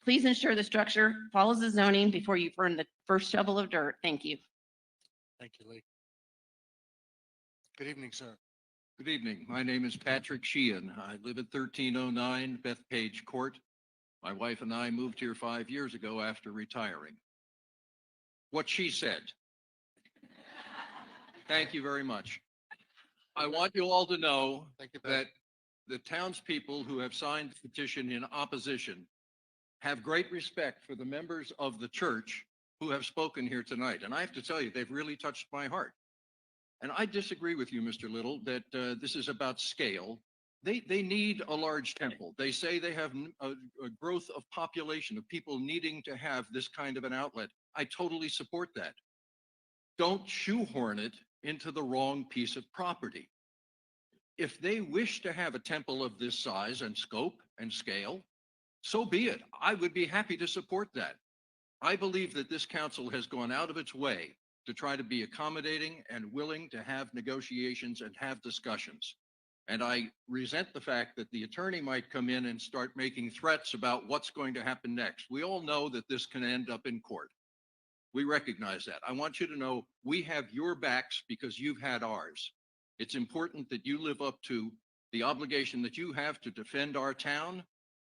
Please ensure the structure follows the zoning before you burn the first shovel of dirt. Thank you. Thank you, Lee. Good evening, sir. Good evening. My name is Patrick Sheehan. I live at 1309 Bethpage Court. My wife and I moved here 5 years ago after retiring. What she said. Thank you very much. I want you all to know that the townspeople who have signed the petition in opposition have great respect for the members of the church who have spoken here tonight. And I have to tell you, they've really touched my heart. And I disagree with you, Mr. Little, that this is about scale. They need a large temple. They say they have a growth of population of people needing to have this kind of an outlet. I totally support that. Don't shoehorn it into the wrong piece of property. If they wish to have a temple of this size and scope and scale, so be it. I would be happy to support that. I believe that this council has gone out of its way to try to be accommodating and willing to have negotiations and have discussions. And I resent the fact that the attorney might come in and start making threats about what's going to happen next. We all know that this can end up in court. We recognize that. I want you to know we have your backs because you've had ours. It's important that you live up to the obligation that you have to defend our town.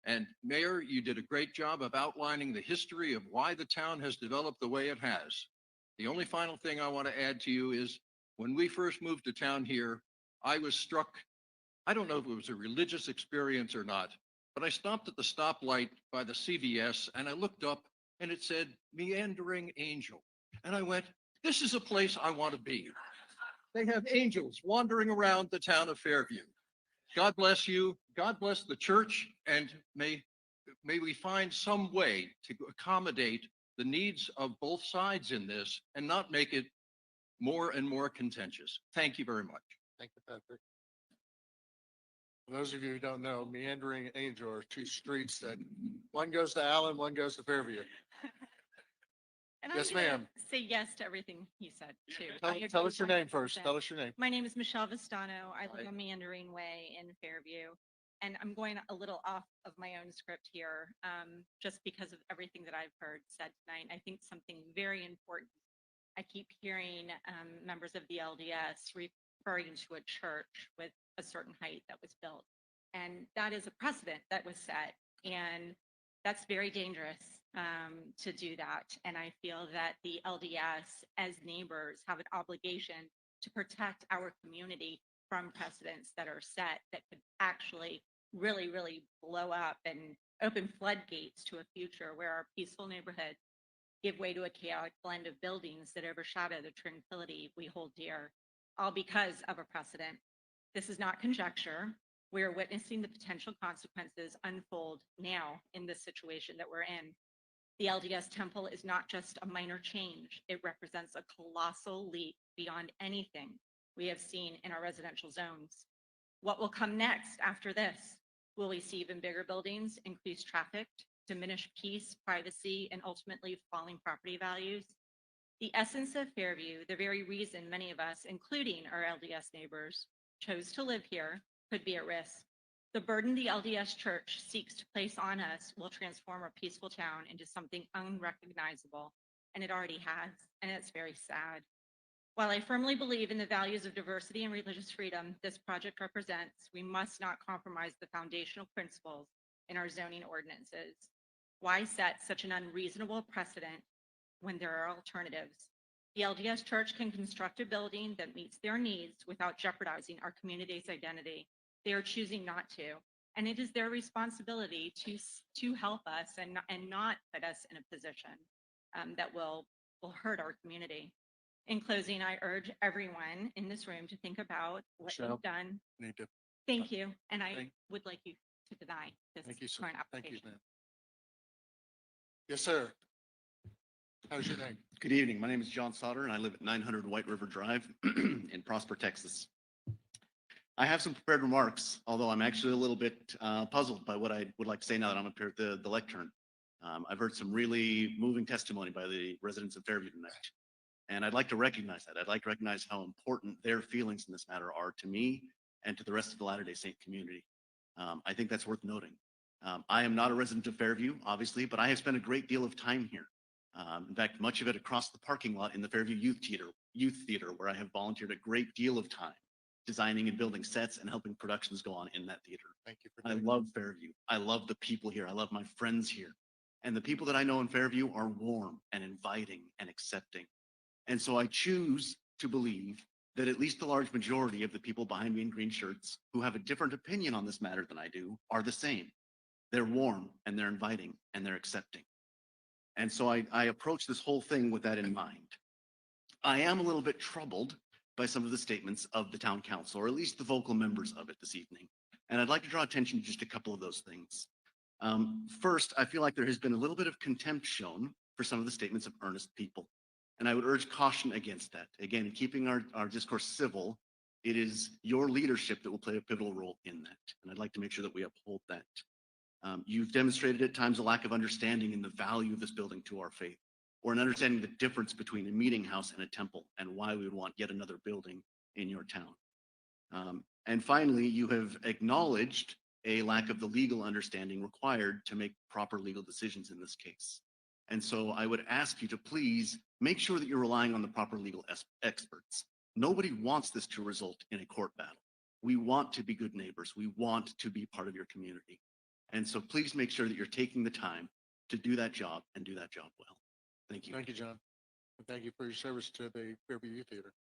And Mayor, you did a great job of outlining the history of why the town has developed the way it has. The only final thing I want to add to you is when we first moved to town here, I was struck. I don't know if it was a religious experience or not, but I stopped at the stoplight by the CVS and I looked up and it said Meandering Angel. And I went, this is a place I want to be. They have angels wandering around the town of Fairview. God bless you. God bless the church. And may we find some way to accommodate the needs of both sides in this and not make it more and more contentious. Thank you very much. Thank you, Patrick. For those of you who don't know, Meandering Angel are two streets that one goes to Allen, one goes to Fairview. And Yes, I'm gonna ma'am. Say yes to everything he said too. Tell, I tell agree us your name 100%. first. Tell us your name. My name is Michelle Vistano. I live Hi. on Meandering Way in Fairview. And I'm going a little off of my own script here, just because of everything that I've heard said tonight. I think something very important. I keep hearing members of the LDS referring to a church with a certain height that was built. And that is a precedent that was set. And that's very dangerous to do that. And I feel that the LDS as neighbors have an obligation to protect our community from precedents that are set that could actually really, really blow up and open floodgates to a future where our peaceful neighborhoods give way to a chaotic blend of buildings that overshadow the tranquility we hold dear, all because of a precedent. This is not conjecture. We are witnessing the potential consequences unfold now in this situation that we're in. The LDS temple is not just a minor change. It represents a colossal leap beyond anything we have seen in our residential zones. What will come next after this? Will we see even bigger buildings, increased traffic, diminished peace, privacy, and ultimately falling property values? The essence of Fairview, the very reason many of us, including our LDS neighbors, chose to live here, could be at risk. The burden the LDS Church seeks to place on us will transform our peaceful town into something unrecognizable, and it already has, and it's very sad. While I firmly believe in the values of diversity and religious freedom this project represents, we must not compromise the foundational principles in our zoning ordinances. Why set such an unreasonable precedent when there are alternatives? The LDS Church can construct a building that meets their needs without jeopardizing our community's identity. They are choosing not to, and it is their responsibility to help us and not put us in a position that will hurt our community. In closing, I urge everyone in this room to think about what Michelle, you've done. Need to, Thank you, and I Thank- would like you to deny this thank you, sir. current Thank you, application. ma'am. Yes, sir. How's your name? Good evening. My name is John Sauter, and I live at 900 White River Drive in Prosper, Texas. I have some prepared remarks, although I'm actually a little bit puzzled by what I would like to say now that I'm up here at the lectern. I've heard some really moving testimony by the residents of Fairview tonight, and I'd like to recognize that. I'd like to recognize how important their feelings in this matter are to me and to the rest of the Latter-day Saint community. I think that's worth noting. I am not a resident of Fairview, obviously, but I have spent a great deal of time here. In fact, much of it across the parking lot in the Fairview Youth Theater, where I have volunteered a great deal of time designing and building sets and helping productions go on in that theater. Thank you for I doing love Fairview. I love the people here. I love my friends here. And the people that I know in Fairview are warm and inviting and accepting. And so I choose to believe that at least the large majority of the people behind me in green shirts who have a different opinion on this matter than I do are the same. They're warm and they're inviting and they're accepting. And so I approach this whole thing with that in mind. I am a little bit troubled by some of the statements of the town council, or at least the vocal members of it this evening. And I'd like to draw attention to just a couple of those things. First, I feel like there has been a little bit of contempt shown for some of the statements of earnest people. And I would urge caution against that. Again, keeping our discourse civil, it is your leadership that will play a pivotal role in that. And I'd like to make sure that we uphold that. You've demonstrated at times a lack of understanding in the value of this building to our faith, or an understanding the difference between a meeting house and a temple and why we would want yet another building in your town. And finally, you have acknowledged a lack of the legal understanding required to make proper legal decisions in this case. And so I would ask you to please make sure that you're relying on the proper legal experts. Nobody wants this to result in a court battle. We want to be good neighbors. We want to be part of your community. And so please make sure that you're taking the time to do that job and do that job well. Thank you. Thank you, John. And thank you for your service to the Fairview Youth Theater.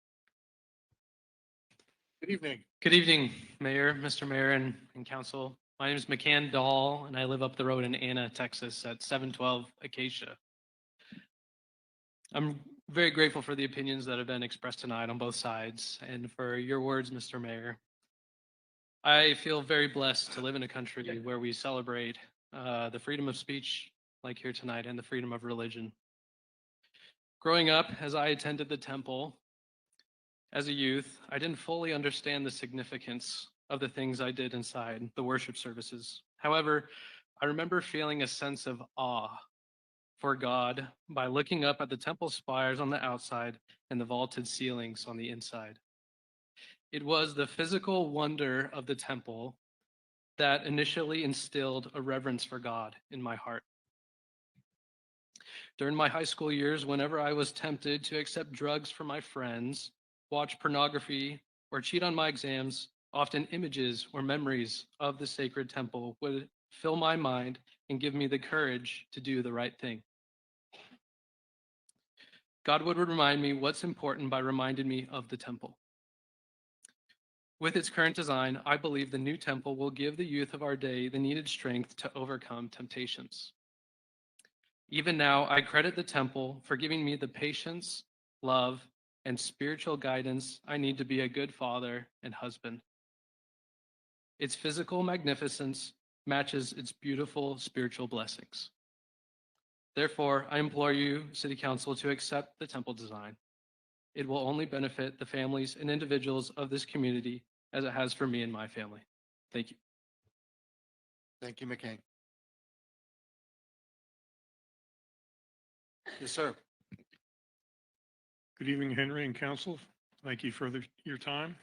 Good evening. Good evening, Mayor, Mr. Mayor, and Council. My name is McCann Dahl, and I live up the road in Anna, Texas at 712 Acacia. I'm very grateful for the opinions that have been expressed tonight on both sides and for your words, Mr. Mayor. I feel very blessed to live in a country where we celebrate the freedom of speech like here tonight and the freedom of religion. Growing up, as I attended the temple as a youth, I didn't fully understand the significance of the things I did inside the worship services. However, I remember feeling a sense of awe for God by looking up at the temple spires on the outside and the vaulted ceilings on the inside. It was the physical wonder of the temple that initially instilled a reverence for God in my heart. During my high school years, whenever I was tempted to accept drugs from my friends, watch pornography, or cheat on my exams, often images or memories of the sacred temple would fill my mind and give me the courage to do the right thing. God would remind me what's important by reminding me of the temple. With its current design, I believe the new temple will give the youth of our day the needed strength to overcome temptations. Even now, I credit the temple for giving me the patience, love, and spiritual guidance I need to be a good father and husband. Its physical magnificence matches its beautiful spiritual blessings. Therefore, I implore you, City Council, to accept the temple design. It will only benefit the families and individuals of this community as it has for me and my family. Thank you. Thank you, McKinney. Yes, sir. Good evening, Henry and council. Thank you for your time.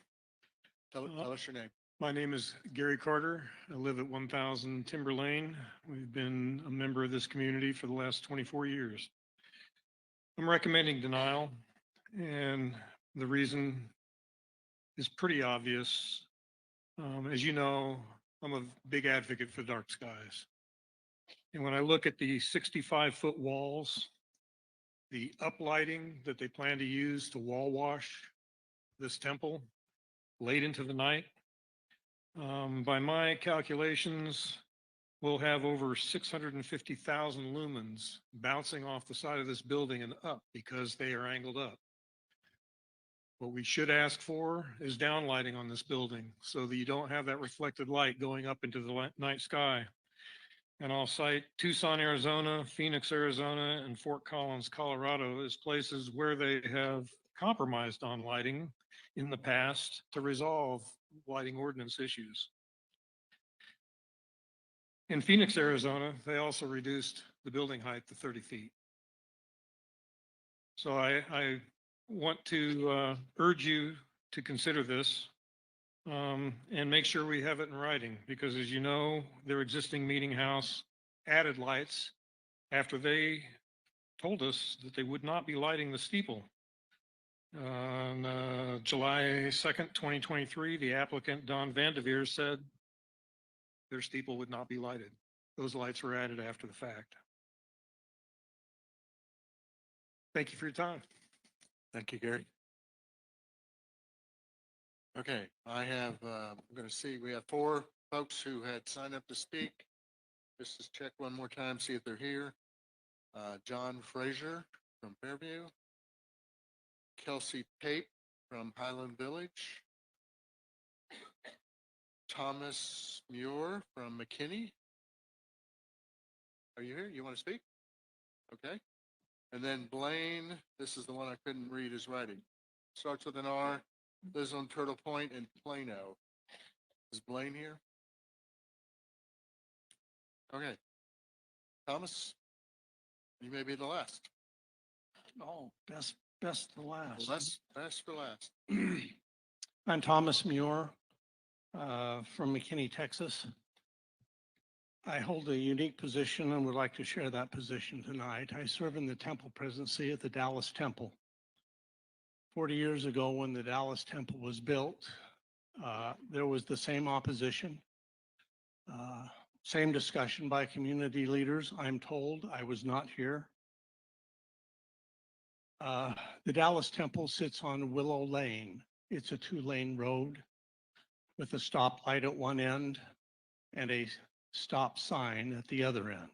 Tell us your name. My name is Gary Carter. I live at 1000 Timber Lane. We've been a member of this community for the last 24 years. I'm recommending denial, and the reason is pretty obvious. As you know, I'm a big advocate for dark skies. And when I look at the 65-foot walls, the uplighting that they plan to use to wall wash this temple late into the night, by my calculations, we'll have over 650,000 lumens bouncing off the side of this building and up because they are angled up. What we should ask for is downlighting on this building so that you don't have that reflected light going up into the night sky. And I'll cite Tucson, Arizona, Phoenix, Arizona, and Fort Collins, Colorado as places where they have compromised on lighting in the past to resolve lighting ordinance issues. In Phoenix, Arizona, they also reduced the building height to 30 feet. So I want to urge you to consider this and make sure we have it in writing, because as you know, their existing meeting house added lights after they told us that they would not be lighting the steeple. On July 2nd, 2023, the applicant, Don Vandeveer, said their steeple would not be lighted. Those lights were added after the fact. Thank you for your time. Thank you, Gary. Okay, I'm going to see, we have 4 folks who had signed up to speak. Just to check one more time, see if they're here. John Frazier from Fairview. Kelsey Pape from Highland Village. Thomas Muir from McKinney. Are you here? You want to speak? Okay. And then Blaine, this is the one I couldn't read his writing. Starts with an R, lives on Turtle Point in Plano. Is Blaine here? Okay. Thomas, you may be the last. Oh, best to last. Well, best for last. I'm Thomas Muir from McKinney, Texas. I hold a unique position and would like to share that position tonight. I serve in the temple presidency at the Dallas Temple. 40 years ago, when the Dallas Temple was built, there was the same opposition, same discussion by community leaders. I'm told I was not here. The Dallas Temple sits on Willow Lane. It's a 2-lane road with a stoplight at one end and a stop sign at the other end.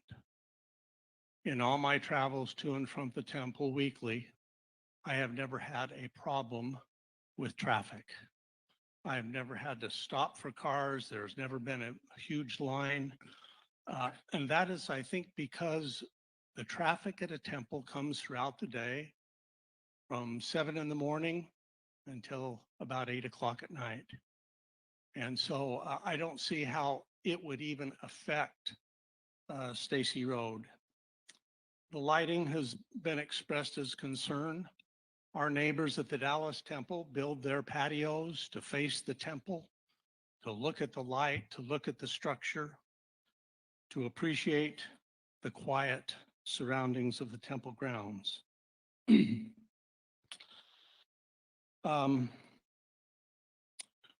In all my travels to and from the temple weekly, I have never had a problem with traffic. I've never had to stop for cars. There's never been a huge line. And that is, I think, because the traffic at a temple comes throughout the day from 7 in the morning until about 8 o'clock at night. And so I don't see how it would even affect Stacy Road. The lighting has been expressed as concern. Our neighbors at the Dallas Temple build their patios to face the temple, to look at the light, to look at the structure, to appreciate the quiet surroundings of the temple grounds.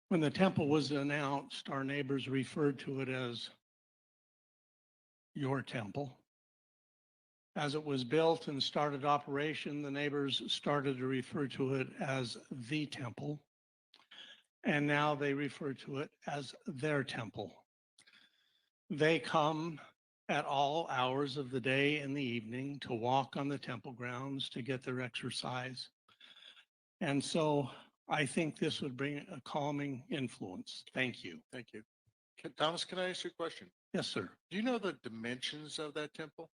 When the temple was announced, our neighbors referred to it as your temple. As it was built and started operation, the neighbors started to refer to it as the temple. And now they refer to it as their temple. They come at all hours of the day and the evening to walk on the temple grounds to get their exercise. And so I think this would bring a calming influence. Thank you. Thank you. Thomas, can I ask you a question? Yes, sir. Do you know the dimensions of that temple?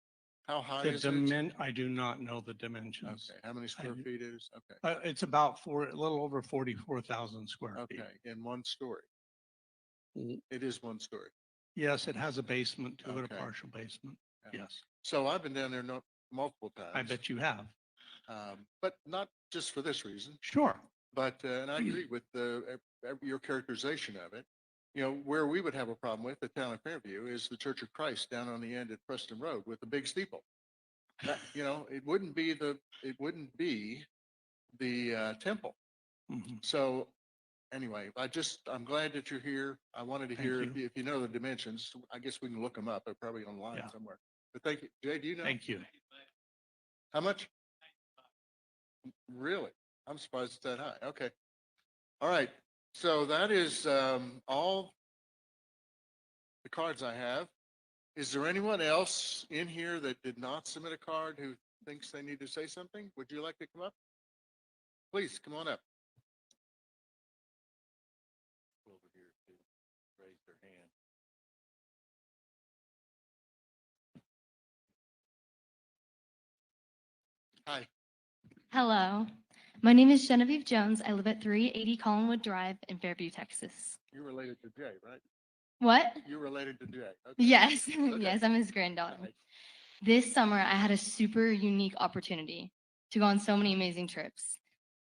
How high The is it? I do not know the dimensions. Okay, how many square I- feet is? Okay, It's about a little over 44,000 square feet. okay, in one story. Mm. It is one story. Yes, it has a basement to it, a Okay. partial basement. Yeah. Yes, So I've been down there multiple times. I bet you have. But not just for this reason, Sure. but, and I agree with your characterization of it. You know, where we would have a problem with the town of Fairview is the Church of Christ down on the end at Preston Road with the big steeple. You know, it wouldn't be the temple. Mhm. So anyway, I'm glad that you're here. I wanted to Thank hear you. if you know the dimensions. I guess we can look them up. They're probably online Yeah. somewhere. But thank you. Jay, do you know? Thank you. How much? Really? I'm surprised it's that high. Okay. All right. So that is all the cards I have. Is there anyone else in here that did not submit a card who thinks they need to say something? Would you like to come up? Please come on up. Over here to raise their hand. Hi. Hello, my name is Genevieve Jones. I live at 380 Collinwood Drive in Fairview, Texas. You're related to Jay, right? What? You're related to Jay. Okay. Yes, Okay. yes, I'm his granddaughter. All right. This summer, I had a super unique opportunity to go on so many amazing trips.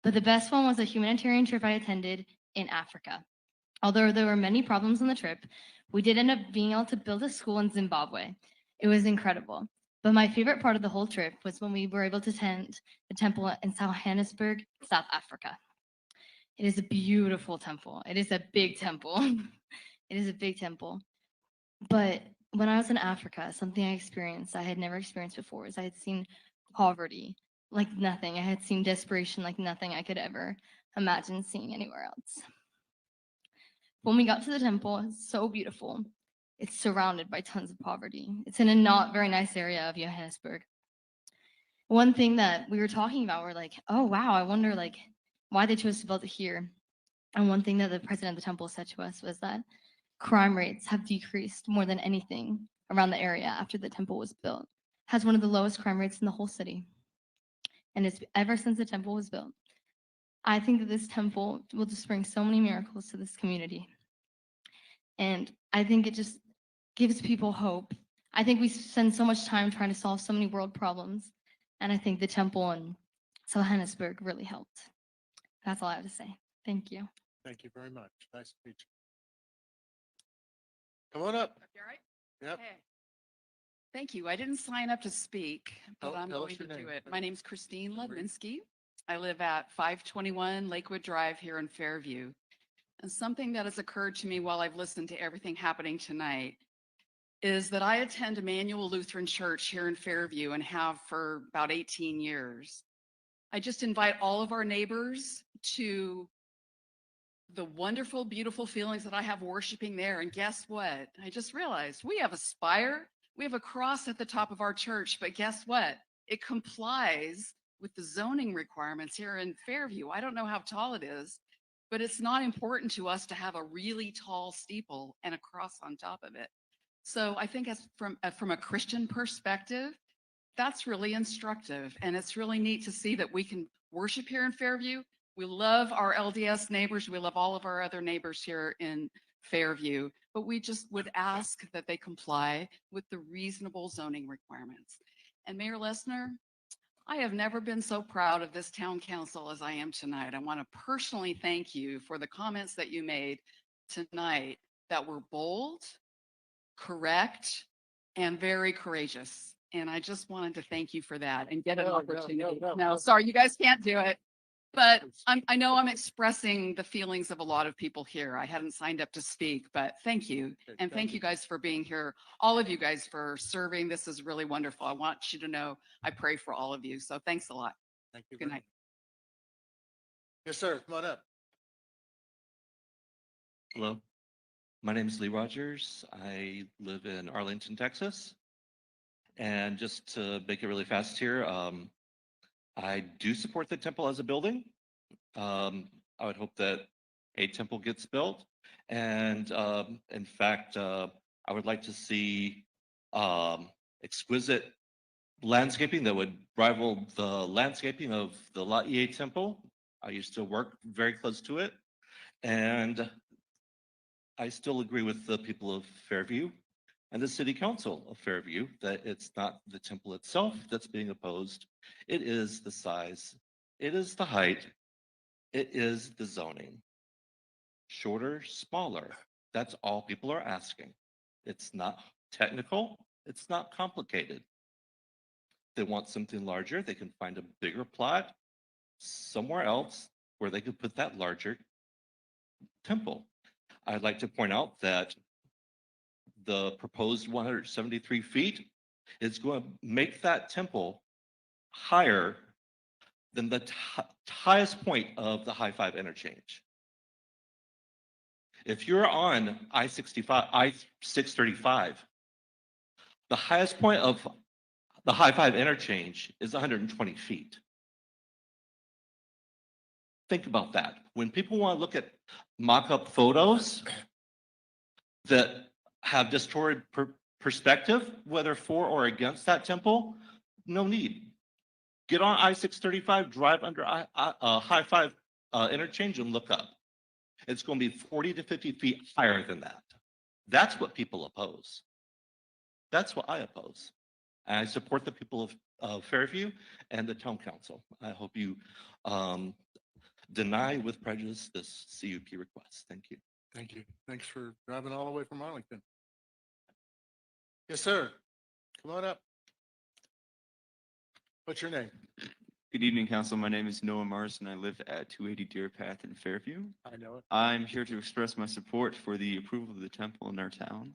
But the best one was a humanitarian trip I attended in Africa. Although there were many problems on the trip, we did end up being able to build a school in Zimbabwe. It was incredible. But my favorite part of the whole trip was when we were able to attend the temple in Johannesburg, South Africa. It is a beautiful temple. It is a big temple. It is a big temple. But when I was in Africa, something I experienced I had never experienced before is I had seen poverty like nothing. I had seen desperation like nothing I could ever imagine seeing anywhere else. When we got to the temple, it's so beautiful. It's surrounded by tons of poverty. It's in a not very nice area of Johannesburg. One thing that we were talking about, we're like, oh wow, I wonder like why they chose to build it here. And one thing that the president of the temple said to us was that crime rates have decreased more than anything around the area after the temple was built. Has one of the lowest crime rates in the whole city. And it's ever since the temple was built. I think that this temple will just bring so many miracles to this community. And I think it just gives people hope. I think we spend so much time trying to solve so many world problems. And I think the temple in Johannesburg really helped. That's all I have to say. Thank you. Thank you very much. Nice to meet you. Come on up. Yep. Okay. Thank you. I didn't sign up to speak, but Tell- I'm tell us going to your do name. it. My name's Christine Ledminski. I live at 521 Lakewood Drive here in Fairview. And something that has occurred to me while I've listened to everything happening tonight is that I attend Emmanuel Lutheran Church here in Fairview and have for about 18 years. I just invite all of our neighbors to the wonderful, beautiful feelings that I have worshiping there. And guess what? I just realized we have a spire, we have a cross at the top of our church, but guess what? It complies with the zoning requirements here in Fairview. I don't know how tall it is, but it's not important to us to have a really tall steeple and a cross on top of it. So I think as from a Christian perspective, that's really instructive. And it's really neat to see that we can worship here in Fairview. We love our LDS neighbors. We love all of our other neighbors here in Fairview, but we just would ask that they comply with the reasonable zoning requirements. And Mayor Lessner, I have never been so proud of this town council as I am tonight. I want to personally thank you for the comments that you made tonight that were bold, correct, and very courageous. And I just wanted to thank you for that and get an opportunity. No, sorry, you guys can't do it. But I know I'm expressing the feelings of a lot of people here. I hadn't signed up to speak, but thank you. And thank you guys for being here. All of you guys for serving. This is really wonderful. I want you to know I pray for all of you. So thanks a lot. Thank you. Good night. Yes, sir. Come on up. Hello, my name is Lee Rogers. I live in Arlington, Texas. And just to make it really fast here, I do support the temple as a building. I would hope that a temple gets built. And in fact, I would like to see exquisite landscaping that would rival the landscaping of the Laie Temple. I used to work very close to it. And I still agree with the people of Fairview and the City Council of Fairview that it's not the temple itself that's being opposed. It is the size, it is the height, it is the zoning. Shorter, smaller. That's all people are asking. It's not technical, it's not complicated. They want something larger, they can find a bigger plot somewhere else where they could put that larger temple. I'd like to point out that the proposed 173 feet is going to make that temple higher than the highest point of the high five interchange. If you're on I-65, I-635, the highest point of the high five interchange is 120 feet. Think about that. When people want to look at mock-up photos that have distorted perspective, whether for or against that temple, no need. Get on I-635, drive under a high five interchange and look up. It's going to be 40 to 50 feet higher than that. That's what people oppose. That's what I oppose. And I support the people of Fairview and the town council. I hope you deny with prejudice this CUP request. Thank you. Thank you. Thanks for driving all the way from Arlington. Yes, sir. Come on up. What's your name? Good evening, Council. My name is Noah Mars, and I live at 280 Deer Path in Fairview. I know it. I'm here to express my support for the approval of the temple in our town.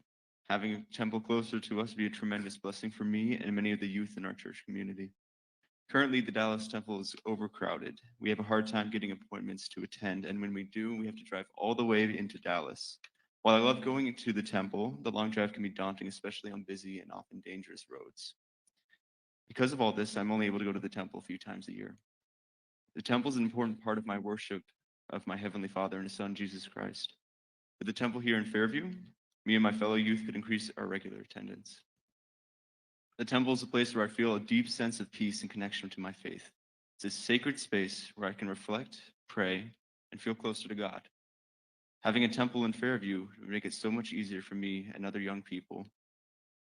Having a temple closer to us would be a tremendous blessing for me and many of the youth in our church community. Currently, the Dallas Temple is overcrowded. We have a hard time getting appointments to attend, and when we do, we have to drive all the way into Dallas. While I love going to the temple, the long drive can be daunting, especially on busy and often dangerous roads. Because of all this, I'm only able to go to the temple a few times a year. The temple is an important part of my worship of my Heavenly Father and His Son, Jesus Christ. With the temple here in Fairview, me and my fellow youth could increase our regular attendance. The temple is a place where I feel a deep sense of peace and connection to my faith. It's a sacred space where I can reflect, pray, and feel closer to God. Having a temple in Fairview would make it so much easier for me and other young people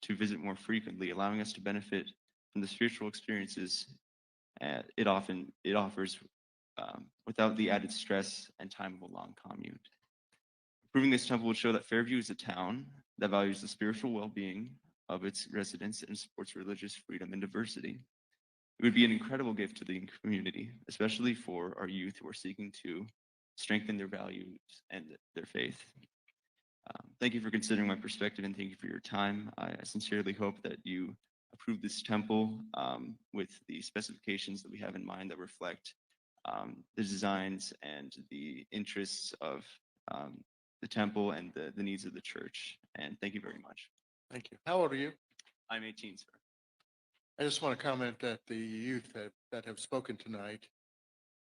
to visit more frequently, allowing us to benefit from the spiritual experiences it offers without the added stress and time of a long commute. Approving this temple would show that Fairview is a town that values the spiritual well-being of its residents and supports religious freedom and diversity. It would be an incredible gift to the community, especially for our youth who are seeking to strengthen their values and their faith. Thank you for considering my perspective and thank you for your time. I sincerely hope that you approve this temple with the specifications that we have in mind that reflect the designs and the interests of the temple and the needs of the church. And thank you very much. Thank you. How old are you? I'm 18, sir. I just want to comment that the youth that have spoken tonight,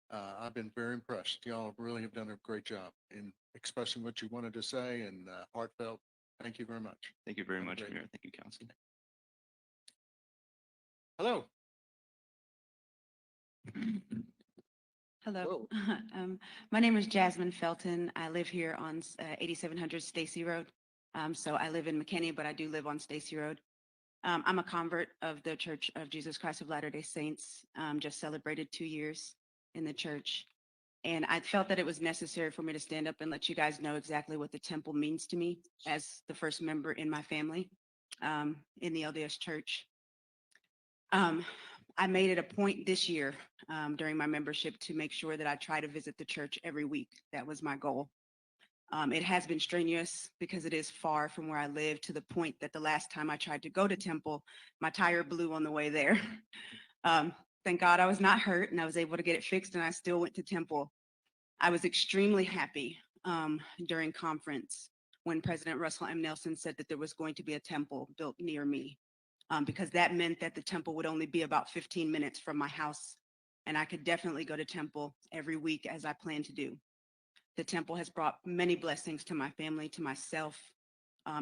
I've been very impressed. Y'all really have done a great job in expressing what you wanted to say and heartfelt. Thank you very much. Thank you very much, Mayor. Thank you, Council. Hello. Hello. My name is Jasmine Felton. I live here on 8700 Stacy Road. So I live in McKinney, but I do live on Stacy Road. I'm a convert of the Church of Jesus Christ of Latter-day Saints. Just celebrated 2 years in the church. And I felt that it was necessary for me to stand up and let you guys know exactly what the temple means to me as the first member in my family in the LDS Church. I made it a point this year during my membership to make sure that I try to visit the church every week. That was my goal. It has been strenuous because it is far from where I live to the point that the last time I tried to go to temple, my tire blew on the way there. Thank God I was not hurt and I was able to get it fixed and I still went to temple. I was extremely happy during conference when President Russell M. Nelson said that there was going to be a temple built near me. Because that meant that the temple would only be about 15 minutes from my house, and I could definitely go to temple every week as I plan to do. The temple has brought many blessings to my family, to myself,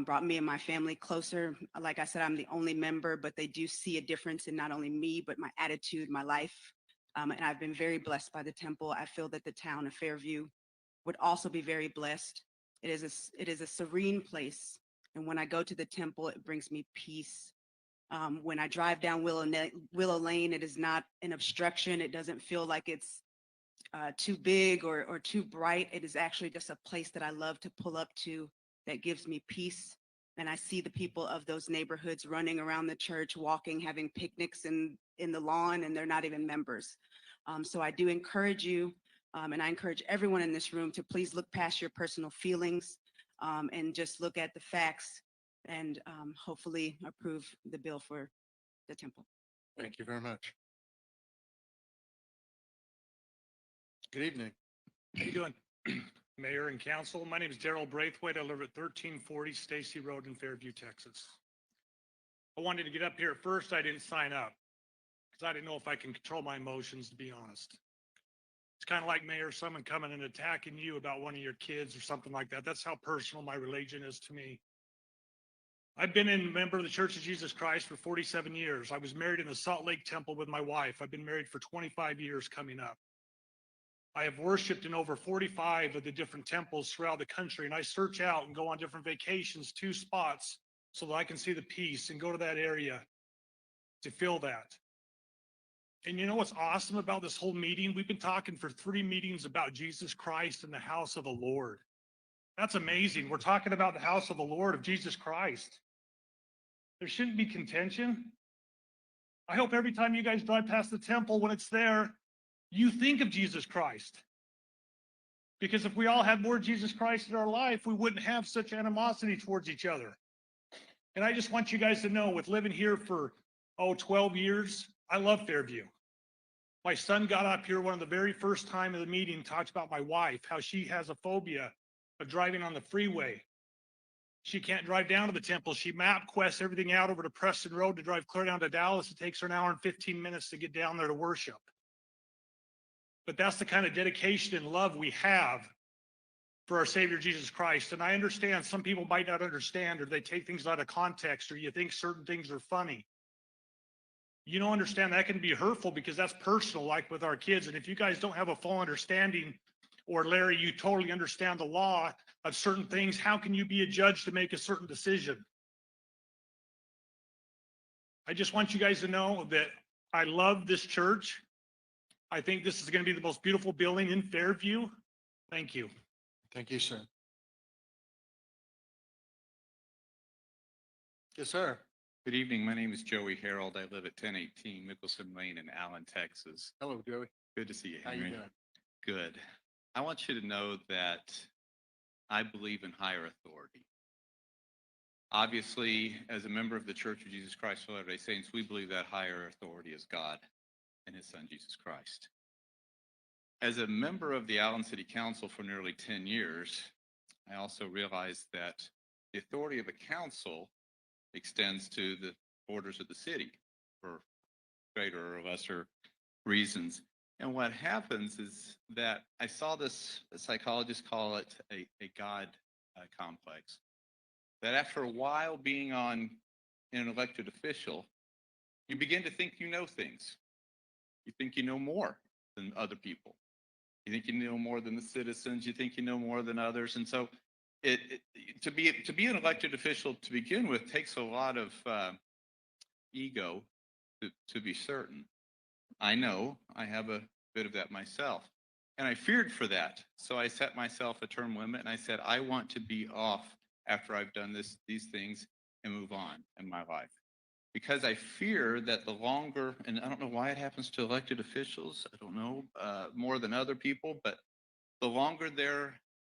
brought me and my family closer. Like I said, I'm the only member, but they do see a difference in not only me, but my attitude, my life. And I've been very blessed by the temple. I feel that the town of Fairview would also be very blessed. It is a serene place. And when I go to the temple, it brings me peace. When I drive down Willow Lane, it is not an obstruction. It doesn't feel like it's too big or too bright. It is actually just a place that I love to pull up to that gives me peace. And I see the people of those neighborhoods running around the church, walking, having picnics in the lawn, and they're not even members. So I do encourage you, and I encourage everyone in this room to please look past your personal feelings and just look at the facts and hopefully approve the bill for the temple. Thank you very much. Good evening. How you doing? Mayor and council, my name is Daryl Braithwaite. I live at 1340 Stacy Road in Fairview, Texas. I wanted to get up here. At first, I didn't sign up because I didn't know if I can control my emotions, to be honest. It's kind of like, Mayor, someone coming and attacking you about one of your kids or something like that. That's how personal my religion is to me. I've been a member of the Church of Jesus Christ for 47 years. I was married in the Salt Lake Temple with my wife. I've been married for 25 years coming up. I have worshiped in over 45 of the different temples throughout the country, and I search out and go on different vacations to spots so that I can see the peace and go to that area to feel that. And you know what's awesome about this whole meeting? We've been talking for 3 meetings about Jesus Christ and the house of the Lord. That's amazing. We're talking about the house of the Lord, of Jesus Christ. There shouldn't be contention. I hope every time you guys drive past the temple, when it's there, you think of Jesus Christ. Because if we all had more Jesus Christ in our life, we wouldn't have such animosity towards each other. And I just want you guys to know, with living here for, 12 years, I love Fairview. My son got up here one of the very first time of the meeting, talked about my wife, how she has a phobia of driving on the freeway. She can't drive down to the temple. She map quests everything out over to Preston Road to drive clear down to Dallas. It takes her an hour and 15 minutes to get down there to worship. But that's the kind of dedication and love we have for our Savior Jesus Christ. And I understand some people might not understand, or they take things out of context, or you think certain things are funny. You don't understand that can be hurtful because that's personal, like with our kids. And if you guys don't have a full understanding, or Larry, you totally understand the law of certain things, how can you be a judge to make a certain decision? I just want you guys to know that I love this church. I think this is going to be the most beautiful building in Fairview. Thank you. Thank you, sir. Yes, sir. Good evening. My name is Joey Harold. I live at 1018 Mickelson Lane in Allen, Texas. Hello, Joey. Good to see you, How you Henry. doing? Good. I want you to know that I believe in higher authority. Obviously, as a member of the Church of Jesus Christ of Latter-day Saints, we believe that higher authority is God and his son, Jesus Christ. As a member of the Allen City Council for nearly 10 years, I also realized that the authority of a council extends to the borders of the city for greater or lesser reasons. And what happens is that I saw this, psychologists call it a God complex, that after a while being on an elected official, you begin to think you know things. You think you know more than other people. You think you know more than the citizens. You think you know more than others. And so to be an elected official to begin with takes a lot of ego to be certain. I know I have a bit of that myself, and I feared for that. So I set myself a term limit, and I said, I want to be off after I've done these things and move on in my life. Because I fear that the longer, and I don't know why it happens to elected officials, I don't know, more than other people, but the longer they're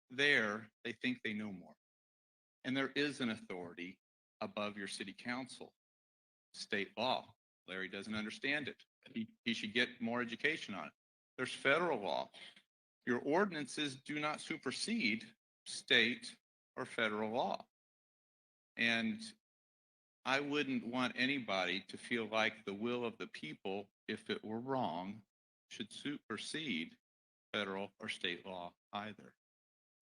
there, they think they know more. And there is an authority above your city council, state law. Larry doesn't understand it. He should get more education on it. There's federal law. Your ordinances do not supersede state or federal law. And I wouldn't want anybody to feel like the will of the people, if it were wrong, should supersede federal or state law either.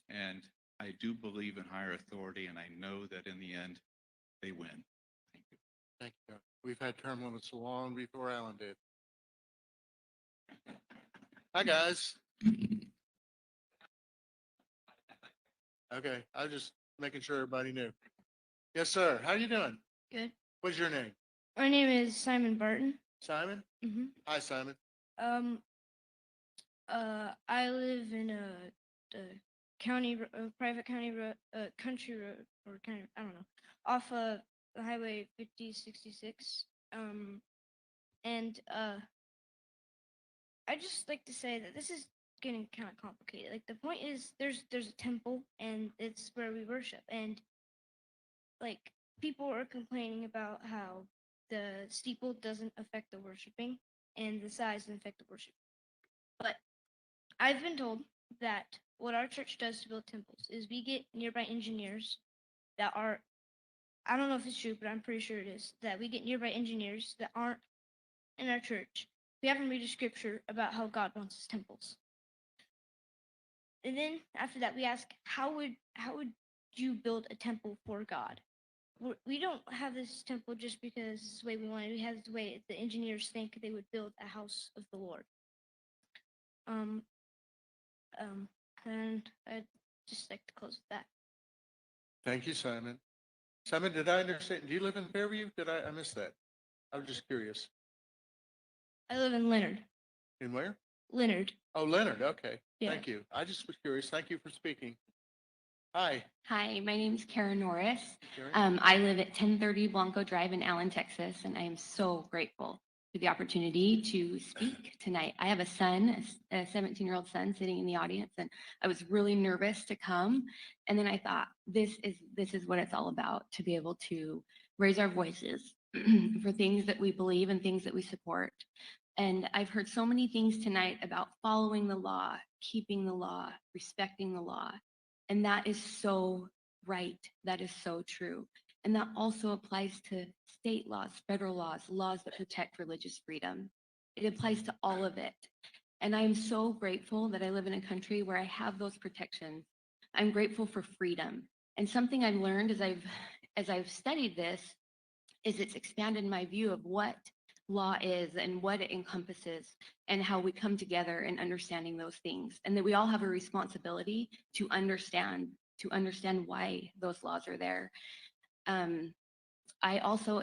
And I do believe in higher authority, and I know that in the end, they win. Thank you. Thank you. We've had term limits long before Alan did. Hi, guys. Okay, I was just making sure everybody knew. Yes, sir. How you doing? Good. What's your name? My name is Simon Barton. Simon? Mm-hmm. Hi, Simon. I live in a county, private county road, country road, or kind of, I don't know, off of the Highway 5066. And I just like to say that this is getting kind of complicated. Like the point is, there's a temple, and it's where we worship, and like people are complaining about how the steeple doesn't affect the worshiping and the size doesn't affect the worship. But I've been told that what our church does to build temples is we get nearby engineers that are, I don't know if it's true, but I'm pretty sure it is, that we get nearby engineers that aren't in our church. We have them read a scripture about how God wants his temples. And then after that, we ask, how would you build a temple for God? We don't have this temple just because it's the way we want it. We have the way the engineers think they would build a house of the Lord. And I'd just like to close with that. Thank you, Simon. Simon, did I understand? Do you live in Fairview? I missed that? I was just curious. I live in Leonard. In where? Leonard. Oh, Leonard. Okay. Yeah. Thank you. I just was curious. Thank you for speaking. Hi. Hi, my name is Karen Norris. Karen. I live at 1030 Blanco Drive in Allen, Texas, and I am so grateful for the opportunity to speak tonight. I have a son, a 17-year-old son sitting in the audience, and I was really nervous to come. And then I thought, this is what it's all about, to be able to raise our voices for things that we believe and things that we support. And I've heard so many things tonight about following the law, keeping the law, respecting the law. And that is so right. That is so true. And that also applies to state laws, federal laws, laws that protect religious freedom. It applies to all of it. And I am so grateful that I live in a country where I have those protections. I'm grateful for freedom. And something I've learned as I've studied this is it's expanded my view of what law is and what it encompasses and how we come together in understanding those things, and that we all have a responsibility to understand why those laws are there. I also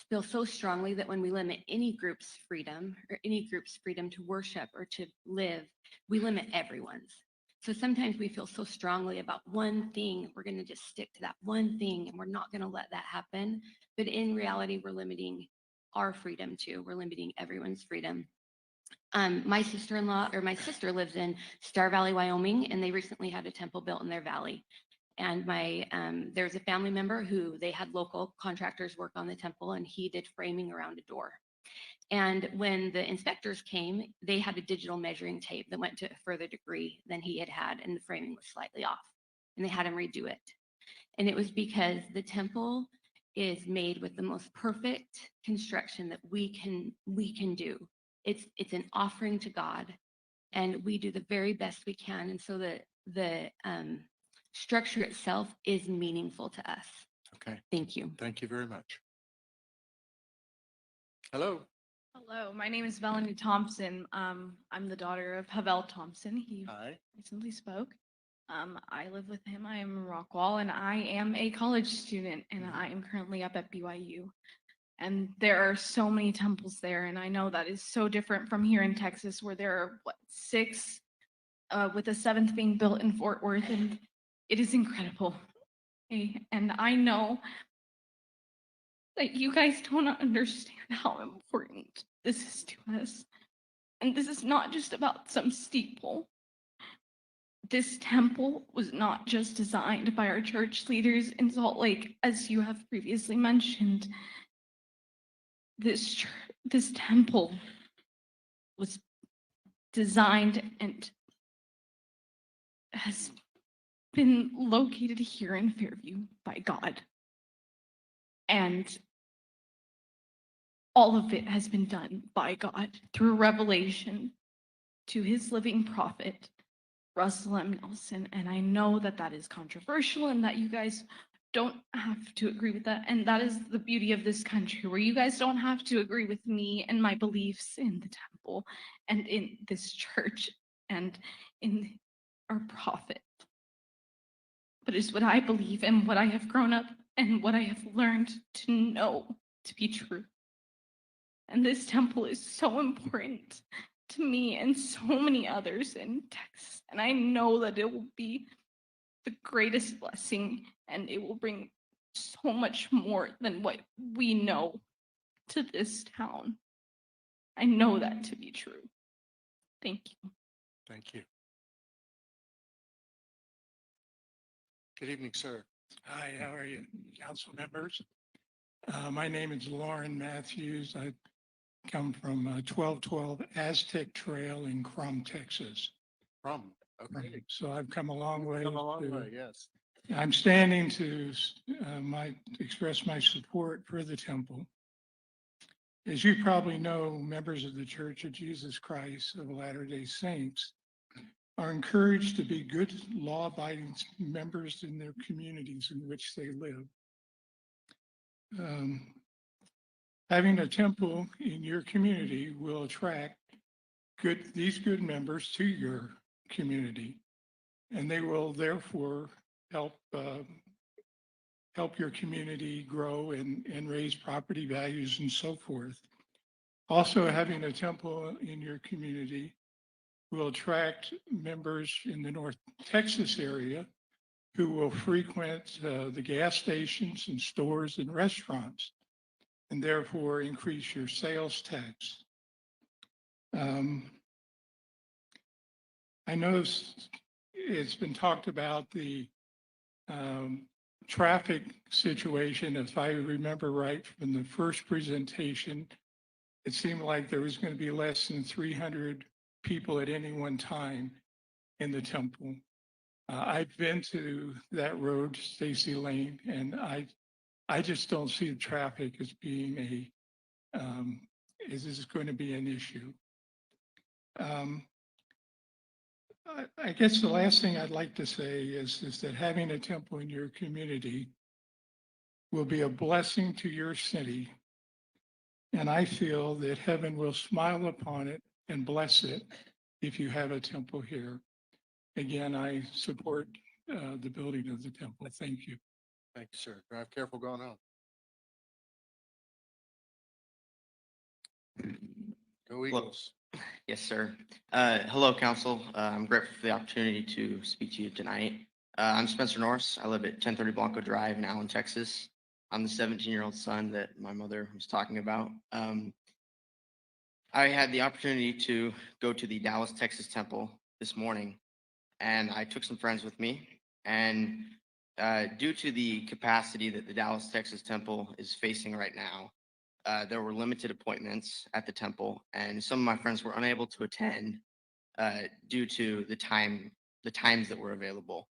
feel so strongly that when we limit any group's freedom or any group's freedom to worship or to live, we limit everyone's. So sometimes we feel so strongly about one thing, we're going to just stick to that one thing and we're not going to let that happen. But in reality, we're limiting our freedom too. We're limiting everyone's freedom. My sister lives in Star Valley, Wyoming, and they recently had a temple built in their valley. And there's a family member who they had local contractors work on the temple, and he did framing around a door. And when the inspectors came, they had a digital measuring tape that went to a further degree than he had, and the framing was slightly off. And they had him redo it. And it was because the temple is made with the most perfect construction that we can do. It's an offering to God, and we do the very best we can. And so the structure itself is meaningful to us. Okay. Thank you. Thank you very much. Hello. Hello, my name is Melanie Thompson. I'm the daughter of Havel Thompson. He recently spoke. I live with him. I am in Rockwall, and I am a college student, and I am currently up at BYU. And there are so many temples there, and I know that is so different from here in Texas, where there are, 6, with the 7th being built in Fort Worth, and it is incredible. Okay? And I know that you guys don't understand how important this is to us. And this is not just about some steeple. This temple was not just designed by our church leaders in Salt Lake, as you have previously mentioned. This temple was designed and has been located here in Fairview by God. And all of it has been done by God through revelation to his living prophet, Russell M. Nelson, and I know that that is controversial and that you guys don't have to agree with that. And that is the beauty of this country, where you guys don't have to agree with me and my beliefs in the temple and in this church and in our prophet. But it's what I believe and what I have grown up and what I have learned to know to be true. And this temple is so important to me and so many others in Texas. And I know that it will be the greatest blessing and it will bring so much more than what we know to this town. I know that to be true. Thank you. Thank you. Good evening, sir. Hi, how are you, council members? My name is Lauren Matthews. I come from 1212 Aztec Trail in Crum, Texas. Crum, okay. So I've come a long way. Come a long way, yes. I'm standing to express my support for the temple. As you probably know, members of the Church of Jesus Christ of Latter-day Saints are encouraged to be good law-abiding members in their communities in which they live. Having a temple in your community will attract these good members to your community, and they will therefore help your community grow and raise property values and so forth. Also, having a temple in your community will attract members in the North Texas area who will frequent the gas stations and stores and restaurants, and therefore increase your sales tax. I know it's been talked about the traffic situation. If I remember right from the first presentation, it seemed like there was going to be less than 300 people at any one time in the temple. I've been to that road, Stacy Lane, and I just don't see the traffic as being is going to be an issue. I guess the last thing I'd like to say is that having a temple in your community will be a blessing to your city. And I feel that heaven will smile upon it and bless it if you have a temple here. Again, I support the building of the temple. Thank you. Thank you, sir. Drive careful going home. Go Eagles. Yes, sir. Hello, council. I'm grateful for the opportunity to speak to you tonight. I'm Spencer Norris. I live at 1030 Blanco Drive in Allen, Texas. I'm the 17-year-old son that my mother was talking about. I had the opportunity to go to the Dallas, Texas temple this morning, and I took some friends with me. And due to the capacity that the Dallas, Texas temple is facing right now, there were limited appointments at the temple, and some of my friends were unable to attend due to the times that were available.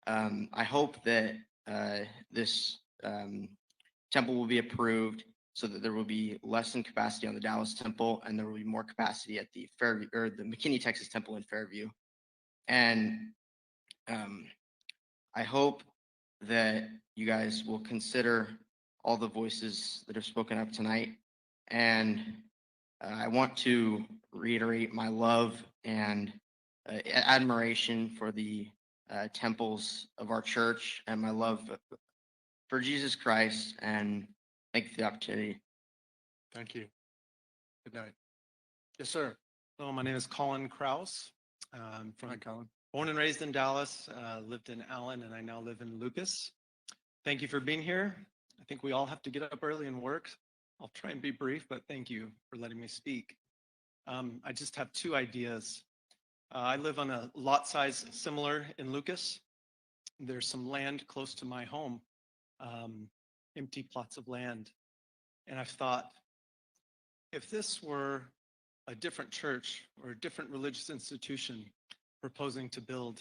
I hope that this temple will be approved so that there will be less in capacity on the Dallas temple, and there will be more capacity at the Fairview or the McKinney, Texas temple in Fairview. And I hope that you guys will consider all the voices that have spoken up tonight. And I want to reiterate my love and admiration for the temples of our church and my love for Jesus Christ. And thank you for the opportunity. Thank you. Good night. Yes, sir. Hello, my name is Colin Kraus. Hi, Colin. Born and raised in Dallas, lived in Allen, and I now live in Lucas. Thank you for being here. I think we all have to get up early and work. I'll try and be brief, but thank you for letting me speak. I just have two ideas. I live on a lot size similar in Lucas. There's some land close to my home, empty plots of land. And I've thought, if this were a different church or a different religious institution proposing to build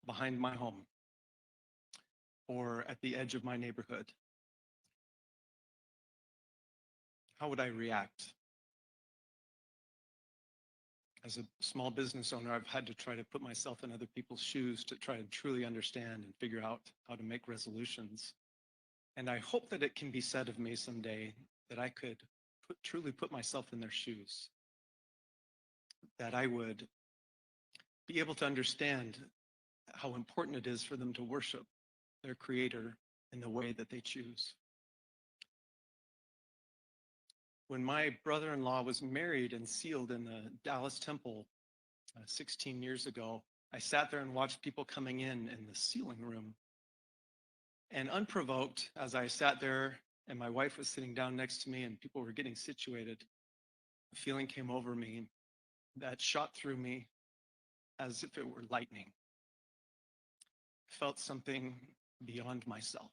behind my home or at the edge of my neighborhood, how would I react? as a small business owner, I've had to try to put myself in other people's shoes to try to truly understand and figure out how to make resolutions. And I hope that it can be said of me someday that I could truly put myself in their shoes, that I would be able to understand how important it is for them to worship their Creator in the way that they choose. When my brother-in-law was married and sealed in the Dallas temple 16 years ago, I sat there and watched people coming in the sealing room. And unprovoked, as I sat there and my wife was sitting down next to me and people were getting situated, a feeling came over me that shot through me as if it were lightning. I felt something beyond myself.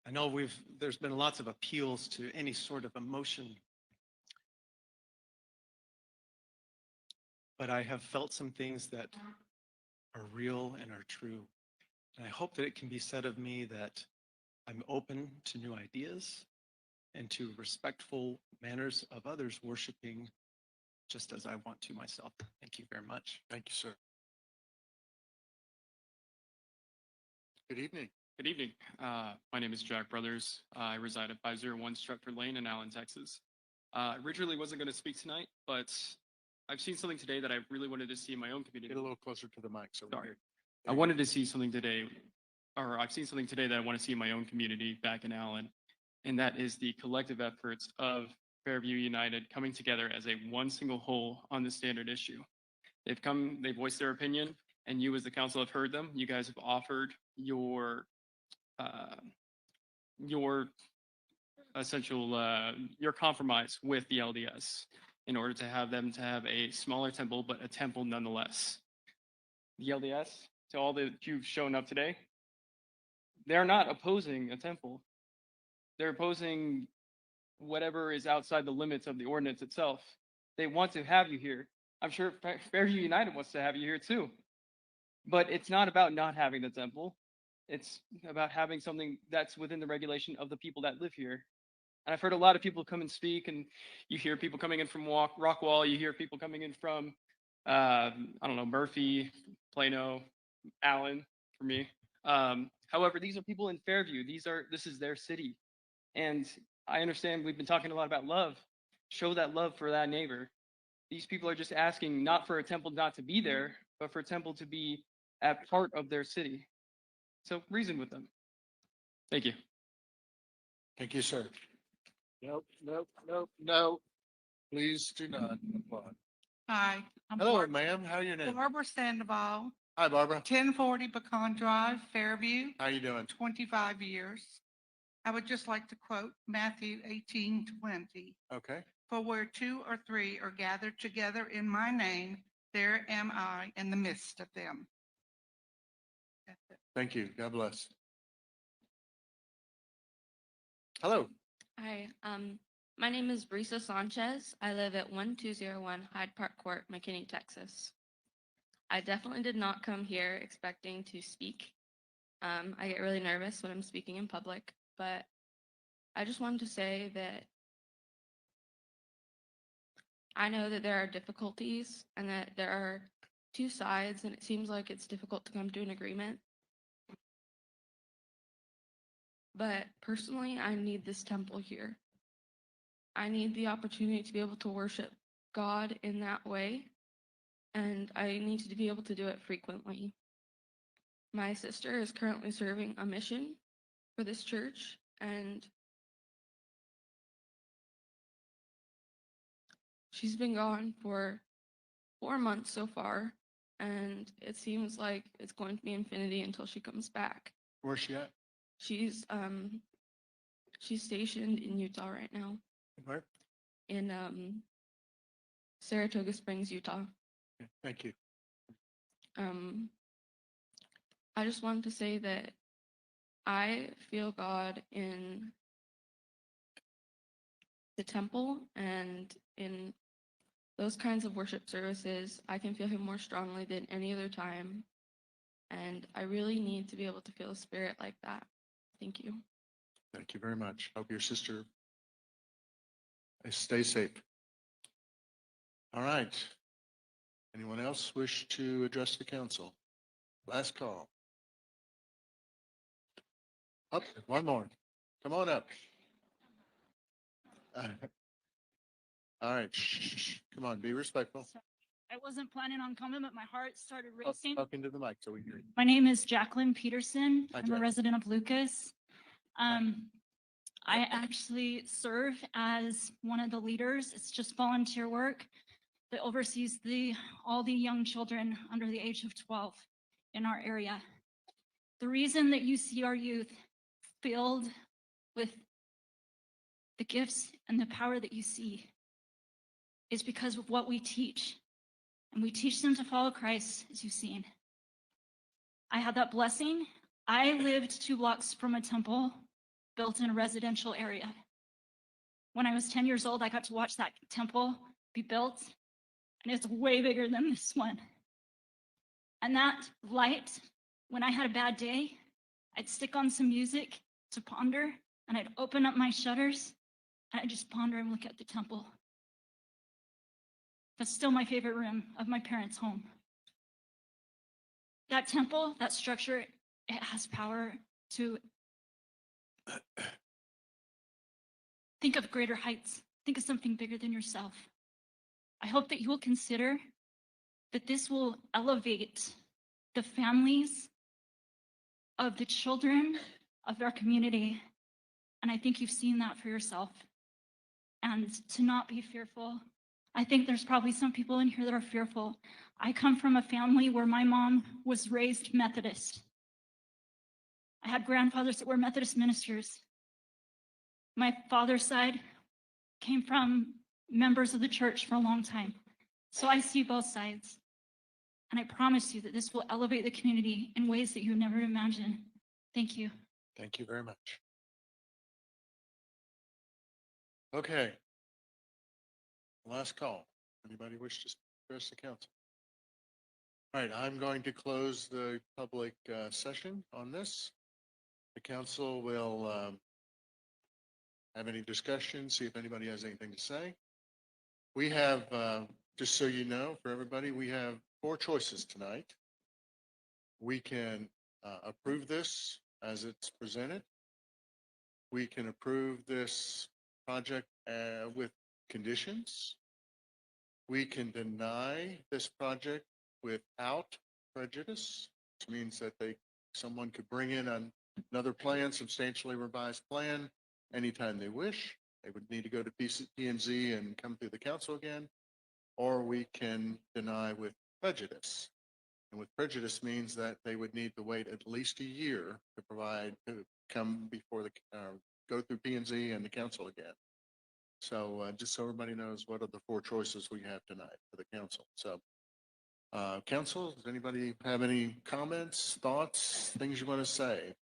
I know there's been lots of appeals to any sort of emotion, but I have felt some things that are real and are true. And I hope that it can be said of me that I'm open to new ideas and to respectful manners of others worshiping just as I want to myself. Thank you very much. Thank you, sir. Good evening. Good evening. My name is Jack Brothers. I reside at 501 Stratford Lane in Allen, Texas. Originally wasn't going to speak tonight, but I've seen something today that I really wanted to see in my own community. Get a little closer to the mic. So Sorry. I wanted to see something today, or I've seen something today that I want to see in my own community back in Allen, and that is the collective efforts of Fairview United coming together as a one single whole on the standard issue. They voiced their opinion, and you as the council have heard them. You guys have offered your essential, your compromise with the LDS in order to have them to have a smaller temple, but a temple nonetheless. The LDS, to all that you've shown up today, they're not opposing a temple. They're opposing whatever is outside the limits of the ordinance itself. They want to have you here. I'm sure Fairview United wants to have you here too. But it's not about not having the temple. It's about having something that's within the regulation of the people that live here. And I've heard a lot of people come and speak, and you hear people coming in from Rockwall, you hear people coming in from, I don't know, Murphy, Plano, Allen, for me. However, these are people in Fairview. This is their city. And I understand we've been talking a lot about love. Show that love for that neighbor. These people are just asking not for a temple not to be there, but for a temple to be a part of their city. So reason with them. Thank you. Thank you, sir. No. Please do not applaud. Hi. I'm Hello, ma'am. How are your name? Barbara Sandoval, Hi, Barbara. 1040 Pecan Drive, Fairview, How you doing? 25 years. I would just like to quote Matthew 18:20. Okay. For where two or three are gathered together in my name, there am I in the midst of them. That's it. Thank you. God bless. Hello. Hi, my name is Brisa Sanchez. I live at 1201 Hyde Park Court, McKinney, Texas. I definitely did not come here expecting to speak. I get really nervous when I'm speaking in public, but I just wanted to say that I know that there are difficulties and that there are two sides, and it seems like it's difficult to come to an agreement. But personally, I need this temple here. I need the opportunity to be able to worship God in that way, and I need to be able to do it frequently. My sister is currently serving a mission for this church, and she's been gone for 4 months so far, and it seems like it's going to be infinity until she comes back. Where's she at? She's stationed in Utah right now. Where? In Saratoga Springs, Utah. Okay, thank you. I just wanted to say that I feel God in the temple and in those kinds of worship services. I can feel him more strongly than any other time. And I really need to be able to feel a spirit like that. Thank you. Thank you very much. Hope your sister stays safe. All right. Anyone else wish to address the council? Last call. Up, one more. Come on up. All right. Shh. Come on, be respectful. I wasn't planning on coming, but my heart started Talk racing. talk into the mic so we hear you. My name is Jacqueline Peterson. Hi, I'm a Jack. resident of Lucas. I actually serve as one of the leaders. It's just volunteer work that oversees all the young children under the age of 12 in our area. The reason that you see our youth filled with the gifts and the power that you see is because of what we teach. And we teach them to follow Christ, as you've seen. I had that blessing. I lived 2 blocks from a temple built in a residential area. When I was 10 years old, I got to watch that temple be built, and it's way bigger than this one. And that light, when I had a bad day, I'd stick on some music to ponder, and I'd open up my shutters, and I'd just ponder and look at the temple. That's still my favorite room of my parents' home. That temple, that structure, it has power to think of greater heights. Think of something bigger than yourself. I hope that you will consider that this will elevate the families of the children of our community. And I think you've seen that for yourself. And to not be fearful. I think there's probably some people in here that are fearful. I come from a family where my mom was raised Methodist. I had grandfathers that were Methodist ministers. My father's side came from members of the church for a long time. So I see both sides. And I promise you that this will elevate the community in ways that you never imagined. Thank you. Thank you very much. Okay. Last call. Anybody wish to address the council? All right, I'm going to close the public session on this. The council will have any discussion, see if anybody has anything to say. We have, just so you know, for everybody, we have 4 choices tonight. We can approve this as it's presented. We can approve this project with conditions. We can deny this project without prejudice, which means that someone could bring in another plan, substantially revised plan, anytime they wish. They would need to go to P&Z and come through the council again, or we can deny with prejudice. And with prejudice means that they would need to wait at least a year to come before go through P&Z and the council again. So just so everybody knows, what are the 4 choices we have tonight for the council. So council, does anybody have any comments, thoughts, things you want to say?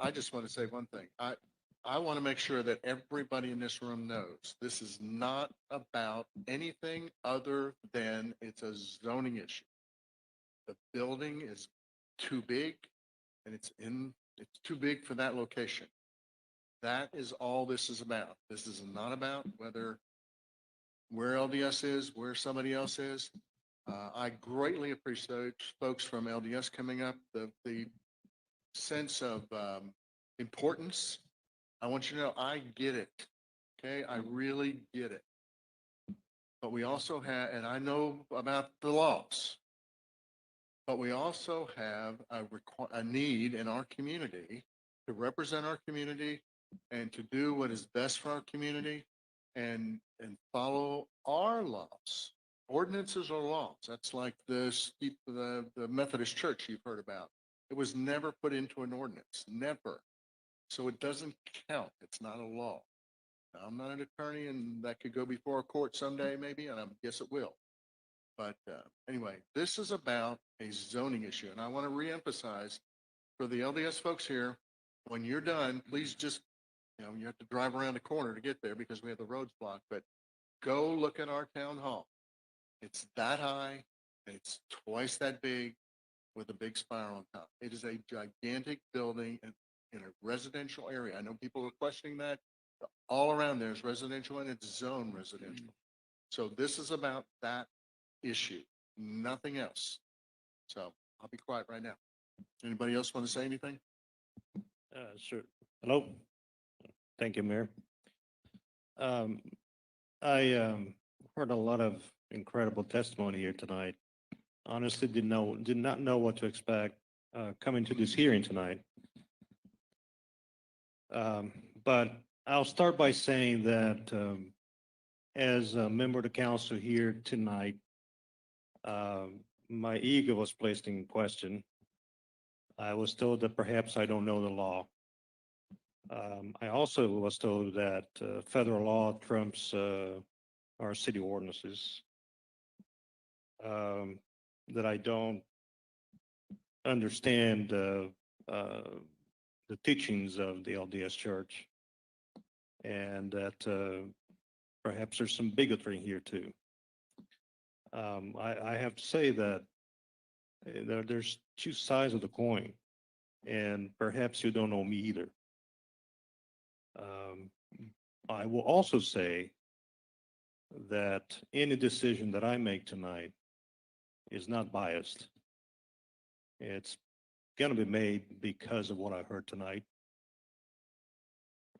I just want to say one thing. I want to make sure that everybody in this room knows this is not about anything other than it's a zoning issue. The building is too big and it's too big for that location. That is all this is about. This is not about where LDS is, where somebody else is. I greatly appreciate folks from LDS coming up. The sense of importance. I want you to know I get it. Okay, I really get it. But we also have, and I know about the laws, but we also have a need in our community to represent our community and to do what is best for our community and follow our laws. Ordinances are laws. That's like the Methodist Church you've heard about. It was never put into an ordinance, never. So it doesn't count. It's not a law. Now, I'm not an attorney, and that could go before a court someday, maybe, and I guess it will. But anyway, this is about a zoning issue, and I want to reemphasize for the LDS folks here, when you're done, please just, you have to drive around the corner to get there because we have the roads blocked, but go look at our town hall. It's that high, and it's twice that big with a big spire on top. It is a gigantic building, and in a residential area. I know people are questioning that. All around there's residential and it's zone residential. So this is about that issue, nothing else. So I'll be quiet right now. Anybody else want to say anything? Sure. Hello. Thank you, Mayor. I heard a lot of incredible testimony here tonight. Honestly, did not know what to expect coming to this hearing tonight. But I'll start by saying that as a member of the council here tonight, my ego was placed in question. I was told that perhaps I don't know the law. I also was told that federal law trumps our city ordinances, that I don't understand the teachings of the LDS Church, and that perhaps there's some bigotry here too. I have to say that there's two sides of the coin, and perhaps you don't know me either. I will also say that any decision that I make tonight is not biased. It's going to be made because of what I heard tonight,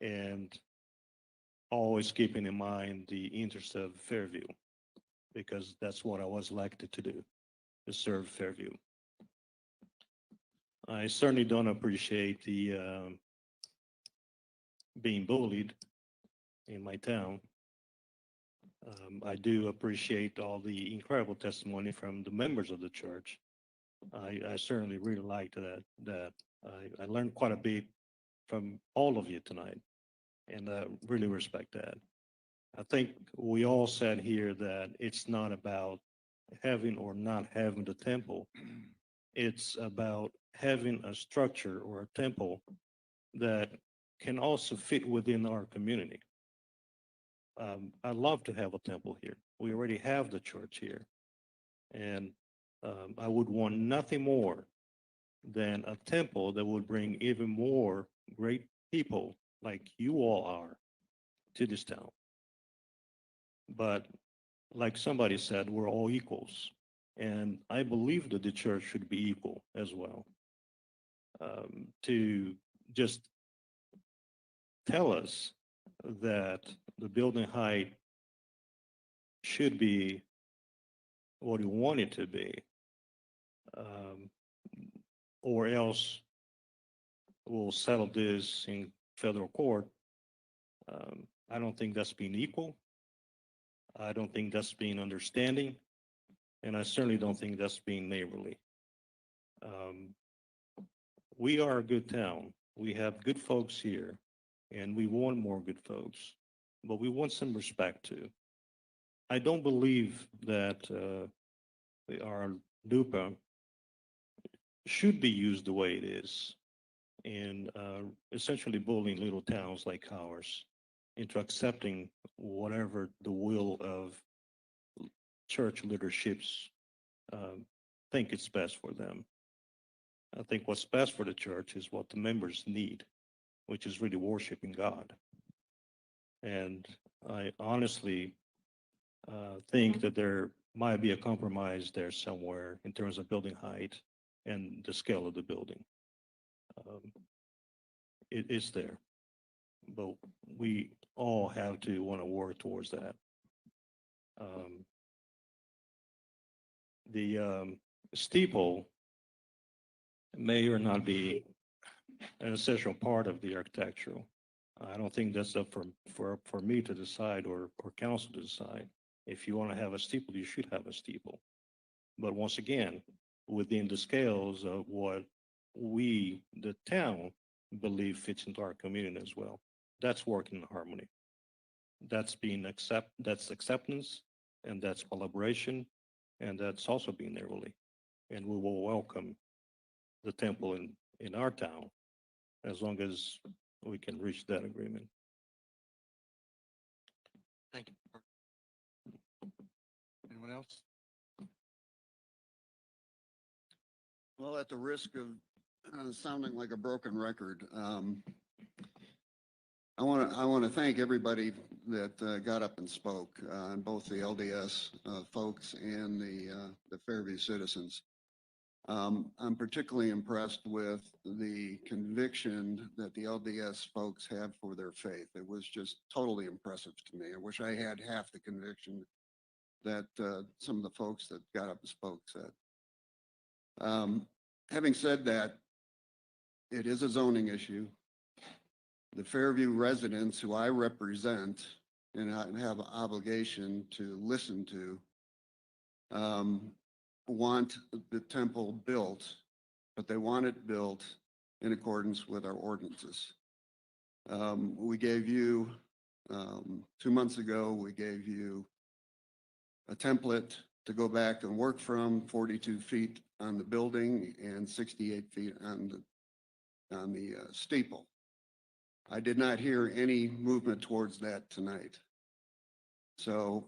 and always keeping in mind the interest of Fairview, because that's what I was elected to do, to serve Fairview. I certainly don't appreciate the being bullied in my town. I do appreciate all the incredible testimony from the members of the church. I certainly really liked that. I learned quite a bit from all of you tonight, and I really respect that. I think we all said here that it's not about having or not having the temple. It's about having a structure or a temple that can also fit within our community. I'd love to have a temple here. We already have the church here. And I would want nothing more than a temple that would bring even more great people like you all are to this town. But like somebody said, we're all equals. And I believe that the church should be equal as well. To just tell us that the building height should be what you want it to be, or else we'll settle this in federal court. I don't think that's being equal. I don't think that's being understanding. And I certainly don't think that's being neighborly. We are a good town. We have good folks here, and we want more good folks, but we want some respect too. I don't believe that our LUPA should be used the way it is in essentially bullying little towns like ours into accepting whatever the will of church leaderships think it's best for them. I think what's best for the church is what the members need, which is really worshiping God. And I honestly think that there might be a compromise there somewhere in terms of building height and the scale of the building. It is there, but we all have to want to work towards that. The steeple may or not be an essential part of the architectural. I don't think that's up for me to decide or council to decide. If you want to have a steeple, you should have a steeple. But once again, within the scales of what we, the town, believe fits into our community as well. That's working in harmony. That's that's acceptance, and that's collaboration, and that's also being neighborly. And we will welcome the temple in our town as long as we can reach that agreement. Thank you. Anyone else? Well, at the risk of sounding like a broken record. I want to thank everybody that got up and spoke, both the LDS folks and the Fairview citizens. I'm particularly impressed with the conviction that the LDS folks have for their faith. It was just totally impressive to me. I wish I had half the conviction that some of the folks that got up and spoke said. Having said that, it is a zoning issue. The Fairview residents who I represent and I have an obligation to listen to want the temple built, but they want it built in accordance with our ordinances. We gave you, 2 months ago, we gave you a template to go back and work from, 42 feet on the building and 68 feet on the steeple. I did not hear any movement towards that tonight. So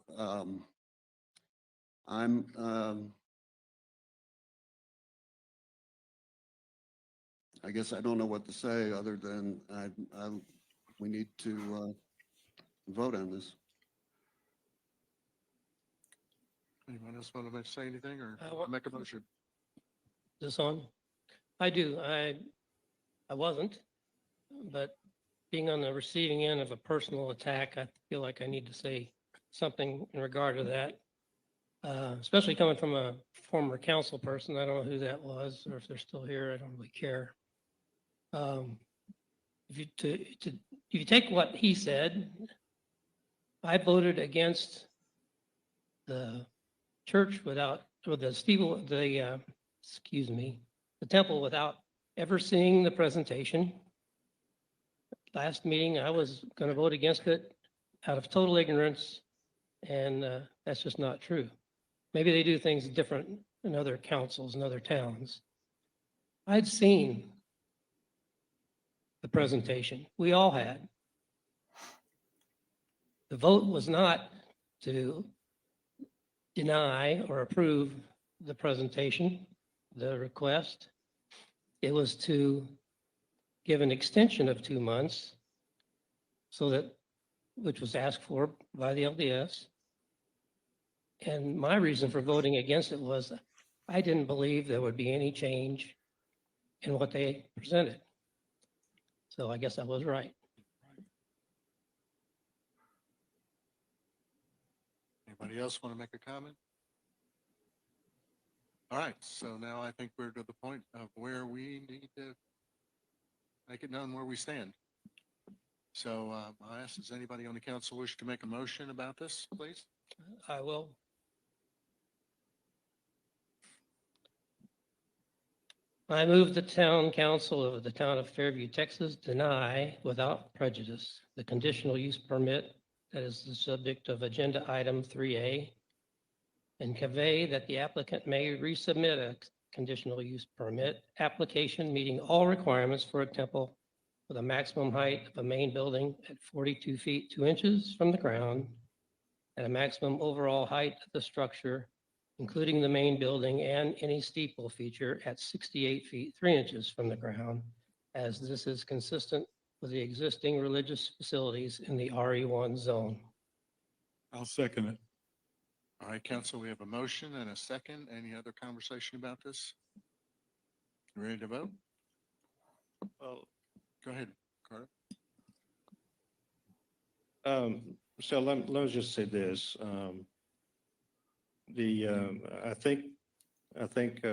I guess I don't know what to say other than we need to vote on this. Anyone else want to say anything or make a motion? This on? I do. I wasn't, but being on the receiving end of a personal attack, I feel like I need to say something in regard to that. Especially coming from a former council person. I don't know who that was or if they're still here. I don't really care. If you take what he said, I voted against the church without, or the steeple, the temple without ever seeing the presentation. Last meeting, I was going to vote against it out of total ignorance, and that's just not true. Maybe they do things different in other councils and other towns. I'd seen the presentation. We all had. The vote was not to deny or approve the presentation, the request. It was to give an extension of 2 months so that, which was asked for by the LDS. And my reason for voting against it was I didn't believe there would be any change in what they presented. So I guess I was right. Anybody else want to make a comment? All right, so now I think we're to the point of where we need to make it known where we stand. So I ask, does anybody on the council wish to make a motion about this, please? I will. I move the town council of the town of Fairview, Texas, deny without prejudice the conditional use permit that is the subject of agenda item 3A and convey that the applicant may resubmit a conditional use permit application meeting all requirements for a temple with a maximum height of a main building at 42 feet 2 inches from the ground and a maximum overall height of the structure, including the main building and any steeple feature at 68 feet 3 inches from the ground, as this is consistent with the existing religious facilities in the RE1 zone. I'll second it. All right, council, we have a motion and a second. Any other conversation about this? Ready to vote? Well, go ahead, Carter. So let me just say this. I think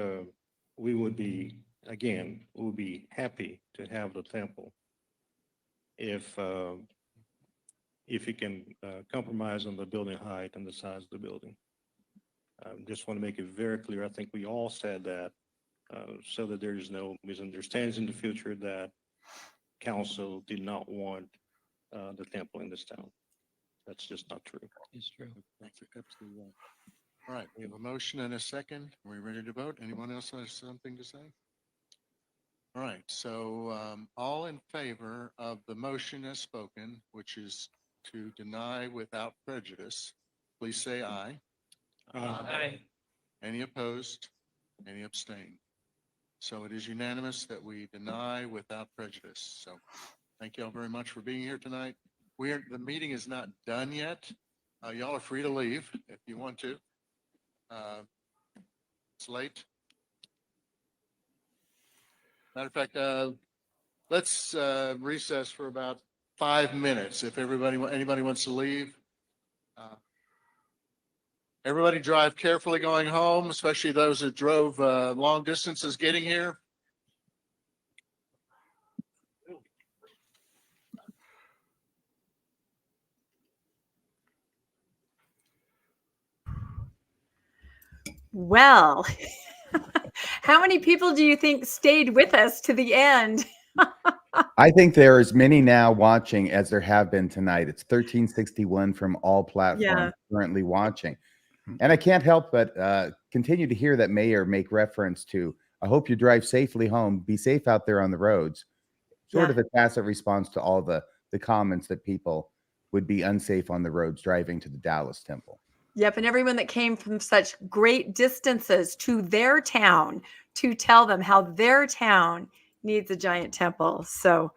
we would be, again, we would be happy to have the temple if you can compromise on the building height and the size of the building. Just want to make it very clear. I think we all said that so that there is no misunderstandings in the future that council did not want the temple in this town. That's just not true. It's true. That's absolutely right. All right, we have a motion and a second. Are we ready to vote? Anyone else has something to say? All right, so all in favor of the motion as spoken, which is to deny without prejudice, please say aye. Aye. Any opposed? Any abstain? So it is unanimous that we deny without prejudice. So thank you all very much for being here tonight. The meeting is not done yet. Y'all are free to leave if you want to. It's late. Matter of fact, let's recess for about 5 minutes. If anybody wants to leave. Everybody drive carefully going home, especially those that drove long distances getting here. Well, how many people do you think stayed with us to the end? I think there are as many now watching as there have been tonight. It's 1361 from all platforms currently watching. And I can't help but continue to hear that mayor make reference to, I hope you drive safely home. Be safe out there on the roads. Sort of a tacit response to all the comments that people would be unsafe on the roads driving to the Dallas temple. Yep. And everyone that came from such great distances to their town to tell them how their town needs a giant temple. So,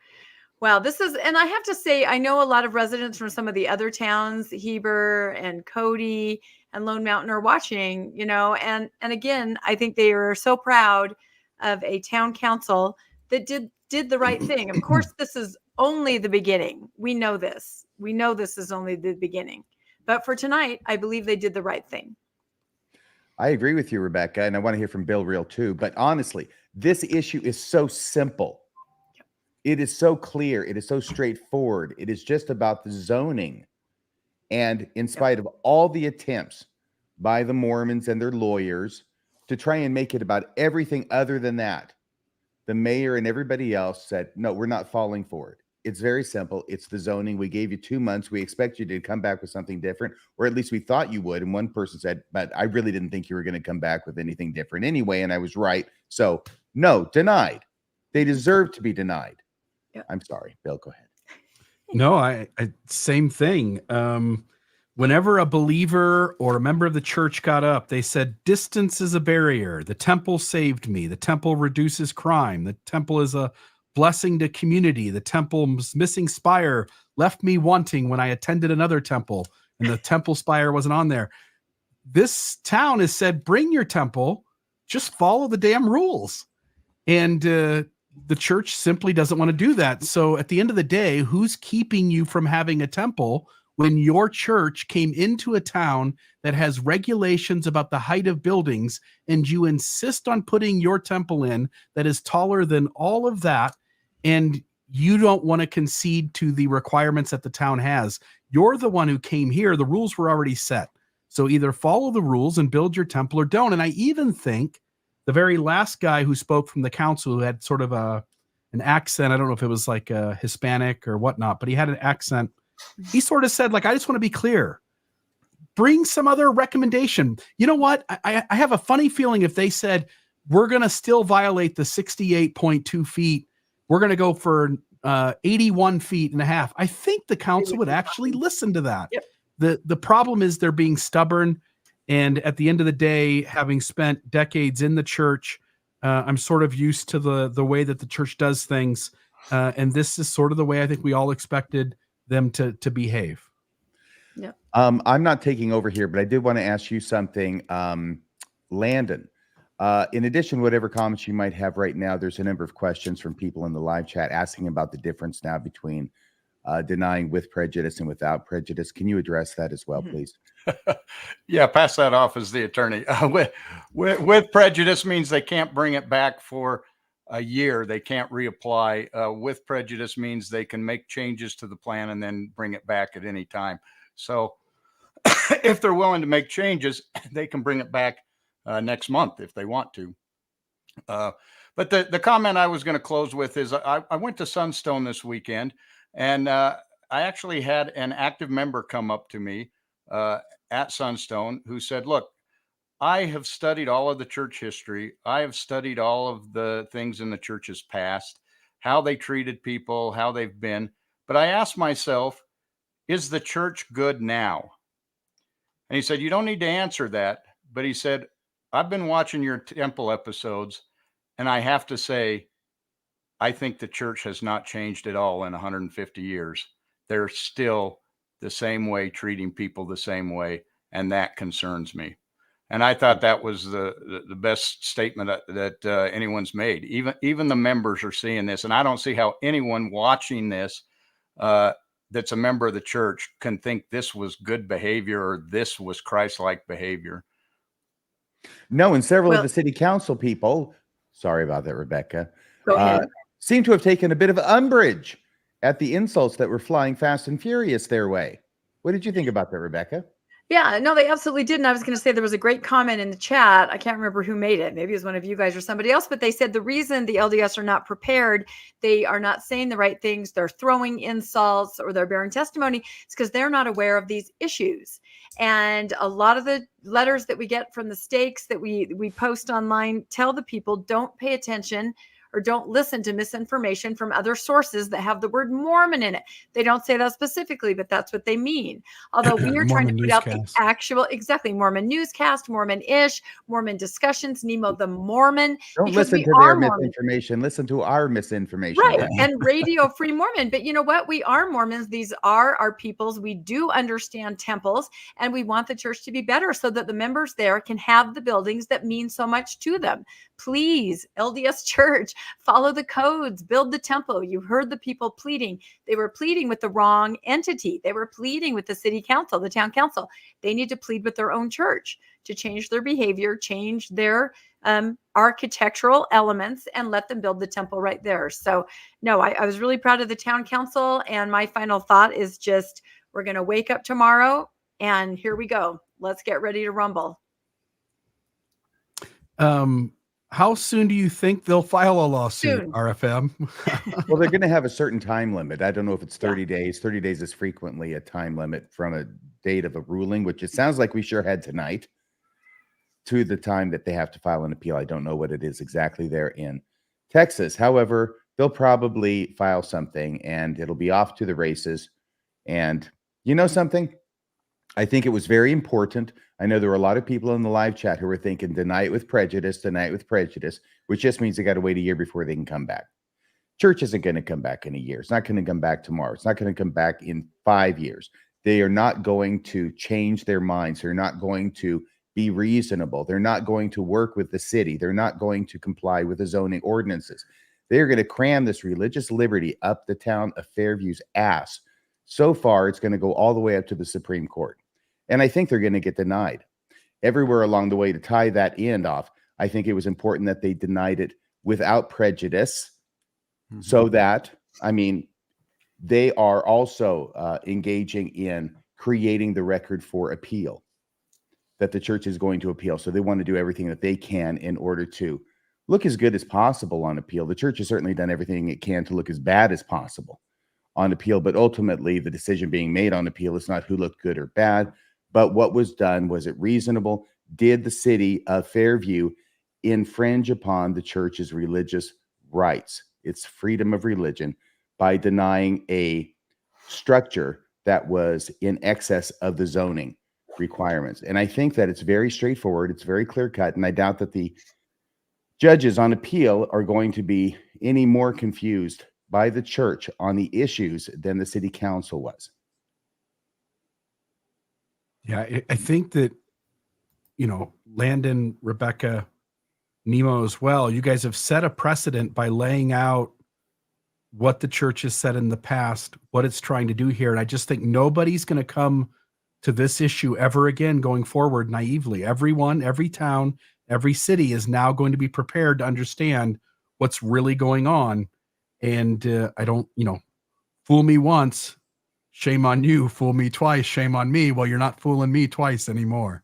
wow, and I have to say, I know a lot of residents from some of the other towns, Heber and Cody and Lone Mountain, are watching, and again, I think they are so proud of a town council that did the right thing. Of course, this is only the beginning. We know this. We know this is only the beginning. But for tonight, I believe they did the right thing. I agree with you, Rebecca, and I want to hear from Bill Reel too. But honestly, this issue is so simple. It is so clear. It is so straightforward. It is just about the zoning. And in spite of all the attempts by the Mormons and their lawyers to try and make it about everything other than that, the mayor and everybody else said, no, we're not falling for it. It's very simple. It's the zoning. We gave you 2 months. We expect you to come back with something different, or at least we thought you would. And one person said, but I really didn't think you were going to come back with anything different anyway. And I was right. So no, denied. They deserve to be denied. Yep. I'm sorry, Bill, go ahead. No, I same thing. Whenever a believer or a member of the church got up, they said, distance is a barrier. The temple saved me. The temple reduces crime. The temple is a blessing to community. The temple's missing spire left me wanting when I attended another temple and the temple spire wasn't on there. This town has said, bring your temple, just follow the damn rules. And the church simply doesn't want to do that. So at the end of the day, who's keeping you from having a temple when your church came into a town that has regulations about the height of buildings and you insist on putting your temple in that is taller than all of that, and you don't want to concede to the requirements that the town has? You're the one who came here. The rules were already set. So either follow the rules and build your temple or don't. And I even think the very last guy who spoke from the council, who had sort of an accent, I don't know if it was like a Hispanic or whatnot, but he had an accent. He sort of said, like, I just want to be clear. Bring some other recommendation. You know what? I have a funny feeling if they said, we're going to still violate the 68.2 feet. We're going to go for 81 feet and a half. I think the council would actually listen to that. Yep. The problem is they're being stubborn. And at the end of the day, having spent decades in the church, I'm sort of used to the way that the church does things. And this is sort of the way I think we all expected them to behave. Yeah. I'm not taking over here, but I did want to ask you something, Landon. In addition, whatever comments you might have right now, there's a number of questions from people in the live chat asking about the difference now between denying with prejudice and without prejudice. Can you address that as well, please? Yeah, pass that off as the attorney. With prejudice means they can't bring it back for a year. They can't reapply. With prejudice means they can make changes to the plan and then bring it back at any time. So if they're willing to make changes, they can bring it back next month if they want to. But the comment I was going to close with is I went to Sunstone this weekend, and I actually had an active member come up to me at Sunstone who said, look, I have studied all of the church history. I have studied all of the things in the church's past, how they treated people, how they've been. But I asked myself, is the church good now? And he said, you don't need to answer that. But he said, I've been watching your temple episodes, And I have to say, I think the church has not changed at all in 150 years. They're still the same way, treating people the same way. And that concerns me. And I thought that was the best statement that anyone's made. Even the members are seeing this. And I don't see how anyone watching this that's a member of the church can think this was good behavior or this was Christ-like behavior. No, and several of Well- the city council people, sorry about that, Rebecca, Go ahead. seem to have taken a bit of umbrage at the insults that were flying fast and furious their way. What did you think about that, Rebecca? Yeah, no, they absolutely did. And I was going to say there was a great comment in the chat. I can't remember who made it. Maybe it was one of you guys or somebody else, but they said the reason the LDS are not prepared, they are not saying the right things, they're throwing insults or they're bearing testimony, it's because they're not aware of these issues. And a lot of the letters that we get from the stakes that we post online tell the people don't pay attention or don't listen to misinformation from other sources that have the word Mormon in it. They don't say that specifically, but that's what they mean. Although we are trying to Mormon put out the Newscast. actual, exactly, Mormon Newscast, Mormon-ish, Mormon Discussions, Nemo the Mormon. Don't because listen we to their are Mormon. misinformation. Listen to our misinformation. Right. And Radio Free Mormon. But you know what? We are Mormons. These are our peoples. We do understand temples and we want the church to be better so that the members there can have the buildings that mean so much to them. Please, LDS Church, follow the codes, build the temple. You heard the people pleading. They were pleading with the wrong entity. They were pleading with the city council, the town council. They need to plead with their own church to change their behavior, change their architectural elements, and let them build the temple right there. So no, I was really proud of the town council. And my final thought is just, we're going to wake up tomorrow and here we go. Let's get ready to rumble. How soon do you think they'll file a lawsuit, Soon. RFM? Well, they're going to have a certain time limit. I don't know if it's 30 days. 30 days is frequently a time limit from a date of a ruling, which it sounds like we sure had tonight, to the time that they have to file an appeal. I don't know what it is exactly there in Texas. However, they'll probably file something and it'll be off to the races. And you know something? I think it was very important. I know there were a lot of people in the live chat who were thinking deny it with prejudice, which just means they got to wait a year before they can come back. Church isn't going to come back in a year. It's not going to come back tomorrow. It's not going to come back in 5 years. They are not going to change their minds. They're not going to be reasonable. They're not going to work with the city. They're not going to comply with the zoning ordinances. They're going to cram this religious liberty up the town of Fairview's ass. So far, it's going to go all the way up to the Supreme Court. And I think they're going to get denied. Everywhere along the way, to tie that end off, I think it was important that they denied it without prejudice, so that, I mean, they are also engaging in creating the record for appeal that the church is going to appeal. So they want to do everything that they can in order to look as good as possible on appeal. The church has certainly done everything it can to look as bad as possible on appeal, but ultimately the decision being made on appeal is not who looked good or bad, but what was done. Was it reasonable? Did the city of Fairview infringe upon the church's religious rights, its freedom of religion, by denying a structure that was in excess of the zoning requirements? And I think that it's very straightforward. It's very clear cut. And I doubt that the judges on appeal are going to be any more confused by the church on the issues than the city council was. Yeah, I think that, Landon, Rebecca, Nemo as well, you guys have set a precedent by laying out what the church has said in the past, what it's trying to do here. And I just think nobody's going to come to this issue ever again going forward naively. Everyone, every town, every city is now going to be prepared to understand what's really going on. And I don't, fool me once, shame on you. Fool me twice, shame on me. Well, you're not fooling me twice anymore.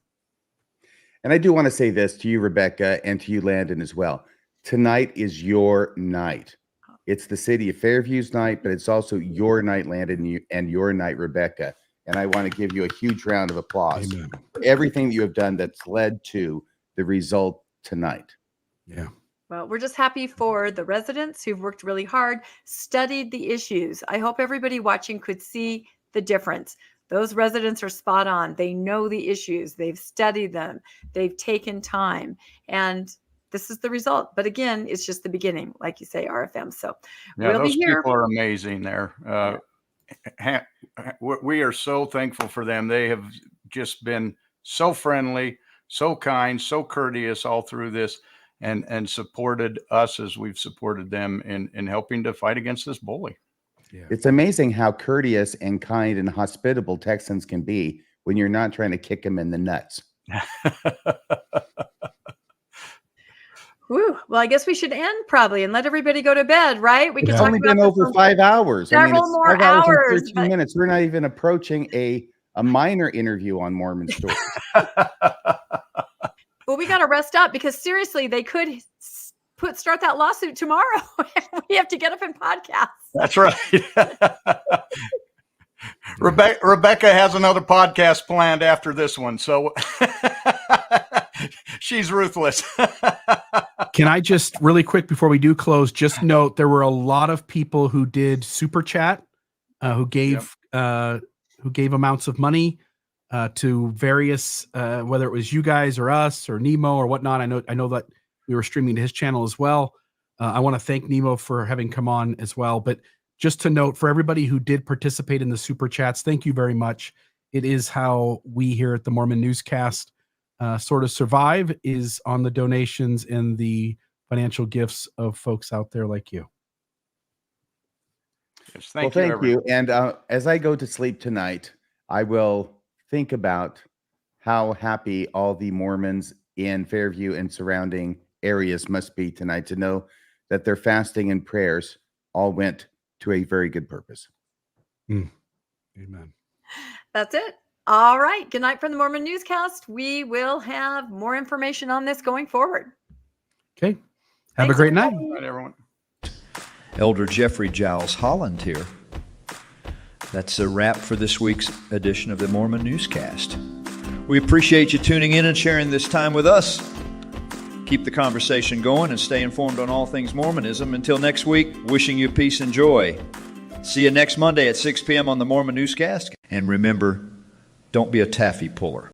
And I do want to say this to you, Rebecca, and to you, Landon, as well. Tonight is your night. It's the city of Fairview's night, but it's also your night, Landon, and your night, Rebecca. And I want to give you a huge round of applause for everything that you have done that's led to the result tonight. Yeah. Well, we're just happy for the residents who've worked really hard, studied the issues. I hope everybody watching could see the difference. Those residents are spot on. They know the issues. They've studied them. They've taken time. And this is the result. But again, it's just the beginning, like you say, RFM. So Yeah, we'll be those here. people are amazing there. We are so thankful for them. They have just been so friendly, so kind, so courteous all through this, and supported us as we've supported them in helping to fight against this bully. Yeah. It's amazing how courteous and kind and hospitable Texans can be when you're not trying to kick them in the nuts. Whew. Well, I guess we should end probably and let everybody go to bed, right? We could It's talk only about been this over for 5 hours. I mean, several it's more 5 hours and hours, 13 but- minutes. We're not even approaching a minor interview on Mormon stories. Well, we got to rest up because seriously, they could start that lawsuit tomorrow. We have to get up and podcast. That's right. Rebecca has another podcast planned after this one, so she's ruthless. Can I just really quick before we do close, just note there were a lot of people who did super chat, who gave amounts of money to various, whether it was you guys or us or Nemo or whatnot. I know that we were streaming to his channel as well. I want to thank Nemo for having come on as well. But just to note, for everybody who did participate in the super chats, thank you very much. It is how we here at the Mormon Newscast sort of survive, is on the donations and the financial gifts of folks out there like you. Yes, Well, thank you. And as I go to sleep tonight, I will think about how happy all the Mormons in Fairview and surrounding areas must be tonight to know that their fasting and prayers all went to a very good purpose. Amen. That's it. All right. Good night from the Mormon Newscast. We will have more information on this going forward. Okay. Have a great night. Good night, everyone. Elder Jeffrey Giles Holland here. That's a wrap for this week's edition of the Mormon Newscast. We appreciate you tuning in and sharing this time with us. Keep the conversation going and stay informed on all things Mormonism. Until next week, wishing you peace and joy. See you next Monday at 6 p.m. on the Mormon Newscast. And remember, don't be a taffy puller.